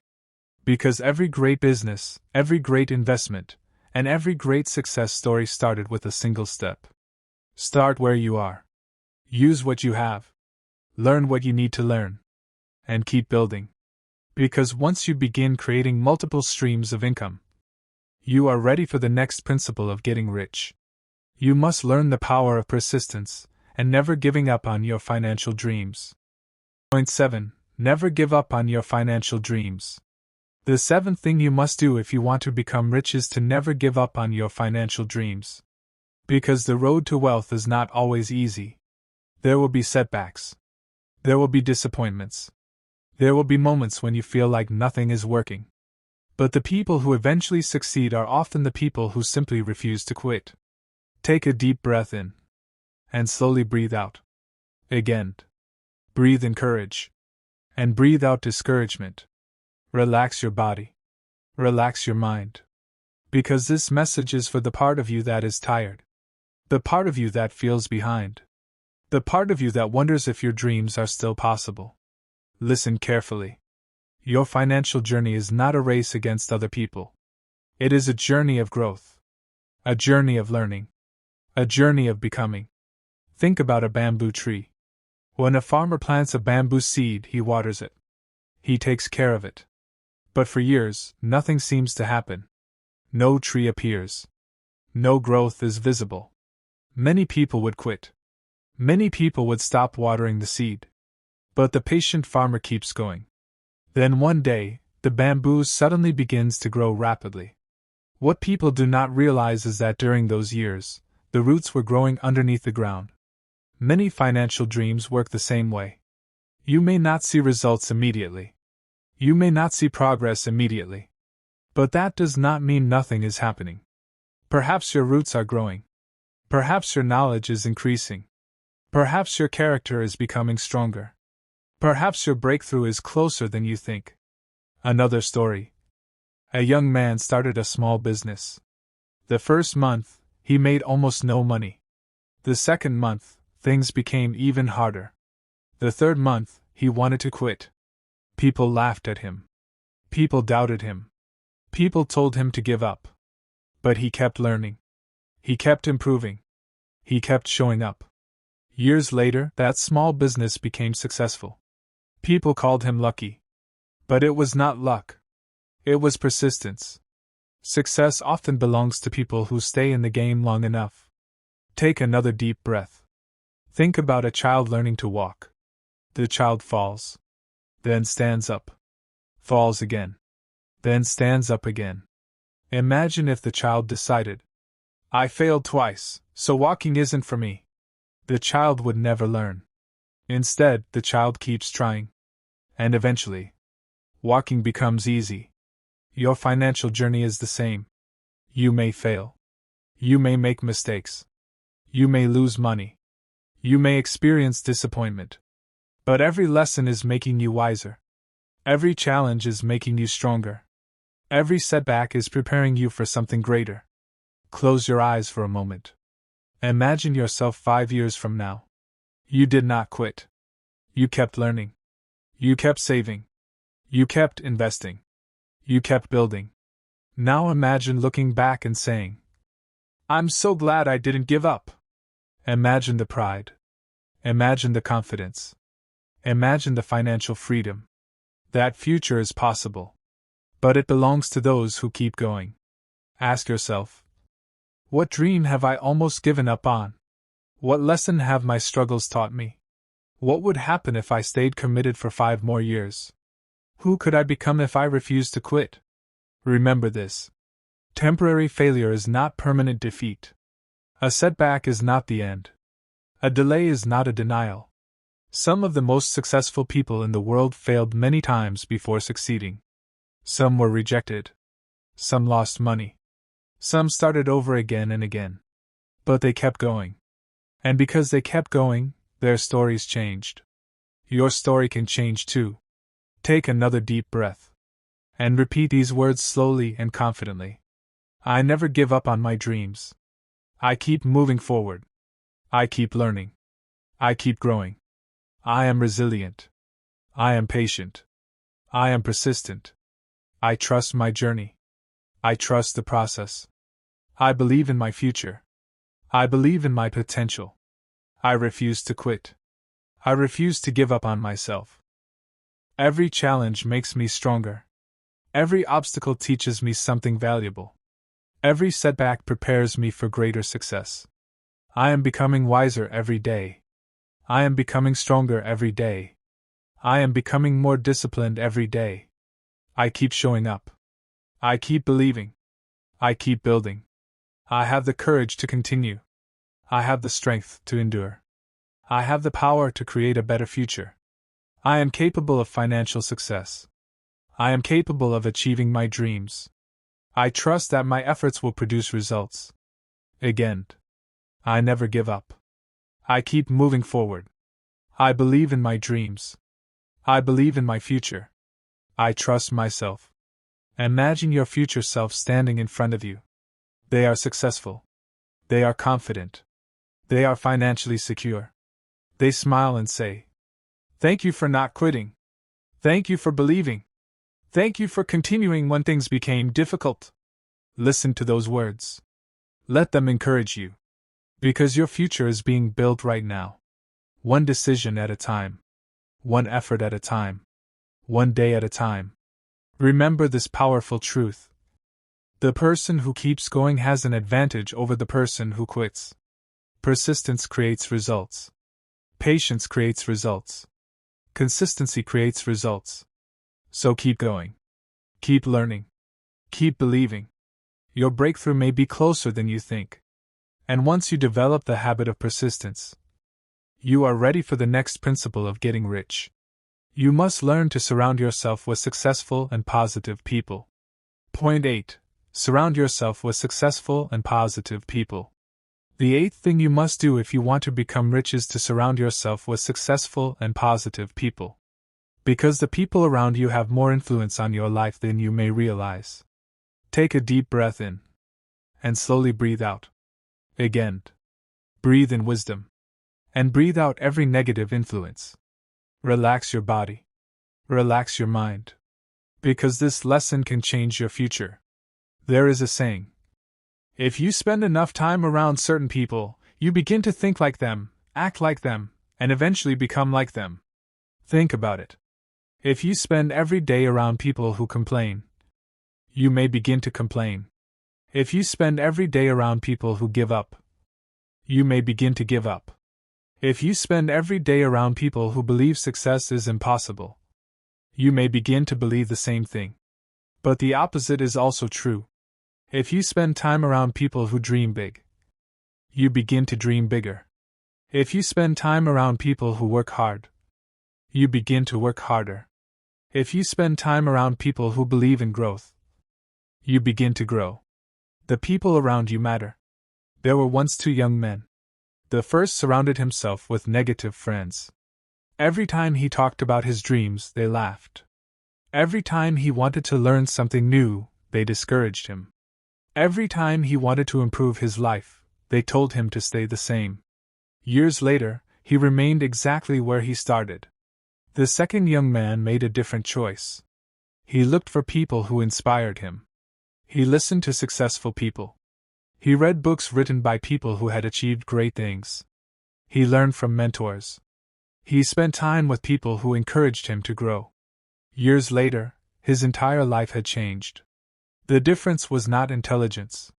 Because every great business, every great investment, and every great success story started with a single step. Start where you are. Use what you have. Learn what you need to learn. And keep building. Because once you begin creating multiple streams of income, you are ready for the next principle of getting rich. You must learn the power of persistence and never giving up on your financial dreams. Point 7. Never give up on your financial dreams. The seventh thing you must do if you want to become rich is to never give up on your financial dreams. Because the road to wealth is not always easy. There will be setbacks. There will be disappointments. There will be moments when you feel like nothing is working. But the people who eventually succeed are often the people who simply refuse to quit. Take a deep breath in. And slowly breathe out. Again. Breathe in courage. And breathe out discouragement. Relax your body. Relax your mind. Because this message is for the part of you that is tired. The part of you that feels behind. The part of you that wonders if your dreams are still possible. Listen carefully. Your financial journey is not a race against other people. It is a journey of growth. A journey of learning. A journey of becoming. Think about a bamboo tree. When a farmer plants a bamboo seed, he waters it. He takes care of it. But for years, nothing seems to happen. No tree appears. No growth is visible. Many people would quit. Many people would stop watering the seed. But the patient farmer keeps going. Then one day, the bamboo suddenly begins to grow rapidly. What people do not realize is that during those years, the roots were growing underneath the ground. Many financial dreams work the same way. You may not see results immediately. You may not see progress immediately. But that does not mean nothing is happening. Perhaps your roots are growing. Perhaps your knowledge is increasing. Perhaps your character is becoming stronger. Perhaps your breakthrough is closer than you think. Another story. A young man started a small business. The first month, he made almost no money. The second month, things became even harder. The third month, he wanted to quit. People laughed at him. People doubted him. People told him to give up. But he kept learning. He kept improving. He kept showing up. Years later, that small business became successful. People called him lucky. But it was not luck. It was persistence. Success often belongs to people who stay in the game long enough. Take another deep breath. Think about a child learning to walk. The child falls, then stands up, falls again, then stands up again. Imagine if the child decided, I failed twice, so walking isn't for me. The child would never learn. Instead, the child keeps trying. And eventually, walking becomes easy. Your financial journey is the same. You may fail. You may make mistakes. You may lose money. You may experience disappointment. But every lesson is making you wiser. Every challenge is making you stronger. Every setback is preparing you for something greater. Close your eyes for a moment. Imagine yourself 5 years from now. You did not quit. You kept learning. You kept saving. You kept investing. You kept building. Now imagine looking back and saying, I'm so glad I didn't give up. Imagine the pride. Imagine the confidence. Imagine the financial freedom. That future is possible. But it belongs to those who keep going. Ask yourself, what dream have I almost given up on? What lesson have my struggles taught me? What would happen if I stayed committed for 5 more years? Who could I become if I refused to quit? Remember this. Temporary failure is not permanent defeat. A setback is not the end. A delay is not a denial. Some of the most successful people in the world failed many times before succeeding. Some were rejected. Some lost money. Some started over again and again. But they kept going. And because they kept going, their stories changed. Your story can change too. Take another deep breath. And repeat these words slowly and confidently. I never give up on my dreams. I keep moving forward. I keep learning. I keep growing. I am resilient. I am patient. I am persistent. I trust my journey. I trust the process. I believe in my future. I believe in my potential. I refuse to quit. I refuse to give up on myself. Every challenge makes me stronger. Every obstacle teaches me something valuable. Every setback prepares me for greater success. I am becoming wiser every day. I am becoming stronger every day. I am becoming more disciplined every day. I keep showing up. I keep believing. I keep building. I have the courage to continue. I have the strength to endure. I have the power to create a better future. I am capable of financial success. I am capable of achieving my dreams. I trust that my efforts will produce results. Again, I never give up. I keep moving forward. I believe in my dreams. I believe in my future. I trust myself. Imagine your future self standing in front of you. They are successful. They are confident. They are financially secure. They smile and say, thank you for not quitting. Thank you for believing. Thank you for continuing when things became difficult. Listen to those words. Let them encourage you. Because your future is being built right now. One decision at a time. One effort at a time. One day at a time. Remember this powerful truth. The person who keeps going has an advantage over the person who quits. Persistence creates results. Patience creates results. Consistency creates results. So keep going. Keep learning. Keep believing. Your breakthrough may be closer than you think. And once you develop the habit of persistence, you are ready for the next principle of getting rich. You must learn to surround yourself with successful and positive people. Point 8. Surround yourself with successful and positive people. The 8th thing you must do if you want to become rich is to surround yourself with successful and positive people. Because the people around you have more influence on your life than you may realize. Take a deep breath in. And slowly breathe out. Again. Breathe in wisdom. And breathe out every negative influence. Relax your body. Relax your mind. Because this lesson can change your future. There is a saying. If you spend enough time around certain people, you begin to think like them, act like them, and eventually become like them. Think about it. If you spend every day around people who complain, You may begin to complain. If you spend every day around people who give up, you may begin to give up. If you spend every day around people who believe success is impossible, you may begin to believe the same thing. But the opposite is also true. If you spend time around people who dream big, you begin to dream bigger. If you spend time around people who work hard, you begin to work harder. If you spend time around people who believe in growth, you begin to grow. The people around you matter. There were once two young men. The first surrounded himself with negative friends. Every time he talked about his dreams, they laughed. Every time he wanted to learn something new, they discouraged him. Every time he wanted to improve his life, they told him to stay the same. Years later, he remained exactly where he started. The second young man made a different choice. He looked for people who inspired him. He listened to successful people. He read books written by people who had achieved great things. He learned from mentors. He spent time with people who encouraged him to grow. Years later, his entire life had changed. The difference was not intelligence.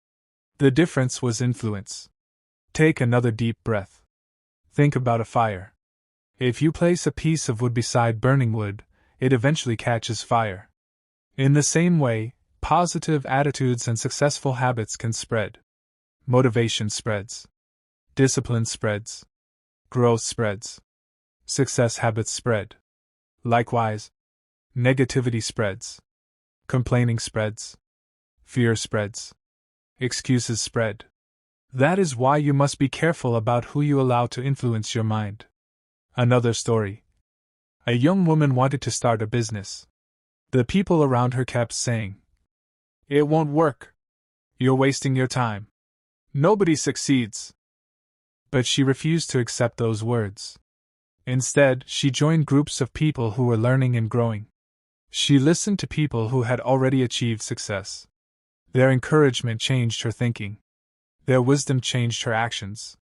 The difference was influence. Take another deep breath. Think about a fire. If you place a piece of wood beside burning wood, it eventually catches fire. In the same way, positive attitudes and successful habits can spread. Motivation spreads. Discipline spreads. Growth spreads. Success habits spread. Likewise, negativity spreads. Complaining spreads. Fear spreads. Excuses spread. That is why you must be careful about who you allow to influence your mind. Another story. A young woman wanted to start a business. The people around her kept saying, "It won't work. You're wasting your time. Nobody succeeds." But she refused to accept those words. Instead, she joined groups of people who were learning and growing. She listened to people who had already achieved success. Their encouragement changed her thinking. Their wisdom changed her actions.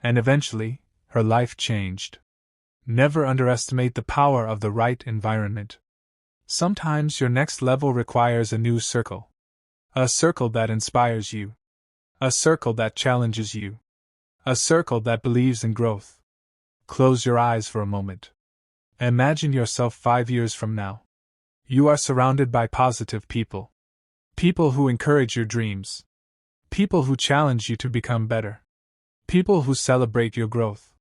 And eventually, her life changed. Never underestimate the power of the right environment. Sometimes your next level requires a new circle. A circle that inspires you. A circle that challenges you. A circle that believes in growth. Close your eyes for a moment. Imagine yourself 5 years from now. You are surrounded by positive people. People who encourage your dreams. People who challenge you to become better. People who celebrate your growth.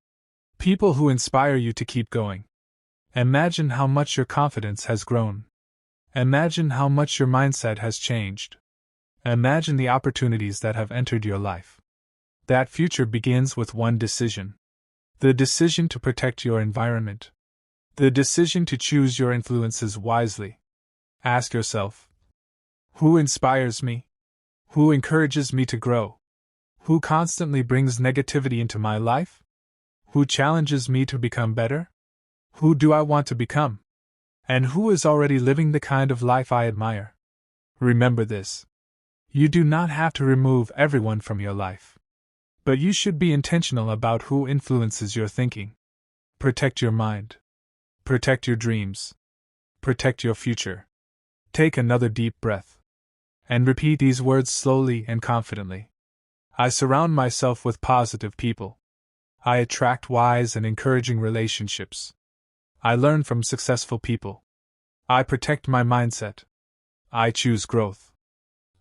People who inspire you to keep going. Imagine how much your confidence has grown. Imagine how much your mindset has changed. Imagine the opportunities that have entered your life. That future begins with one decision. The decision to protect your environment. The decision to choose your influences wisely. Ask yourself, who inspires me? Who encourages me to grow? Who constantly brings negativity into my life? Who challenges me to become better? Who do I want to become? And who is already living the kind of life I admire? Remember this. You do not have to remove everyone from your life. But you should be intentional about who influences your thinking. Protect your mind. Protect your dreams. Protect your future. Take another deep breath. And repeat these words slowly and confidently. I surround myself with positive people. I attract wise and encouraging relationships. I learn from successful people. I protect my mindset. I choose growth.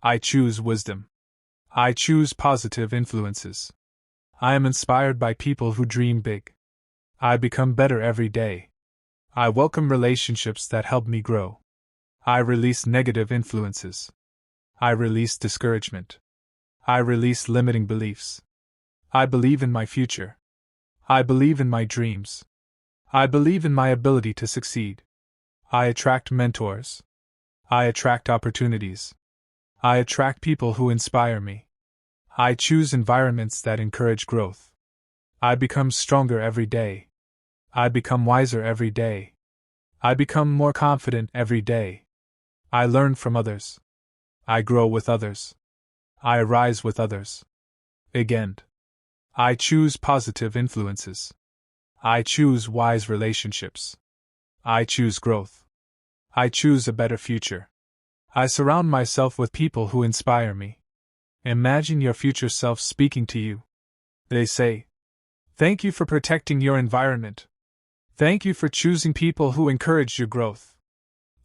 I choose wisdom. I choose positive influences. I am inspired by people who dream big. I become better every day. I welcome relationships that help me grow. I release negative influences. I release discouragement. I release limiting beliefs. I believe in my future. I believe in my dreams. I believe in my ability to succeed. I attract mentors. I attract opportunities. I attract people who inspire me. I choose environments that encourage growth. I become stronger every day. I become wiser every day. I become more confident every day. I learn from others. I grow with others. I rise with others. Again. I choose positive influences. I choose wise relationships. I choose growth. I choose a better future. I surround myself with people who inspire me. Imagine your future self speaking to you. They say, "Thank you for protecting your environment. Thank you for choosing people who encourage your growth.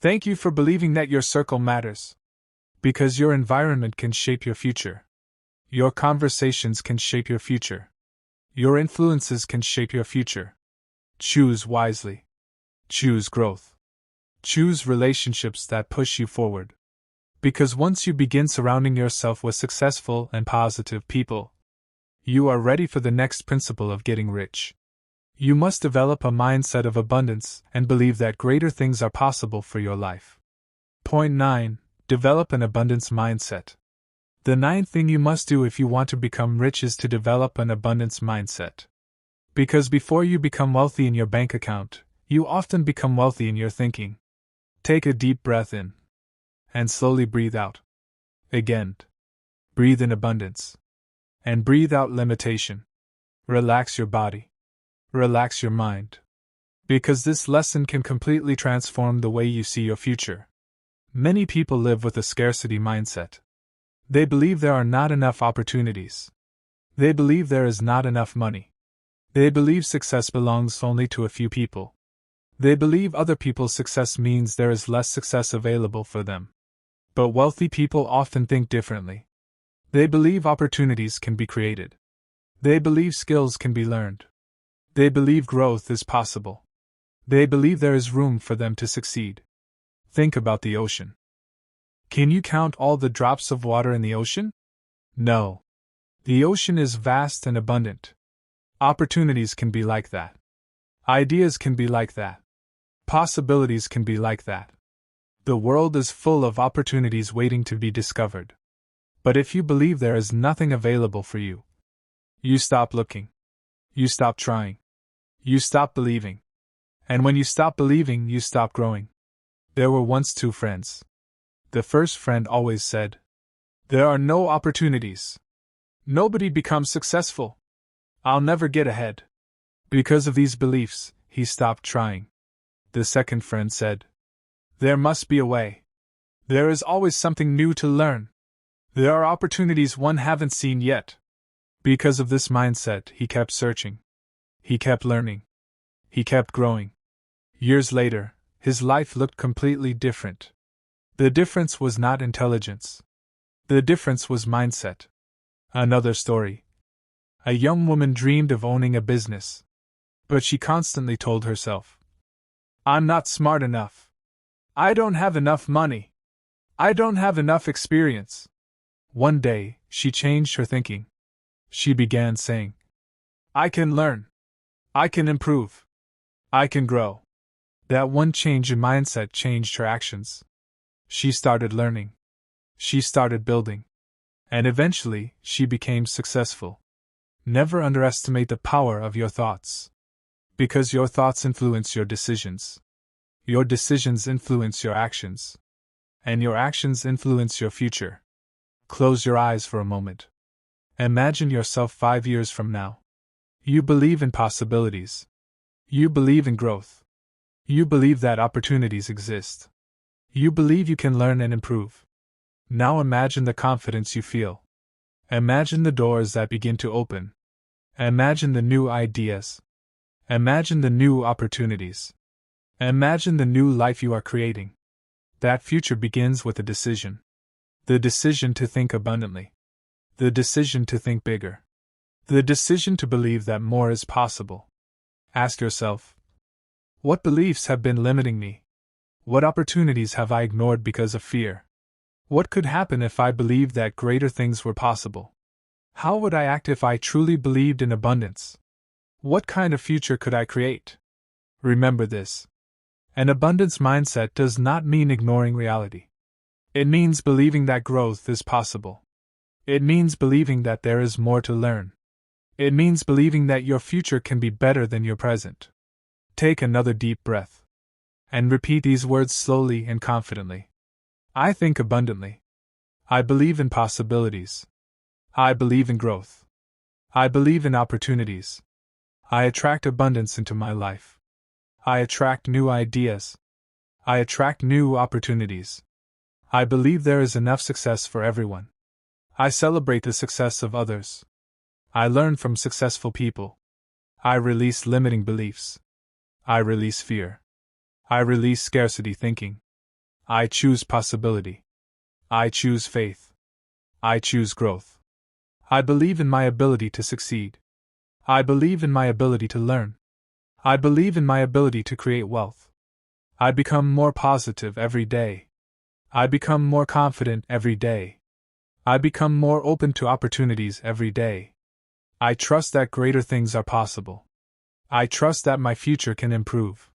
Thank you for believing that your circle matters." Because your environment can shape your future. Your conversations can shape your future. Your influences can shape your future. Choose wisely. Choose growth. Choose relationships that push you forward. Because once you begin surrounding yourself with successful and positive people, you are ready for the next principle of getting rich. You must develop a mindset of abundance and believe that greater things are possible for your life. Point 9. Develop an abundance mindset. The ninth thing you must do if you want to become rich is to develop an abundance mindset. Because before you become wealthy in your bank account, you often become wealthy in your thinking. Take a deep breath in. And slowly breathe out. Again. Breathe in abundance. And breathe out limitation. Relax your body. Relax your mind. Because this lesson can completely transform the way you see your future. Many people live with a scarcity mindset. They believe there are not enough opportunities. They believe there is not enough money. They believe success belongs only to a few people. They believe other people's success means there is less success available for them. But wealthy people often think differently. They believe opportunities can be created. They believe skills can be learned. They believe growth is possible. They believe there is room for them to succeed. Think about the ocean. Can you count all the drops of water in the ocean? No. The ocean is vast and abundant. Opportunities can be like that. Ideas can be like that. Possibilities can be like that. The world is full of opportunities waiting to be discovered. But if you believe there is nothing available for you, you stop looking. You stop trying. You stop believing. And when you stop believing, you stop growing. There were once two friends. The first friend always said, "There are no opportunities. Nobody becomes successful. I'll never get ahead." Because of these beliefs, he stopped trying. The second friend said, "There must be a way. There is always something new to learn. There are opportunities one haven't seen yet." Because of this mindset, he kept searching. He kept learning. He kept growing. Years later, his life looked completely different. The difference was not intelligence. The difference was mindset. Another story. A young woman dreamed of owning a business. But she constantly told herself, "I'm not smart enough. I don't have enough money. I don't have enough experience." One day, she changed her thinking. She began saying, "I can learn. I can improve. I can grow." That one change in mindset changed her actions. She started learning. She started building. And eventually, she became successful. Never underestimate the power of your thoughts. Because your thoughts influence your decisions. Your decisions influence your actions. And your actions influence your future. Close your eyes for a moment. Imagine yourself 5 years from now. You believe in possibilities. You believe in growth. You believe that opportunities exist. You believe you can learn and improve. Now imagine the confidence you feel. Imagine the doors that begin to open. Imagine the new ideas. Imagine the new opportunities. Imagine the new life you are creating. That future begins with a decision. The decision to think abundantly. The decision to think bigger. The decision to believe that more is possible. Ask yourself, what beliefs have been limiting me? What opportunities have I ignored because of fear? What could happen if I believed that greater things were possible? How would I act if I truly believed in abundance? What kind of future could I create? Remember this. An abundance mindset does not mean ignoring reality. It means believing that growth is possible. It means believing that there is more to learn. It means believing that your future can be better than your present. Take another deep breath. And repeat these words slowly and confidently. I think abundantly. I believe in possibilities. I believe in growth. I believe in opportunities. I attract abundance into my life. I attract new ideas. I attract new opportunities. I believe there is enough success for everyone. I celebrate the success of others. I learn from successful people. I release limiting beliefs. I release fear. I release scarcity thinking. I choose possibility. I choose faith. I choose growth. I believe in my ability to succeed. I believe in my ability to learn. I believe in my ability to create wealth. I become more positive every day. I become more confident every day. I become more open to opportunities every day. I trust that greater things are possible. I trust that my future can improve.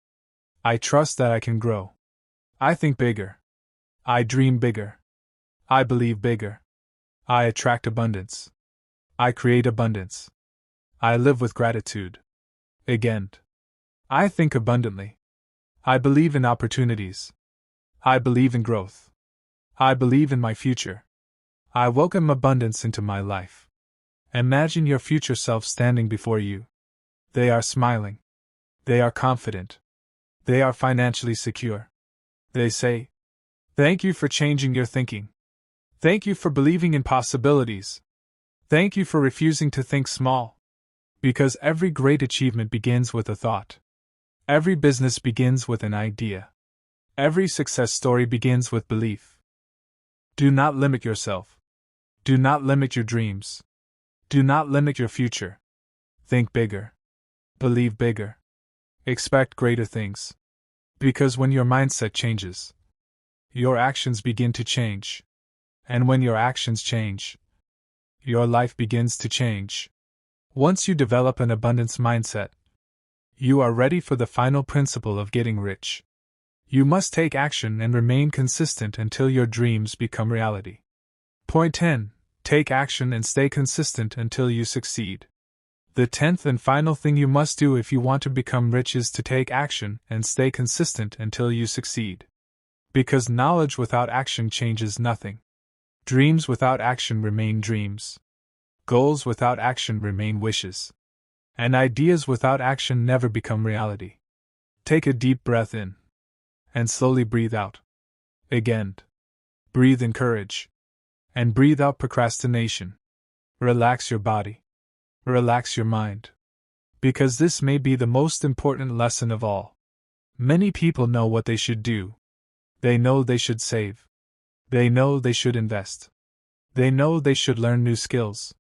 I trust that I can grow. I think bigger. I dream bigger. I believe bigger. I attract abundance. I create abundance. I live with gratitude. Again. I think abundantly. I believe in opportunities. I believe in growth. I believe in my future. I welcome abundance into my life. Imagine your future self standing before you. They are smiling. They are confident. They are financially secure. They say, "Thank you for changing your thinking. Thank you for believing in possibilities. Thank you for refusing to think small." Because every great achievement begins with a thought. Every business begins with an idea. Every success story begins with belief. Do not limit yourself. Do not limit your dreams. Do not limit your future. Think bigger. Believe bigger. Expect greater things. Because when your mindset changes, your actions begin to change. And when your actions change, your life begins to change. Once you develop an abundance mindset, you are ready for the final principle of getting rich. You must take action and remain consistent until your dreams become reality. Point 10. Take action and stay consistent until you succeed. The 10th and final thing you must do if you want to become rich is to take action and stay consistent until you succeed. Because knowledge without action changes nothing. Dreams without action remain dreams. Goals without action remain wishes. And ideas without action never become reality. Take a deep breath in. And slowly breathe out. Again. Breathe in courage. And breathe out procrastination. Relax your body. Relax your mind. Because this may be the most important lesson of all. Many people know what they should do. They know they should save. They know they should invest. They know they should learn new skills.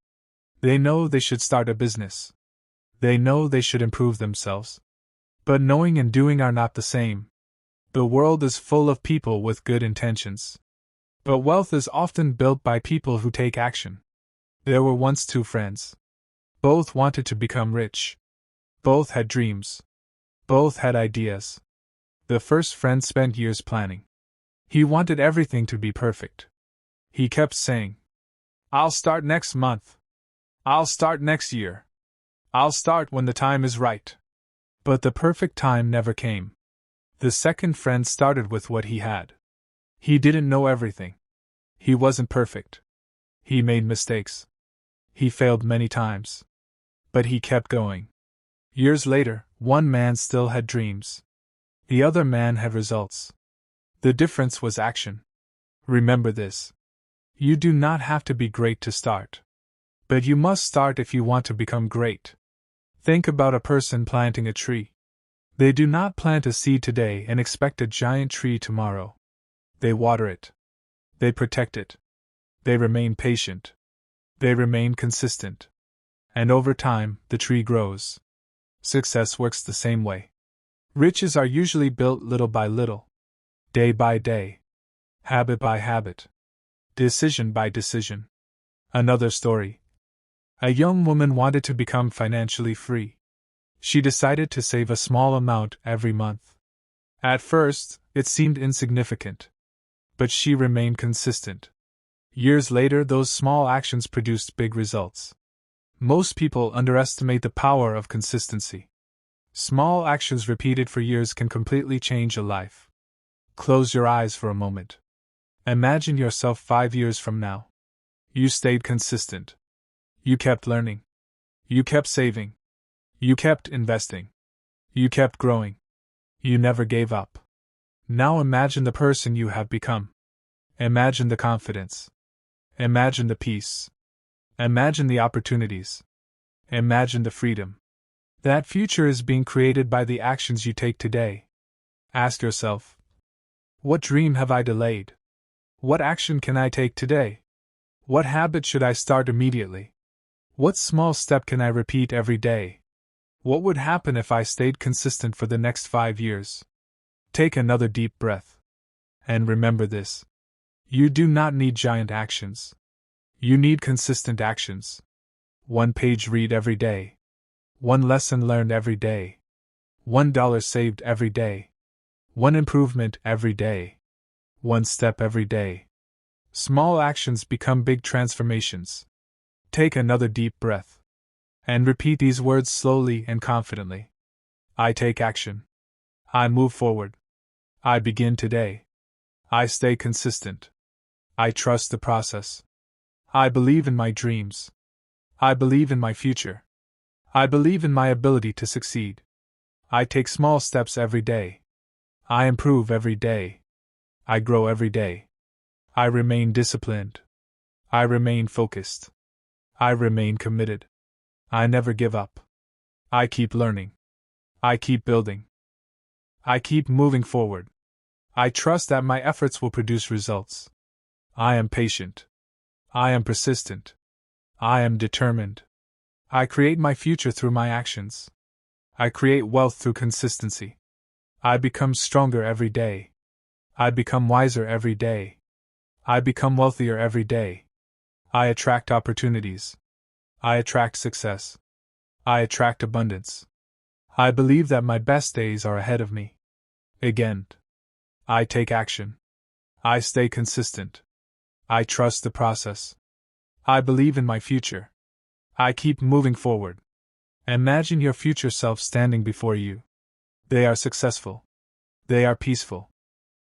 They know they should start a business. They know they should improve themselves. But knowing and doing are not the same. The world is full of people with good intentions. But wealth is often built by people who take action. There were once two friends. Both wanted to become rich. Both had dreams. Both had ideas. The first friend spent years planning. He wanted everything to be perfect. He kept saying, "I'll start next month. I'll start next year. I'll start when the time is right." But the perfect time never came. The second friend started with what he had. He didn't know everything. He wasn't perfect. He made mistakes. He failed many times. But he kept going. Years later, one man still had dreams. The other man had results. The difference was action. Remember this. You do not have to be great to start. But you must start if you want to become great. Think about a person planting a tree. They do not plant a seed today and expect a giant tree tomorrow. They water it. They protect it. They remain patient. They remain consistent. And over time, the tree grows. Success works the same way. Riches are usually built little by little. Day by day. Habit by habit. Decision by decision. Another story. A young woman wanted to become financially free. She decided to save a small amount every month. At first, it seemed insignificant. But she remained consistent. Years later, those small actions produced big results. Most people underestimate the power of consistency. Small actions repeated for years can completely change a life. Close your eyes for a moment. Imagine yourself 5 years from now. You stayed consistent. You kept learning. You kept saving. You kept investing. You kept growing. You never gave up. Now imagine the person you have become. Imagine the confidence. Imagine the peace. Imagine the opportunities. Imagine the freedom. That future is being created by the actions you take today. Ask yourself, what dream have I delayed? What action can I take today? What habit should I start immediately? What small step can I repeat every day? What would happen if I stayed consistent for the next 5 years? Take another deep breath. And remember this. You do not need giant actions. You need consistent actions. 1 page read every day. 1 lesson learned every day. $1 saved every day. 1 improvement every day. 1 step every day. Small actions become big transformations. Take another deep breath. And repeat these words slowly and confidently. I take action. I move forward. I begin today. I stay consistent. I trust the process. I believe in my dreams. I believe in my future. I believe in my ability to succeed. I take small steps every day. I improve every day. I grow every day. I remain disciplined. I remain focused. I remain committed. I never give up. I keep learning. I keep building. I keep moving forward. I trust that my efforts will produce results. I am patient. I am persistent. I am determined. I create my future through my actions. I create wealth through consistency. I become stronger every day. I become wiser every day. I become wealthier every day. I attract opportunities. I attract success. I attract abundance. I believe that my best days are ahead of me. Again. I take action. I stay consistent. I trust the process. I believe in my future. I keep moving forward. Imagine your future self standing before you. They are successful. They are peaceful.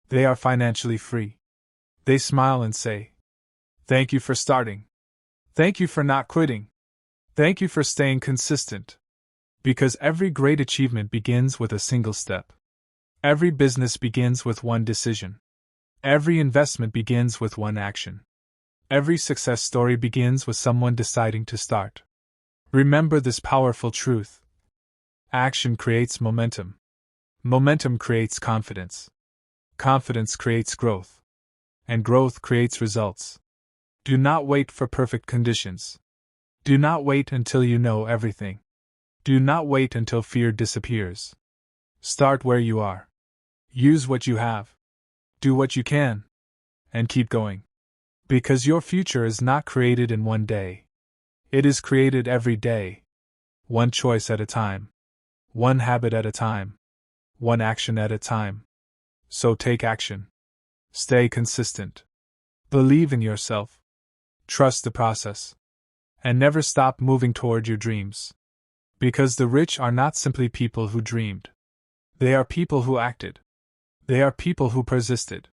They are financially free. They smile and say, "Thank you for starting. Thank you for not quitting. Thank you for staying consistent." Because every great achievement begins with a single step. Every business begins with one decision. Every investment begins with one action. Every success story begins with someone deciding to start. Remember this powerful truth. Action creates momentum. Momentum creates confidence. Confidence creates growth. And growth creates results. Do not wait for perfect conditions. Do not wait until you know everything. Do not wait until fear disappears. Start where you are. Use what you have. Do what you can. And keep going. Because your future is not created in one day. It is created every day. One choice at a time. One habit at a time. One action at a time. So take action. Stay consistent. Believe in yourself. Trust the process. And never stop moving toward your dreams. Because the rich are not simply people who dreamed. They are people who acted. They are people who persisted.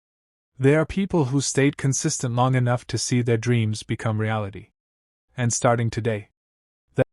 They are people who stayed consistent long enough to see their dreams become reality. And starting today,